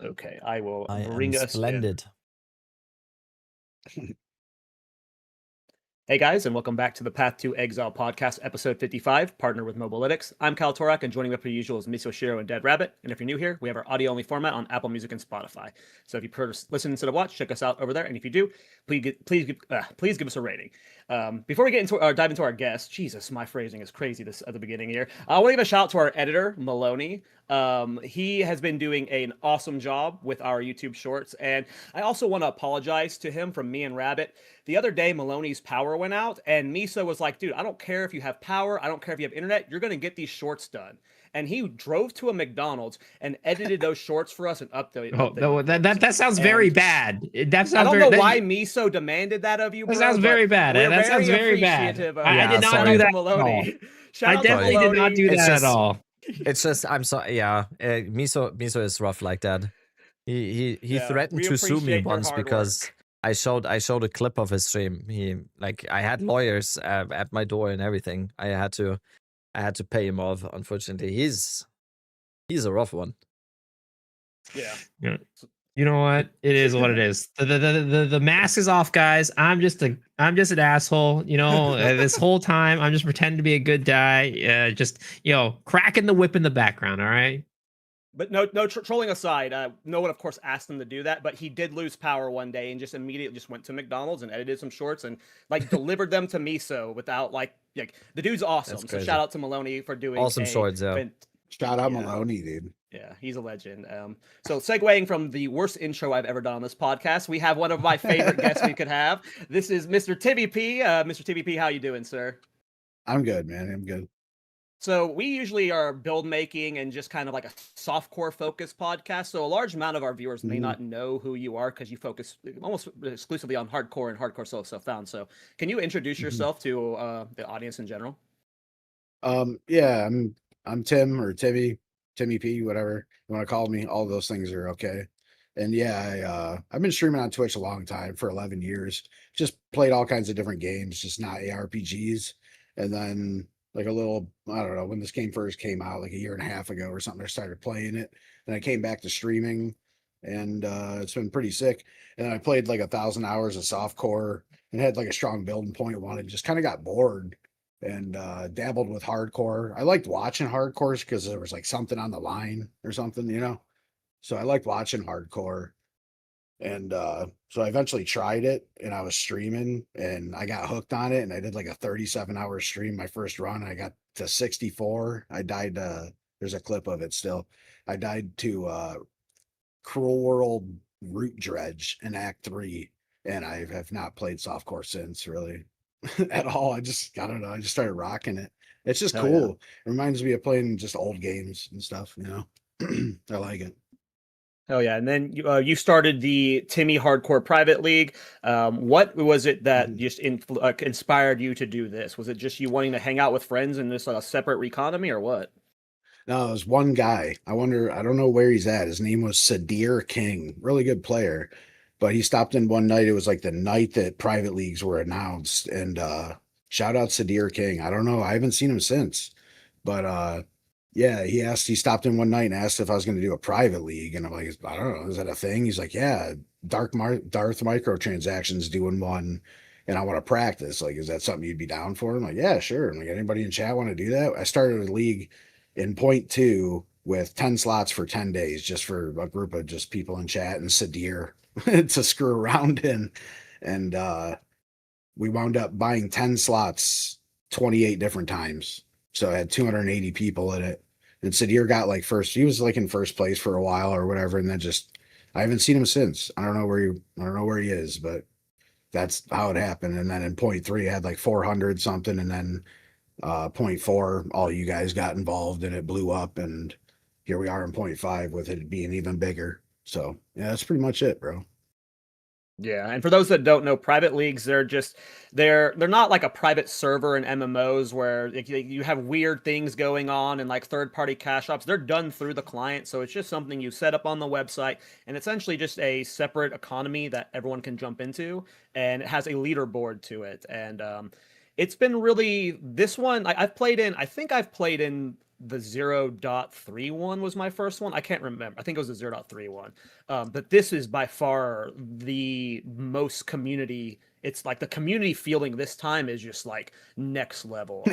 Okay, I will I bring am us splendid. in. Hey guys, and welcome back to the Path to Exile podcast, episode 55, partner with Mobilytics. I'm Cal Torak, and joining me per usual is Miso Shiro and Dead Rabbit. And if you're new here, we have our audio-only format on Apple Music and Spotify. So if you prefer to listen instead of watch, check us out over there. And if you do, please give us a rating. Before we get into dive into our guest, Jesus, my phrasing is crazy this at the beginning here. I want to give a shout out to our editor, Maloney. He has been doing an awesome job with our YouTube shorts, and I also want to apologize to him from me and Rabbit. The other day, Maloney's power went out, and Miso was like, dude, I don't care if you have power. I don't care if you have internet. You're going to get these shorts done. And he drove to a McDonald's and edited those shorts for us and updated. Oh no, that sounds very bad. That sounds I don't very, know why Miso demanded that of you, bro. That sounds very bad. We're That sounds very bad. appreciative of I it. did not sorry. do that Maloney. at all. I definitely did not do It's that just- at all. It's just I'm sorry. Yeah, Miso is rough like that. He Yeah, threatened we to sue me appreciate your once hard because work. I showed a clip of his stream. I had lawyers at my door and everything. I had to pay him off. Unfortunately, he's a rough one. Yeah. You know what? It is what it is. The mask is off, guys. I'm just an asshole. You know, this whole time I'm just pretending to be a good guy. Just cracking the whip in the background. All right. But no, trolling aside, no one, of course, asked him to do that. But he did lose power one day and just immediately just went to McDonald's and edited some shorts and delivered them to Miso without like the dude's awesome. So shout out to Maloney for doing awesome shorts. Yeah. Shout out Maloney, dude. Yeah, he's a legend. So segueing from the worst intro I've ever done on this podcast, we have one of my favorite guests we could have. This is Mr. Tibby P. Mr. Tibby P, how you doing, sir? I'm good, man. I'm good. So we usually are build making and just kind of like a softcore focused podcast. So a large amount of our viewers may not know who you are because you focus almost exclusively on hardcore and hardcore solo self-found. So can you introduce yourself to the audience in general? Yeah, I'm Tim or Timmy P, whatever you want to call me. All those things are okay. And yeah, I've been streaming on Twitch a long time, for 11 years. Just played all kinds of different games, just not ARPGs. And then like a little, I don't know, when this game first came out, like a year and a half ago or something, I started playing it. Then I came back to streaming, and it's been pretty sick. And I played like 1,000 hours of softcore and had like a strong building point one, and just kind of got bored and dabbled with hardcore. I liked watching hardcores because there was like something on the line or something, you know. So I liked watching hardcore. And so I eventually tried it, and I was streaming, and I got hooked on it, and I did like a 37-hour stream my first run. I got to 64. I died there's a clip of it still. I died to Cruel World Root Dredge in Act 3, and I have not played softcore since, really. At all. I don't know. I just started rocking it. It's just cool. Yeah. It reminds me of playing just old games and stuff, you know. I like it. Oh yeah, and then you started the Timmy Hardcore Private League. What was it that just inspired you to do this? Was it just you wanting to hang out with friends in this separate economy, or what? No, it was one guy. I don't know where he's at. His name was Sadir King, really good player. But he stopped in one night. It was like the night that private leagues were announced. And shout out Sadir King. I don't know. I haven't seen him since. But yeah, he stopped in one night and asked if I was going to do a private league. And I'm like, I don't know, is that a thing? He's like, yeah, Darth Microtransactions doing one. And I want to practice. Like, is that something you'd be down for? I'm like, yeah, sure. I'm like, anybody in chat want to do that? I started a league in point two with 10 slots for 10 days, just for a group of just people in chat and Sadir to screw around in. And we wound up buying 10 slots 28 different times. So I had 280 people in it. And Sadir got like first, he was like in first place for a while or whatever. And then just, I haven't seen him since. I don't know where he is, but that's how it happened. And then in point three, I had like 400 something. And then point four, all you guys got involved and it blew up. And here we are in point five with it being even bigger. So yeah, that's pretty much it, bro. Yeah, and for those that don't know, private leagues, they're not like a private server in MMOs where you have weird things going on and like third-party cash ops. They're done through the client, so it's just something you set up on the website, and essentially just a separate economy that everyone can jump into, and it has a leaderboard to it. And it's been really this one. I think I've played in the 0.31 was my first one. I can't remember. I think it was the 0.31. But this is by far the most community. It's like the community feeling this time is just like next level.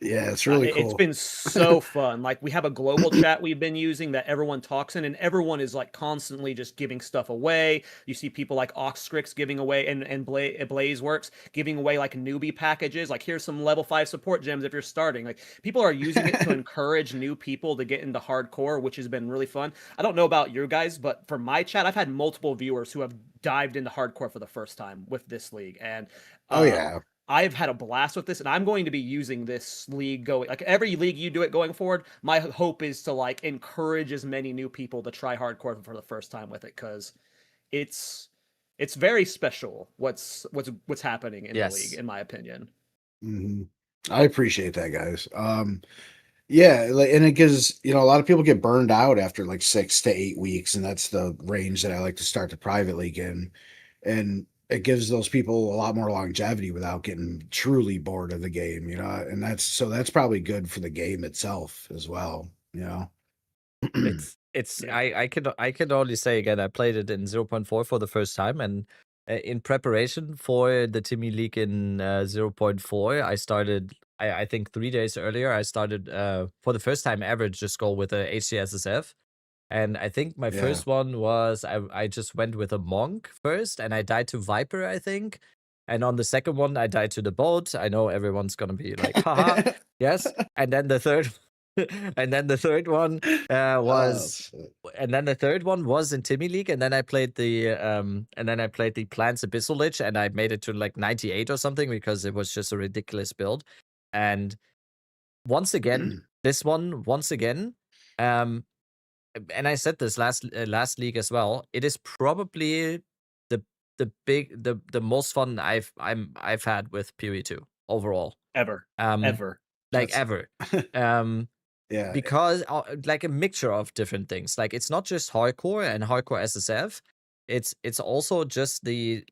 Yeah, it's really cool. It's been so fun. Like we have a global chat we've been using that everyone talks in, and everyone is like constantly just giving stuff away. You see people like Oxstrix giving away and Blazeworks giving away like newbie packages. Like here's some level 5 support gems if you're starting. Like people are using it to encourage new people to get into hardcore, which has been really fun. I don't know about you guys, but for my chat, I've had multiple viewers who have dived into hardcore for the first time with this league, and oh yeah. I've had a blast with this, and I'm going to be using this league going like every league you do it going forward. My hope is to like encourage as many new people to try hardcore for the first time with it, because it's very special what's happening in the league, in my opinion. Mm-hmm. I appreciate that, guys. Yeah, and it gives, a lot of people get burned out after like 6 to 8 weeks, and that's the range that I like to start the private league in. And it gives those people a lot more longevity without getting truly bored of the game, and that's probably good for the game itself as well, I can only say again, I played it in 0.4 for the first time, and in preparation for the Timmy League in 0.4, I started. I think 3 days earlier, I started for the first time ever just go with a HCSSF. And I think my first one was I just went with a monk first, and I died to Viper, I think. And on the second one, I died to the boat. I know everyone's gonna be like, haha, yes. And then the third one was and then the third one was in Timmy League, and then I played the Plants Abyssal Lich, and I made it to like 98 or something because it was just a ridiculous build. And once again, and I said this last league as well, it is probably the most fun I've had with PoE2 overall. Ever. Like ever. Yeah. Because like a mixture of different things. Like it's not just hardcore and hardcore SSF. It's also just the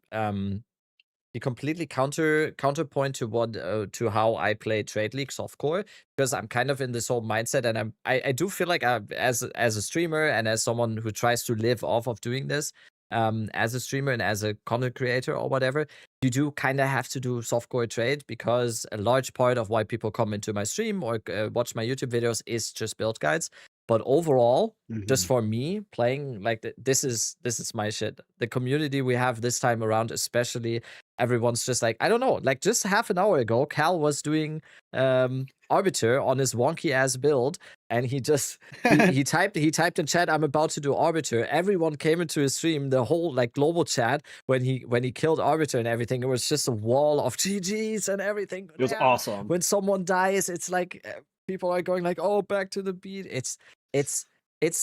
completely counterpoint to how I play Trade League softcore, because I'm kind of in this whole mindset, and I do feel like as a streamer and as someone who tries to live off of doing this, as a streamer and as a content creator or whatever, you do kind of have to do softcore trade, because a large part of why people come into my stream or watch my YouTube videos is just build guides. But overall, just for me playing, like this is my shit. The community we have this time around, especially, everyone's just like, I don't know, like just half an hour ago, Cal was doing Arbiter on his wonky ass build, and he typed in chat, I'm about to do Arbiter. Everyone came into his stream, the whole like global chat, when he killed Arbiter and everything. It was just a wall of GGs and everything. It was awesome. When someone dies, it's like people are going like, oh, back to the beat. It's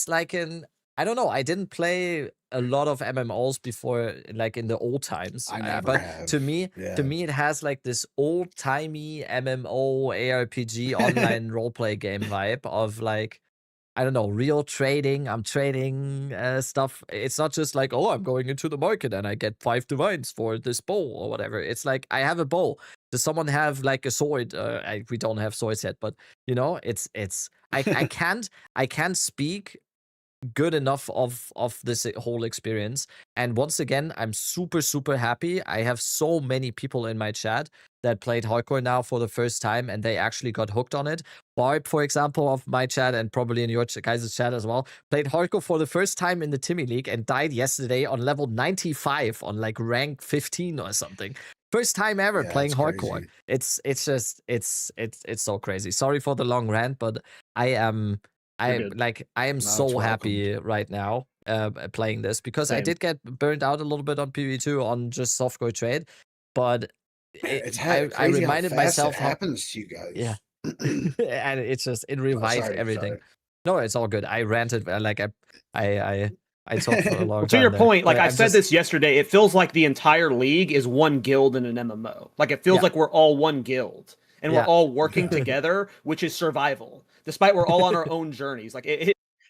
like an I don't know. I didn't play a lot of MMOs before, like in the old times. I never but have. to me, Yeah. it has like this old timey MMO ARPG online roleplay game vibe of like, I don't know, real trading. I'm trading stuff. It's not just like, oh, I'm going into the market and I get 5 divines for this bow or whatever. It's like, I have a bow. Does someone have like a sword? We don't have swords yet, but you know, I can't speak good enough of this whole experience. And once again, I'm super happy. I have so many people in my chat that played hardcore now for the first time, and they actually got hooked on it. Barb, for example, of my chat, and probably in your guys' chat as well, played hardcore for the first time in the Timmy League and died yesterday on level 95 on like rank 15 or something. First time ever Yeah, playing it's hardcore. crazy. It's just it's so crazy. Sorry for the long rant, but I am good. I am No, it's so happy right now playing this, because I Same. did get burned out a little bit on PvE2 on just softcore trade, but It's I crazy reminded how fast myself it how, happens to you guys. yeah, and it Oh, revived sorry, everything. sorry. No, it's all good. I ranted like I talked for a long Well, time. to your there, point, like but I I'm said just, this yesterday, it feels like the entire league is one guild in an MMO. Like it feels Yeah. like we're all one guild and we're Yeah. all working Yeah. together, which is survival. Despite we're all on our own journeys. Like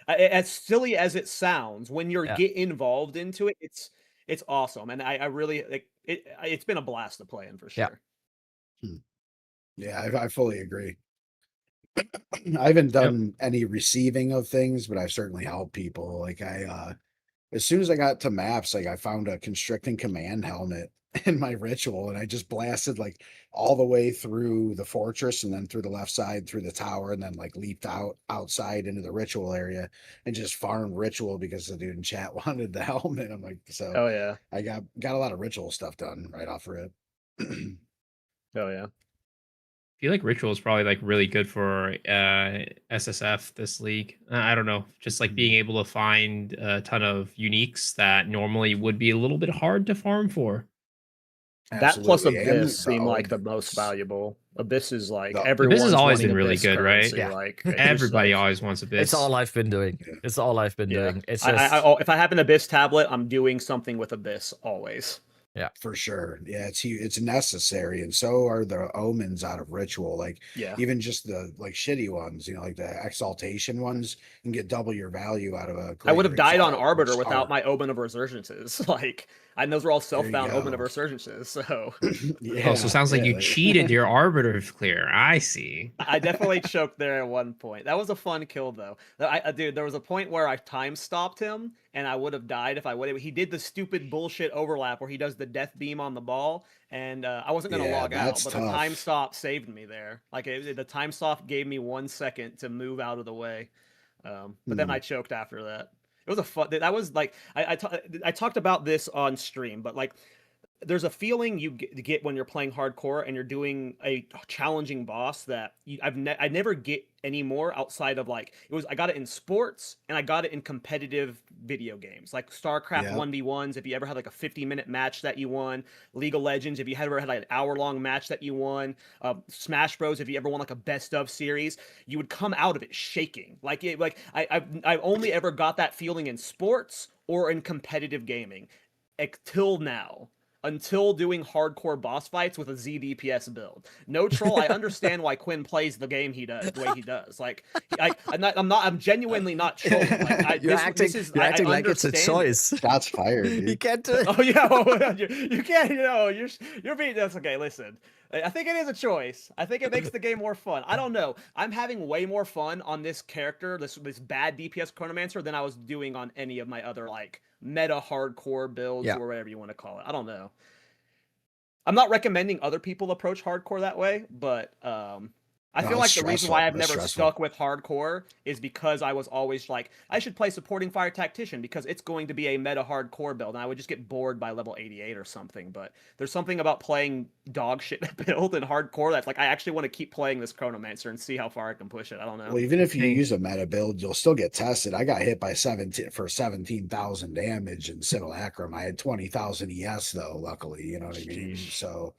as silly as it sounds, when you're Yeah. get involved into it, it's awesome, and I really like it. It's been a blast to play in for Yeah. sure. Yeah, I fully agree. I haven't done any receiving of things, but I've certainly helped people. Like as soon as I got to maps, like I found a constricting command helmet in my ritual, and I just blasted like all the way through the fortress and then through the left side through the tower, and then like leaped outside into the ritual area and just farmed ritual because the dude in chat wanted the helmet. I'm like, so Oh yeah, I got a lot of ritual stuff done right off rip. oh yeah. I feel like Ritual is probably like really good for SSF this league. I don't know, just like being able to find a ton of uniques that normally would be a little bit hard to farm for. That plus Absolutely. And Abyss seem like the most omens. valuable. Abyss is like The- everyone's Abyss has always running been really Abyss good, right? currency, Yeah. Like it's just, Everybody like, always wants Abyss. It's all I've been doing. Yeah. It's all I've been Yeah. doing. It's just if I have an Abyss tablet, I'm doing something with Abyss always. For sure. Yeah, it's necessary. And so are the omens out of ritual. Like Yeah. even just the like shitty ones, you know, like the exaltation ones, and get double your value out of a I would have greater died on exalt, Arbiter which without are- my Omen of Resurgences. Like, and those were all There you self-found Omen of go. Resurgences. So Yeah, Oh, so it sounds like yeah, you cheated your Arbiter clear. I see. I definitely choked there at one point. That was a fun kill though. Dude, there was a point where I time stopped him, and I would have died if I would have. He did the stupid bullshit overlap where he does the death beam on the ball, and I wasn't gonna Yeah, log out, that's but the time tough. stop saved me there. Like the time stop gave me 1 second to move out of the way, but then I choked after that. It was a fun. That was like I talked about this on stream, but like there's a feeling you get when you're playing hardcore and you're doing a challenging boss that I never get anymore outside of like I got it in sports and I got it in competitive video games like StarCraft Yep. 1v1s. If you ever had like a 50-minute match that you won, League of Legends if you ever had like an hour-long match that you won, Smash Bros if you ever won like a best of series, you would come out of it shaking. I've only ever got that feeling in sports or in competitive gaming till now. Until doing hardcore boss fights with a ZDPS build. No troll. I understand why Quinn plays the game he does the way he does. Like, I'm genuinely not trolling. Like, you're acting like it's a choice. Shots fired, You dude. can't do it. Oh yeah, you can't. You know, you're being. That's okay. Listen, I think it is a choice. I think it makes the game more fun. I don't know. I'm having way more fun on this character, this bad DPS Chronomancer, than I was doing on any of my other like meta hardcore builds or whatever you want to call it. I don't know. I'm not recommending other people approach hardcore that way, but I No, feel like it's the reason stressful. why I've It's never stressful. stuck with hardcore is because I was always like, I should play supporting fire tactician because it's going to be a meta hardcore build, and I would just get bored by level 88 or something. But there's something about playing dog shit build in hardcore that's like I actually want to keep playing this Chronomancer and see how far I can push it. I don't know. Well, even if you use a meta build, you'll still get tested. I got hit by 17,000 damage in Simulacrum. I had 20,000 ES though, luckily, you know what I mean? So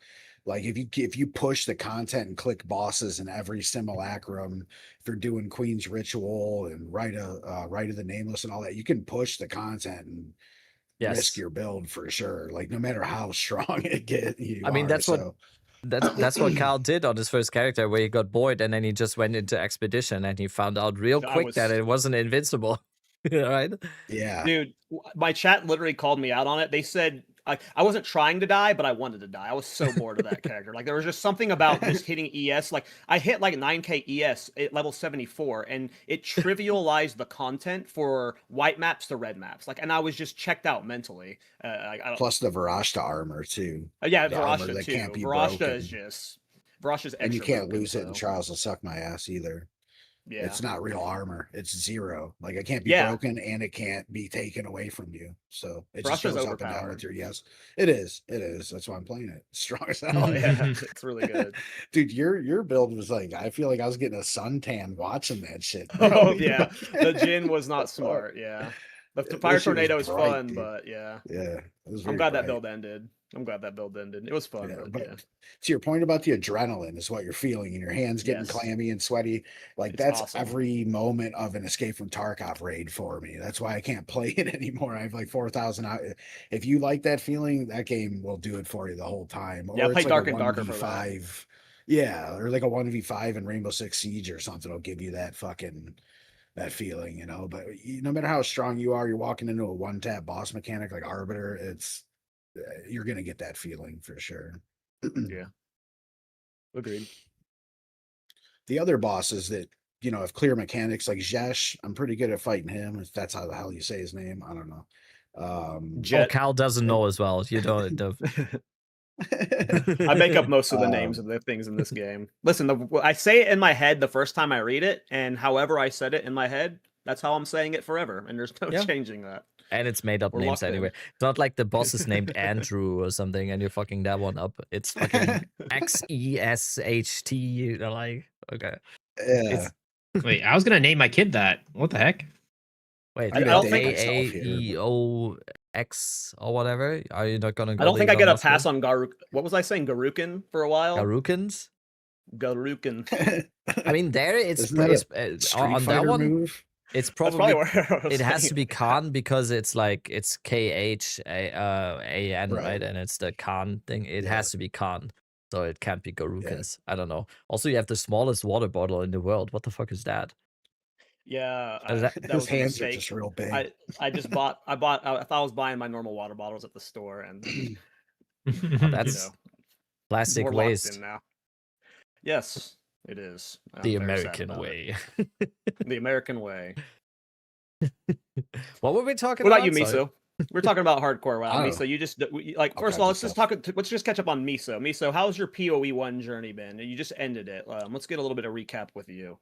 Like if you push the content and click bosses in every simulacrum, if you're doing Queen's Ritual and Rite of the Nameless and all that, you can push the content and risk Yes. your build for sure. Like no matter how strong it get you I mean, are. that's what So that's what Cal did on his first character, where he got bored and then he just went into expedition and he found out real I quick that was it wasn't invincible. Right? yeah. Dude, my chat literally called me out on it. They said I wasn't trying to die, but I wanted to die. I was so bored of that character. Like there was just something about just hitting ES. Like I hit like 9k ES at level 74, and it trivialized the content for white maps to red maps. Like, and I was just checked out mentally. I don't, Plus the Varashta armor too. yeah, The armor Varashta that too. can't be Varashta broken. is just Varashta's extra And you can't broken, lose it in so, Trials of Suck My Ass either. yeah. It's not real armor. It's 0. Like it can't be Yeah. broken and it can't be taken away from you. So it just Varashta's goes up and down overpowered. with your yes. It is. It is. That's why I'm playing it. It's strong as hell. Oh yeah, it's really good. Dude, your build was like, I feel like I was getting a suntan watching that shit. Oh yeah, the Jin was not smart. Yeah, the That fire shit was tornado is bright, fun, dude. but yeah, Yeah. It was I'm very glad that bright. build ended. It was fun, Yeah, but but yeah, to your point about the adrenaline is what you're feeling and your hands getting Yes. clammy and sweaty. Like It's that's awesome. every moment of an Escape from Tarkov raid for me. That's why I can't play it anymore. I have like 4,000 out. If you like that feeling, that game will do it for you the whole time. Yeah, I Or play it's Dark like and a Darker for that. 1v5. Yeah, or like a 1v5 in Rainbow Six Siege or something will give you that that feeling, you know. But no matter how strong you are, you're walking into a one-tap boss mechanic like Arbiter, you're gonna get that feeling for sure. Yeah, agreed. The other bosses that have clear mechanics like Zesh, I'm pretty good at fighting him. If that's how the hell you say his name, I don't know. Oh, Jet. Cal doesn't know as well. You don't. I make up most of the names Um, of the things in this game. Listen, I say it in my head the first time I read it, and however I said it in my head, that's how I'm saying it forever, and there's no Yeah. changing that. And it's made up We're names locked in. anyway. It's not like the boss is named Andrew or something and you're fucking that one up. It's fucking XESHT. You're like, okay. yeah. Wait, I was gonna name my kid that. What the heck? Wait, I don't think AAEOX or whatever? Are you not gonna go I don't think I leave get a on pass on Garuk. What was I saying? Garukin for a while. Garukins? Garukin. I mean, there it's, Isn't that it's Street on that Fighter one. move? It's That's probably probably where I was it has to saying be it. Khan because it's KHAN, Right. right? And it's the Khan thing. It Yeah. has to be Khan. So it can't be Garukins. I don't know. Also, you have the smallest water bottle in the world. What the fuck is that? Yeah, Is that- that His was a hands are mistake. just real big. I just bought. I thought I was buying my normal water bottles at the store, and That's plastic we're locked waste. in now. Yes, it is. I'm The very sad American about it. way. The American way. What were we talking What about? about you, Sorry. Miso? We're talking about hardcore. Wow, Oh. Miso, you just like. All First of all, kinds let's of just talk. Let's just catch up on Miso. Miso, how's your PoE1 journey been? You just ended it. Let's get a little bit of recap with you.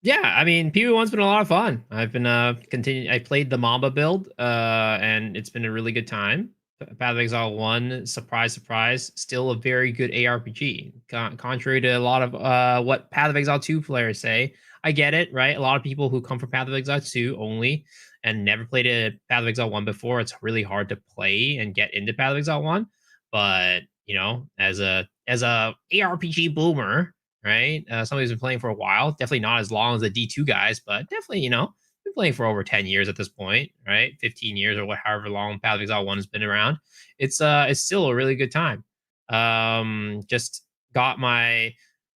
Yeah, I mean, PvE1's been a lot of fun. I've been continuing. I played the Mamba build, and it's been a really good time. Path of Exile 1, surprise, surprise, still a very good ARPG. Contrary to a lot of what Path of Exile 2 players say, I get it, right? A lot of people who come from Path of Exile 2 only and never played a Path of Exile 1 before, it's really hard to play and get into Path of Exile 1. But, as a ARPG boomer, right? Somebody who's been playing for a while, definitely not as long as the D2 guys, but definitely, been playing for over 10 years at this point, right? 15 years or however long Path of Exile 1 has been around. It's still a really good time. Just got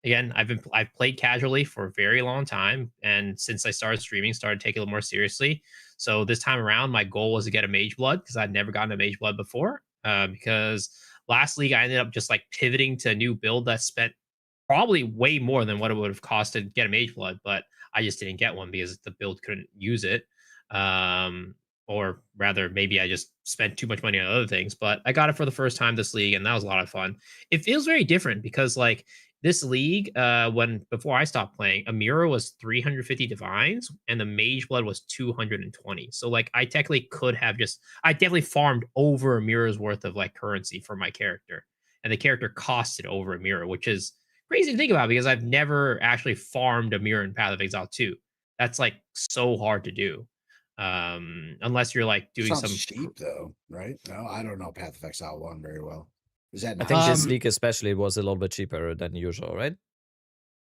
again, I've played casually for a very long time, and since I started streaming, started taking it a little more seriously. So this time around, my goal was to get a Mage Blood because I'd never gotten a Mage Blood before. Because last league I ended up just like pivoting to a new build that spent probably way more than what it would have cost to get a Mage Blood, but I just didn't get one because the build couldn't use it. Or rather, maybe I just spent too much money on other things, but I got it for the first time this league, and that was a lot of fun. It feels very different because like this league, before I stopped playing, Amira was 350 divines and the Mage Blood was 220. So like I technically I definitely farmed over Amira's worth of like currency for my character. And the character costed over Amira, which is crazy to think about because I've never actually farmed a mirror in Path of Exile 2. That's like so hard to do. Unless you're like doing Sounds some cheap though, right? No, I don't know Path of Exile 1 very well. Is that I not think this Um, league especially was a little bit cheaper than usual, right?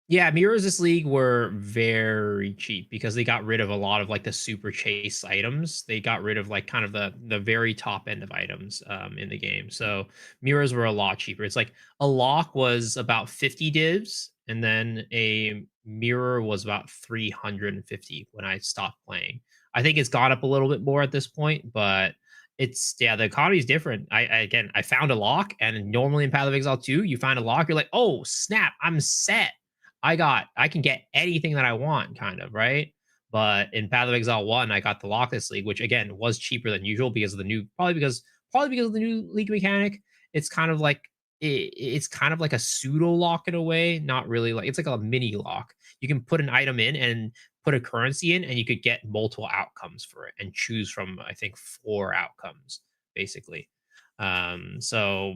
Yeah, mirrors this league were very cheap because they got rid of a lot of like the super chase items. They got rid of like kind of the very top end of items in the game. So mirrors were a lot cheaper. It's like a lock was about 50 divs, and then a mirror was about 350 when I stopped playing. I think it's gone up a little bit more at this point, but it's yeah, the economy is different. Again, I found a lock, and normally in Path of Exile 2, you find a lock, you're like, oh snap, I'm set. I can get anything that I want, kind of, right? But in Path of Exile 1, I got the Lockless League, which again was cheaper than usual because of the new probably because of the new league mechanic. It's kind of like it's kind of like a pseudo lock in a way, not really like it's like a mini lock. You can put an item in and put a currency in, and you could get multiple outcomes for it and choose from I think 4 outcomes basically. So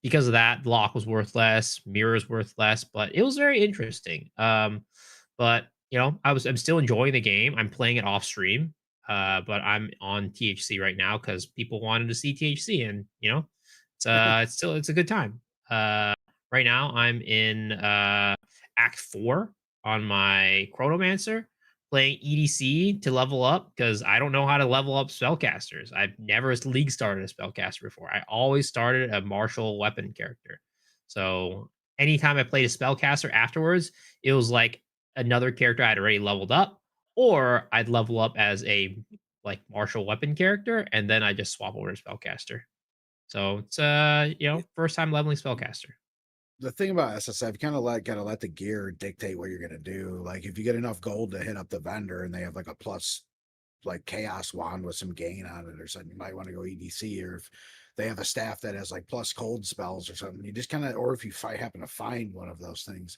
because of that, lock was worth less, mirrors worth less, but it was very interesting. But I'm still enjoying the game. I'm playing it off stream, but I'm on THC right now because people wanted to see THC, and it's a good time. Right now I'm in Act 4 on my Chronomancer, playing EDC to level up because I don't know how to level up spellcasters. I've never league started a spellcaster before. I always started a martial weapon character. So anytime I played a spellcaster afterwards, it was like another character I'd already leveled up, or I'd level up as a like martial weapon character, and then I just swap over to spellcaster. So it's first time leveling spellcaster. the thing about SSF? You kind of gotta let the gear dictate what you're gonna do. Like if you get enough gold to hit up the vendor and they have like a plus like chaos wand with some gain on it or something, you might want to go EDC. Or if they have a staff that has like plus cold spells or something, you just kind of, or if you happen to find one of those things.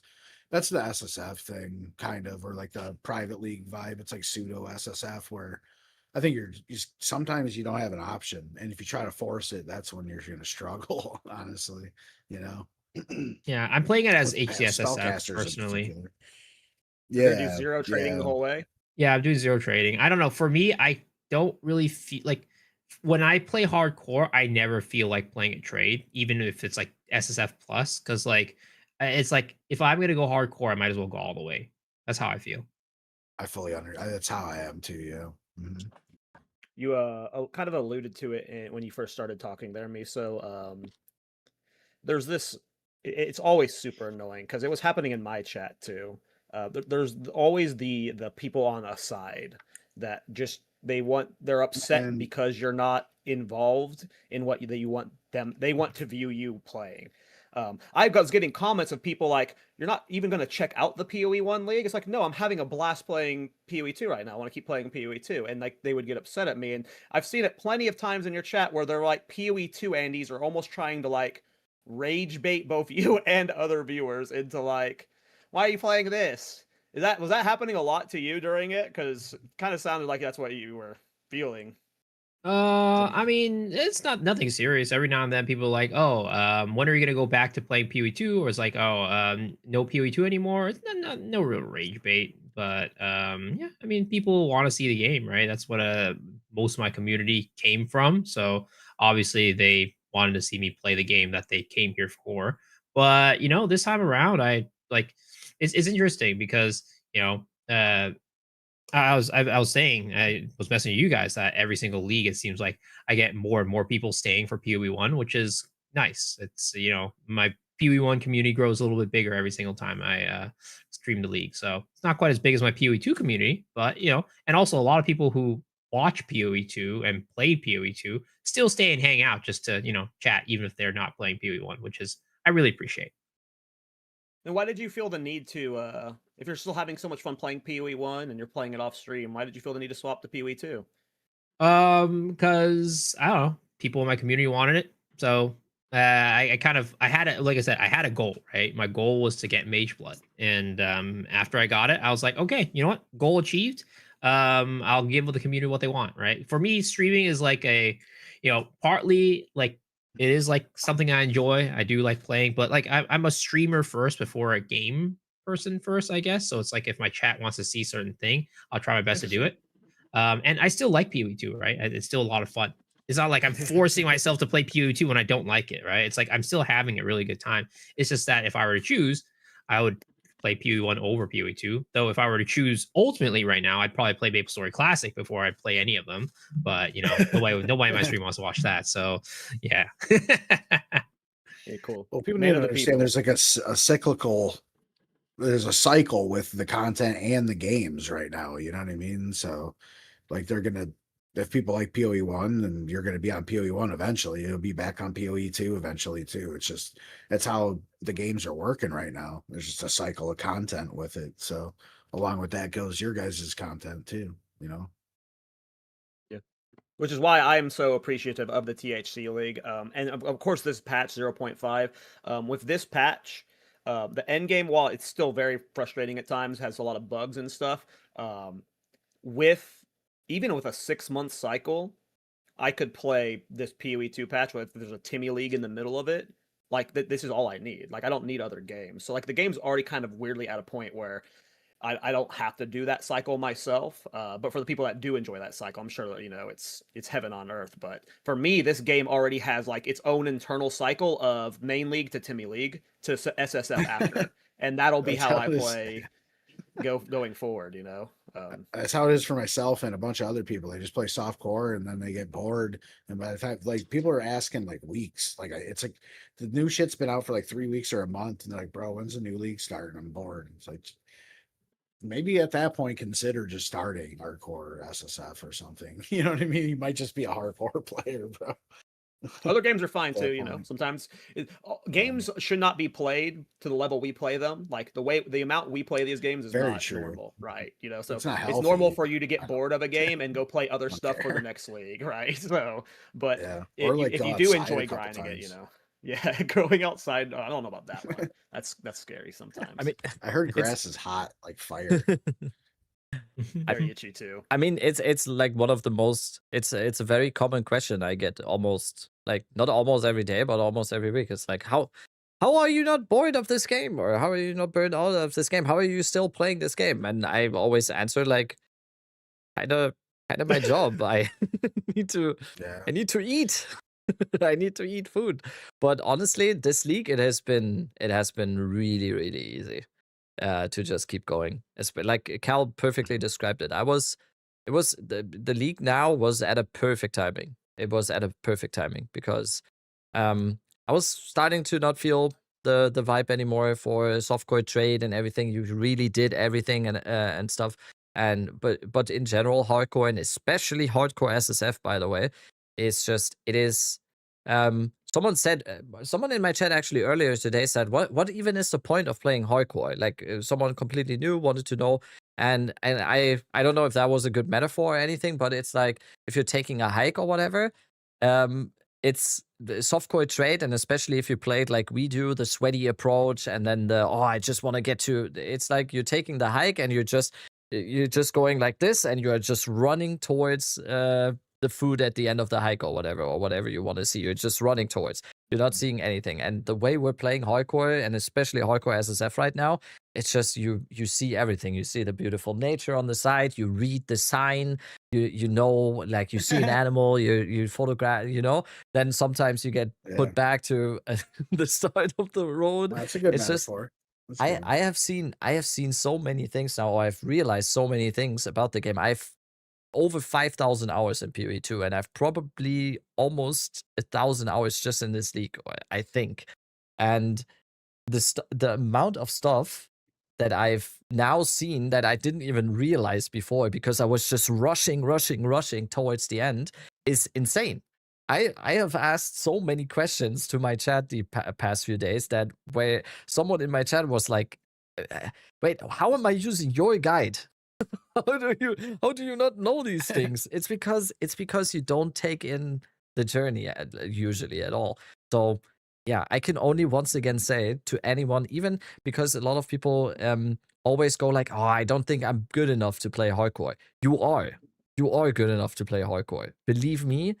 That's the SSF thing, kind of, or like the private league vibe. It's like pseudo SSF where I think sometimes you don't have an option, and if you try to force it, that's when you're going to struggle. Honestly, you know. Yeah, I'm playing it as With HCSSF spellcasters in personally. particular. You're gonna do Yeah, zero trading the yeah. whole way. Yeah, I'm doing zero trading. I don't know. For me, I don't really feel like when I play hardcore, I never feel like playing a trade, even if it's like SSF plus, because it's like if I'm gonna go hardcore, I might as well go all the way. That's how I feel. I fully that's how I am too. Yeah. Mhm. You kind of alluded to it when you first started talking there, me. So there's this. It's always super annoying because it was happening in my chat too. There's always the people on a side that just they're upset And because you're not involved in what that you want them. They want to view you playing. I was getting comments of people like, "You're not even going to check out the PoE1 league." It's like, no, I'm having a blast playing PoE2 right now. I want to keep playing PoE2, and like they would get upset at me. And I've seen it plenty of times in your chat where they're like, PoE2 Andes are almost trying to like rage bait both you and other viewers into like, why are you playing this? Was that happening a lot to you during it? Because it kind of sounded like that's what you were feeling. I mean, it's nothing serious. Every now and then, people are like, "Oh, when are you gonna go back to playing PoE2?" Or it's like, "Oh, no PoE2 anymore." It's no real rage bait, but yeah. I mean, people want to see the game, right? That's what most of my community came from. So obviously, they wanted to see me play the game that they came here for. But this time around, I like it's interesting because I was saying, I was messaging you guys that every single league, it seems like I get more and more people staying for PoE1, which is nice. It's my PoE1 community grows a little bit bigger every single time I stream the league. So it's not quite as big as my PoE2 community, but and also a lot of people who watch PoE2 and play PoE2 still stay and hang out just to chat, even if they're not playing PoE1, which is I really appreciate. And why did you feel the need to, if you're still having so much fun playing PoE1 and you're playing it off stream, why did you feel the need to swap to PoE2? Because I don't know, people in my community wanted it. So I had a like I said, I had a goal, right? My goal was to get Mage Blood. And after I got it, I was like, okay, you know what? Goal achieved. I'll give the community what they want, right? For me, streaming is like partly like it is like something I enjoy. I do like playing, but like I'm a streamer first before a game person first, I guess. So it's like if my chat wants to see certain thing, I'll try my best to do it. And I still like PoE2, right? It's still a lot of fun. It's not like I'm forcing myself to play PoE2 when I don't like it, right? It's like I'm still having a really good time. It's just that if I were to choose, I would play PoE1 over PoE2. Though if I were to choose ultimately right now, I'd probably play MapleStory Classic before I'd play any of them. But nobody in my stream wants to watch that. So yeah. Yeah, cool. Well, people Man need to of the understand people. there's like a cyclical, there's a cycle with the content and the games right now. You know what I mean? So, like, they're gonna, if people like PoE1, then you're gonna be on PoE1 eventually. You'll be back on PoE2 eventually too. It's just that's how the games are working right now. There's just a cycle of content with it. So, along with that goes your guys' content too. You know. Which is why I am so appreciative of the THC League. And of course, this patch 0.5. With this patch, the end game, while it's still very frustrating at times, has a lot of bugs and stuff. Even with a 6-month cycle, I could play this PoE2 patch if there's a Timmy League in the middle of it. Like, this is all I need. Like, I don't need other games. So, like, the game's already kind of weirdly at a point where I don't have to do that cycle myself, but for the people that do enjoy that cycle, I'm sure that it's heaven on earth. But for me, this game already has like its own internal cycle of main league to Timmy League to SSF after, and that'll be That's how how I it is. play going forward. That's how it is for myself and a bunch of other people. They just play soft core and then they get bored. And by the time, like, people are asking like weeks, like it's like the new shit's been out for like 3 weeks or a month, and they're like, "Bro, when's the new league starting?" I'm bored. It's like, maybe at that point consider just starting hardcore SSF or something. You know what I mean? You might just be a hardcore player, bro. Other games are fine At too. that point. Sometimes games should not be played to the level we play them. Like the amount we play these games is Very not true. normal, right? So It's not it's normal healthy. for you to get bored of a game and go play other Don't stuff for the care. next league, right? So, but Yeah. Or like if go you do outside a enjoy couple grinding it, times. yeah, going outside. I don't know about that one. That's scary sometimes. I mean, I heard it's grass is hot, like fire. very itchy too. I mean, it's like one of the most. It's a very common question I get almost like not almost every day, but almost every week. It's like how are you not bored of this game, or how are you not burned out of this game? How are you still playing this game? And I always answer like, kind of my job. I need to Yeah. I need to eat. I need to eat food. But honestly, this league it has been really really easy to just keep going. It's been, like Cal perfectly described it. It was the league now was at a perfect timing. It was at a perfect timing because I was starting to not feel the vibe anymore for softcore trade and everything. You really did everything and stuff. And but in general, hardcore and especially hardcore SSF, by the way, it's just it is. Someone said, someone in my chat actually earlier today said, "What even is the point of playing hardcore?" Like someone completely new wanted to know, and I don't know if that was a good metaphor or anything, but it's like if you're taking a hike or whatever, it's the softcore trade, and especially if you played like we do, the sweaty approach, and then I just want to get to. It's like you're taking the hike and you're just going like this, and you're just running towards the food at the end of the hike or whatever you want to see. You're just running towards. You're not seeing anything. And the way we're playing hardcore, and especially hardcore SSF right now, it's just you see everything. You see the beautiful nature on the side. You read the sign. You know, like you see an animal. You photograph. Then sometimes you get put back to the start of the road. That's a good It's just metaphor. That's I good. I have seen so many things now. I've realized so many things about the game. I've over 5,000 hours in PoE2, and I've probably almost 1,000 hours just in this league, I think. And the amount of stuff that I've now seen that I didn't even realize before because I was just rushing towards the end is insane. I have asked so many questions to my chat the past few days that where someone in my chat was like, wait, how am I using your guide? How do you not know these things? It's because you don't take in the journey usually at all. So yeah, I can only once again say to anyone, even because a lot of people always go like, "Oh, I don't think I'm good enough to play hardcore." You are good enough to play hardcore. Believe me,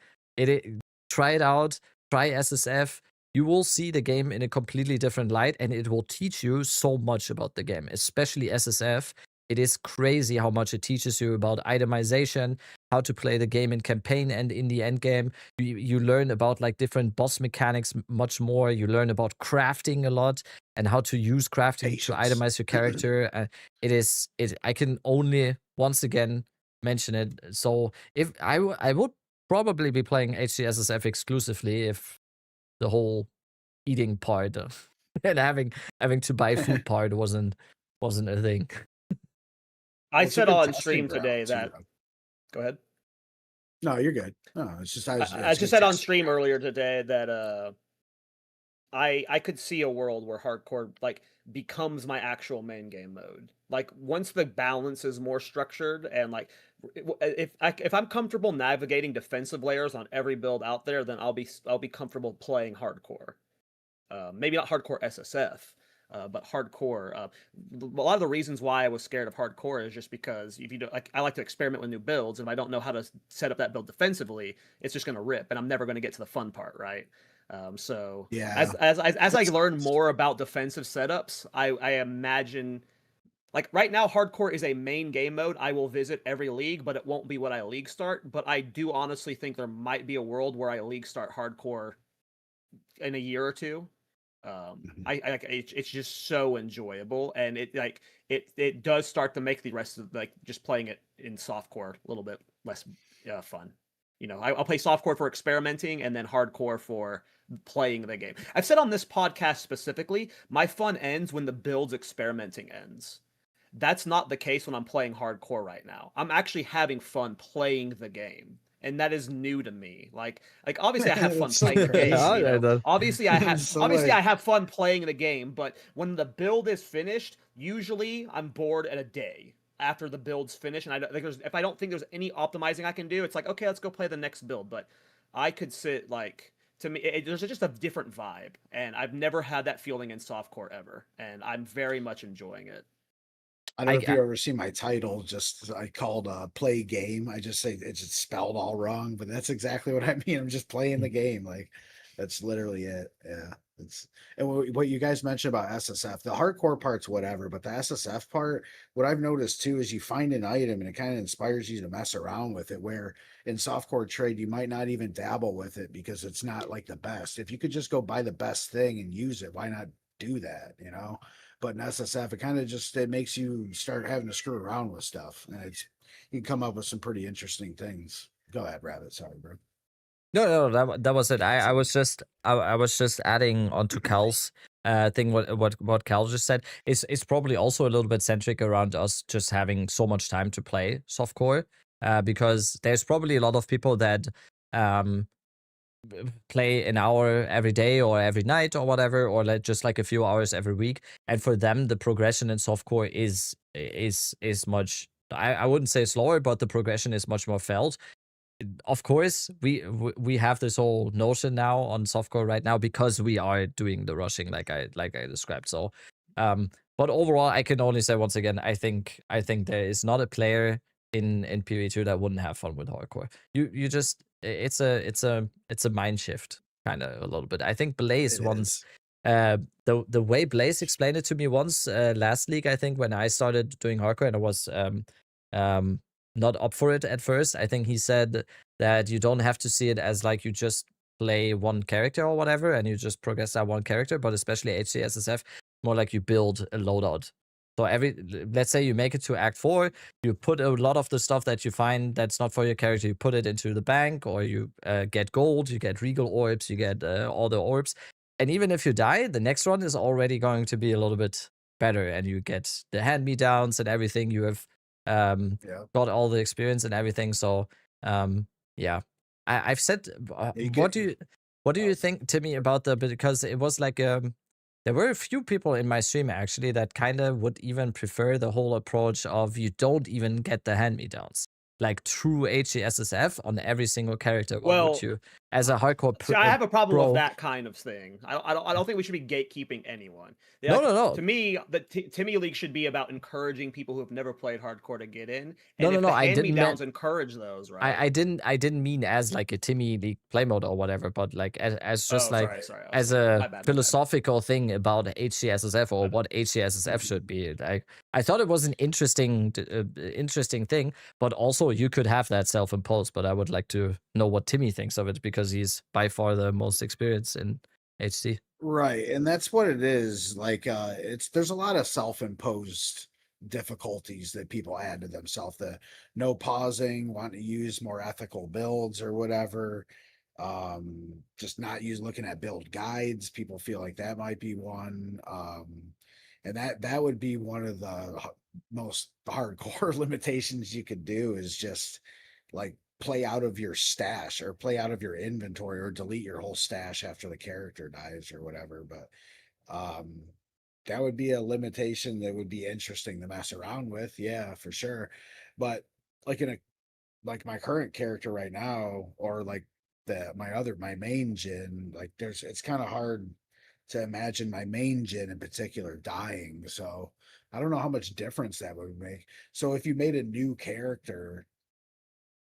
try it out. Try SSF. You will see the game in a completely different light, and it will teach you so much about the game, especially SSF. it is crazy how much it teaches you about itemization, how to play the game in campaign and in the end game. You learn about like different boss mechanics much more. You learn about crafting a lot and how to use crafting to itemize your character. I can only once again mention it. So if I would probably be playing HCSSF exclusively if the whole eating part and having to buy food part wasn't a thing. I Well, it's a said good on testing stream ground, today too, that. though. Go ahead. No, you're good. No, it's just I it's just good said on testing stream ground. earlier today that I could see a world where hardcore like becomes my actual main game mode. Like once the balance is more structured and like if I'm comfortable navigating defensive layers on every build out there, then I'll be comfortable playing hardcore. Maybe not hardcore SSF, but hardcore. A lot of the reasons why I was scared of hardcore is just because if you don't like, I like to experiment with new builds, and if I don't know how to set up that build defensively, it's just going to rip, and I'm never going to get to the fun part, right? So Yeah. as I learn more about defensive setups, I imagine like right now hardcore is a main game mode I will visit every league, but it won't be what I league start. But I do honestly think there might be a world where I league start hardcore in a year or two. It's just so enjoyable, and it does start to make the rest of like just playing it in softcore a little bit less fun. You know, I'll play softcore for experimenting and then hardcore for playing the game. I've said on this podcast specifically, my fun ends when the build's experimenting ends. That's not the case when I'm playing hardcore right now. I'm actually having fun playing the game. And that is new to me. Like obviously I have fun It's so playing the game. crazy. You know? Obviously I have So, obviously like- I have fun playing the game, but when the build is finished, usually I'm bored at a day after the build's finished. And if I don't think there's any optimizing I can do, it's like, okay, let's go play the next build. But I could sit like, to me, there's just a different vibe, and I've never had that feeling in softcore ever, and I'm very much enjoying it. I don't know if you ever see my title. Just I called "play game." I just say it's just spelled all wrong, but that's exactly what I mean. I'm just playing the game. Like that's literally it. Yeah, it's and what you guys mentioned about SSF, the hardcore part's whatever, but the SSF part, what I've noticed too is you find an item and it kind of inspires you to mess around with it. Where in softcore trade you might not even dabble with it because it's not like the best. If you could just go buy the best thing and use it, why not do that? You know. But in SSF, it kind of just it makes you start having to screw around with stuff, and you can come up with some pretty interesting things. Go ahead, Rabbit. Sorry, bro. No, that was it. I was just adding onto Cal's thing. What Cal just said is probably also a little bit centric around us just having so much time to play softcore, because there's probably a lot of people that play an hour every day or every night or whatever, or just like a few hours every week, and for them the progression in softcore is much, I wouldn't say slower, but the progression is much more felt. Of course we have this whole notion now on softcore right now because we are doing the rushing like I described. So but overall I can only say once again, I think there is not a player in PvE2 that wouldn't have fun with hardcore. You just it's a mind shift kind of a little bit. I think Blaze once the way Blaze explained it to me once last league, I think when I started doing hardcore and I was not up for it at first, I think he said that you don't have to see it as like you just play one character or whatever and you just progress that one character, but especially HCSSF, more like you build a loadout. So let's say you make it to Act 4, you put a lot of the stuff that you find that's not for your character, you put it into the bank, or you get gold, you get regal orbs, you get all the orbs. And even if you die, the next one is already going to be a little bit better, and you get the hand-me-downs and everything. You have got all the experience and everything. So yeah, I've said, what do you think, Timmy, about because it was like there were a few people in my stream actually that kind of would even prefer the whole approach of you don't even get the hand-me-downs. like true HCSSF on every single character, what Well, would you, as a hardcore See, I have a problem pro? with that kind of thing. I don't think we should be gatekeeping anyone. No, Like, no, no. To me, the Timmy League should be about encouraging people who have never played hardcore to get in. No, And no, if no, the I didn't hand-me-downs mean- encourage those, right? I didn't mean as like a Timmy League play mode or whatever, but like as just Oh, like sorry. as My a bad, my bad. philosophical thing about HCSSF or what HCSSF should be. Like I thought it was an interesting thing, but also you could have that self-imposed. But I would like to know what Timmy thinks of it because he's by far the most experienced in HC. Right, and that's what it is. Like, there's a lot of self-imposed difficulties that people add to themselves. The no pausing, wanting to use more ethical builds or whatever. Just not looking at build guides. People feel like that might be one. And that would be one of the most hardcore limitations you could do is just like play out of your stash or play out of your inventory or delete your whole stash after the character dies or whatever. But that would be a limitation that would be interesting to mess around with. Yeah, for sure. But like like my current character right now, or like my main Jin, like it's kind of hard to imagine my main Jin in particular dying. So I don't know how much difference that would make. So if you made a new character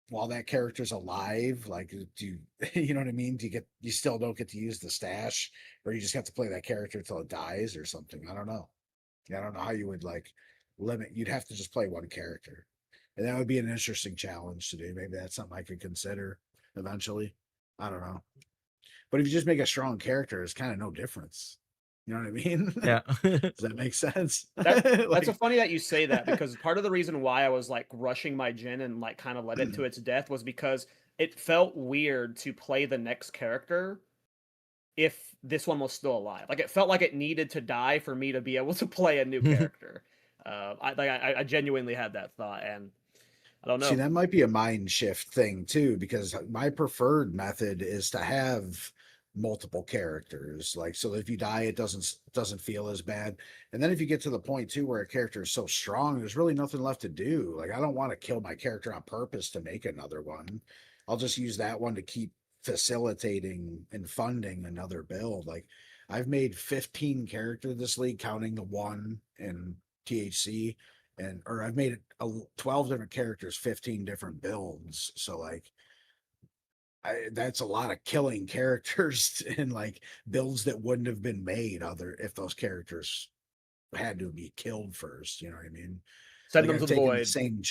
while that character's alive, like do you, you know what I mean? You still don't get to use the stash, or you just have to play that character until it dies or something? I don't know. I don't know how you would like limit. You'd have to just play one character. And that would be an interesting challenge to do. Maybe that's something I could consider eventually. I don't know. But if you just make a strong character, it's kind of no difference. You know what I mean? Yeah. Does that make sense? That's so funny that you say that, because part of the reason why I was like rushing my Jin and like kind of led it to its death was because it felt weird to play the next character if this one was still alive. Like it felt like it needed to die for me to be able to play a new character. I genuinely had that thought, and I don't know. See, that might be a mind shift thing too, because my preferred method is to have multiple characters. Like, so if you die, it doesn't feel as bad. And then if you get to the point too where a character is so strong, there's really nothing left to do. Like, I don't want to kill my character on purpose to make another one. I'll just use that one to keep facilitating and funding another build. Like, I've made 15 characters this league, counting the one in THC, or I've made 12 different characters, 15 different builds. So like, that's a lot of killing characters in like builds that wouldn't have been made if those characters had to be killed first. You know what I mean? Send Like, them I've to the taken void. the same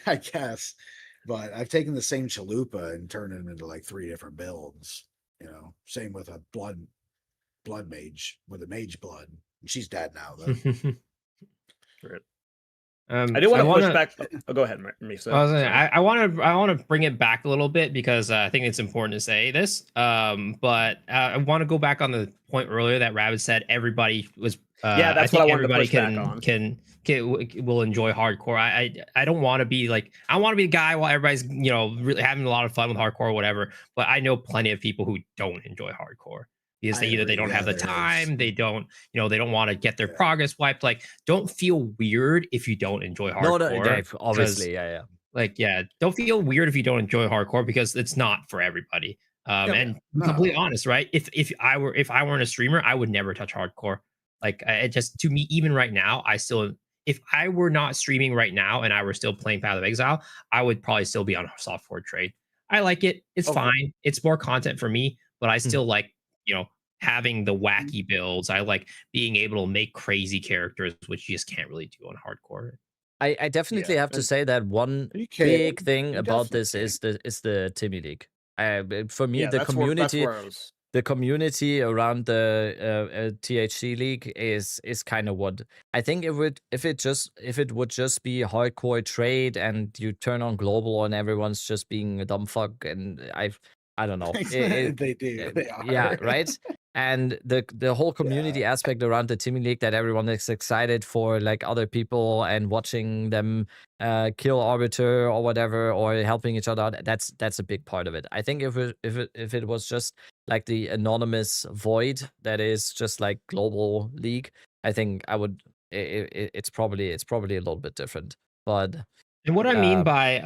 I guess, but I've taken the same chalupa and turned it into like 3 different builds. You know, same with a blood mage with a mage blood. She's dead now though. I do want to push back. Oh, go ahead, Misa. I want to bring it back a little bit because I think it's important to say this. But I want to go back on the point earlier that Rabbit said everybody was. Yeah, that's what I wanted to push back on. Will enjoy hardcore. I don't want to be like, I want to be the guy while everybody's really having a lot of fun with hardcore or whatever. But I know plenty of people who don't enjoy hardcore. Because they don't have the time, they don't want to get their progress wiped. Like, don't feel weird if you don't enjoy hardcore. No, Dave, obviously, yeah. Like, don't feel weird if you don't enjoy hardcore, because it's not for everybody. And completely honest, right? If I weren't a streamer, I would never touch hardcore. Like, it just, to me, even right now, if I were not streaming right now and I were still playing Path of Exile, I would probably still be on software trade. I like it. It's fine. It's more content for me, but I still like, having the wacky builds. I like being able to make crazy characters, which you just can't really do on hardcore. I definitely have to say that one big thing about this is the Timmy League. For me, the community around the THC League is kind of what I think if it would just be hardcore trade and you turn on global and everyone's just being a dumb fuck, and I don't know. They do. They are. Yeah, right. And the whole community aspect around the Timmy League, that everyone is excited for like other people and watching them kill Arbiter or whatever, or helping each other out. That's a big part of it. I think if it was just like the anonymous void that is just like global league, I think I would. It's probably a little bit different, but And what I mean Uh, by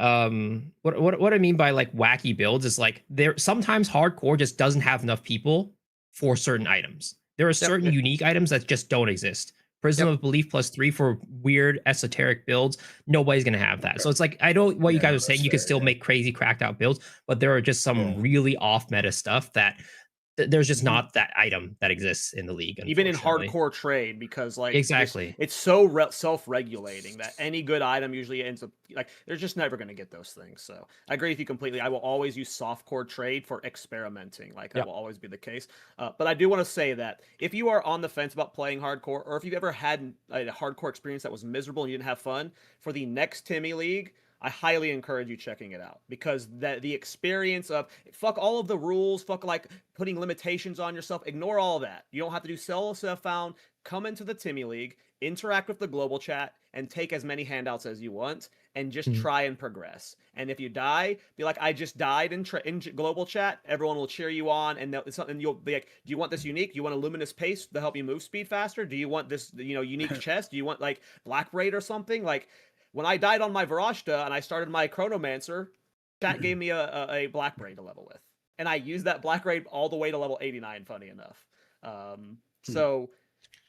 what I mean by like wacky builds is like there sometimes hardcore just doesn't have enough people for certain items. There are yep, certain unique items that just don't exist. Prism yep. of Belief +3 for weird esoteric builds, nobody's gonna have that. So it's like I know what you Yeah, guys no, are that's saying. You can fair. still Yeah. make crazy cracked out builds, but there are just some Yeah. really off meta stuff that there's just Mhm. not that item that exists in the league, Even in unfortunately. hardcore trade, because like Exactly. it's so self-regulating that any good item usually ends up like they're just never going to get those things. So I agree with you completely. I will always use softcore trade for experimenting. Like that Yep. will always be the case. But I do want to say that if you are on the fence about playing hardcore, or if you've ever had a hardcore experience that was miserable and you didn't have fun, for the next Timmy League, I highly encourage you checking it out, because the experience of fuck all of the rules, fuck like putting limitations on yourself, ignore all of that. You don't have to do sell self found. Come into the Timmy League, interact with the global chat, and take as many handouts as you want, and just Mhm. try and progress. And if you die, be like, I just died in global chat. Everyone will cheer you on, and you'll be like, do you want this unique? Do you want a luminous pace to help you move speed faster? Do you want this, unique chest? Do you want like black braid or something? Like when I died on my Varashta and I started my Chronomancer, chat gave me a black braid to level with, and I used that black braid all the way to level 89. Funny enough, so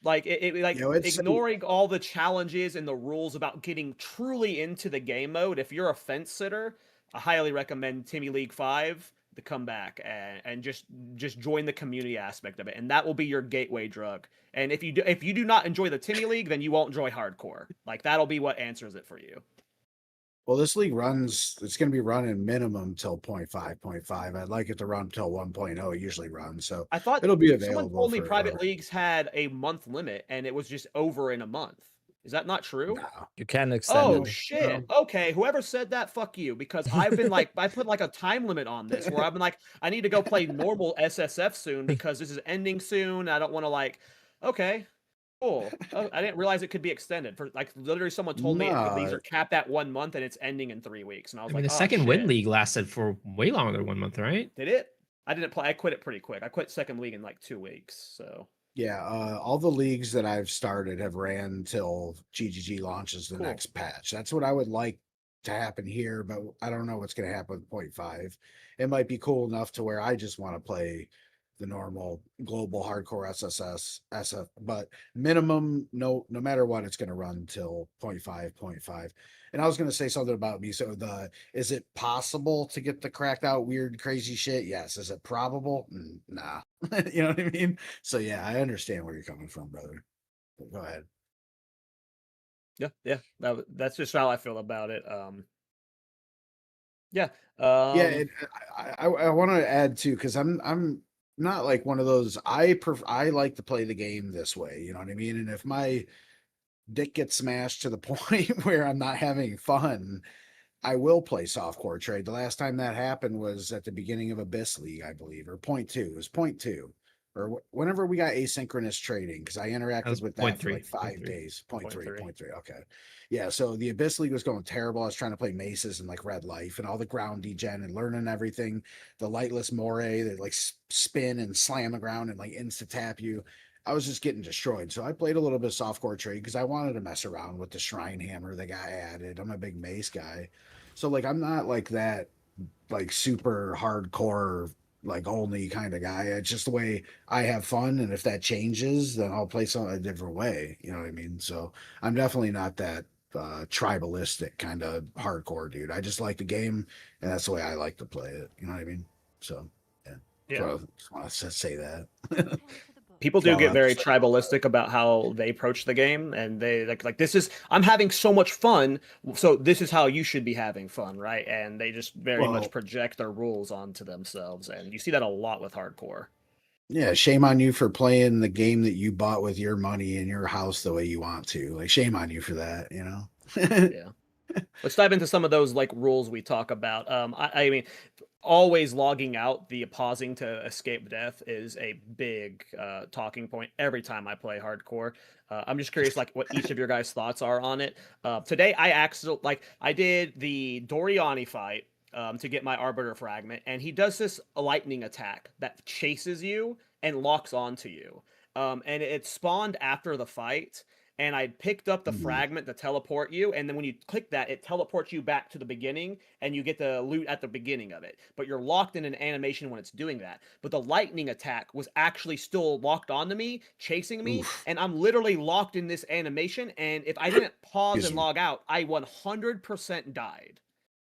like like It's ignoring all the challenges and the rules about getting truly into the game mode. If you're a fence sitter, I highly recommend Timmy League 5 to come back and just join the community aspect of it, and that will be your gateway drug. And if you do not enjoy the Timmy League, then you won't enjoy hardcore. Like that'll be what answers it for you. well, this league runs. It's going to be running minimum till 0.5. I'd like it to run till 1.0. It usually runs, so I thought it'll be someone available told me for. private leagues had a month limit and it was just over in a month. Is that not true? No. You can extend Oh it. shit. Okay, whoever said that, fuck you. Because I've been like, I put like a time limit on this where I've been like, I need to go play normal SSF soon because this is ending soon. I don't want to like, okay, cool. Oh, I didn't realize it could be extended. For like, literally, someone told me these No. are capped at 1 month and it's ending in 3 weeks, and I was I mean, like, the oh second win shit. league lasted for way longer than 1 month, right? Did it? I didn't play. I quit it pretty quick. I quit second league in like 2 weeks. So Yeah, all the leagues that I've started have ran till GGG launches the Cool. next patch. That's what I would like to happen here, but I don't know what's going to happen with 0.5. It might be cool enough to where I just want to play the normal global hardcore SSS SF, but minimum no matter what, it's going to run till 0.5. And I was going to say something about me. So is it possible to get the cracked out weird crazy shit? Yes. Is it probable? Nah. You know what I mean? So yeah, I understand where you're coming from, brother. But go ahead. yeah. That's just how I feel about it. Yeah. Yeah, I want to add too, because I'm not like one of those. I like to play the game this way. You know what I mean? And if my dick gets smashed to the point where I'm not having fun, I will play softcore trade. The last time that happened was at the beginning of Abyss League, I believe, or 0.2. It was 0.2, or whenever we got asynchronous trading, because I That interacted was with point that for three, like point 5 three. days. 0.3, 0.3. 0.3. Okay. Yeah. So the Abyss League was going terrible. I was trying to play Maces and like Red Life and all the ground degen and learning everything. The lightless moray that like spin and slam the ground and like insta tap you. I was just getting destroyed. So I played a little bit of softcore trade because I wanted to mess around with the Shrine Hammer that got added. I'm a big Mace guy. So like I'm not like that like super hardcore like only kind of guy. It's just the way I have fun, and if that changes, then I'll play some a different way. You know what I mean? So I'm definitely not that tribalistic kind of hardcore dude. I just like the game, and that's the way I like to play it. You know what I mean? So yeah, Yeah. so I just want to say that. Pen to the book. People do Well, get I'm very just tribalistic about how they approach the game, and they like this is I'm having so much fun, so this is how you should be having fun, right? And they just very much well, project their rules onto themselves, and you see that a lot with hardcore. yeah, shame on you for playing the game that you bought with your money in your house the way you want to. Like, shame on you for that, you know? Yeah. Let's dive into some of those like rules we talk about. I mean, always logging out the pausing to escape death is a big talking point every time I play hardcore. I'm just curious, like, what each of your guys' thoughts are on it. Today, I did the Doriani fight to get my Arbiter fragment, and he does this lightning attack that chases you and locks onto you. And it spawned after the fight. and I picked up the Mhm. fragment to teleport you, and then when you click that, it teleports you back to the beginning, and you get the loot at the beginning of it. But you're locked in an animation when it's doing that. But the lightning attack was actually still locked onto me, chasing me, Oof. and I'm literally locked in this animation, and if I didn't pause Excuse and me. log out, I 100% died.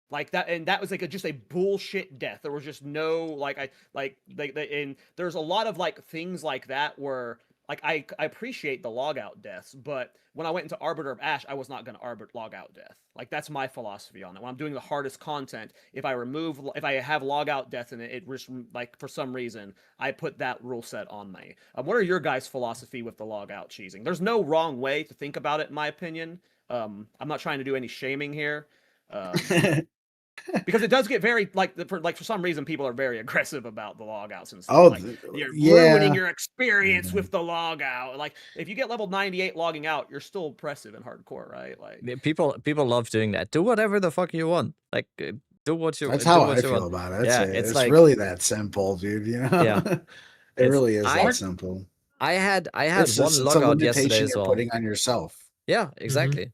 Like that, and that was like just a bullshit death. There was just no and there's a lot of like things like that where like I appreciate the logout deaths, but when I went into Arbiter of Ash, I was not going to log out death. Like that's my philosophy on it. When I'm doing the hardest content, if I have logout death in it, it just like for some reason I put that rule set on me. What are your guys' philosophy with the logout cheesing? There's no wrong way to think about it, in my opinion. I'm not trying to do any shaming here. Because it does get very for some reason people are very aggressive about the logouts and stuff. Oh, Like you're yeah. ruining your experience Mhm. with the logout. Like if you get level 98 logging out, you're still oppressive in hardcore, right? Like Yeah, people love doing that. Do whatever the fuck you want. Like do what you That's do how what I you feel want. about it. Yeah, It's like really that simple, dude. You know, yeah. it It's really is I that simple. I had It's one it's a logout yesterday limitation as you're well. putting on yourself. Yeah, Mhm. exactly.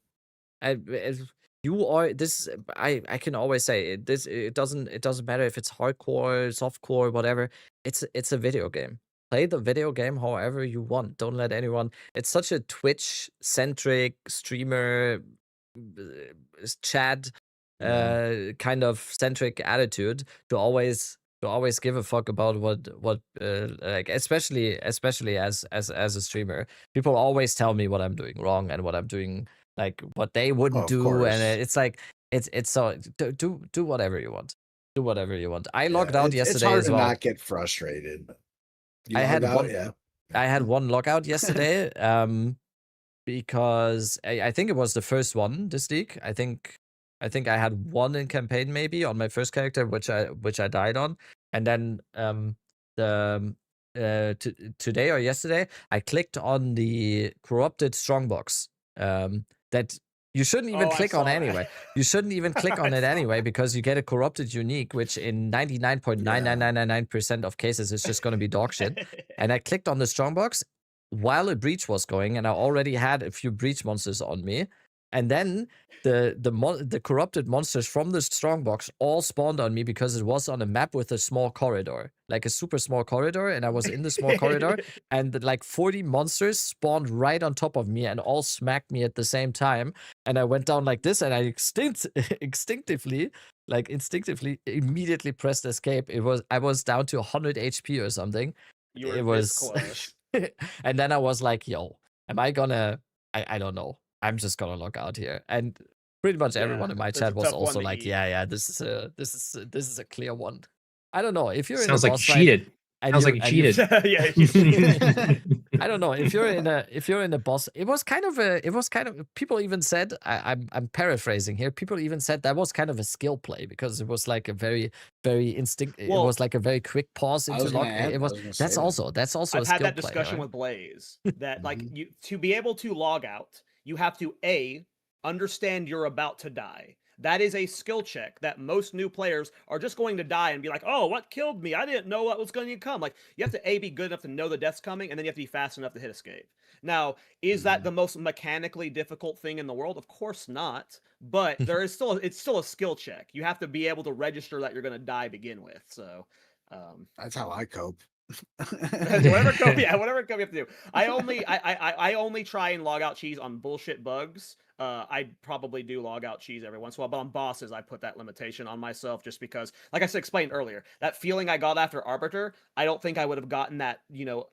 You are this. I can always say it, this. It doesn't matter if it's hardcore, softcore, whatever. It's a video game. Play the video game however you want. Don't let anyone. It's such a Twitch centric streamer chat Yeah. kind of centric attitude to always give a fuck about what like especially as a streamer. People always tell me what I'm doing wrong and what I'm doing like what they Oh, wouldn't of do, and course. it's like it's so do whatever you want. Do whatever you want. I Yeah, logged out it's yesterday hard as to well. not get frustrated. You I logged had out, one yeah. I had one logout yesterday because I think it was the first one this league. I think I had one in campaign maybe on my first character which I died on, and then the today or yesterday I clicked on the corrupted strongbox that you shouldn't even oh, I click on saw that. anyway. You shouldn't even click on I it saw anyway that. because you get a corrupted unique, which in Yeah. 99.99999% of cases is just going to be dog shit. And I clicked on the strongbox while a breach was going, and I already had a few breach monsters on me. And then the corrupted monsters from the strongbox all spawned on me because it was on a map with a small corridor, like a super small corridor, and I was in the small corridor, and like 40 monsters spawned right on top of me and all smacked me at the same time. And I went down like this, and I instinctively immediately pressed escape. I was down to 100 HP or something. You were It this was close. and then I was like, yo, am I gonna I don't know. I'm just gonna log out here. And pretty much everyone Yeah, in my that's a chat was tough one also to like, eat. yeah, this is a clear one. I don't know. If you're in a Sounds like you boss fight cheated. and Sounds you like you and you cheated. Yeah, you cheated. I don't know if you're in a boss. It was kind of people even said I'm paraphrasing here. People even said that was kind of a skill play because it was like a very instinct. It Well, was like a very quick pause I into was gonna log. add. It I was was gonna say that. that's also a I've had skill that play. discussion Right? with Blaze that like Mhm. you to be able to log out, you have to understand you're about to die. That is a skill check that most new players are just going to die and be like, "Oh, what killed me? I didn't know what was going to come." Like you have to be good enough to know the death's coming, and then you have to be fast enough to hit escape. Now, is that the most mechanically difficult thing in the world? Of course not. But it's still a skill check. You have to be able to register that you're going to die to begin with. So, That's how I cope. whatever cope you have to do. I only try and log out cheese on bullshit bugs. I probably do log out cheese every once in a while, but on bosses I put that limitation on myself just because, like I said, explained earlier, that feeling I got after Arbiter, I don't think I would have gotten that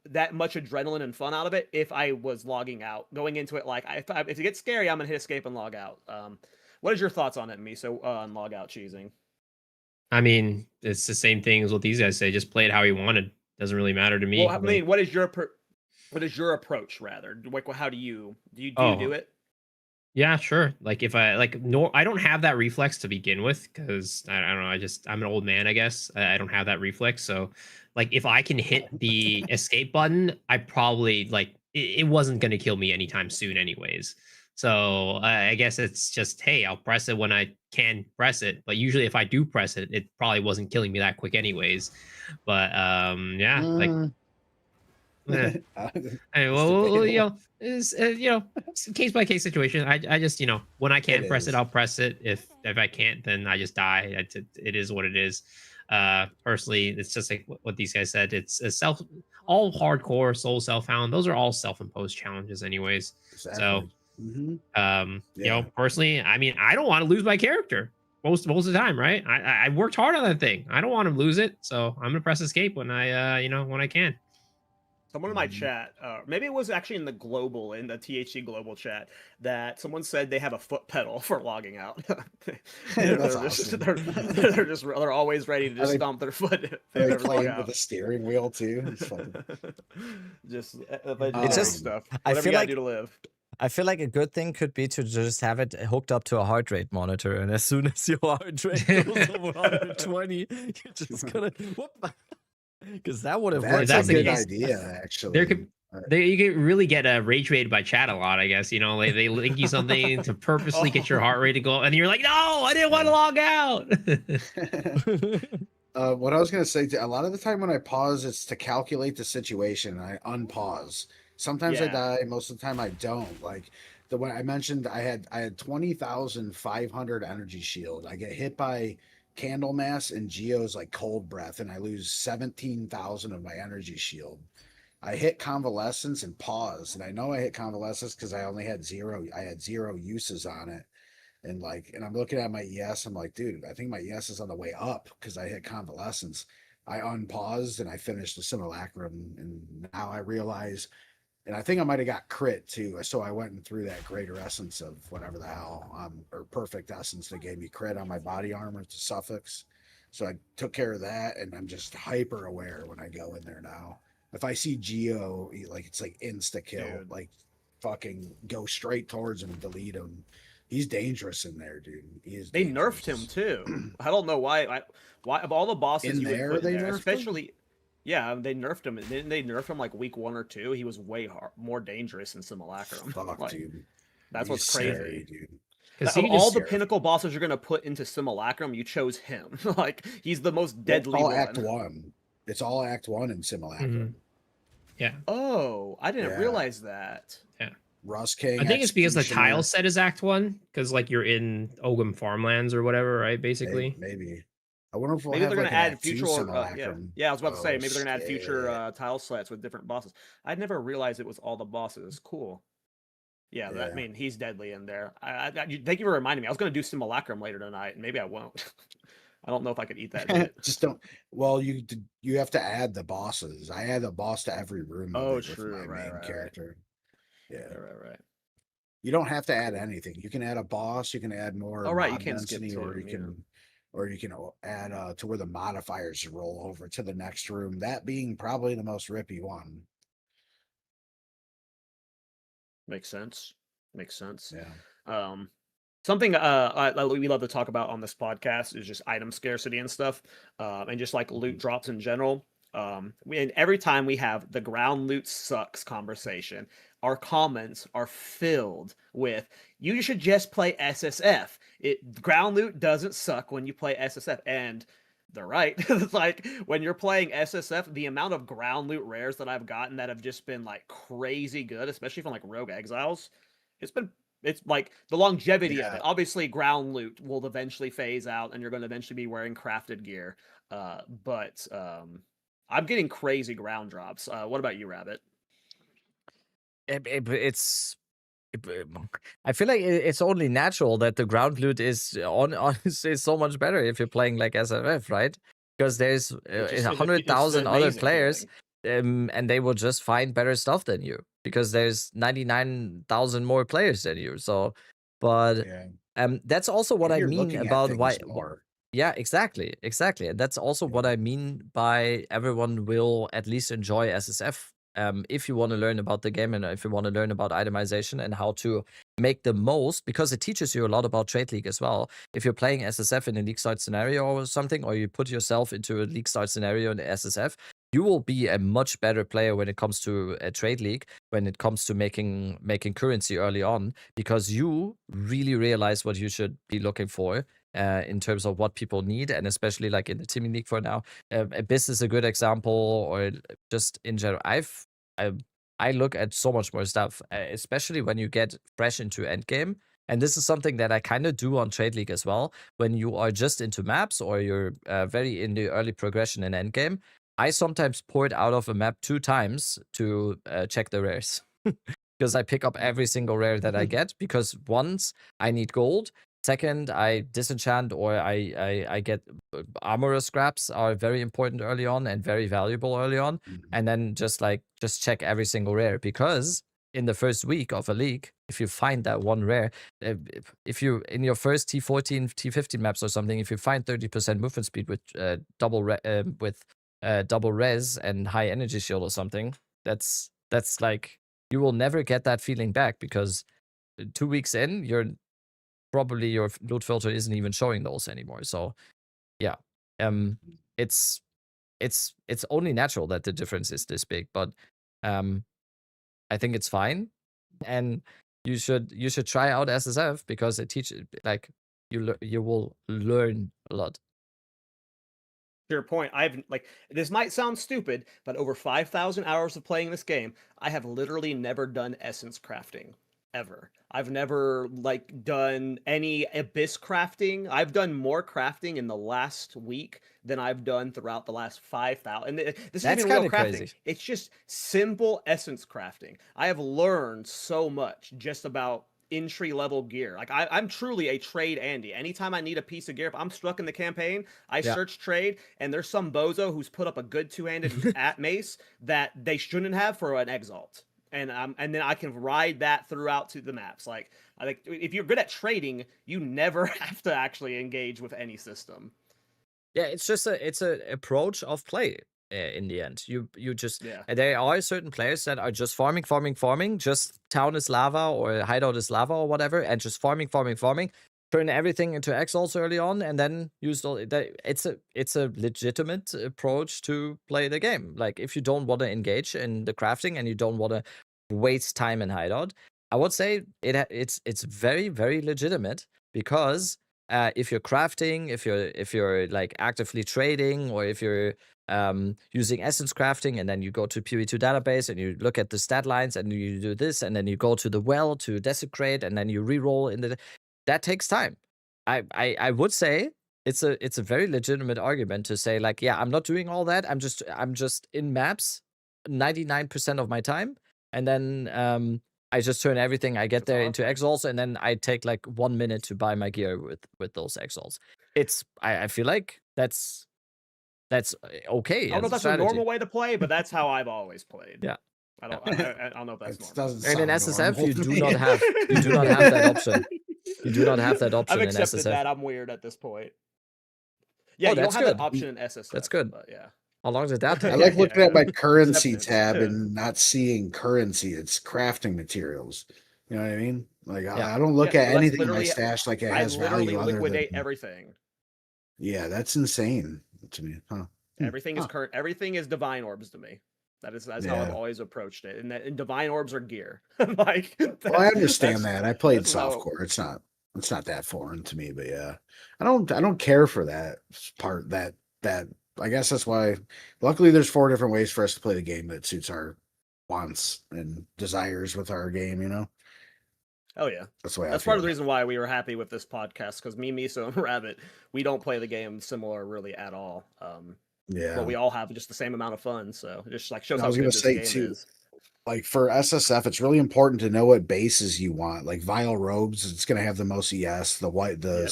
that much adrenaline and fun out of it if I was logging out, going into it like if it gets scary, I'm gonna hit escape and log out. What is your thoughts on it, Miso, on log out cheesing? I mean, it's the same thing as what these guys say. Just play it how you wanted. Doesn't really matter to me. Well, I mean, what is your approach rather? Like, how do you do Oh, it? yeah, sure. Like if I no, I don't have that reflex to begin with because I don't know. I'm an old man, I guess. I don't have that reflex. So, like if I can hit the escape button, I probably like it wasn't going to kill me anytime soon, anyways. So I guess it's just hey, I'll press it when I can press it. But usually, if I do press it, it probably wasn't killing me that quick, anyways. But yeah, like Mm, Yeah. Hey, well, it's case by case situation. I just, when I can't press it, is. I'll press it. If I can't, then I just die. It is what it is. Personally, it's just like what these guys said. It's a all hardcore soul self-hound. Those are all self-imposed challenges, anyways. So, Exactly. hmm personally, I mean, I don't want to lose my character most of the time, right? I worked hard on that thing. I don't want to lose it, so I'm gonna press escape when when I can. Someone in my chat, maybe it was actually in the THC global chat, that someone said they have a foot pedal for logging out. That's awesome. They're always ready to just stomp their foot if they They're ever log playing out. with the steering wheel too. It's funny. Just It's just- stuff. I Whatever feel you gotta like- do to live. I feel like a good thing could be to just have it hooked up to a heart rate monitor, and as soon as your heart rate goes over 120, you're just gonna whoop. Because that would have worked. That's that's a the good case, idea, actually. there could you can really get rage baited by chat a lot, I guess. Like they link you something to purposely get your heart rate to go, and you're like, no, I didn't want to log out. What I was going to say, a lot of the time when I pause, it's to calculate the situation. And I unpause. Sometimes I Yeah. die. Most of the time I don't. Like the one I mentioned, I had 20,500 energy shield. I get hit by Candlemass and Geo's like cold breath, and I lose 17,000 of my energy shield. I hit convalescence and pause, and I know I hit convalescence because I only had zero. I had zero uses on it. And I'm looking at my ES. I'm like, dude, I think my ES is on the way up because I hit convalescence. I unpaused and I finished the simulacrum. And now I realize, and I think I might have got crit too. So I went and threw that greater essence of whatever the hell, or perfect essence that gave me crit on my body armor to suffix. So I took care of that, and I'm just hyper aware when I go in there now. If I see Geo, it's like insta kill, Dude. like fucking go straight towards him and delete him. He's dangerous in there, dude. They nerfed him too. I don't know why. Why of all the bosses In you would there, put in they there, nerfed him? especially, yeah, they nerfed him. Didn't they nerf him like week 1 or 2? He was way more dangerous in Simulacrum. Fuck, Like, dude. that's He's what's crazy. scary, dude. Because Of he all just the pinnacle bosses you're gonna put into Simulacrum, you chose him. Like he's the most deadly It's all one. Act 1. It's all Act 1 in Simulacrum. yeah. Oh, I didn't Yeah. realize that. Rust King. I think it's because the Executioner. tile set is Act 1, because like you're in Ogum farmlands or whatever, right? Basically. Maybe. I wonder if we'll Maybe have they're gonna like an add Act 2 future. Simulacrum. Yeah, I was about to say Oh, maybe they're gonna add future shit. tile sets with different bosses. I'd never realized it was all the bosses. Cool. Yeah, I Yeah. mean he's deadly in there. Thank you for reminding me. I was gonna do Simulacrum later tonight, and maybe I won't. I don't know if I could eat that shit. Just don't. Well, you have to add the bosses. I add a boss to every room. of Oh, it with true. my Right, main right. character. Yeah. Right. You don't have to add anything. You can add a boss. You can add more. Oh, right, you mod can skip density, or too, you yeah. can, add to where the modifiers roll over to the next room. That being probably the most rippy one. Makes sense. Yeah. Something we love to talk about on this podcast is just item scarcity and stuff, and just like loot drops in general. And every time we have the ground loot sucks conversation, our comments are filled with you should just play SSF. Ground loot doesn't suck when you play SSF, and they're right. It's like when you're playing SSF, the amount of ground loot rares that I've gotten that have just been like crazy good, especially from like Rogue Exiles, it's like the longevity of it. Obviously, ground loot will eventually phase out, and you're going to eventually be wearing crafted gear. But I'm getting crazy ground drops. What about you, Rabbit? I feel like it's only natural that the ground loot is is so much better if you're playing like SFF, right? Because there's It's 100,000 an other amazing players, feeling. and they will just find better stuff than you because there's 99,000 more players than you. So, but Yeah. that's also what I You're mean looking at about things why. more. Yeah, exactly. And that's also what I mean by everyone will at least enjoy SSF. If you want to learn about the game and if you want to learn about itemization and how to make the most, because it teaches you a lot about Trade League as well. If you're playing SSF in a League start scenario or something, or you put yourself into a League start scenario in SSF, you will be a much better player when it comes to a Trade League, when it comes to making currency early on, because you really realize what you should be looking for. In terms of what people need, and especially like in the Teaming League for now. Abyss is a good example, or just in general. I've I look at so much more stuff, especially when you get fresh into endgame. And this is something that I kind of do on Trade League as well. When you are just into maps or you're very in the early progression in endgame, I sometimes port out of a map 2 times to check the rares. Because I pick up every single rare that I get. Because once I need gold, second I disenchant or I get armorer scraps are very important early on and very valuable early on. And then just check every single rare, because in the first week of a league, if you find that one rare, if you in your first T14, T15 maps or something, if you find 30% movement speed with double res and high energy shield or something, that's like, you will never get that feeling back, because 2 weeks in, your loot filter isn't even showing those anymore. So yeah, it's only natural that the difference is this big, but I think it's fine, and you should try out SSF, because it teaches, like, you will learn a lot. To your point, this might sound stupid, but over 5,000 hours of playing this game, I have literally never done essence crafting ever. I've never done any abyss crafting. I've done more crafting in the last week than I've done throughout the last 5,000. And this That's isn't even real kinda crafting. crazy. It's just simple essence crafting. I have learned so much just about entry level gear. Like I'm truly a trade Andy. Anytime I need a piece of gear, if I'm stuck in the campaign, I search trade, and there's some bozo who's put up a good two-handed at mace that they shouldn't have for an exalt. And then I can ride that throughout to the maps. Like if you're good at trading, you never have to actually engage with any system. Yeah, it's just it's a approach of play. In the end, you just Yeah. there are certain players that are just farming, just town is lava or hideout is lava or whatever, and just farming, turn everything into exalts early on, and then use all that. It's a legitimate approach to play the game. Like, if you don't want to engage in the crafting and you don't want to waste time in hideout, I would say it's very, very legitimate, because if you're crafting, if you're like actively trading, or if you're using essence crafting, and then you go to PoE2 database and you look at the stat lines and you do this, and then you go to the well to desecrate, and then you reroll that takes time. I would say it's a very legitimate argument to say, like, yeah, I'm not doing all that. I'm just in maps 99% of my time, and then I just turn everything I get there into exalts, and then I take like 1 minute to buy my gear with those exalts. I feel like that's okay. I don't know if that's a normal way to play, but that's how I've always played. Yeah. I don't know if that's normal. And in SSF, you do me. not have that option. You do not have that option I've in accepted SSF. that. I'm weird at this point. Yeah, Oh, you don't that's have that good. option in SSF. That's good. But yeah. How long did that I take? like looking at my currency Acceptance. tab and not seeing currency. It's crafting materials. You know what I mean? Like, Yeah. I don't look Yeah, at well, that's anything in my literally- stash like it I has literally value other liquidate than. everything. Yeah, that's insane to me, huh? Everything is current. Everything is divine orbs to me. That's how I've Yeah. always approached it. And divine orbs are gear. Well, I understand that. I played that's how- softcore. It's not that foreign to me, but yeah, I don't care for that part. That I guess that's why. Luckily, there's 4 different ways for us to play the game that suits our wants and desires with our game. You know. Oh yeah, That's the way. that's part of the reason why we were happy with this podcast, because me, Miso, and Rabbit, we don't play the game similar really at all. Yeah. But we all have just the same amount of fun, so it just like shows I how was good gonna this say, game too, is. like for SSF, it's really important to know what bases you want. Like Vile Robes, it's gonna have the most ES, the Yep.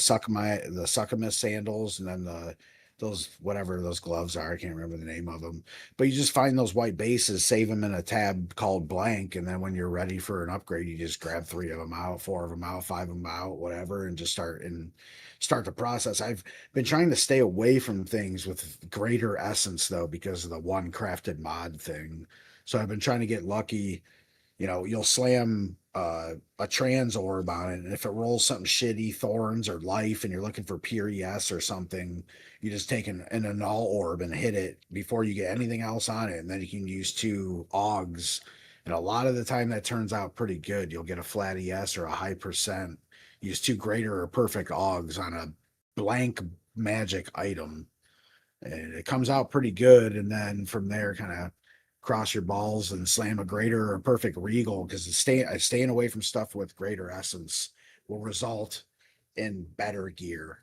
Succumus sandals, and then those whatever those gloves are. I can't remember the name of them. But you just find those white bases, save them in a tab called blank, and then when you're ready for an upgrade, you just grab 3 of them out, 4 of them out, 5 of them out, whatever, and just start the process. I've been trying to stay away from things with greater essence though, because of the one crafted mod thing. So I've been trying to get lucky. You know, you'll slam a trans orb on it, and if it rolls something shitty, thorns or life, and you're looking for pure ES or something, you just take an annul orb and hit it before you get anything else on it, and then you can use 2 augs. And a lot of the time that turns out pretty good. You'll get a flat ES or a high percent. Use 2 greater or perfect augs on a blank magic item, and it comes out pretty good. And then from there, kind of cross your balls and slam a greater or a perfect regal, because staying away from stuff with greater essence will result in better gear.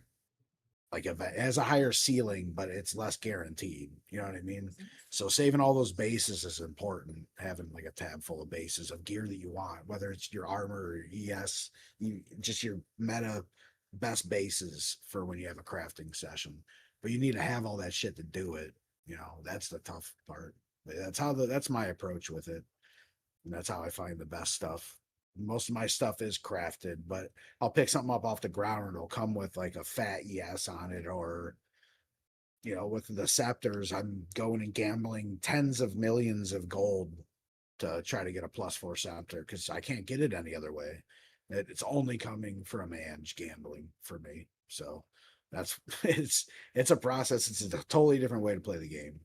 Like if it has a higher ceiling, but it's less guaranteed. You know what I mean? So saving all those bases is important. Having like a tab full of bases of gear that you want, whether it's your armor or ES, just your meta best bases for when you have a crafting session. But you need to have all that shit to do it. You know, that's the tough part. But that's my approach with it. And that's how I find the best stuff. Most of my stuff is crafted, but I'll pick something up off the ground and it'll come with like a fat ES on it, or with the scepters, I'm going and gambling tens of millions of gold to try to get a +4 scepter because I can't get it any other way. It's only coming from Ange gambling for me. So that's it's a process. It's a totally different way to play the game,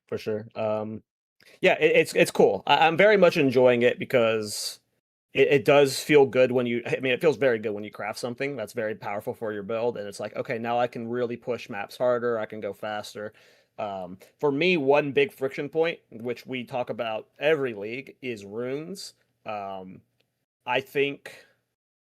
For sure. Yeah, it's cool. I'm very much enjoying it because it does feel good when it feels very good when you craft something that's very powerful for your build, and it's like, okay, now I can really push maps harder, I can go faster. For me, one big friction point, which we talk about every league, is runes. I think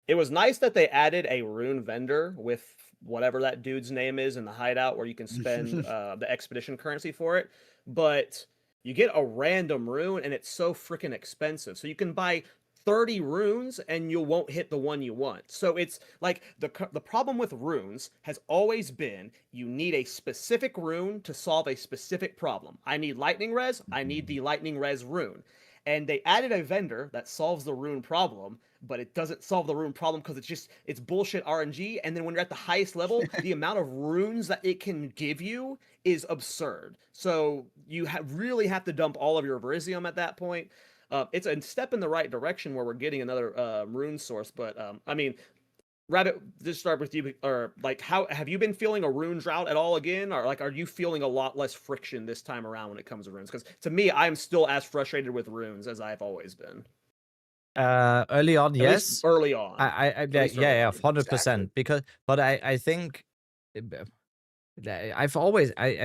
it was nice that they added a rune vendor with whatever that dude's name is in the hideout, where you can spend the expedition currency for it, but you get a random rune and it's so freaking expensive. So you can buy 30 runes and you won't hit the one you want. So it's like the problem with runes has always been you need a specific rune to solve a specific problem. I need lightning res, I need the lightning res rune. And they added a vendor that solves the rune problem, but it doesn't solve the rune problem because it's bullshit RNG. And then when you're at the highest level, the amount of runes that it can give you is absurd. So you really have to dump all of your Verisium at that point. It's a step in the right direction where we're getting another rune source. But I mean, Rabbit, just start with you. Or like, how have you been feeling a rune drought at all again? Or like, are you feeling a lot less friction this time around when it comes to runes? Because to me, I'm still as frustrated with runes as I've always been. Early on, At yes. least early on. Yeah, 100%. Because, but I think I've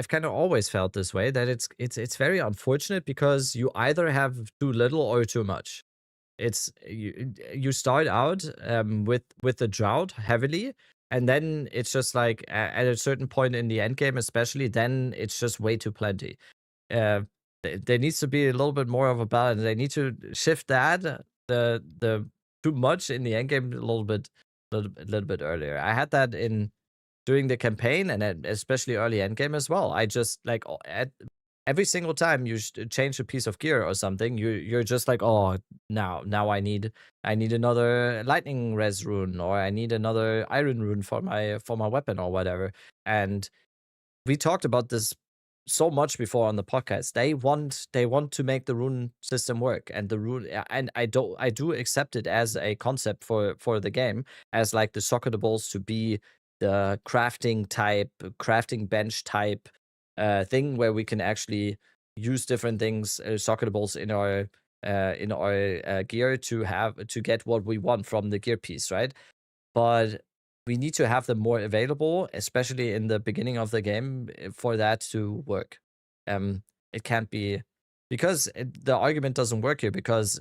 kind of always felt this way, that it's very unfortunate because you either have too little or too much. It's you start out with the drought heavily, and then it's just like at a certain point in the end game, especially, then it's just way too plenty. There needs to be a little bit more of a balance. They need to shift that the too much in the end game a little bit earlier. I had that during the campaign, and especially early end game as well. I just like at every single time you change a piece of gear or something, you're just like, oh, now I need another lightning res rune, or I need another iron rune for my weapon or whatever. And we talked about this so much before on the podcast. They want to make the rune system work, and the rune, and I do accept it as a concept for the game, as like the socketables to be the crafting bench type thing where we can actually use different things, socketables in our gear to get what we want from the gear piece, right? But we need to have them more available, especially in the beginning of the game, for that to work. It can't be, because the argument doesn't work here, because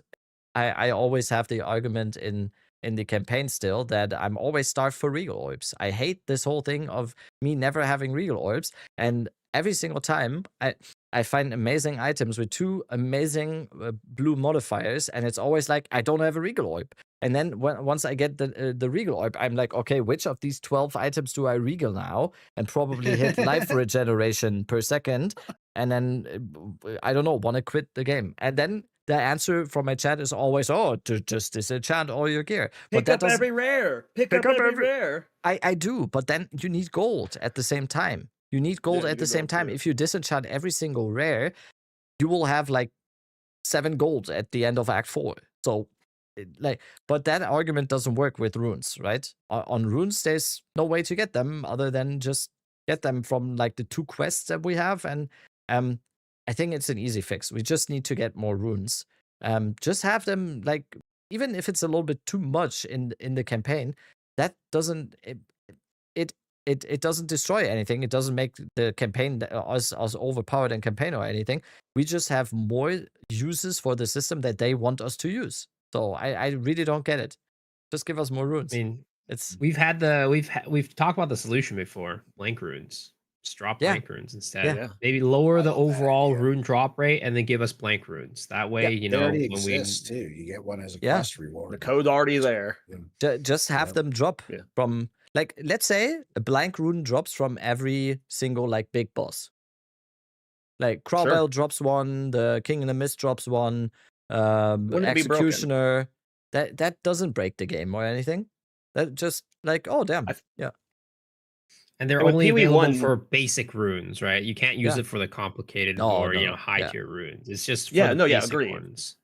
I always have the argument in the campaign still that I'm always starved for regal orbs. I hate this whole thing of me never having regal orbs, and every single time I find amazing items with 2 amazing blue modifiers, and it's always like, I don't have a regal orb. And then once I get the regal orb, I'm like, okay, which of these 12 items do I regal now? And probably hit life regeneration per second. And then, I don't know, want to quit the game. And then the answer from my chat is always, oh, just disenchant all your gear. Pick up every rare. Pick up every rare. I do, but then you need gold at the same time. You need gold at the same time. If you disenchant every single rare, you will have like 7 gold at the end of Act 4. So, but that argument doesn't work with runes, right? On runes, there's no way to get them other than just get them from like the 2 quests that we have. And I think it's an easy fix. We just need to get more runes. Just have them, like, even if it's a little bit too much in the campaign, that doesn't it doesn't destroy anything. It doesn't make the campaign us overpowered in campaign or anything. We just have more uses for the system that they want us to use. So I really don't get it. Just give us more runes. I mean, It's we've talked about the solution before. Blank runes. Just drop Yeah. blank runes instead. Yeah. Yeah. Maybe lower I the love that overall idea. rune drop rate and then give us blank runes. That way, you They know, already when we exist too. You get one as a Yeah. quest reward. The code's already there. just have Yep. them drop Yeah. from, like, let's say a blank rune drops from every single like big boss. Like Crowbell drops one, the King in the Mist drops one, Wouldn't it be broken? Executioner. That doesn't break the game or anything. That just like, oh damn, yeah. And they're And with only available PoE1 for basic runes, right? You can't use Yeah. it for the complicated No, or no, high yeah. tier runes. It's just for Yeah, the no, yeah, basic agreed. ones.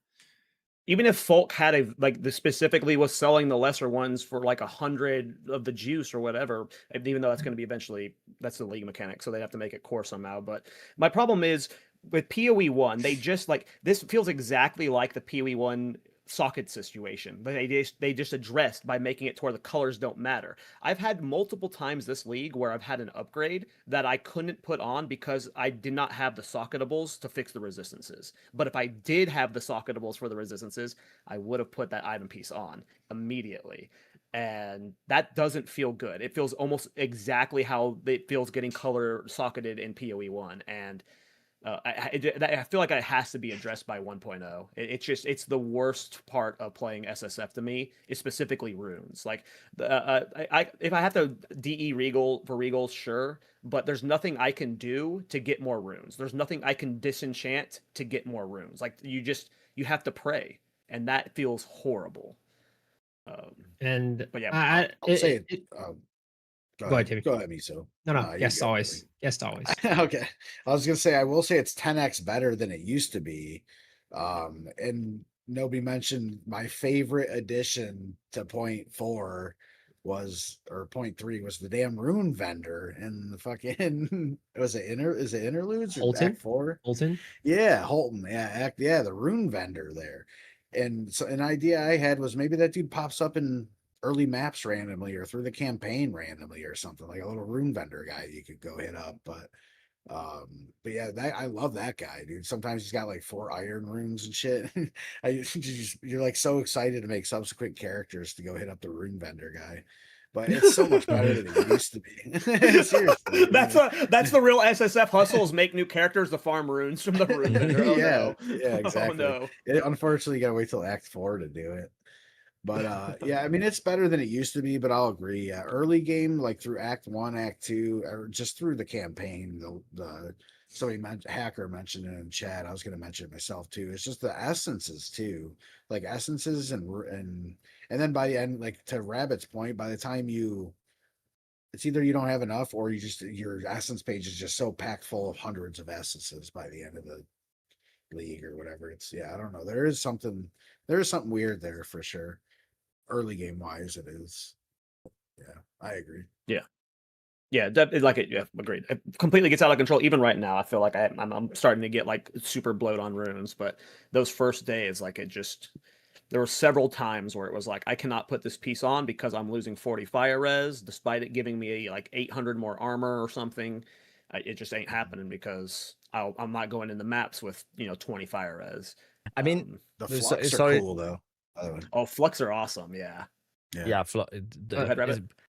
Even if Folk had a like the specifically was selling the lesser ones for like 100 of the juice or whatever, even though that's going to be eventually that's the league mechanic, so they have to make it core somehow. But my problem is with PoE1, they just like this feels exactly like the PoE1 socket situation, but they just addressed by making it to where the colors don't matter. I've had multiple times this league where I've had an upgrade that I couldn't put on because I did not have the socketables to fix the resistances. But if I did have the socketables for the resistances, I would have put that item piece on immediately. And that doesn't feel good. It feels almost exactly how it feels getting color socketed in PoE1. And I feel like it has to be addressed by 1.0. It's the worst part of playing SSF to me is specifically runes. Like if I have to DE Regal for Regals, sure, but there's nothing I can do to get more runes. There's nothing I can disenchant to get more runes. Like you have to pray, and that feels horrible. But yeah, I'll say it. Go ahead, Timmy. Go ahead, Miso. No, You yes, go. always. Yes, always. Okay. I was gonna say I will say it's 10x better than it used to be. And nobody mentioned my favorite addition to 0.4 was, or 0.3 was the damn rune vendor and the fucking is it interludes or Holton? Act 4? Holton? Yeah, Holton. Yeah, the rune vendor there. And so an idea I had was maybe that dude pops up in early maps randomly or through the campaign randomly or something, like a little rune vendor guy you could go hit up. But yeah, I love that guy, dude. Sometimes he's got like 4 iron runes and shit. You're like so excited to make subsequent characters to go hit up the rune vendor guy. But it's so much better than it used to be. Seriously. That's the real SSF hustle, is make new characters to farm runes from the rune vendor. Oh, yeah, no. yeah, exactly. Oh, Unfortunately, you gotta wait till Act 4 to do it. But yeah, I mean it's better than it used to be, but I'll agree. Yeah, early game, like through Act 1, Act 2, or just through the campaign, the somebody hacker mentioned it in chat. I was gonna mention it myself too. It's just the essences too. Like essences and then by the end, like to Rabbit's point, by the time it's either you don't have enough or your essence page is just so packed full of hundreds of essences by the end of the league or whatever. I don't know. There is something weird there for sure. Early game wise, it is. Yeah, I agree. Yeah, agreed. It completely gets out of control. Even right now, I feel like I'm starting to get like super bloat on runes. But those first days, like there were several times where it was like I cannot put this piece on because I'm losing 40 fire res, despite it giving me like 800 more armor or something. It just ain't happening because I'm not going in the maps with 20 fire res. I mean, the flux are cool though. Oh, flux are awesome. Yeah.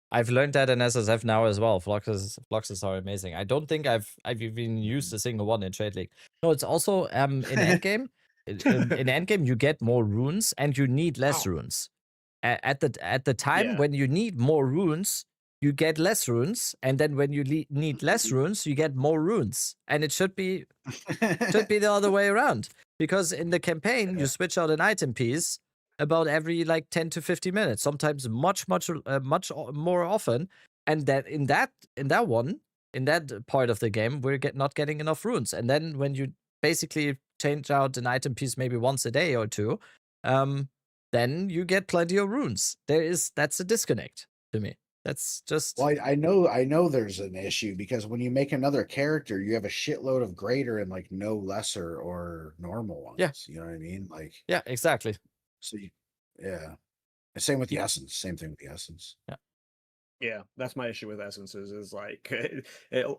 I've learned that in SSF now as well. Fluxes are amazing. I don't think I've even used a single one in Trade League. No, it's also in endgame. in endgame, you get more runes and you need less runes. At the time when you need more runes, you get less runes, and then when you need less runes, you get more runes. And it should be the other way around, because in the campaign you switch out an item piece about every like 10 to 50 minutes, sometimes much more often, and that in that part of the game we're not getting enough runes. And then when you basically change out an item piece maybe once a day or two, then you get plenty of runes. That's a disconnect to me. That's just... Well, I know there's an issue because when you make another character, you have a shitload of greater and like no lesser or normal ones. Yeah. You know what I mean? Like, yeah, exactly. So yeah. Same with the essence. Same thing with the essence. Yeah. Yeah, that's my issue with essences. Is like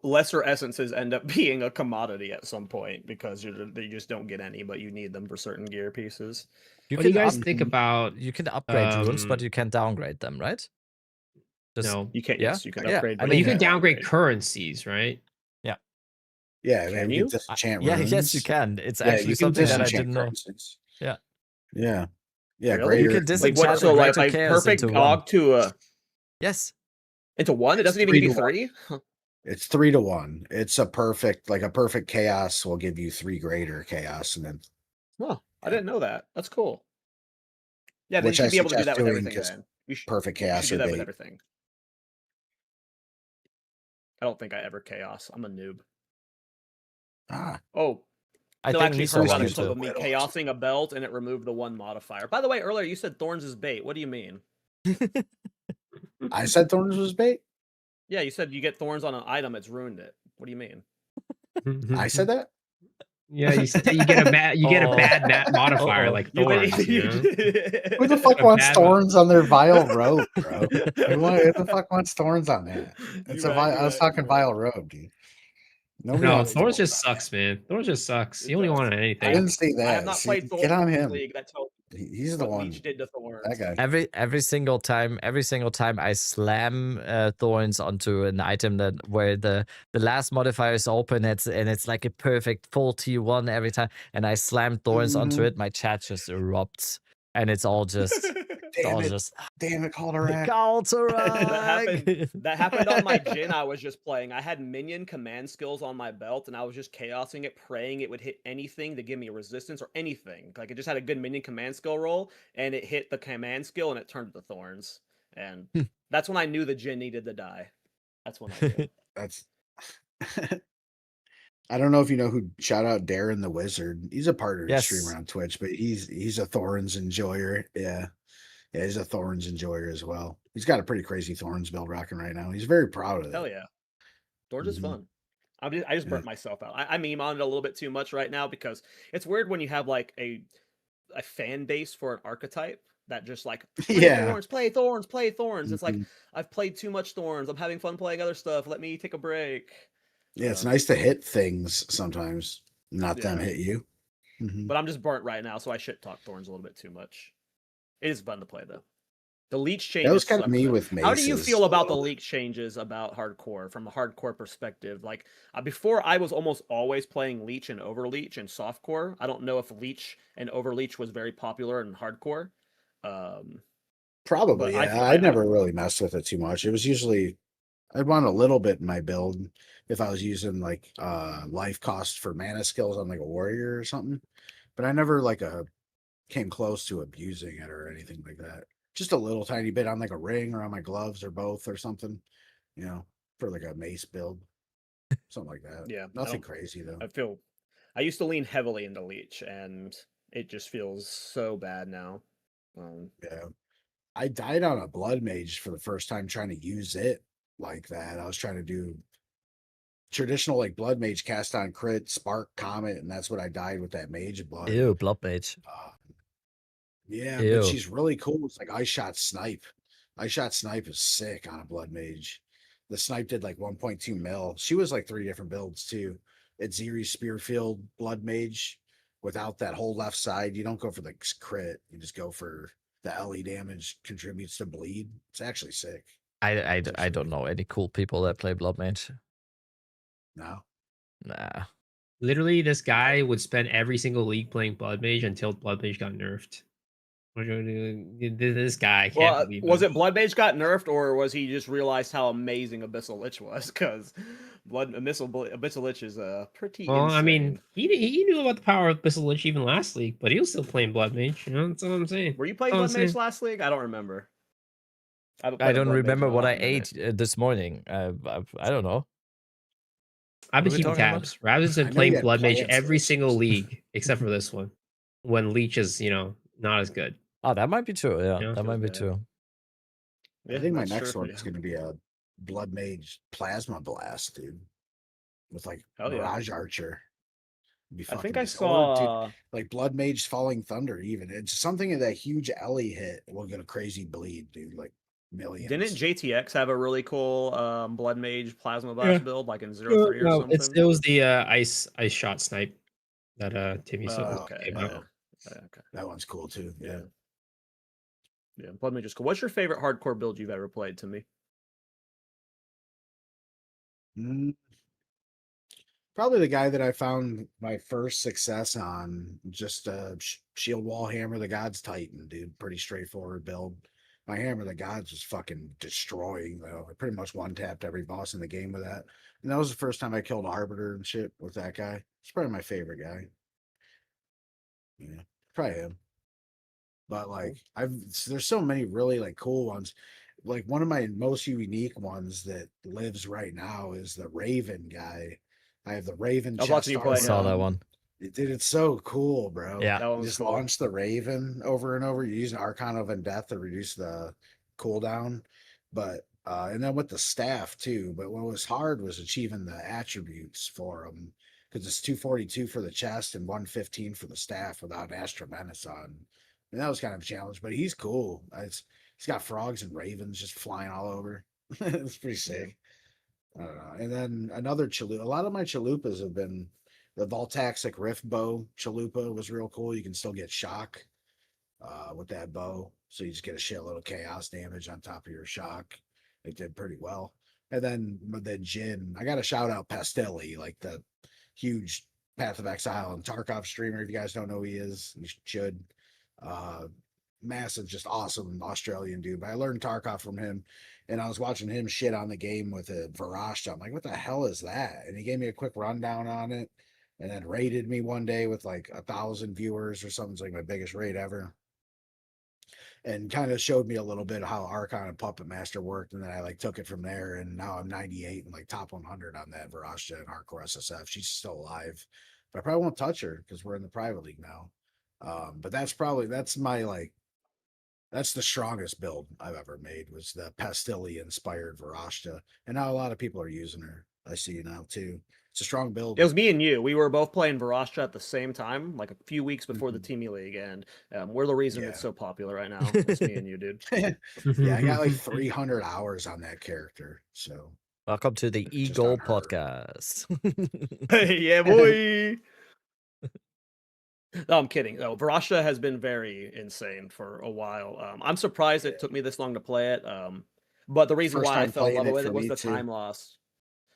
lesser essences end up being a commodity at some point because you just don't get any, but you need them for certain gear pieces. What do you guys think about? You can upgrade runes, but you can downgrade them, right? Just, No, You can't. Yeah? Yes, you can Yeah, upgrade. I but mean, you can can't downgrade currencies, right? Yeah, Can man, you? can disenchant yeah, runes. yes, you can. It's Yeah, actually you can something that I disenchant didn't know. currencies. Yeah. Yeah. Yeah, Really? You greater. can Like what? disenchant So a like, greater chaos perfect into one. og to Yes. into one. It It's doesn't even 3 give you to 1. 3. It's 3 to 1. It's a perfect chaos will give you 3 greater chaos, and then Well, I didn't know that. That's cool. Yeah, then you which I should be able to do suggest that with doing everything. because Then you should, perfect you should chaos do or that with bait. everything. I don't think I ever chaos. I'm a noob. Ah, Oh, I Phil think actually Miso heard about a wanted clip to. of me chaosing a belt and it removed the 1 modifier. By the way, earlier you said thorns is bait. What do you mean? I said thorns was bait. Yeah, you said you get thorns on an item, it's ruined it. What do you mean? I said that. Yeah, you said you get a bad modifier like You thorns. You know? Who the fuck A wants bad thorns on their vile robe, bro? Who the fuck wants thorns on that? It's You're a vile. I was right, talking you're right. vile robe, dude. Nobody No, wants thorns thorns just on sucks, man. Thorns just sucks. It You only does. want that. I anything. didn't see I have that. not See, played Thorns get on in this him. league. That tells He's the what one. Leech did to Thorns. That guy. Every single time I slam thorns onto an item that where the last modifier is open, it's like a perfect full T1 every time, and I slam thorns onto it, my chat just erupts, and it's all just Damn it! Damn it, Calderak. That happened on my Jin I was just playing. I had minion command skills on my belt, and I was just chaosing it, praying it would hit anything to give me a resistance or anything. Like, it just had a good minion command skill roll, and it hit the command skill, and it turned to thorns. And that's when I knew the Jin needed to die. That's when I knew. That's. I don't know if you know who. Shout out Darren the Wizard. He's a partner streamer on Twitch, but he's a Thorns enjoyer. Yeah, he's a Thorns enjoyer as well. He's got a pretty crazy Thorns build rocking right now. He's very proud of it. Hell yeah, Thorns is fun. I just burnt myself out. I meme on it a little bit too much right now because it's weird when you have like a fan base for an archetype that just like play Thorns. It's like, I've played too much Thorns. I'm having fun playing other stuff. Let me take a break. Yeah, it's nice to hit things sometimes, not them hit you. But I'm just burnt right now, so I shit talk Thorns a little bit too much. It is fun to play though. The leech changes. That was kind of me with Maces. How do you feel about the leech changes about hardcore from a hardcore perspective? Like, before, I was almost always playing leech and overleech and softcore. I don't know if leech and overleech was very popular in hardcore. Probably, yeah. I never really messed with it too much. It was usually I'd want a little bit in my build if I was using like life cost for mana skills on like a warrior or something. But I never came close to abusing it or anything like that. Just a little tiny bit on like a ring or on my gloves or both or something, for like a mace build. Something like that. Yeah. Nothing crazy though. I used to lean heavily into leech and it just feels so bad now. Yeah. I died on a blood mage for the first time trying to use it like that. I was trying to do traditional like blood mage cast on crit, spark, comet, and that's what I died with that mage blood. Ew, blood mage. Yeah, but she's really cool. It's like I shot snipe. I shot snipe is sick on a blood mage. The snipe did like 1.2 mil. She was like 3 different builds too. It's Ziri Spearfield blood mage without that whole left side. You don't go for the crit. You just go for the LE damage contributes to bleed. It's actually sick. I don't know any cool people that play blood mage. No. Nah. Literally, this guy would spend every single league playing blood mage until blood mage got nerfed. This guy, I can't believe was it blood mage got nerfed, or was he just realized how amazing Abyssal Lich was? Because Abyssal Lich is pretty. Well, insane. I mean, he knew about the power of Abyssal Lich even last league, but he was still playing blood mage. That's what I'm saying. Were you playing blood mage last league? I don't remember. I don't remember what I ate this morning. I don't know. I've been keeping tabs. Rav's been playing blood mage every single league except for this one, when leech is not as good. Oh, that might be true. Yeah, that might be true. I think my next one is going to be a blood mage plasma blast, dude, with like Mirage Archer. I think I saw dude, like blood mage falling thunder. Even it's something of that huge LE hit will get a crazy bleed, dude. Like millions. Didn't JTX have a really cool Blood Mage Plasma Blast build, like in 03 or No, something? it was the ice shot snipe that Timmy Okay, came yeah. out. Okay. That one's cool too. Yeah. Yeah, Blood Mage is cool. What's your favorite hardcore build you've ever played, to me? Mm, Probably the guy that I found my first success on, just shield wall hammer the gods Titan, dude. Pretty straightforward build. My hammer the gods was fucking destroying though. I pretty much one tapped every boss in the game with that. And that was the first time I killed Arbiter and shit with that guy. It's probably my favorite guy. Yeah, probably him. But like there's so many really like cool ones. Like one of my most unique ones that lives right now is the Raven guy. I have the Raven I was watching chest you play I saw that him. one. Dude, it's so cool, bro. Yeah. That one You was just cool. launch the Raven over and over. You use an Archon of Death to reduce the cooldown. But and then with the staff too. But what was hard was achieving the attributes for them. Because it's 242 for the chest and 115 for the staff without Astra Menace on. And that was kind of a challenge, but he's cool. He's got frogs and ravens just flying all over. It's pretty sick. I don't know. And then another chalupa. A lot of my chalupas have been the Voltaxic Rift bow chalupa was real cool. You can still get shock with that bow. So you just get a shitload of chaos damage on top of your shock. It did pretty well. And then the Jin, I got to shout out Pastelli, like the huge Path of Exile and Tarkov streamer. If you guys don't know who he is, you should. Massive, just awesome Australian dude. But I learned Tarkov from him, and I was watching him shit on the game with a Varashta. I'm like, what the hell is that? And he gave me a quick rundown on it, and then raided me one day with like 1,000 viewers or something. It's like my biggest raid ever. And kind of showed me a little bit how Archon and Puppet Master worked, and then I like took it from there. And now I'm 98 and like top 100 on that Varashta and Hardcore SSF. She's still alive, but I probably won't touch her because we're in the private league now. But that's the strongest build I've ever made, was the Pastilli inspired Varashta. And now a lot of people are using her. I see now too. It's a strong build. It was me and you. We were both playing Varashta at the same time, like a few weeks before the Mhm. Team League, and we're the reason it's Yeah. so popular right now. It's me and you, dude. Yeah, I got like 300 hours on that character. So Welcome to the just Eagle on her. podcast. Yeah, boy. No, I'm kidding. No, Varashta has been very insane for a while. I'm surprised it took me this long to play it. But the reason First why I time fell in playing love it with for it was me the too. time loss.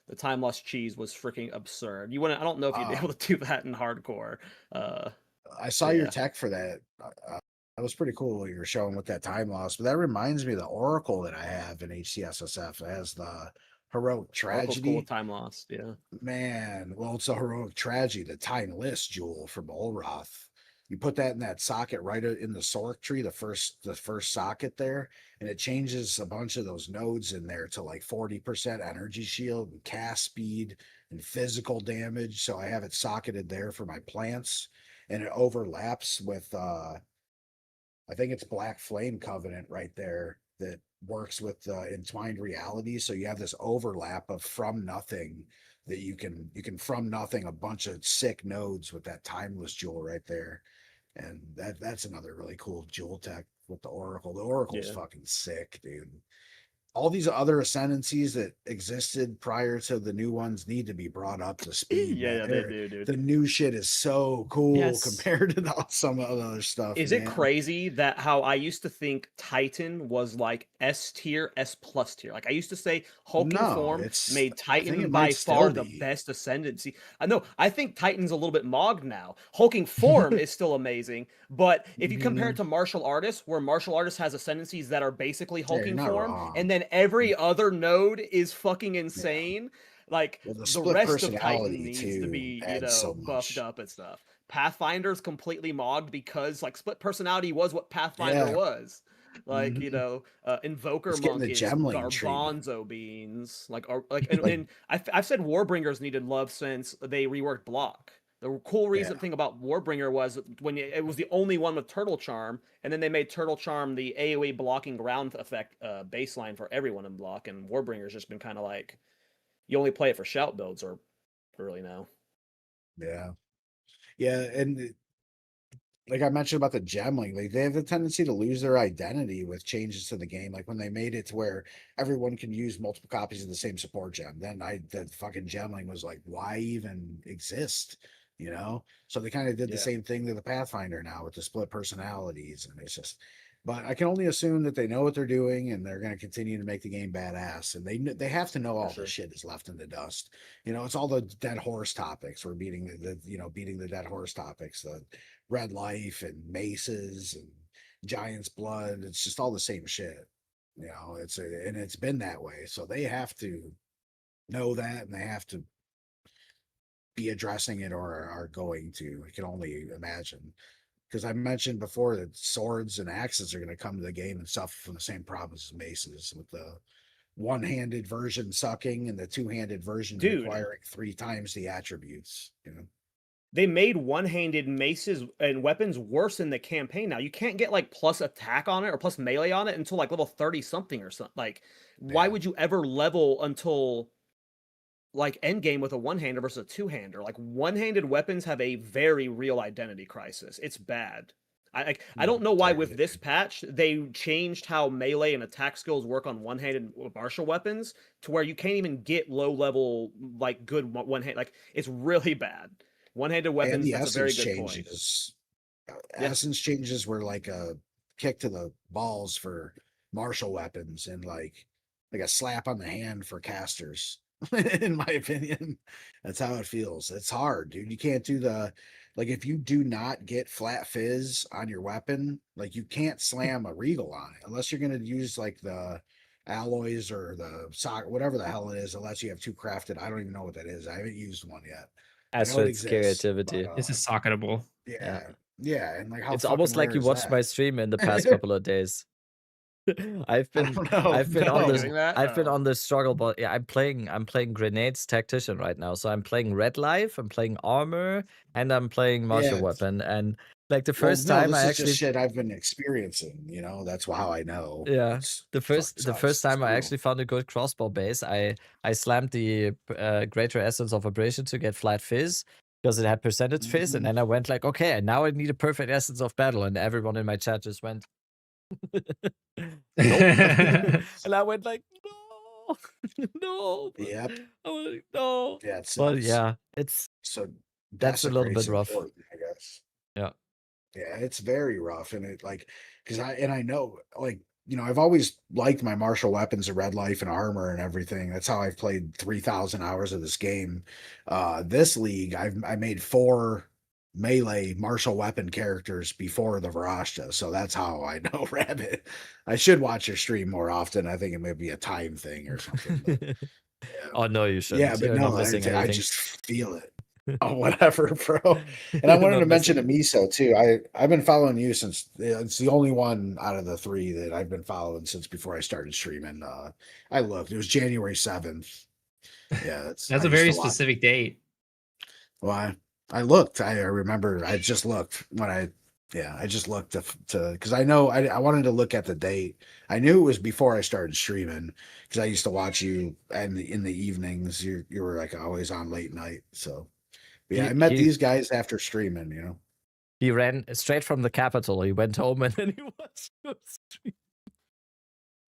The time loss cheese was freaking absurd. You wouldn't. I don't know if you'd be Ah. able to do that in hardcore. I saw your Yeah. tech for that. That was pretty cool. You were showing with that time loss, but that reminds me of the Oracle that I have in HCSSF. It has the Heroic Oracle's cool Tragedy. with time lost. Yeah. Man, well, it's a Heroic Tragedy, the Timeless Jewel from Olroth. You put that in that socket right in the Sork tree, the first socket there, and it changes a bunch of those nodes in there to like 40% energy shield and cast speed and physical damage. So I have it socketed there for my plants, and it overlaps with I think it's Black Flame Covenant right there that works with entwined reality. So you have this overlap of from nothing that you can from nothing a bunch of sick nodes with that timeless jewel right there. And that's another really cool jewel tech with the Oracle. The Oracle's Yeah. fucking sick, dude. All these other ascendancies that existed prior to the new ones need to be brought up to speed. Yeah, Man. they do, dude. The new shit is so cool Yes. compared to some of the other stuff. Is it man. crazy that how I used to think Titan was like S tier, S plus tier? Like I used to say hulking No, form it's- made I think Titan it by might still far the be. best ascendancy. I know. I think Titan's a little bit mogged now. Hulking form is still amazing, but if you compare it to martial artists, where martial artists has ascendancies that are basically you're hulking not form, wrong. and then every other node is fucking insane. Like Well, the the split rest of Titan personality, needs to too, be, adds so buffed much. up and stuff. Pathfinder's completely mogged because like split personality was what Pathfinder Yeah. was. Like, Mhm. Invoker It's getting Monk the is gemling treatment. garbanzo beans. And, Like- and I've said Warbringers needed love since they reworked block. The cool reason Yeah. thing about Warbringer was when it was the only one with Turtle Charm, and then they made Turtle Charm the AoE blocking ground effect baseline for everyone in block, and Warbringer's just been kind of like, you only play it for shout builds or early now. Yeah. Yeah, and like I mentioned about the gemling, like they have a tendency to lose their identity with changes to the game. Like when they made it to where everyone can use multiple copies of the same support gem, then the fucking gemling was like, why even exist? You know? So they kind of did the same thing to the Pathfinder now with the split personalities, and it's just. But I can only assume that they know what they're doing, and they're going to continue to make the game badass. And they have to know all the shit is left in the dust. You know, it's all the dead horse topics. We're beating beating the dead horse topics. The red life and maces and giant's blood. It's just all the same shit. You know, and it's been that way. So they have to know that, and they have to be addressing it, or are going to. I can only imagine. Because I mentioned before that swords and axes are going to come to the game and suffer from the same problems as maces, with the one-handed version sucking and the two-handed version requiring 3 times the attributes. You know, they made one-handed maces and weapons worse in the campaign. Now you can't get like plus attack on it or plus melee on it until like level 30 something or something. Like, why would you ever level until like end game with a one-hander versus a two-hander? Like, one-handed weapons have a very real identity crisis. It's bad. I don't know why with this patch they changed how melee and attack skills work on one-handed martial weapons to where you can't even get low-level like good one-hand. Like, it's really bad. One-handed weapons. And the that's a very essence good changes. Essence changes were like a kick to the balls for martial weapons, and like a slap on the hand for casters. In my opinion, that's how it feels. It's hard, dude. You can't do like if you do not get flat fizz on your weapon, like you can't slam a regal on it unless you're going to use like the alloys or the sock, whatever the hell it is, unless you have 2 crafted. I don't even know what that is. I haven't used one yet. Asteroid's creativity. This is socketable. Yeah, and like how it's almost like you watched my stream in the past couple of days. I've been on the struggle, but yeah, I'm playing Grenades Tactician right now. So I'm playing Red Life, I'm playing Armor, and I'm playing Martial Weapon. And like the first time I actually just shit I've been experiencing, you know, that's how I know. Yeah. The first time I actually found a good crossbow base, I slammed the Greater Essence of Abrasion to get flat fizz, because it had percentage fizz, and then I went like, okay, now I need a perfect Essence of Battle, and everyone in my chat just went and I went like, no, no. Yep. No. Yeah, but yeah, it's so that's a little bit rough. I guess. Yeah. Yeah, it's very rough, and it like because I know, like, you know, I've always liked my martial weapons of Red Life and Armor and everything. That's how I've played 3,000 hours of this game. This league, I made 4 melee martial weapon characters before the Varashta, so that's how I know Rabbit. I should watch your stream more often. I think it may be a time thing or something. But, Oh no, you shouldn't. yeah, but You're no, not missing I anything. just feel it. Oh, whatever, bro. And I wanted to mention a Miso too. I've been following you since it's the only one out of the 3 that I've been following since before I started streaming. I looked. It was January 7th. Yeah, that's a very specific date. Why? I looked. I remember. I just looked when I just looked to because I know I wanted to look at the date. I knew it was before I started streaming because I used to watch you and in the evenings. You were like always on late night. So yeah, I met these guys after streaming. You know, he ran straight from the capital. He went home and then he watched the stream.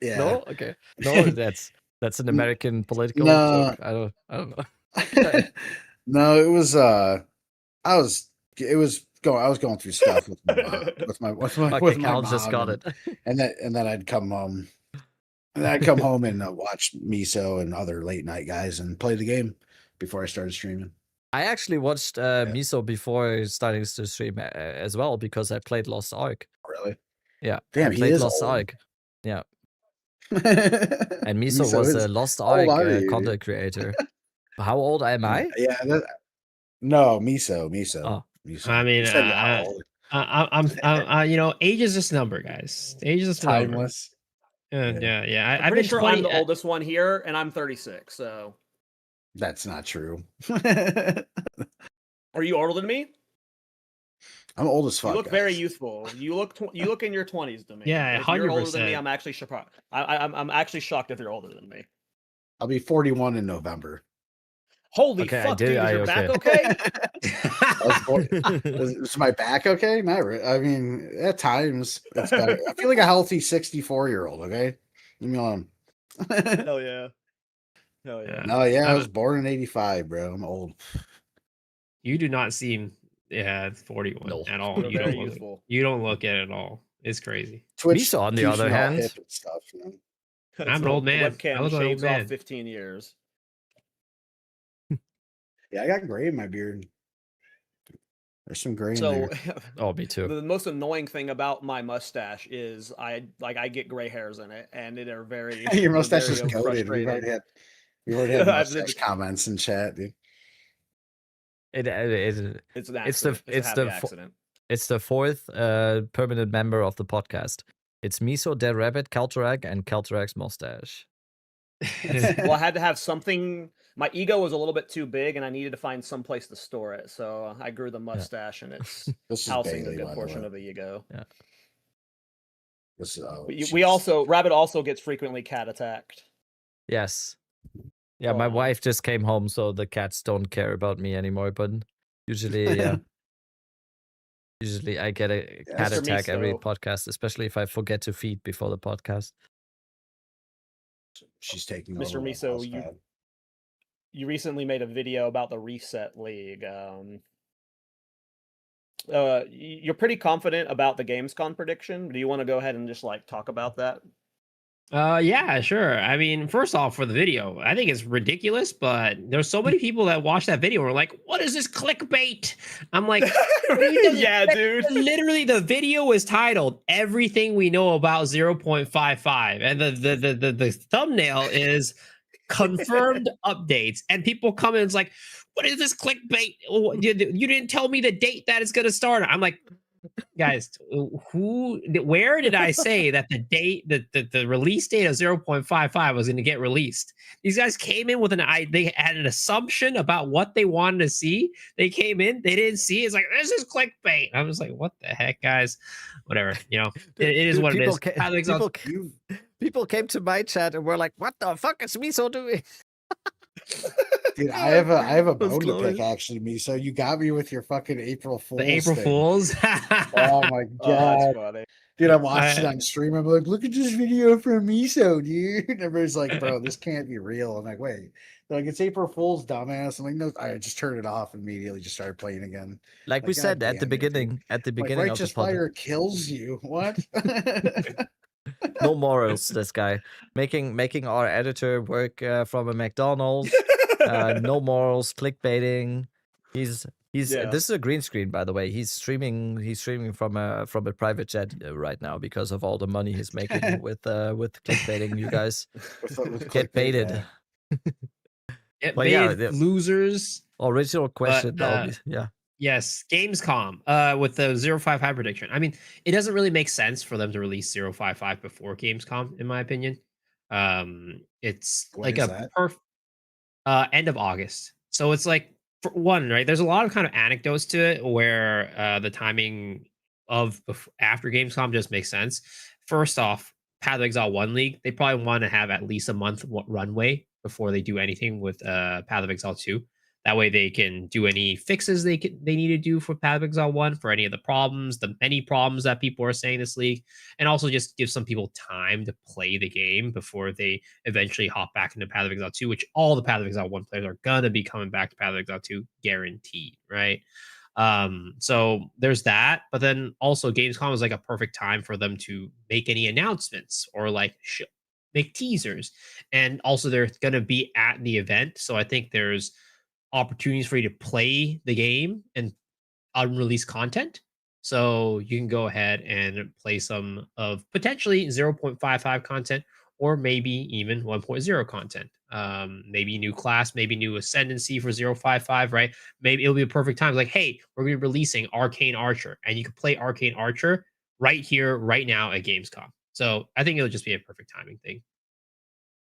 Yeah. No. Okay. No, that's an American political joke. I don't know. No, it was. I was going through stuff with my mom, with my mom, just got it. and then I'd come home, and watch Miso and other late night guys and play the game before I started streaming. I actually watched Miso before starting to stream as well, because I played Lost Ark. Really? Yeah. Damn, I played Lost old. Ark. Yeah. And Miso was a Lost Ark content creator. How old am I? Yeah. No, Miso. Oh. Miso. I mean, I'm you know, age is just a number, guys. Age is just timeless. Yeah. I'm pretty sure I'm the oldest one here, and I'm 36. So that's not true. Are you older than me? I'm old as fuck. You look very youthful. You look in your 20s to me. Yeah, if you're older than me, I'm actually shocked. I'm actually shocked if you're older than me. I'll be 41 in November. Holy Okay, I fuck, did- dude! Is I- your back okay. okay? Is my back okay? Not really. I mean, at times it's better. I feel like a healthy 64-year-old. Okay, leave me alone. Hell yeah. Hell yeah. No, yeah, I was born in '85, bro. I'm old. You do not seem 41 No. at all. You're You very don't look. youthful. You don't look it at all. It's crazy. Twitch Misa, on the keeps other me all hand- hip and stuff, you know? I'm an old man. I Webcam look like an old shaves man. off 15 years. Yeah, I got gray in my beard. There's some gray in So there. Oh, me too. the most annoying thing about my mustache is I get gray hairs in it, and it are very Your they're mustache very is goated. frustrating. We've already had I've mustache comments in chat, dude. It's an it's the accident. It's a happy accident. it's the fourth permanent member of the podcast. It's Miso, Dead Rabbit, Kaltarak, and Kaltarak's mustache. Well, I had to have something. My ego was a little bit too big, and I needed to find some place to store it. So I grew the mustache, and it's This is housing Bailey, a good by the portion way. of the ego. Yeah. This is, But we also Rabbit also gets frequently cat attacked. Yes. Yeah, my Aw. wife just came home, so the cats don't care about me anymore. But usually, usually I get a Yeah, cat Mr. attack every Miso. podcast, especially if I forget to feed before the podcast. She's taking Mr. over my Miso, mouse pad. You recently made a video about the Reset League. You're pretty confident about the Gamescom prediction. Do you want to go ahead and just like talk about that? Yeah, sure. I mean, first off, for the video, I think it's ridiculous, but there's so many people that watch that video and are like, "What is this clickbait?" I'm like, Yeah, dude. literally, the video is titled "Everything We Know About 0.55," and the thumbnail is confirmed updates, and people come in, it's like, "What is this clickbait? You didn't tell me the date that it's going to start." I'm like, guys, where did I say that the date, the release date of 0.55 was going to get released? These guys came in with they had an assumption about what they wanted to see. They came in, they didn't see. It's like, this is clickbait. I was like, what the heck, guys? Whatever, it is what it is. People came to my chat and were like, "What the fuck is Miso doing?" Dude, I have a Those bone to pick glorious. actually, me. So you got me with your fucking April Fools. The April thing. Fools. Oh my Oh, that's god. funny. Dude, I watched it on stream. I'm like, look at this video from Miso, dude. And everybody's like, bro, this can't be real. I'm like, wait. They're like, it's April Fool's, dumbass. I'm like, no, I just turned it off immediately, just started playing again. Like we God said at the damn it, dude. beginning, at the Like, beginning of righteous the podcast. fire kills you. What? No morals, this guy making our editor work from a McDonald's. No morals, clickbaiting. He's Yeah. This is a green screen, by the way. He's streaming from a private jet right now because of all the money he's making with clickbaiting. You guys With get clickbait, baited. yeah. Get Well, yeah, baited, the- losers. Original question, yeah. Yes, Gamescom with the 0.55 prediction. I mean, it doesn't really make sense for them to release 0.55 before Gamescom, in my opinion. It's When like is a that? end of August. So it's like, for one, right? There's a lot of kind of anecdotes to it where the timing of after Gamescom just makes sense. First off, Path of Exile 1 League, they probably want to have at least a month runway before they do anything with Path of Exile 2. That way they can do any fixes they need to do for Path of Exile 1 for any of the problems, the many problems that people are saying this league, and also just give some people time to play the game before they eventually hop back into Path of Exile 2, which all the Path of Exile 1 players are gonna be coming back to Path of Exile 2, guaranteed, right? So there's that, but then also Gamescom is like a perfect time for them to make any announcements or like make teasers, and also they're gonna be at the event, so I think there's opportunities for you to play the game and unreleased content. So you can go ahead and play some of potentially 0.55 content or maybe even 1.0 content. Maybe new class, maybe new ascendancy for 0.55, right? Maybe it'll be a perfect time. Like, hey, we're going to be releasing Arcane Archer, and you can play Arcane Archer right here, right now at Gamescom. So I think it'll just be a perfect timing thing.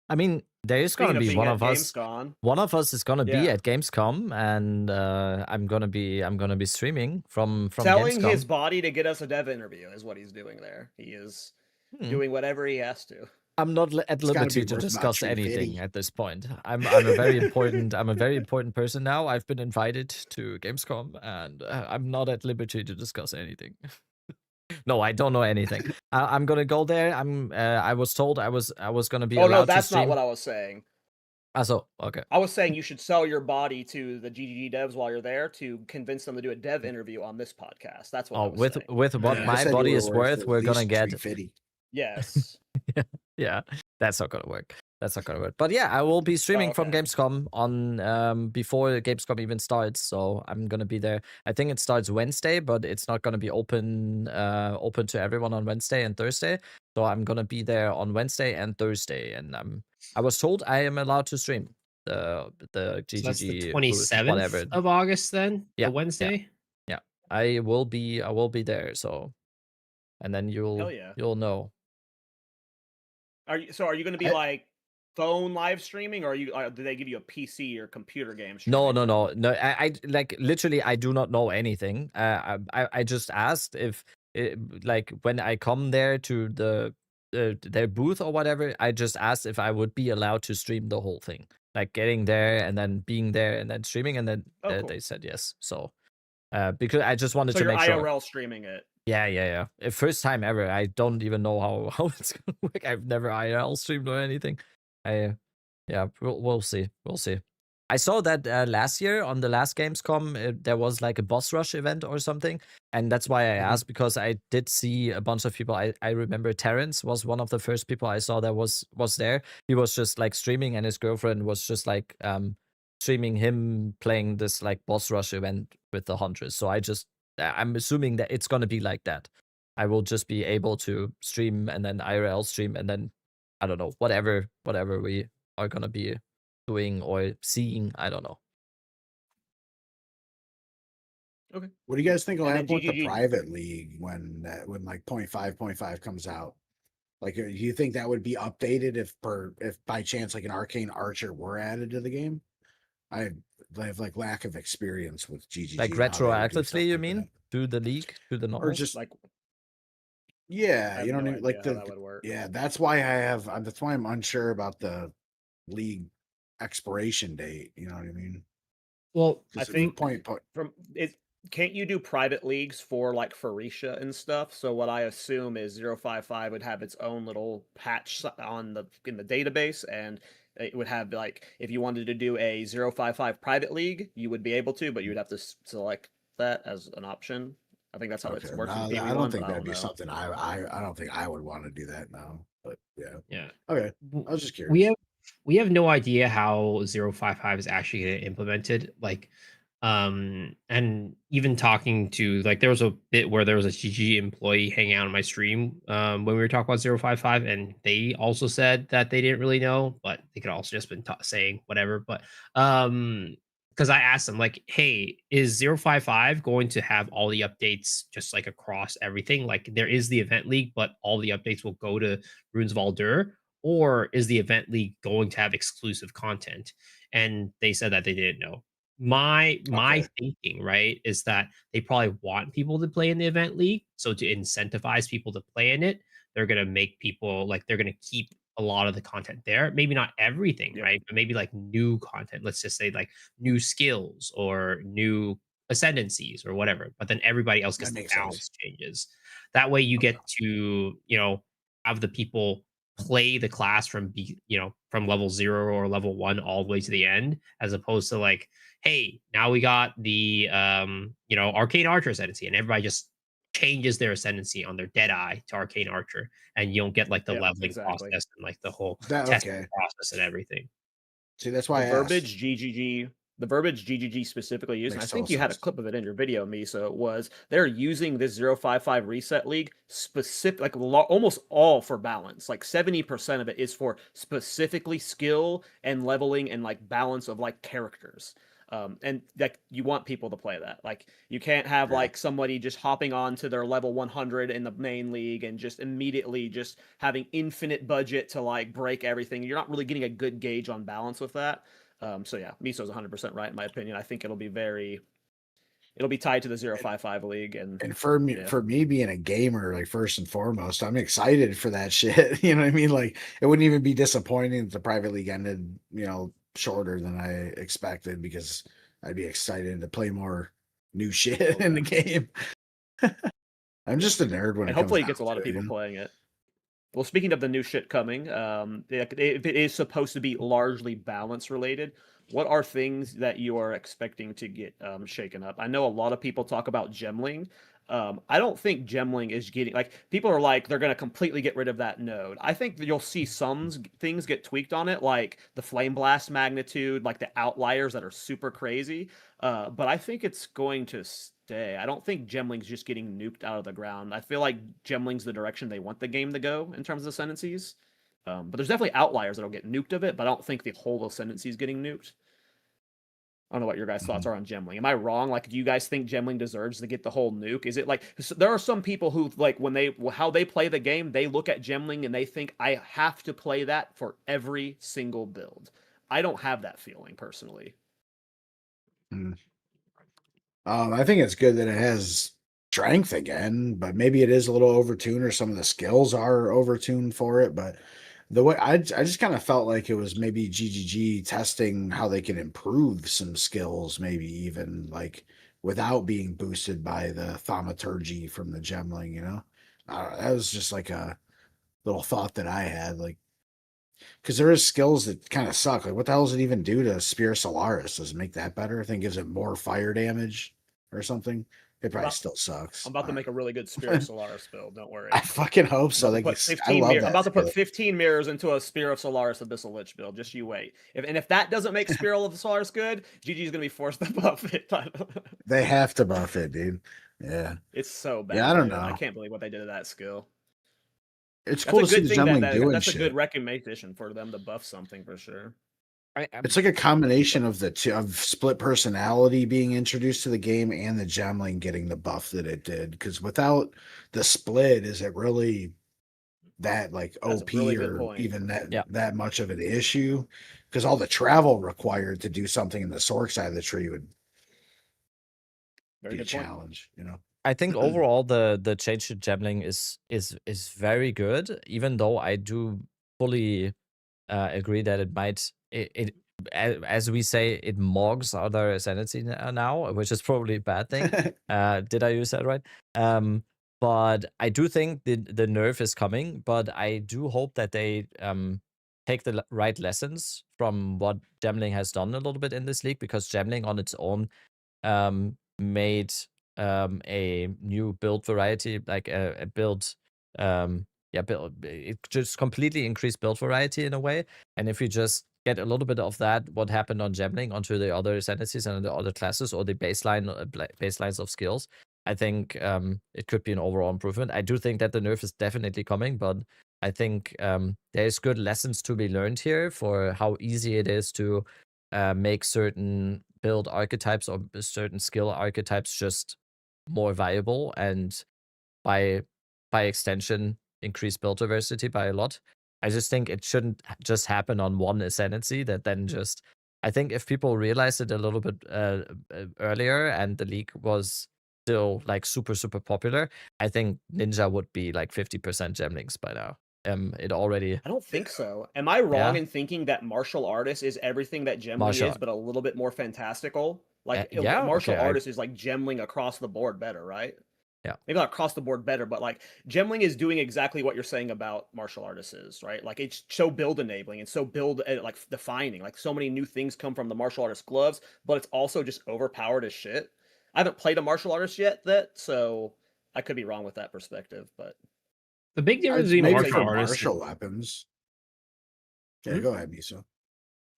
I mean, there is going to be one of us. Gamescom, One of us is going to be Yeah. at Gamescom, and I'm gonna be streaming from telling Gamescom. his body to get us a dev interview is what he's doing there. He is doing whatever he has to. I'm not at It's gotta liberty be to worth about discuss 250. anything at this point. I'm a very important person now. I've been invited to Gamescom, and I'm not at liberty to discuss anything. No, I don't know anything. I'm gonna go there. I was told I was gonna be Oh no, allowed to that's not stream. what I was saying. So okay. I was saying you should sell your body to the GGG devs while you're there to convince them to do a dev interview on this podcast. That's what I Oh, was saying. with what I my said you body were is worth worth, at we're gonna least get. 350. Yes. Yeah, that's not gonna work. That's not gonna work. But yeah, I will be streaming from okay. Gamescom on before Gamescom even starts. So I'm gonna be there. I think it starts Wednesday, but it's not gonna be open to everyone on Wednesday and Thursday. So I'm gonna be there on Wednesday and Thursday, and I was told I am allowed to stream the So that's the GGG booth, 27th whatever. of August then? Yeah, The Wednesday? Yeah. I will be there. So, and then Hell yeah. you'll know. Are you going to be like phone live streaming, or do they give you a PC or computer game No, streaming? no. I like literally I do not know anything. I just asked if like when I come there to their booth or whatever, I just asked if I would be allowed to stream the whole thing, like getting there and then being there and then streaming, and then cool. they said yes. So because I just wanted So to you're make sure. IRL streaming it. Yeah. First time ever. I don't even know how it's gonna work. I've never IRL streamed or anything. Yeah, we'll see. We'll see. I saw that last year on the last Gamescom, there was like a boss rush event or something, and that's why I asked, because I did see a bunch of people. I remember Terrence was one of the first people I saw that was there. He was just like streaming, and his girlfriend was just like streaming him playing this like boss rush event with the hunters. So I'm assuming that it's gonna be like that. I will just be able to stream and then IRL stream and then I don't know, whatever we are gonna be doing or seeing. I don't know. Okay. What do you guys think will And then happen with the GGG private league when like 0.5 comes out? Like, do you think that would be updated if by chance like an arcane archer were added to the game? I have like lack of experience with GGG. Like and how they would do stuff retroactively, you like mean? that. To the league, to the normal? Or just like yeah, you know what I mean? Like how that would work. yeah, that's why that's why I'm unsure about the league expiration date. You know what I mean? Well, I think from it. Can't you do private leagues for like Phorecia and stuff? So what I assume is 055 would have its own little patch in the database, and it would have like if you wanted to do a 055 private league, you would be able to, but you would have to select that as an option. I think that's how it's working. No, I don't think that'd be something I don't think I would want to do that now. But yeah. Okay. I was just curious. We have no idea how 055 is actually going to implemented. Like, and even talking to like there was a bit where there was a GG employee hanging out on my stream when we were talking about 055, and they also said that they didn't really know, but they could also just been saying whatever. But because I asked them like, hey, is 055 going to have all the updates just like across everything? Like there is the event league, but all the updates will go to Runes of Aldur, or is the event league going to have exclusive content? And they said that they didn't know. My thinking, right, is that they probably want people to play in the event league. So to incentivize people to play in it, they're gonna make people like they're gonna keep a lot of the content there. Maybe not everything, right? But maybe like new content. Let's just say like new skills or new ascendancies or whatever. But then everybody else gets the balance changes. That way you get to, have the people play the class from from level 0 or level 1 all the way to the end, as opposed to like, hey, now we got the arcane archer ascendancy, and everybody just changes their ascendancy on their Deadeye to arcane archer, and you don't get like the leveling process and like the whole testing process and everything. See, that's why the verbiage GGG specifically used, and I think you had a clip of it in your video, Miso, was they're using this 055 reset league specific, like almost all for balance. Like 70% of it is for specifically skill and leveling and like balance of like characters. And like you want people to play that. Like you can't have like somebody just hopping on to their level 100 in the main league and just immediately just having infinite budget to like break everything. You're not really getting a good gauge on balance with that. So yeah, Miso's 100% right in my opinion. I think it'll be very it'll be tied to the 055 league. And for me, Yeah. for me being a gamer, like first and foremost, I'm excited for that shit. You know what I mean? Like it wouldn't even be disappointing if the private league ended, shorter than I expected because I'd be excited to play more new shit in the game. I'm just a nerd when And it hopefully it comes gets a down lot to of it, people playing it. Well, speaking of the new shit coming, if it is supposed to be largely balance related, what are things that you are expecting to get shaken up? I know a lot of people talk about gemling. I don't think gemling is getting like people are like they're going to completely get rid of that node. I think that you'll see some things get tweaked on it, like the flame blast magnitude, like the outliers that are super crazy. But I think it's going to stay. I don't think gemling's just getting nuked out of the ground. I feel like gemling's the direction they want the game to go in terms of ascendancies. But there's definitely outliers that'll get nuked of it, but I don't think the whole ascendancy is getting nuked. I don't know what your guys' thoughts are on gemling. Am I wrong? Like, do you guys think gemling deserves to get the whole nuke? Is it like there are some people who like how they play the game, they look at gemling and they think I have to play that for every single build. I don't have that feeling personally. I think it's good that it has strength again, but maybe it is a little overtuned or some of the skills are overtuned for it. But the way I just kind of felt like it was maybe GGG testing how they can improve some skills, maybe even like without being boosted by the thaumaturgy from the gemling, that was just like a little thought that I had, like, because there is skills that kind of suck. Like, what the hell does it even do to Spear Solaris? Does it make that better? I think it gives it more fire damage or something. It probably still sucks. I'm about to make a really good Spear Solaris build. Don't worry. I fucking hope so. I'm about to put 15 mirrors into a Spear of Solaris Abyssal Lich build. Just you wait. If that doesn't make Spear of Solaris good, GG's gonna be forced to buff it. They have to buff it, dude. Yeah. It's so bad. Yeah, I don't dude. know. I can't believe what they did to that skill. It's That's cool a to see good the thing gemling doing that's a shit. good recommendation for them to buff something for sure. It's like a combination of the two of split personality being introduced to the game and the gemling getting the buff that it did. Because without the split, is it really that like That's a OP really good or point. even that much of an issue? Because all the travel required to do something in the Sork side of the tree would Very be a good point. challenge, I think overall the change to gemling is very good, even though I do fully agree that it might as we say it mogs other ascendancy now, which is probably a bad thing. Did I use that right? But I do think the nerf is coming, but I do hope that they take the right lessons from what gemling has done a little bit in this league, because gemling on its own made a new build variety, like a build build, it just completely increased build variety in a way. And if you just get a little bit of that, what happened on gemling onto the other ascendancies and the other classes or the baselines of skills, I think it could be an overall improvement. I do think that the nerf is definitely coming, but I think there's good lessons to be learned here for how easy it is to make certain build archetypes or certain skill archetypes just more viable, and by extension increase build diversity by a lot. I just think it shouldn't just happen on one ascendancy that then just, I think if people realized it a little bit earlier and the league was still like super popular, I think Ninja would be like 50% gemlings by now. It already. I don't think so. Am I wrong in thinking that martial artist is everything that gemling is, but a little bit more fantastical? Like martial artist is like gemling across the board better, right? Yeah. Maybe not across the board better, but like gemling is doing exactly what you're saying about martial artists is, right? Like it's so build enabling and so build like defining. Like so many new things come from the martial artist gloves, but it's also just overpowered as shit. I haven't played a martial artist yet, so I could be wrong with that perspective, but the big difference between martial weapons. Yeah, go ahead, Miso.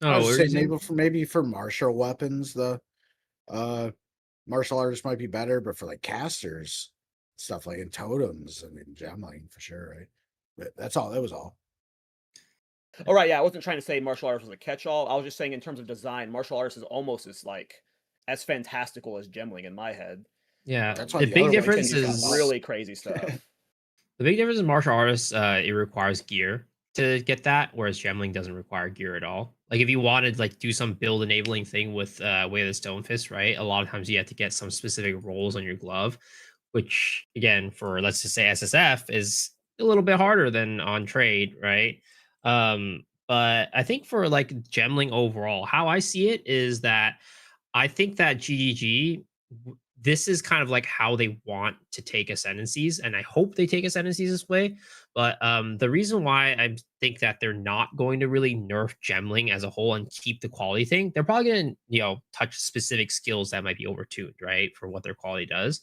I was saying maybe for martial weapons, the martial artists might be better, but for like casters, stuff like in totems, I mean gemling for sure, right? But that's all. That was all. All right, yeah, I wasn't trying to say martial arts was a catch-all. I was just saying in terms of design, martial arts is almost as fantastical as gemling in my head. Yeah, the big difference is really crazy stuff. The big difference in martial artists, it requires gear to get that, whereas gemling doesn't require gear at all. Like if you wanted like do some build enabling thing with Way of the Stone Fist, right? A lot of times you have to get some specific rolls on your glove, which again for let's just say SSF is a little bit harder than on trade, right? But I think for like gemling overall, how I see it is that I think that GGG, this is kind of like how they want to take ascendancies, and I hope they take ascendancies this way. But the reason why I think that they're not going to really nerf gemling as a whole and keep the quality thing, they're probably going to touch specific skills that might be overtuned, right, for what their quality does.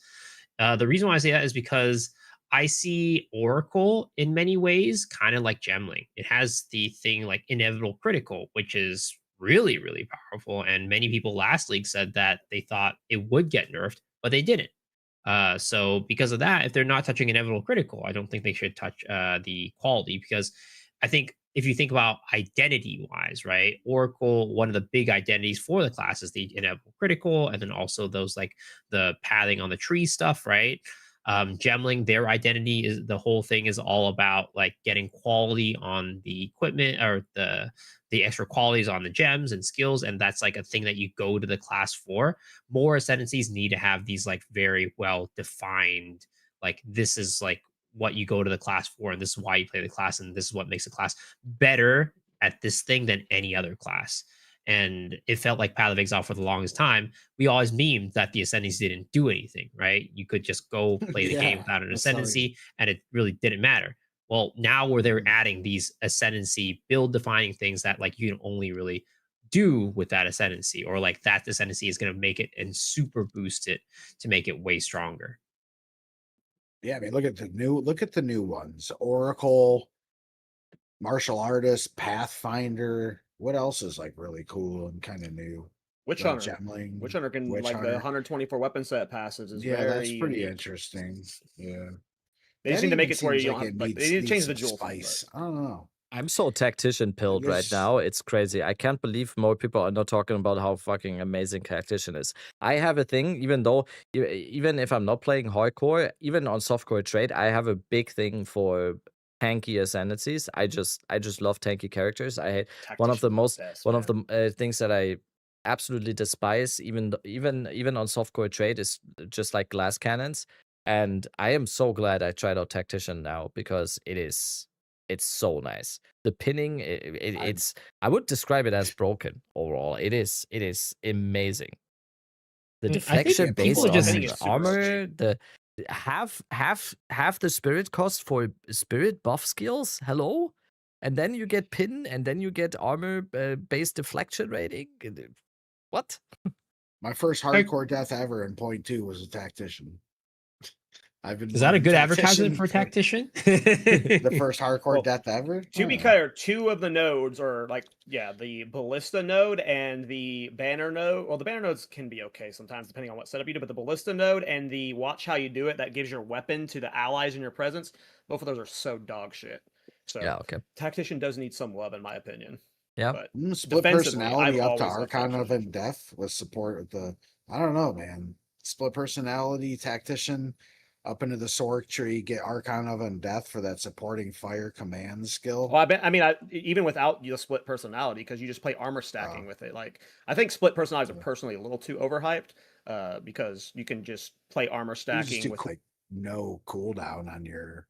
The reason why I say that is because I see Oracle in many ways kind of like Gemling. It has the thing like inevitable critical, which is really, really powerful. And many people last league said that they thought it would get nerfed, but they didn't. So because of that, if they're not touching inevitable critical, I don't think they should touch the quality, because I think if you think about identity wise, right? Oracle, one of the big identities for the class is the inevitable critical, and then also those like the pathing on the tree stuff, right? Gemling, their identity is the whole thing is all about like getting quality on the equipment or the extra qualities on the gems and skills, and that's like a thing that you go to the class for. More ascendancies need to have these like very well defined, like this is like what you go to the class for, and this is why you play the class, and this is what makes the class better at this thing than any other class. And it felt like Path of Exile for the longest time. We always memed that the ascendancy didn't do anything, right? You could just go play the game without an ascendancy, and it really didn't matter. Well, now where they're adding these ascendancy build defining things that like you can only really do with that ascendancy, or like that ascendancy is going to make it and super boost it to make it way stronger. Yeah, I mean, look at the new ones: Oracle, Martial Artist, Pathfinder. What else is like really cool and kind of new? Witch Hunter. Witch Hunter can Witch like Hunter. the 124 weapon set passes is Yeah, very that's pretty unique. interesting. Yeah, They just That need to make even it to where you seems don't like have, it like they need to needs change the some jewel spice. I don't know. I'm so tactician pilled right guess- now. It's crazy. I can't believe more people are not talking about how fucking amazing tactician is. I have a thing, even if I'm not playing hardcore, even on softcore trade, I have a big thing for tanky ascendancies. I just love tanky characters. I hate one of the most one of the things that I absolutely despise, even on softcore trade, is just like glass cannons. And I am so glad I tried out tactician now, because it's so nice. The pinning, it's I would describe it as broken overall. It is amazing. The I think deflection people based just- on Pinning is super armor, the half the spirit cost for spirit buff skills. Hello, and then you get pin, and then you get armor based deflection rating. What? My first hardcore death ever in .2 was a tactician. I've been. Is that a running good advertisement for tactician? tactician? The first hardcore Well, death ever. To be Oh. clear, two of the nodes are like, yeah, the ballista node and the banner node. Well, the banner nodes can be okay sometimes depending on what setup you do, but the ballista node and the watch how you do it that gives your weapon to the allies in your presence, both of those are so dog shit. So Yeah. Okay. tactician does need some love in my opinion. Yeah. But Split defensively, personality I've up to always loved Archon of tactician. Death with support with the. I don't know, man. Split personality tactician up into the Sork tree, get Archon of Death for that supporting fire command skill. Well, even without the split personality, because you just play armor stacking with it. Like, I think split personalities are personally a little too overhyped, because you can just play armor You just stacking do, with. like no cooldown on your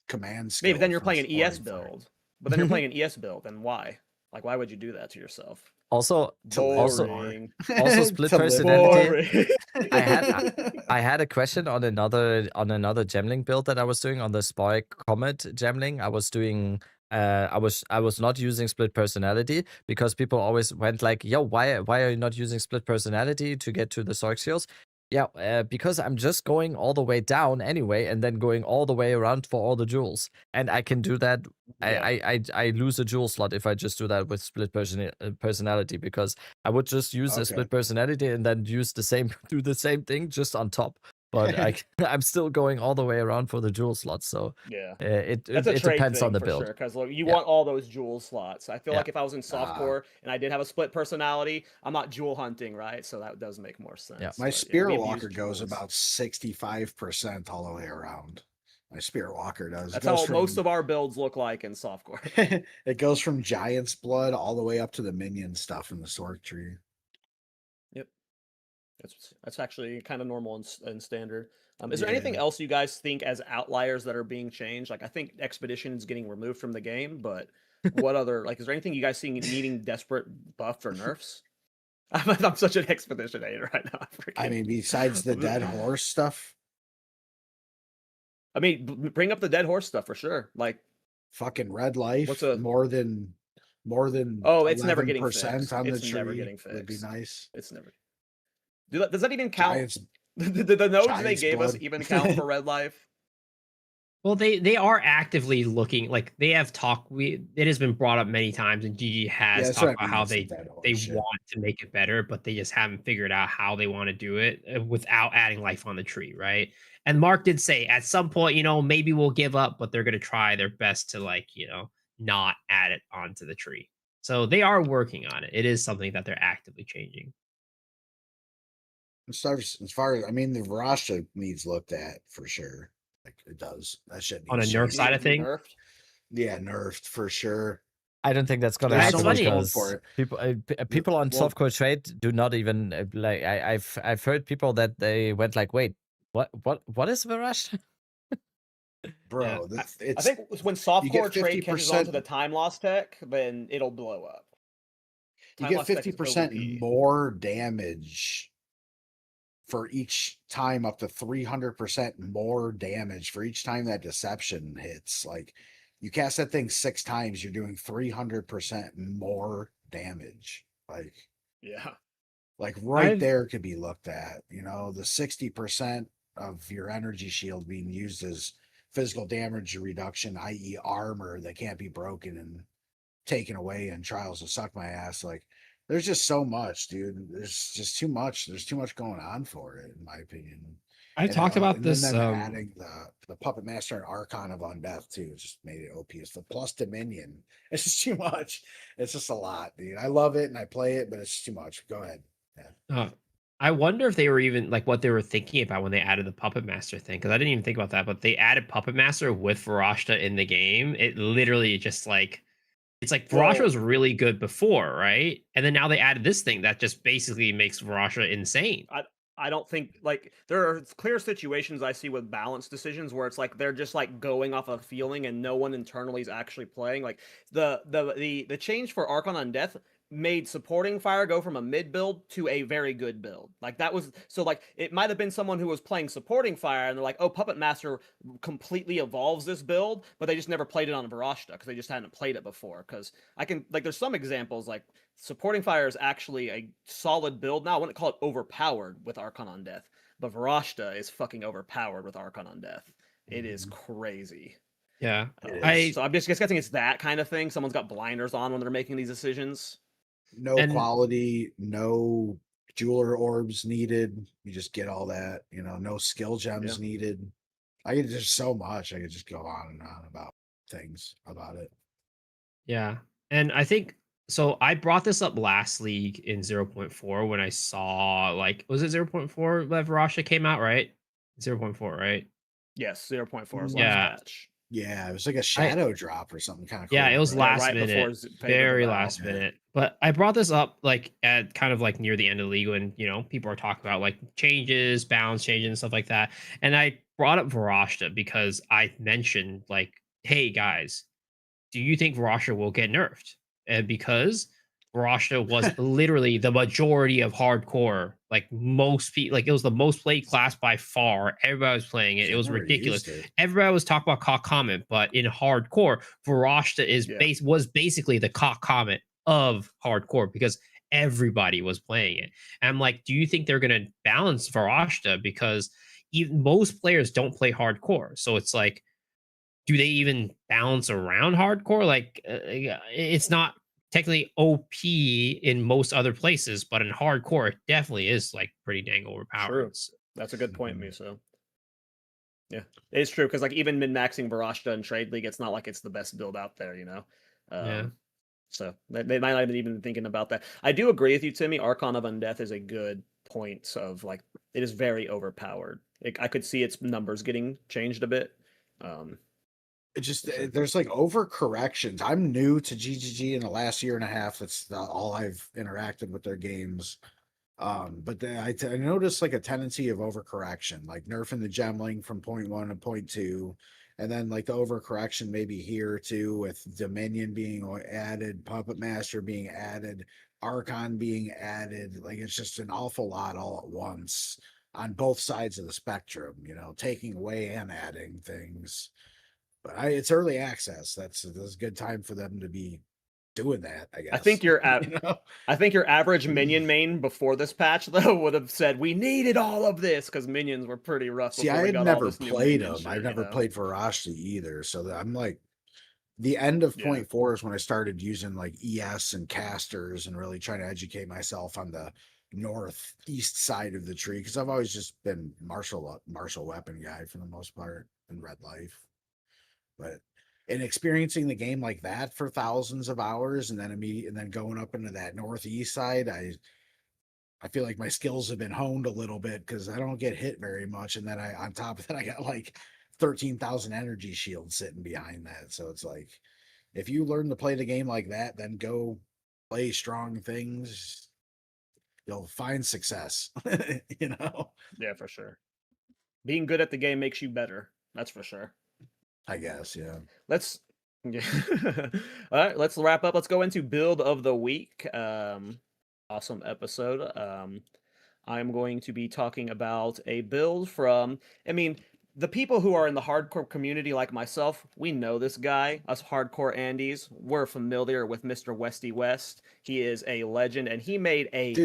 command skill. Maybe then you're from playing an ES supporting fire. build, but then you're playing an ES build. Then why? Like, why would you do that to yourself? Also, Boring. also split To live personality. Boring. I had a question on another gemling build that I was doing on the Spark Comet gemling. I was doing I was not using split personality, because people always went like, yo, why are you not using split personality to get to the Sark skills? Yeah, because I'm just going all the way down anyway, and then going all the way around for all the jewels, and I can do that. Yeah. I lose a jewel slot if I just do that with split personality, because I would just use a split personality and then do the same thing just on top. But I'm still going all the way around for the jewel slots. So Yeah. it That's a trade depends thing on the for build. sure, because you want all those jewel slots. I feel Yeah. like if I was in softcore and I did have a split personality, I'm not jewel hunting, right? So that does make more sense. Yeah. My But, Spirit we've Walker used goes jewels. about 65% all the way around. My Spirit Walker does. That's how most of our builds look like in softcore. It goes from Giant's Blood all the way up to the minion stuff in the Sork tree. Yep. That's actually kind of normal and standard. Is there anything Yeah. else you guys think as outliers that are being changed? Like, I think Expedition is getting removed from the game, but what other, like, is there anything you guys seeing needing desperate buffs or nerfs? I'm such an Expedition hater right now. I mean, besides the Dead Horse stuff, I mean, bring up the Dead Horse stuff for sure. Like, fucking Red Life, What's a- more than oh, it's never getting 11% fixed. on the It's never tree getting would be fixed. nice. It's never. Does that even count? Giants, the nodes they Giants gave us blood. even count for Red Life? Well, they are actively looking, like they have talked. It has been brought up many times, and GG has that's talked what I about mean, how it's the Dead Horse they shit. want to make it better, but they just haven't figured out how they want to do it without adding life on the tree, right? And Mark did say at some point, maybe we'll give up, but they're going to try their best to not add it onto the tree. So they are working on it. It is something that they're actively changing. As far as, I mean, the Varasha needs looked at for sure. Like it does. That shit On a needs nerf changed. side of things, Nerfed? Yeah, nerfed for sure. I don't think that's gonna There's happen so much because for it. people on Well- softcore trade do not even I've heard people that they went like, wait, what is the rush? Bro, Yeah. it's I think when softcore trade catches on to 50%. the time loss tech, then it'll blow up. you Time get loss tech is 50% OP. more damage for each time, up to 300% more damage for each time that deception hits. Like you cast that thing 6 times, you're doing 300% more damage. Yeah. Like right I've- there could be looked at. The 60% of your energy shield being used as physical damage reduction, i.e., armor that can't be broken and taken away in Trials to Suck My Ass. Like, there's just so much, dude. There's just too much. There's too much going on for it, in my opinion. I And talked about and this. then them adding the Puppet Master and Archon of Undeath too. It just made it OP. It's the plus Dominion. It's just too much. It's just a lot, dude. I love it and I play it, but it's too much. Go ahead. I wonder if they were even what they were thinking about when they added the Puppet Master thing, because I didn't even think about that. But they added Puppet Master with Varashta in the game. It literally just it's like Varasha was really good before, right? And then now they added this thing that just basically makes Varasha insane. I don't think there are clear situations I see with balance decisions where it's like they're just going off of feeling and no one internally is actually playing. Like the change for Archon Undeath made supporting fire go from a mid build to a very good build. That was it might have been someone who was playing supporting fire and they're like, oh, Puppet Master completely evolves this build, but they just never played it on Varashta because they just hadn't played it before. Because I can there's some examples supporting fire is actually a solid build now. I wouldn't call it overpowered with Archon Undeath, but Varashta is fucking overpowered with Archon Undeath. It is crazy. Yeah, So I'm just guessing it's that kind of thing. Someone's got blinders on when they're making these decisions. No And- quality, no jeweler orbs needed. You just get all that. No skill gems needed. There's so much. I could just go on and on about things about it. Yeah. And I think so. I brought this up last league in 0.4 when I saw was it 0.4 that Varasha came out, right? 0.4, right? Yes, 0.4 is Yeah. last patch. Yeah, it was like a shadow drop or something kind of cool. Yeah, it was right? last right before minute, Fate of the very Battle. last minute. But I brought this up at kind of near the end of the league when people are talking about changes, balance changes, and stuff like that. And I brought up Varashta because I mentioned hey guys, do you think Varashta will get nerfed? And because Varashta was literally the majority of hardcore, most people, it was the most played class by far. Everybody was playing it. It was Never ridiculous. used it. Everybody was talking about cock comment, but in hardcore, Varashta was basically the cock comment of hardcore because everybody was playing it. And I'm like, do you think they're going to balance Varashta? Because even most players don't play hardcore. So it's do they even balance around hardcore? It's not technically OP in most other places, but in hardcore, it definitely is pretty dang overpowered. True. That's a good point, Miso. Yeah, it's true because even min-maxing Varashta in Trade League, it's not like it's the best build out there, Yeah. So they might not have even been thinking about that. I do agree with you, Timmy. Archon of Undeath is a good point of it is very overpowered. I could see its numbers getting changed a bit. It just Sure. there's like overcorrections. I'm new to GGG in the last year and a half. That's all I've interacted with their games. But I noticed like a tendency of overcorrection, like nerfing the gemling from point 1 to point 2, and then like the overcorrection maybe here too, with Dominion being added, Puppet Master being added, Archon being added. Like it's just an awful lot all at once on both sides of the spectrum, taking away and adding things. But it's early access. That's a good time for them to be doing that, I guess. I think your I think your average Mm. minion main before this patch though would have said we needed all of this because minions were pretty rough. See, before I we had got all never this new played minion them. shit, I've you never know? played Varashti either. So I'm like, the end of Yeah. point 4 is when I started using like ES and casters and really trying to educate myself on the northeast side of the tree, because I've always just been martial weapon guy for the most part in Red Life. But in experiencing the game like that for thousands of hours and then going up into that northeast side, I feel like my skills have been honed a little bit because I don't get hit very much. And then on top of that, I got like 13,000 energy shields sitting behind that. So it's like, if you learn to play the game like that, then go play strong things. You'll find success, Yeah, for sure. Being good at the game makes you better. That's for sure. I guess. Yeah. Let's yeah. All right, let's wrap up. Let's go into build of the week. Awesome episode. I'm going to be talking about a build from, the people who are in the hardcore community like myself, we know this guy. Us hardcore Andes, we're familiar with Mr. Westy West. He is a legend, and he made a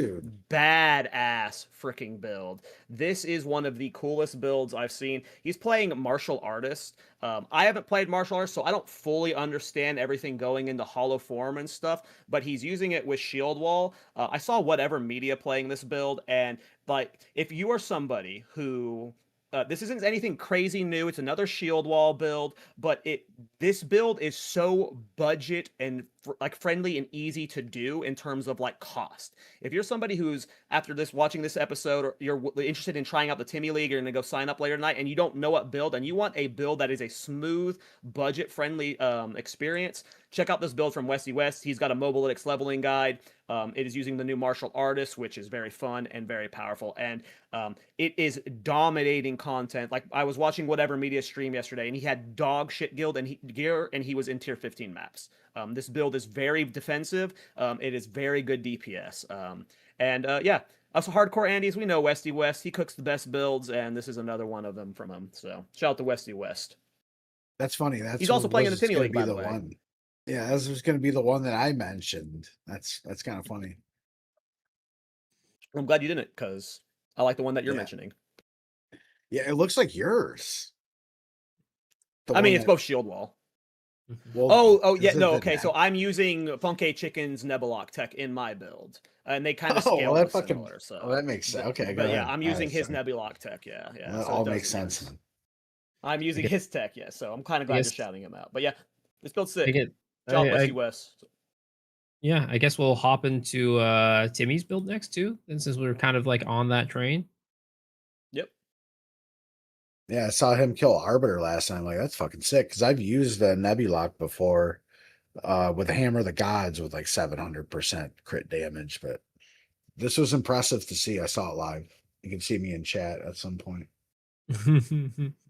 badass freaking build. This is one of the coolest builds I've seen. He's playing martial artist. I haven't played martial arts, so I don't fully understand everything going into hollow form and stuff, but he's using it with shield wall. I saw Whatever Media playing this build, and like, if you are somebody who this isn't anything crazy new. It's another shield wall build, but this build is so budget and friendly and easy to do in terms of like cost. If you're somebody who's after this watching this episode, or you're interested in trying out the Timmy League, you're gonna go sign up later tonight, and you don't know what build, and you want a build that is a smooth, budget-friendly experience, check out this build from Westy West. He's got a Mobalytics leveling guide. It is using the new martial artist, which is very fun and very powerful, and it is dominating content. Like, I was watching Whatever Media stream yesterday, and he had dog shit guild and gear, and he was in tier 15 maps. This build is very defensive. It is very good DPS. Yeah, us hardcore Andes, we know Westy West. He cooks the best builds, and this is another one of them from him. So shout out to Westy West. That's funny. He's also playing in the Timmy League, by the way. One. Yeah, this was going to be the one that I mentioned. That's kind of funny. I'm glad you didn't, because I like the one that you're mentioning. Yeah, it looks like yours. It's both shield wall. Well, yeah, no, okay. So I'm using Funky Chicken's Nebulok tech in my build, and they kind of scale similar. So that makes sense. Okay, but yeah, I'm using his Nebulok tech. Yeah. That so all makes sense. Then. I'm using his tech. Yeah, so I'm kind of glad you're shouting him out. But yeah, this build's sick. West. Yeah, I guess we'll hop into Timmy's build next too, and since we're kind of like on that train. Yep. Yeah, I saw him kill Arbiter last time. Like, that's fucking sick. Because I've used the Nebulok before with the Hammer of the Gods with like 700% crit damage. But this was impressive to see. I saw it live. You can see me in chat at some point.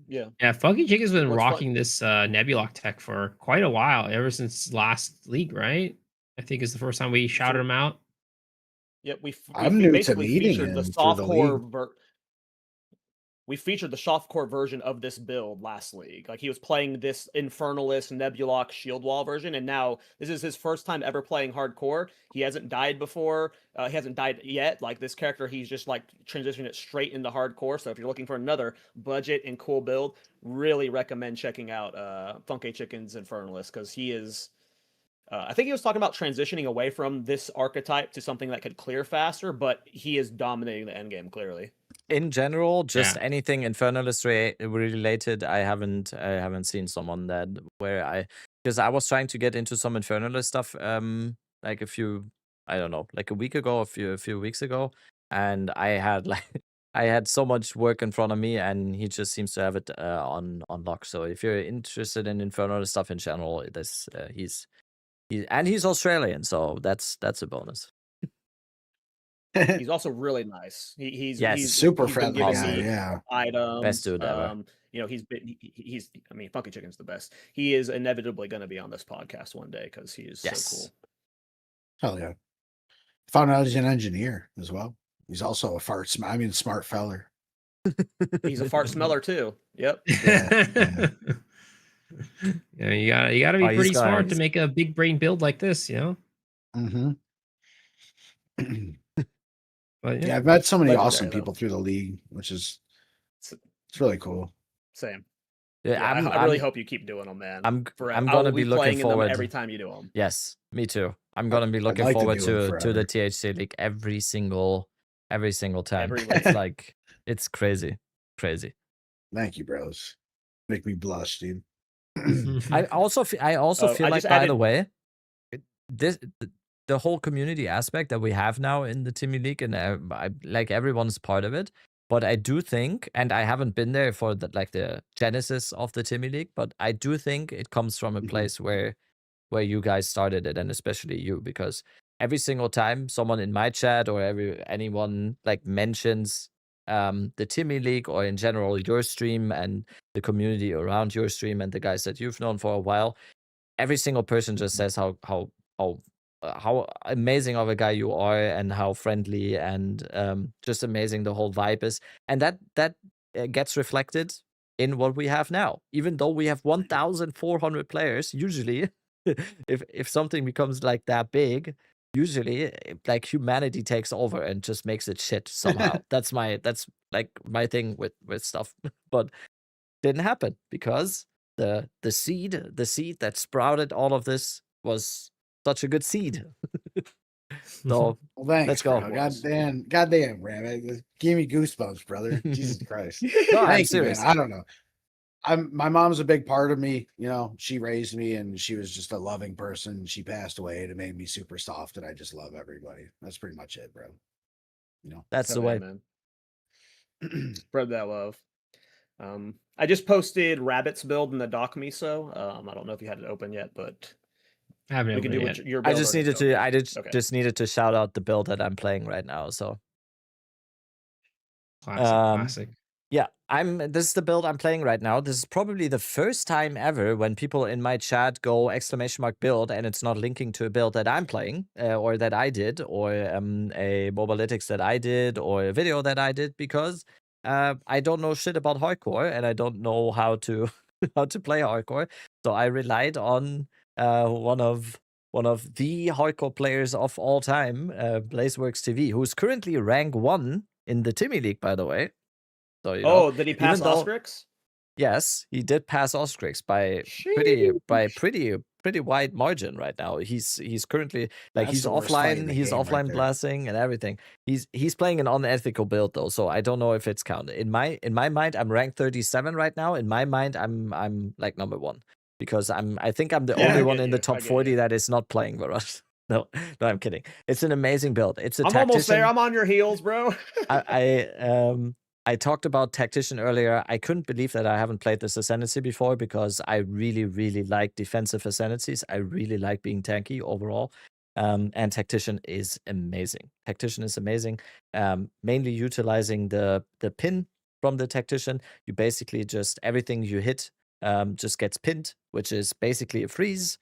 Yeah. Funky Chicken's been rocking this Nebulok tech for quite a while, ever since last league, right? I think is the first time we shouted him out. Yep, we new to meeting him the softcore we featured the softcore version of this build last league. Like, he was playing this Infernalist Nebulok shield wall version, and now this is his first time ever playing hardcore. He hasn't died before. He hasn't died yet. Like, this character, he's just like transitioning it straight into hardcore. So if you're looking for another budget and cool build, really recommend checking out Funky Chicken's Infernalist, because he is. I think he was talking about transitioning away from this archetype to something that could clear faster, but he is dominating the endgame clearly. In general, just anything Infernalist related, I haven't seen someone that because I was trying to get into some Infernalist stuff like a week ago, a few weeks ago, and I had I had so much work in front of me, and he just seems to have it on lock. So if you're interested in Inferno stuff in general, he's Australian, so that's a bonus. He's also really nice. He's super he's been friendly giving guy. me Yeah. items. Best dude ever. You know, he's. I mean, Funky Chicken's the best. He is inevitably going to be on this podcast one day because he is so cool. Hell yeah. Found out he's an engineer as well. He's also a smart feller. He's a fart smeller too. Yep. Yeah. Yeah, you gotta be pretty smart to make a big brain build like this, you know. Mm-hmm. But Yeah, I've met so many Legendary, awesome though. people through the league, which is it's really cool. Same. Yeah, I really hope you keep doing them, man. I'm Forever. gonna be looking playing in them forward every time you do them. Yes, me too. I'm gonna be looking like to forward do them to the forever. THC league every single time. Every It's week. like it's crazy. Thank you, bros. Make me blush, dude. I also feel I like, just by added- the way, the whole community aspect that we have now in the Timmy League, and like everyone's part of it. But I do think, and I haven't been there for the genesis of the Timmy League, but I do think it comes from a place where you guys started it, and especially you, because every single time someone in my chat or anyone like mentions the Timmy League, or in general your stream and the community around your stream and the guys that you've known for a while, every single person just says how amazing of a guy you are, and how friendly and just amazing the whole vibe is, and that gets reflected in what we have now. Even though we have 1,400 players, usually, if something becomes like that big, usually like humanity takes over and just makes it shit somehow. that's like my thing with stuff, but didn't happen because the seed that sprouted all of this was such a good seed. So Well, thanks, let's go. bro. Goddamn, Ram. Give me goosebumps, brother. Jesus Christ. No, I'm Thank you, serious. man. I don't know. My mom's a big part of me. You know, she raised me, and she was just a loving person. She passed away, and it made me super soft, and I just love everybody. That's pretty much it, bro. You know, That's the way. Man. Spread that love. I just posted Rabbit's build in the doc miso. I don't know if you had it open yet, but I haven't we can opened do it yet. your I build. just needed to just needed to shout out the build that I'm playing right now. So Classic. yeah, this is the build I'm playing right now. This is probably the first time ever when people in my chat go !build and it's not linking to a build that I'm playing or that I did, or a Mobalytics that I did, or a video that I did, because I don't know shit about hardcore, and I don't know how to play hardcore. So I relied on one of the hardcore players of all time, Blazeworks TV, who's currently rank 1 in the Timmy League, by the way. So did he pass Ostrix? Yes, he did pass Ostrix by pretty wide margin right now. He's currently he's offline. He's offline blasting and everything. He's playing an unethical build though, so I don't know if it's counted. In my mind, I'm ranked 37 right now. In my mind, I'm like number 1 because I think I'm the only one in the top 40 that is not playing Varus. No, I'm kidding. It's an amazing build. It's a I'm tactician. almost there. I'm on your heels, bro. I talked about Tactician earlier. I couldn't believe that I haven't played this Ascendancy before, because I really, really like defensive Ascendancies. I really like being tanky overall. And Tactician is amazing. Mainly utilizing the pin from the Tactician. You basically just, everything you hit just gets pinned, which is basically a freeze.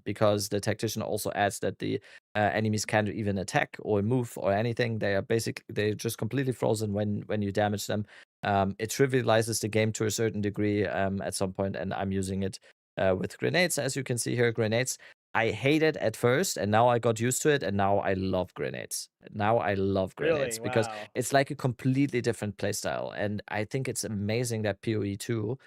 Because the Tactician also adds that the enemies can't even attack or move or anything. They're just completely frozen when you damage them. It trivializes the game to a certain degree at some point, and I'm using it with grenades. As you can see here, grenades. I hated at first, and now I got used to it, and now I love grenades. Really? Because Wow. it's like a completely different playstyle, and I think it's amazing that PoE 2,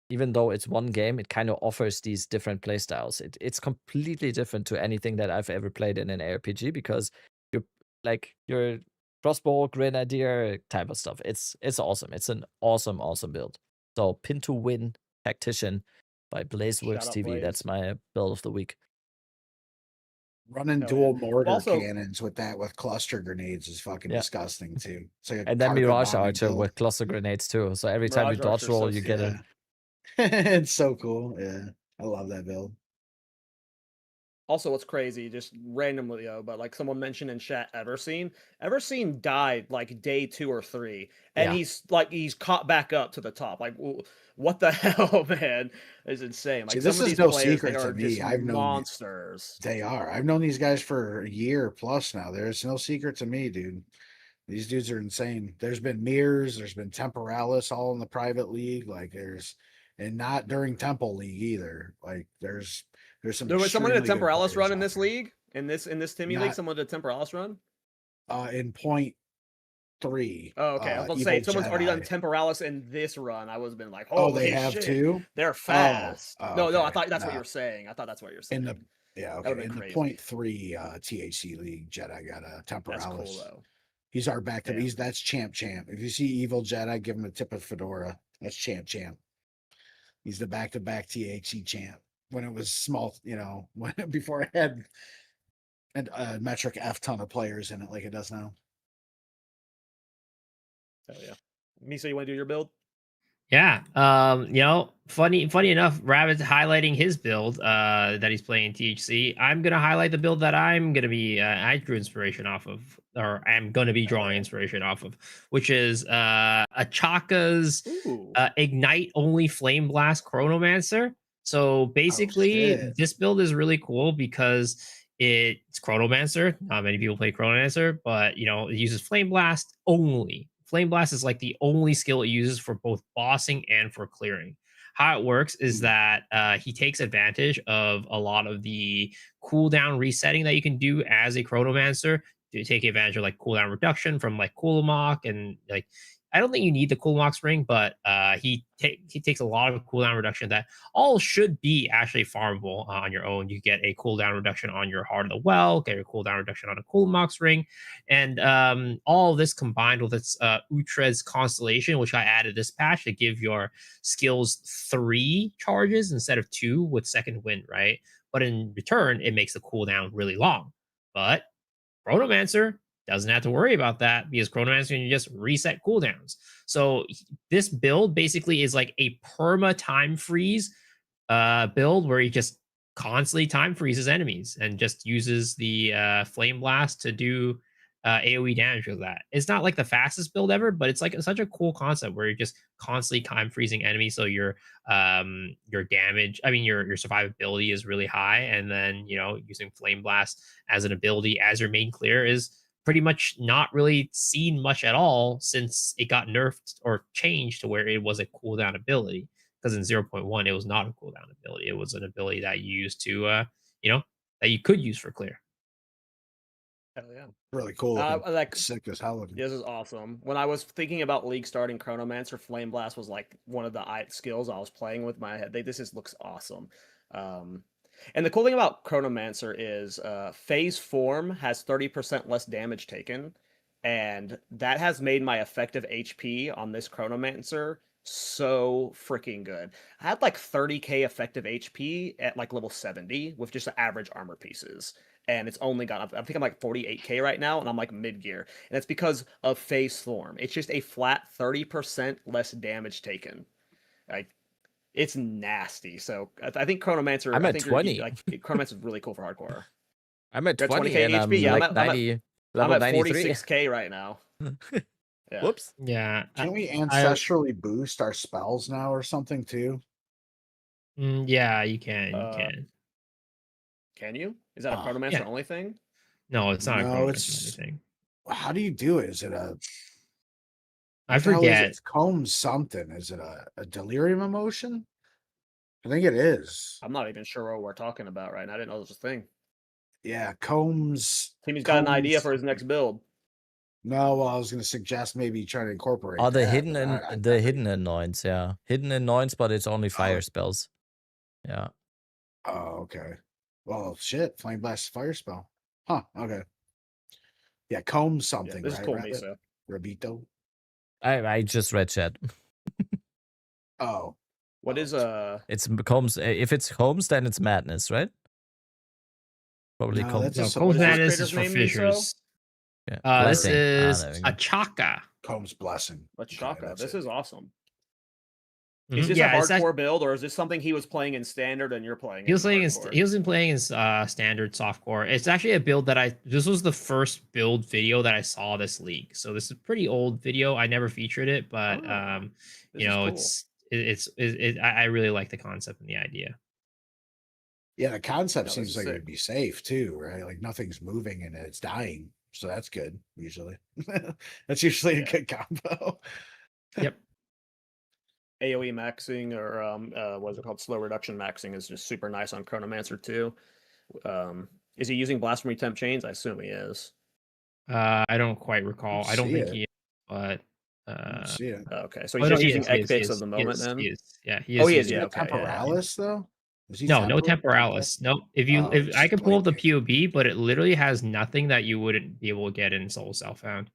even though it's one game, it kind of offers these different playstyles. It's completely different to anything that I've ever played in an ARPG, because you're crossbow, grenadier type of stuff. It's awesome. It's an awesome build. So Pin to Win Tactician by Blazeworks Shout out TV. Blaze. That's my build of the week. Running Hell dual yeah. mortar Also- cannons with cluster grenades is fucking Yeah. disgusting too. It's like a And then carpet Mirage bombing Archer build. with cluster grenades too. So every time you Mirage dodge Archer's roll, so you get Yeah. a It's so cool. Yeah. I love that build. Also, what's crazy, just randomly though, but like someone mentioned in chat, Everseen died like day 2 or 3, and Yeah. he's caught back up to the top. Like, what the hell, man? It's insane. Like See, some this of is these no players, they secret to are me. just I've known monsters. They are. I've known these guys for a year plus now. There's no secret to me, dude. These dudes are insane. There's been Mirrors, there's been Temporalis all in the private league. Like and not during Temple League either. Like there's some. There was someone in a extremely good Temporalis players run in out this there. league, in this Timmy league. Not- Someone did a Temporalis run. In .3. Oh, okay. I was about to Evil say, if someone's already done Jedi. Temporalis in this run, I was been like, Oh, they holy have shit, too? they're fast. Oh, No, I okay. thought that's what No. you were saying. I thought that's what you were saying. In the yeah, That would've okay. been In crazy. the .3 THC league, Jedi got a That's Temporalis. cool though. He's our back to Yeah. that's champ. If you see Evil Jedi, give him a tip of Fedora. That's champ. He's the back-to-back THC champ. When it was small, when before it had a metric F ton of players in it like it does now. Hell yeah. Misa, you want to do your build? Yeah. Funny enough, Rabbit's highlighting his build that he's playing THC. I'm gonna highlight the build that I'm gonna be I drew inspiration off of, or I'm gonna be drawing inspiration off of, which is Achaka's Ooh. Ignite only Flame Blast Chronomancer. So basically, shit. this build is really cool because it's Chronomancer. Not many people play Chronomancer, but it uses Flame Blast only. Flame Blast is like the only skill it uses for both bossing and for clearing. How it works is that he takes advantage of a lot of the cooldown resetting that you can do as a Chronomancer to take advantage of like cooldown reduction from like Coolmock, and like I don't think you need the Coolmock's ring, but he takes a lot of cooldown reduction that all should be actually farmable on your own. You get a cooldown reduction on your Heart of the Well, get a cooldown reduction on a Coolmock's ring, and all of this combined with its Utrecht's Constellation, which I added this patch to give your skills 3 charges instead of 2 with Second Wind, right? But in return, it makes the cooldown really long. But Chronomancer doesn't have to worry about that because Chronomancer can just reset cooldowns. So this build basically is like a perma time freeze build where he just constantly time freezes enemies and just uses the Flame Blast to do AoE damage with that. It's not like the fastest build ever, but it's like such a cool concept where you're just constantly time freezing enemies, so your damage, your survivability is really high, and then using Flame Blast as an ability as your main clear is pretty much not really seen much at all since it got nerfed or changed to where it was a cooldown ability. Because in 0.1 it was not a cooldown ability; it was an ability that you used to that you could use for clear. Hell yeah. Really cool. Like, sick as hell looking. this is awesome. When I was thinking about league starting Chronomancer, Flame Blast was like one of the skills I was playing with in my head. This just looks awesome. And the cool thing about Chronomancer is phase form has 30% less damage taken, and that has made my effective HP on this Chronomancer so freaking good. I had like 30k effective HP at like level 70 with just the average armor pieces. And it's only gone up. I think I'm like 48k right now, and I'm like mid gear. And it's because of phase form. It's just a flat 30% less damage taken. Like, it's nasty. So I think Chronomancer. I'm I at think 20. Chronomancer is really cool for hardcore. I'm at You're at 20 20K and I'm HP? Yeah, like I'm at- 90, I'm level at 93. 46k right now. Yeah. Whoops. Yeah. Can we ancestrally boost our spells now or something too? Yeah, you can. You Uh, can. Can you? Is that a Oh, Chronomancer yeah. only thing? No, it's not a No, Chronomancer it's- anything. How do you do it? Is it a I what the hell is it? forget. It's comb something. Is it a delirium emotion? I think it is. I'm not even sure what we're talking about right now. I didn't know this was a thing. Yeah, combs. Timmy's got an idea Combs- for his next build. No, well, I was going to suggest maybe trying to incorporate. Oh, the that, hidden but and I- the hidden anoints, yeah. Hidden anoints, but it's only fire Oh. spells. Yeah. Oh, okay. Well, shit. Flame blast fire spell. Huh. Okay. Yeah, comb Yeah, something. this is right, cool, Rabbit? Misa. Rabito. I just read chat. Oh, What is It's Combs. If it's Combs, then it's madness, right? Probably No, Combs. that's No, just Combs what is this Madness is creator's for name, Miso? fishers. Yeah. This Blessing. is there we go. a Chaka. Combs Blessing. Let's Okay, Shaka. that's This it. is awesome. Mhm. Is this Yeah, a it's hardcore build, or is this something he was playing in standard and you're playing? He was playing hardcore? he was playing in standard softcore. It's actually a build that this was the first build video that I saw this league. So this is a pretty old video. I never featured it, but Oh, you know, cool. I really like the concept and the idea. Yeah, the concept No, this seems is like sick. it'd be safe too, right? Like nothing's moving and it's dying. So that's good, usually. That's usually a good combo. Yep. AoE maxing or what is it called? Slow reduction maxing is just super nice on Chronomancer too. Is he using Blasphemy Temp Chains? I assume he is. I don't quite recall. I don't see think it. he is, but See it. Okay, so oh, he's no, just he using is, he egg is, picks he of the is, moment he then? is. Yeah, he Oh, is. he is, using yeah, it. okay, yeah. Temporalis though? Is he No, no temporal? temporalis. No, if you Oh, if it's I just could pull up the blinking. POB, but it literally has nothing that you wouldn't be able to get in Soul Self-Found.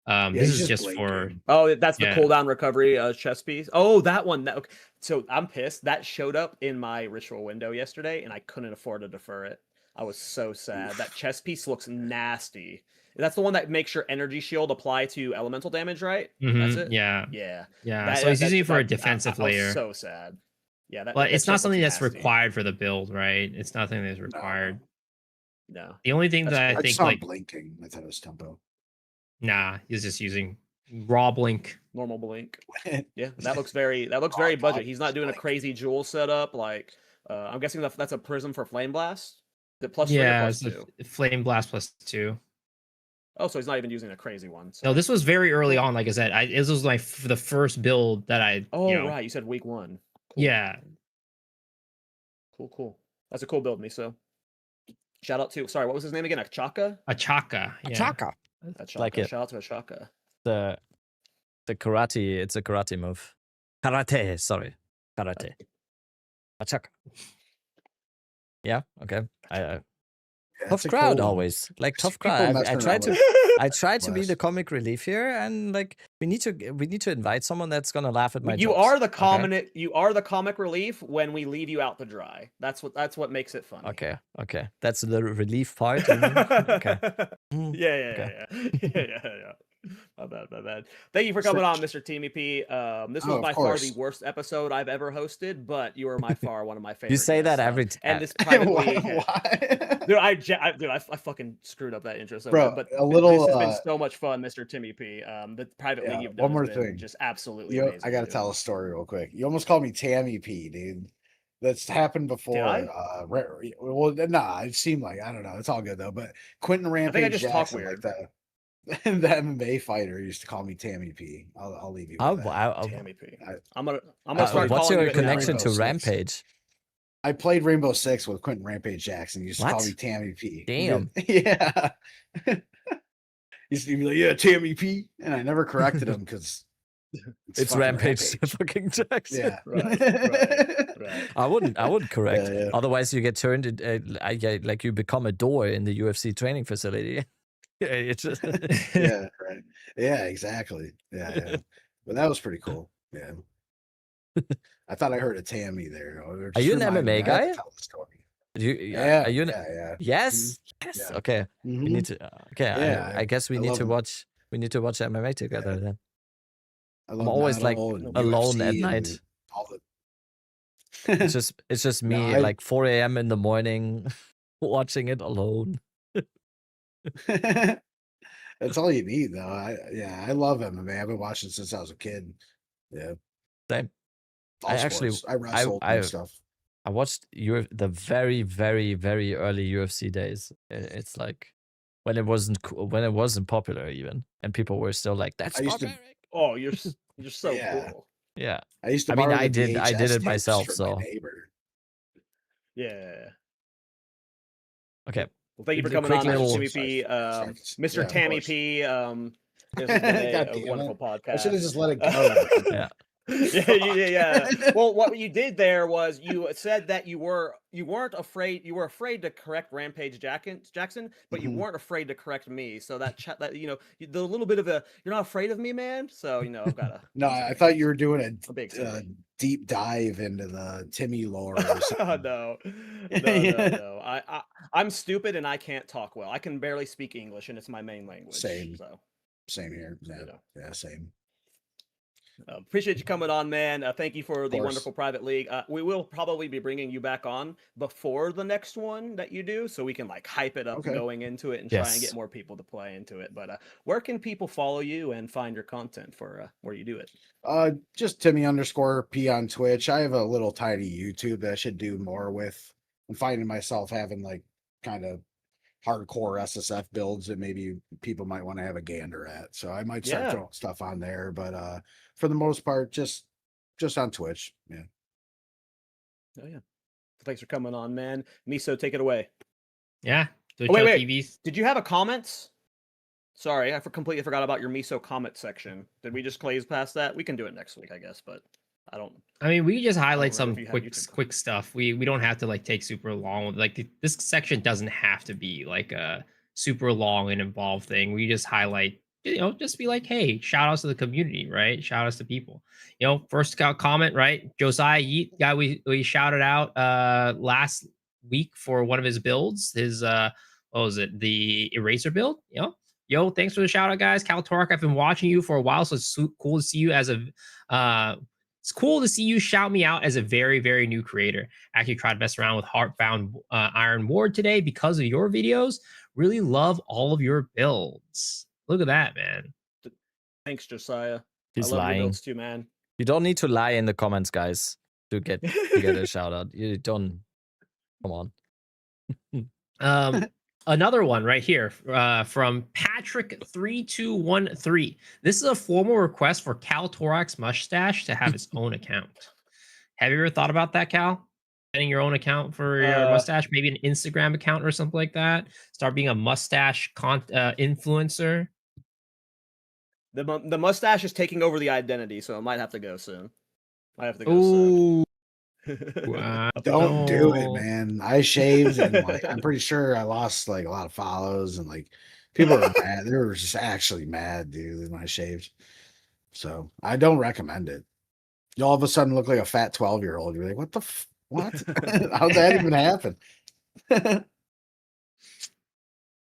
Yeah, This he's is just for blinking. Oh, that's the Yeah. cooldown recovery chess piece. Oh, that one. Okay. So I'm pissed. That showed up in my ritual window yesterday, and I couldn't afford to defer it. I was so sad. That chess piece looks nasty. That's the one that makes your energy shield apply to elemental damage, right? That's it. Yeah. Yeah. Yeah. So he's using it for a defensive I was layer. so sad. Yeah, But it's not chest something looks that's nasty. required for the build, right? It's nothing that's required. No. The only thing That's that cool. I I just think saw him like blinking. I thought it was tempo. nah, he's just using raw blink. Normal blink. Yeah, Yeah, that looks very Oh, budget. God, He's not it's doing a blank. crazy jewel setup like I'm guessing that's a prism for flame blast. Is it plus 3 or Yeah, plus it's 2? a flame blast +2. Oh, so he's not even using a crazy one. So. No, this was very early on. Like I said, this was the first build that I. Oh, you know, right. You said week 1. Cool. Yeah. Cool. That's a cool build, Miso. Shout out to what was his name again? Achaka? Achaka. Yeah. Chaka. Achaka. Like it. Shout out to Achaka. The karate. It's a karate move. Karate. Sorry. Karate. Achaka. Yeah. Okay. Yeah, Tough it's a crowd cool one. always. Like tough People crowd. I messing try around to with I try to be Blast. the comic relief here, and like we need to invite someone that's gonna laugh at my You jokes. are the okay? you are the comic relief when we leave you out to dry. That's what makes it funny. Okay. That's the relief part. you mean? Okay. Mm, Yeah. My bad. Thank you for coming on, Mr. Timmy P. This was of by far course. the worst episode I've ever hosted, but you are by far one of my favorite. You say that guests, every and time. this privately, Why? dude, I fucking screwed up that intro so Bro, bad, but a little, this has been so much fun, Mr. Timmy P. The private Yeah, league you've one done more has been thing. just absolutely I amazing. gotta dude. tell a story real quick. You almost called me Tammy P, dude. That's happened before. I? Well, nah, it seemed like I don't know. It's all good though. But Quentin Rampage think I just talk Jackson, weird. like the MMA fighter, used to call me Tammy P. I'll leave you. With that. Tammy P. I'm gonna start What's calling your you it now. connection to Rainbow Six. Rampage? I played Rainbow Six with Quentin Rampage Jackson. He used to call What? me Tammy P. Damn. Yeah. He used to be like, "Yeah, Tammy P," and I never corrected him because It's fucking Rampage fucking Jackson. Yeah. Right. I wouldn't correct. Yeah. Otherwise, you get turned like you become a door in the UFC training facility. Yeah, it's just Yeah, right. Yeah, exactly. Yeah. But that was pretty cool. Yeah. I thought I heard a Tammy there. Are you an MMA guy? Tell the story. Yeah. Are you? Yeah. Yes. Yes. Yeah. Okay. We Mhm. need to. Okay. Yeah, I guess we I need love to it. watch. We need to watch MMA together then. I love always, like, metal and alone at UFC night. and all the It's just me No, I- like 4 a.m. in the morning watching it alone. That's all you need, though. I love MMA. I've been watching since I was a kid. Yeah, Same. all I actually- sports. I wrestled and stuff. I watched the very, very, very early UFC days. It's like when it wasn't popular even, and people were still like, "That's I used to- barbaric." Oh, you're so Yeah. cool. Yeah. I used to. I mean, borrow I the did it VHS myself, tapes from my so- neighbor. Yeah. Okay. Well, thank you for A coming quick on, little- Mr. Timmy P. Sorry. Mr. Yeah, of Tammy course. P. This has been God a damn wonderful it. podcast. I should have just let it go. Yeah. Yeah. Well, what you did there was you said that you weren't afraid. You were afraid to correct Rampage Jackson, but you Mhm. weren't afraid to correct me. So that that the little bit of a you're not afraid of me, man. So I've got a No, I thought you were doing a big a deep dive into the Timmy lore or something. no. I'm stupid and I can't talk well. I can barely speak English, and it's my main language. Same. So Same here. Yeah, same. appreciate you coming on, man. Thank you for the course. wonderful private league. We will probably be bringing you back on before the next one that you do, so we can like hype it up Okay. going into it and try and Yes. get more people to play into it. But where can people follow you and find your content for where you do it? Just Timmy_P on Twitch. I have a little tiny YouTube that I should do more with. I'm finding myself having like kind of hardcore SSF builds that maybe people might want to have a gander at. So I might start Yeah. throwing stuff on there, but for the most part, just on Twitch. Yeah. Oh yeah. Thanks for coming on, man. Miso, take it away. Yeah. Oh, wait. TVs. Did you have a comment? Sorry, I completely forgot about your Miso comment section. Did we just glaze past that? We can do it next week, I guess, but I don't. I mean, we just highlight remember some if you had quick YouTube. quick stuff. We don't have to like take super long. Like this section doesn't have to be like a super long and involved thing. We just highlight, just be like, hey, shout outs to the community, right? Shout outs to people. First comment, right? Josiah Yeet, guy we shouted out last week for one of his builds. His what was it? The eraser build. Yo, thanks for the shout out, guys. Cal Torek, I've been watching you for a while, so it's cool to see you as a it's cool to see you shout me out as a very, very new creator. Actually tried to mess around with Heartbound Iron Ward today because of your videos. Really love all of your builds. Look at that, man. Thanks, Josiah. He's I love lying. your builds too, man. You don't need to lie in the comments, guys, to get a shout out. You don't. Come on. Another one right here from Patrick3213. This is a formal request for Cal Torax Mustache to have its own account. Have you ever thought about that, Cal? Getting your own account for your mustache, maybe an Instagram account or something like that. Start being a mustache influencer. The mustache is taking over the identity, so it might have to go soon. I have to go Ooh. Don't do it, man. I shaved and I'm pretty sure I lost like a lot of follows and like people are mad. They were just actually mad, dude, when I shaved. So I don't recommend it. You all of a sudden look like a fat 12-year-old. You're like, what the what? How'd that even happen?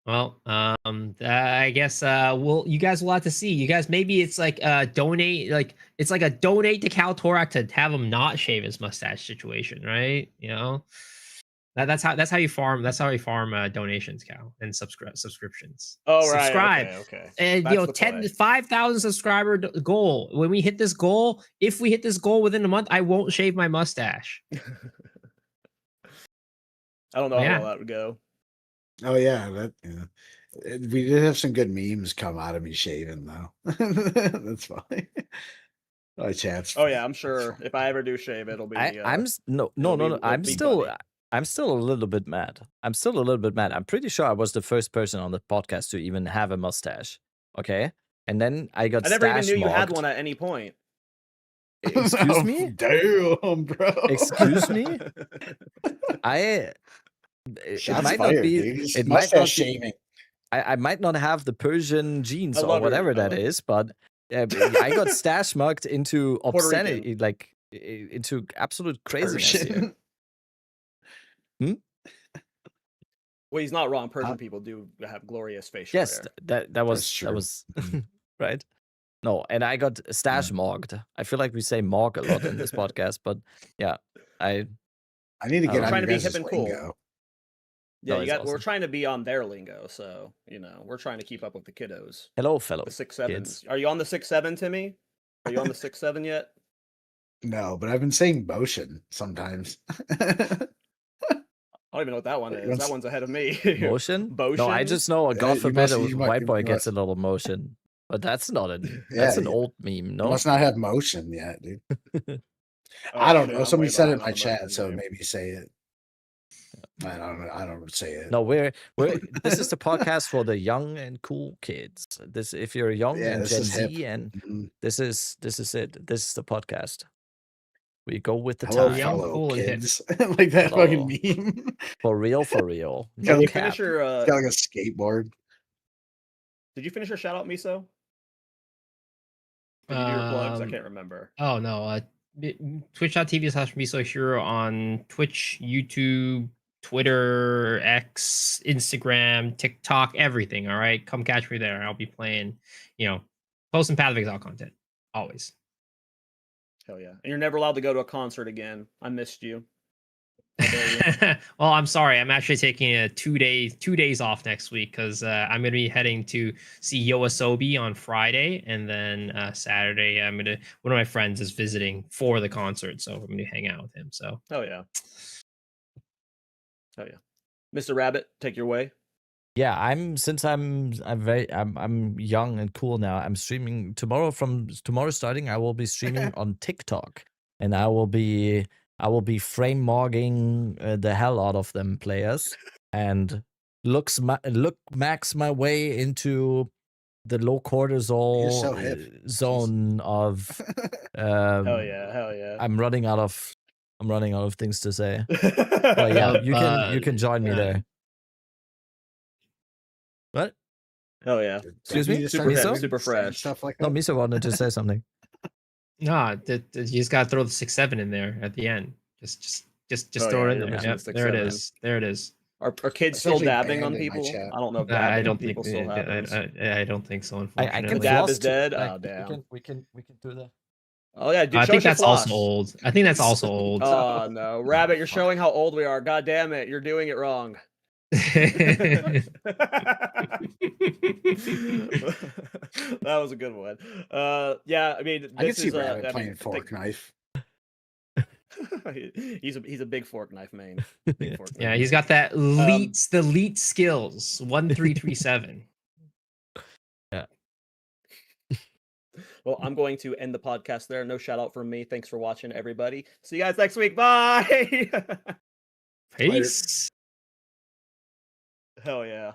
Well, I guess you guys will have to see. You guys, maybe it's like donate, like it's like a donate to Cal Torak to have him not shave his mustache situation, right? That's how you farm. That's how you farm donations, Cal, and subscriptions. Oh, right. Subscribe. Okay. And That's 5,000 subscriber goal. When we hit this goal, if we hit this goal within a month, I won't shave my mustache. I don't know how that would go. Oh yeah, we did have some good memes come out of me shaving though. That's funny. My chat's. Oh yeah, I'm sure if I ever do shave, it'll be. I'm still a little bit mad. I'm pretty sure I was the first person on the podcast to even have a mustache. Okay, and then I got. I never even knew mocked. you had one at any point. Excuse me? Damn, bro. Excuse me? It might not be. It might not shaving. I might not have the Persian genes I or love whatever it. that is, but I got stash mugged into obscenity, like into absolute craziness. Here. Well, he's not wrong. Persian people do have glorious facial Yes, hair. that was right. No, and I got stash mogged. I feel like we say mog a lot in this podcast, but yeah, I need to get on trying to be your hip guys' and cool. lingo. Yeah, That is we're awesome. trying to be on their lingo, so we're trying to keep up with the kiddos. Hello, fellow The 6'7s. kids. Are you on the 6'7", Timmy? Are you on the 6'7" yet? No, but I've been saying motion sometimes. I don't even know what that one is. That one's ahead of me. Motion? Motion? No, I just know. God you forbid must- a you might- white boy you gets must- a little motion, but that's not a. Yeah, That's an you- old meme. No, Must not have motion yet, dude. Oh, I don't shit, know. I'm Somebody way said it in behind my on the chat, motion so game. maybe say it. I don't say it. No, we're this is the podcast for the young and cool kids. This if you're young Yeah, and this Gen is hip. Z, and Mhm. this is it. This is the podcast. We go with the Hello, time. young, fellow cool, and hip. kids. Like that Hello. fucking meme. For real, for real. Got No Did you like- cap. finish your It's got like a skateboard. Did you finish your shout out, Miso? Did you do your plugs? I Um, can't remember. Oh no, twitch.tv/MisoHero on Twitch, YouTube, Twitter, X, Instagram, TikTok, everything. All right, come catch me there. I'll be playing, posting Path of Exile content always. Hell yeah. And you're never allowed to go to a concert again. I missed you. How dare you. Well, I'm sorry. I'm actually taking a 2 days off next week because I'm gonna be heading to see Yoasobi on Friday, and then Saturday one of my friends is visiting for the concert, so I'm gonna hang out with him. So Hell yeah. Hell yeah. Mr. Rabbit, take your way. Yeah, I'm young and cool now. I'm streaming tomorrow. From tomorrow starting, I will be streaming on TikTok, and I will be frame mogging the hell out of them players, and max my way into the low cortisol so hip. zone of. Hell yeah. Hell yeah. I'm running out of things to say. But yeah, you can join me there. What? Hell yeah. Excuse me? Super Miso? hip, super fresh. Stuff like No, that. Miso wanted to say something. no, you just gotta throw the 6-7 in there at the end. Just Oh, throw yeah, it in you're there. missing Yep, the there it 6-7. is. There it is. Are kids It's still actually dabbing on banned in my people? chat. I don't know if I dabbing don't on think people still happens. I don't think so. I Unfortunately, can Dab floss is too. dead? Like, Oh, damn. we can do that. Oh yeah, dude, I show think us your that's also floss. old. I think that's also old. Oh no, Rabbit, you're showing how old we are. God damn it, you're doing it wrong. That was a good one. Yeah, I mean, I can this see is Rabbit I playing mean, fork knife. he's a big fork knife main. Big fork Yeah, knife he's main. got that elite skills. 1337. Well, I'm going to end the podcast there. No shout out from me. Thanks for watching, everybody. See you guys next week. Bye. Peace. Hell yeah.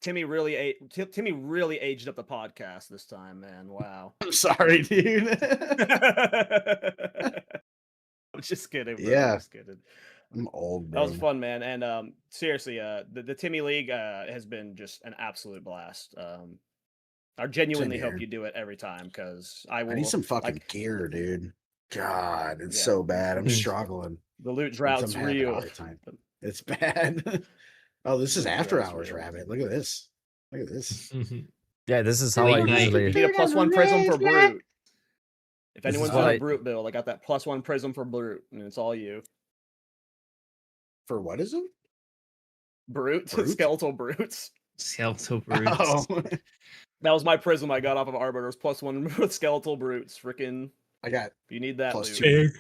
Timmy really aged up the podcast this time, man. Wow. I'm sorry, dude. I'm just kidding, bro. Yeah. I'm just kidding. I'm old, That bro. was fun, man. And seriously, the Timmy League has been just an absolute blast. I genuinely hope here. you do it every time because I will. I need some fucking like, gear, dude. God, it's Yeah. so bad. I'm struggling. the loot It's- drought's I'm having a real. hard time. It's bad. Oh, this is Yeah, after it's hours, real. Rabbit. Look at this. Look at this. Yeah, this is how I Late night. You usually. need a +1 prism for Brute. If This is anyone's what on I- a Brute build, I got that +1 prism for Brute, and it's all you. For what is it? Brute? Brute? Skeletal Brutes. Skeletal brutes. Oh, That was my prism I got off of Arbiter's +1 with Skeletal Brutes. Freaking, I got you need that +2. loot.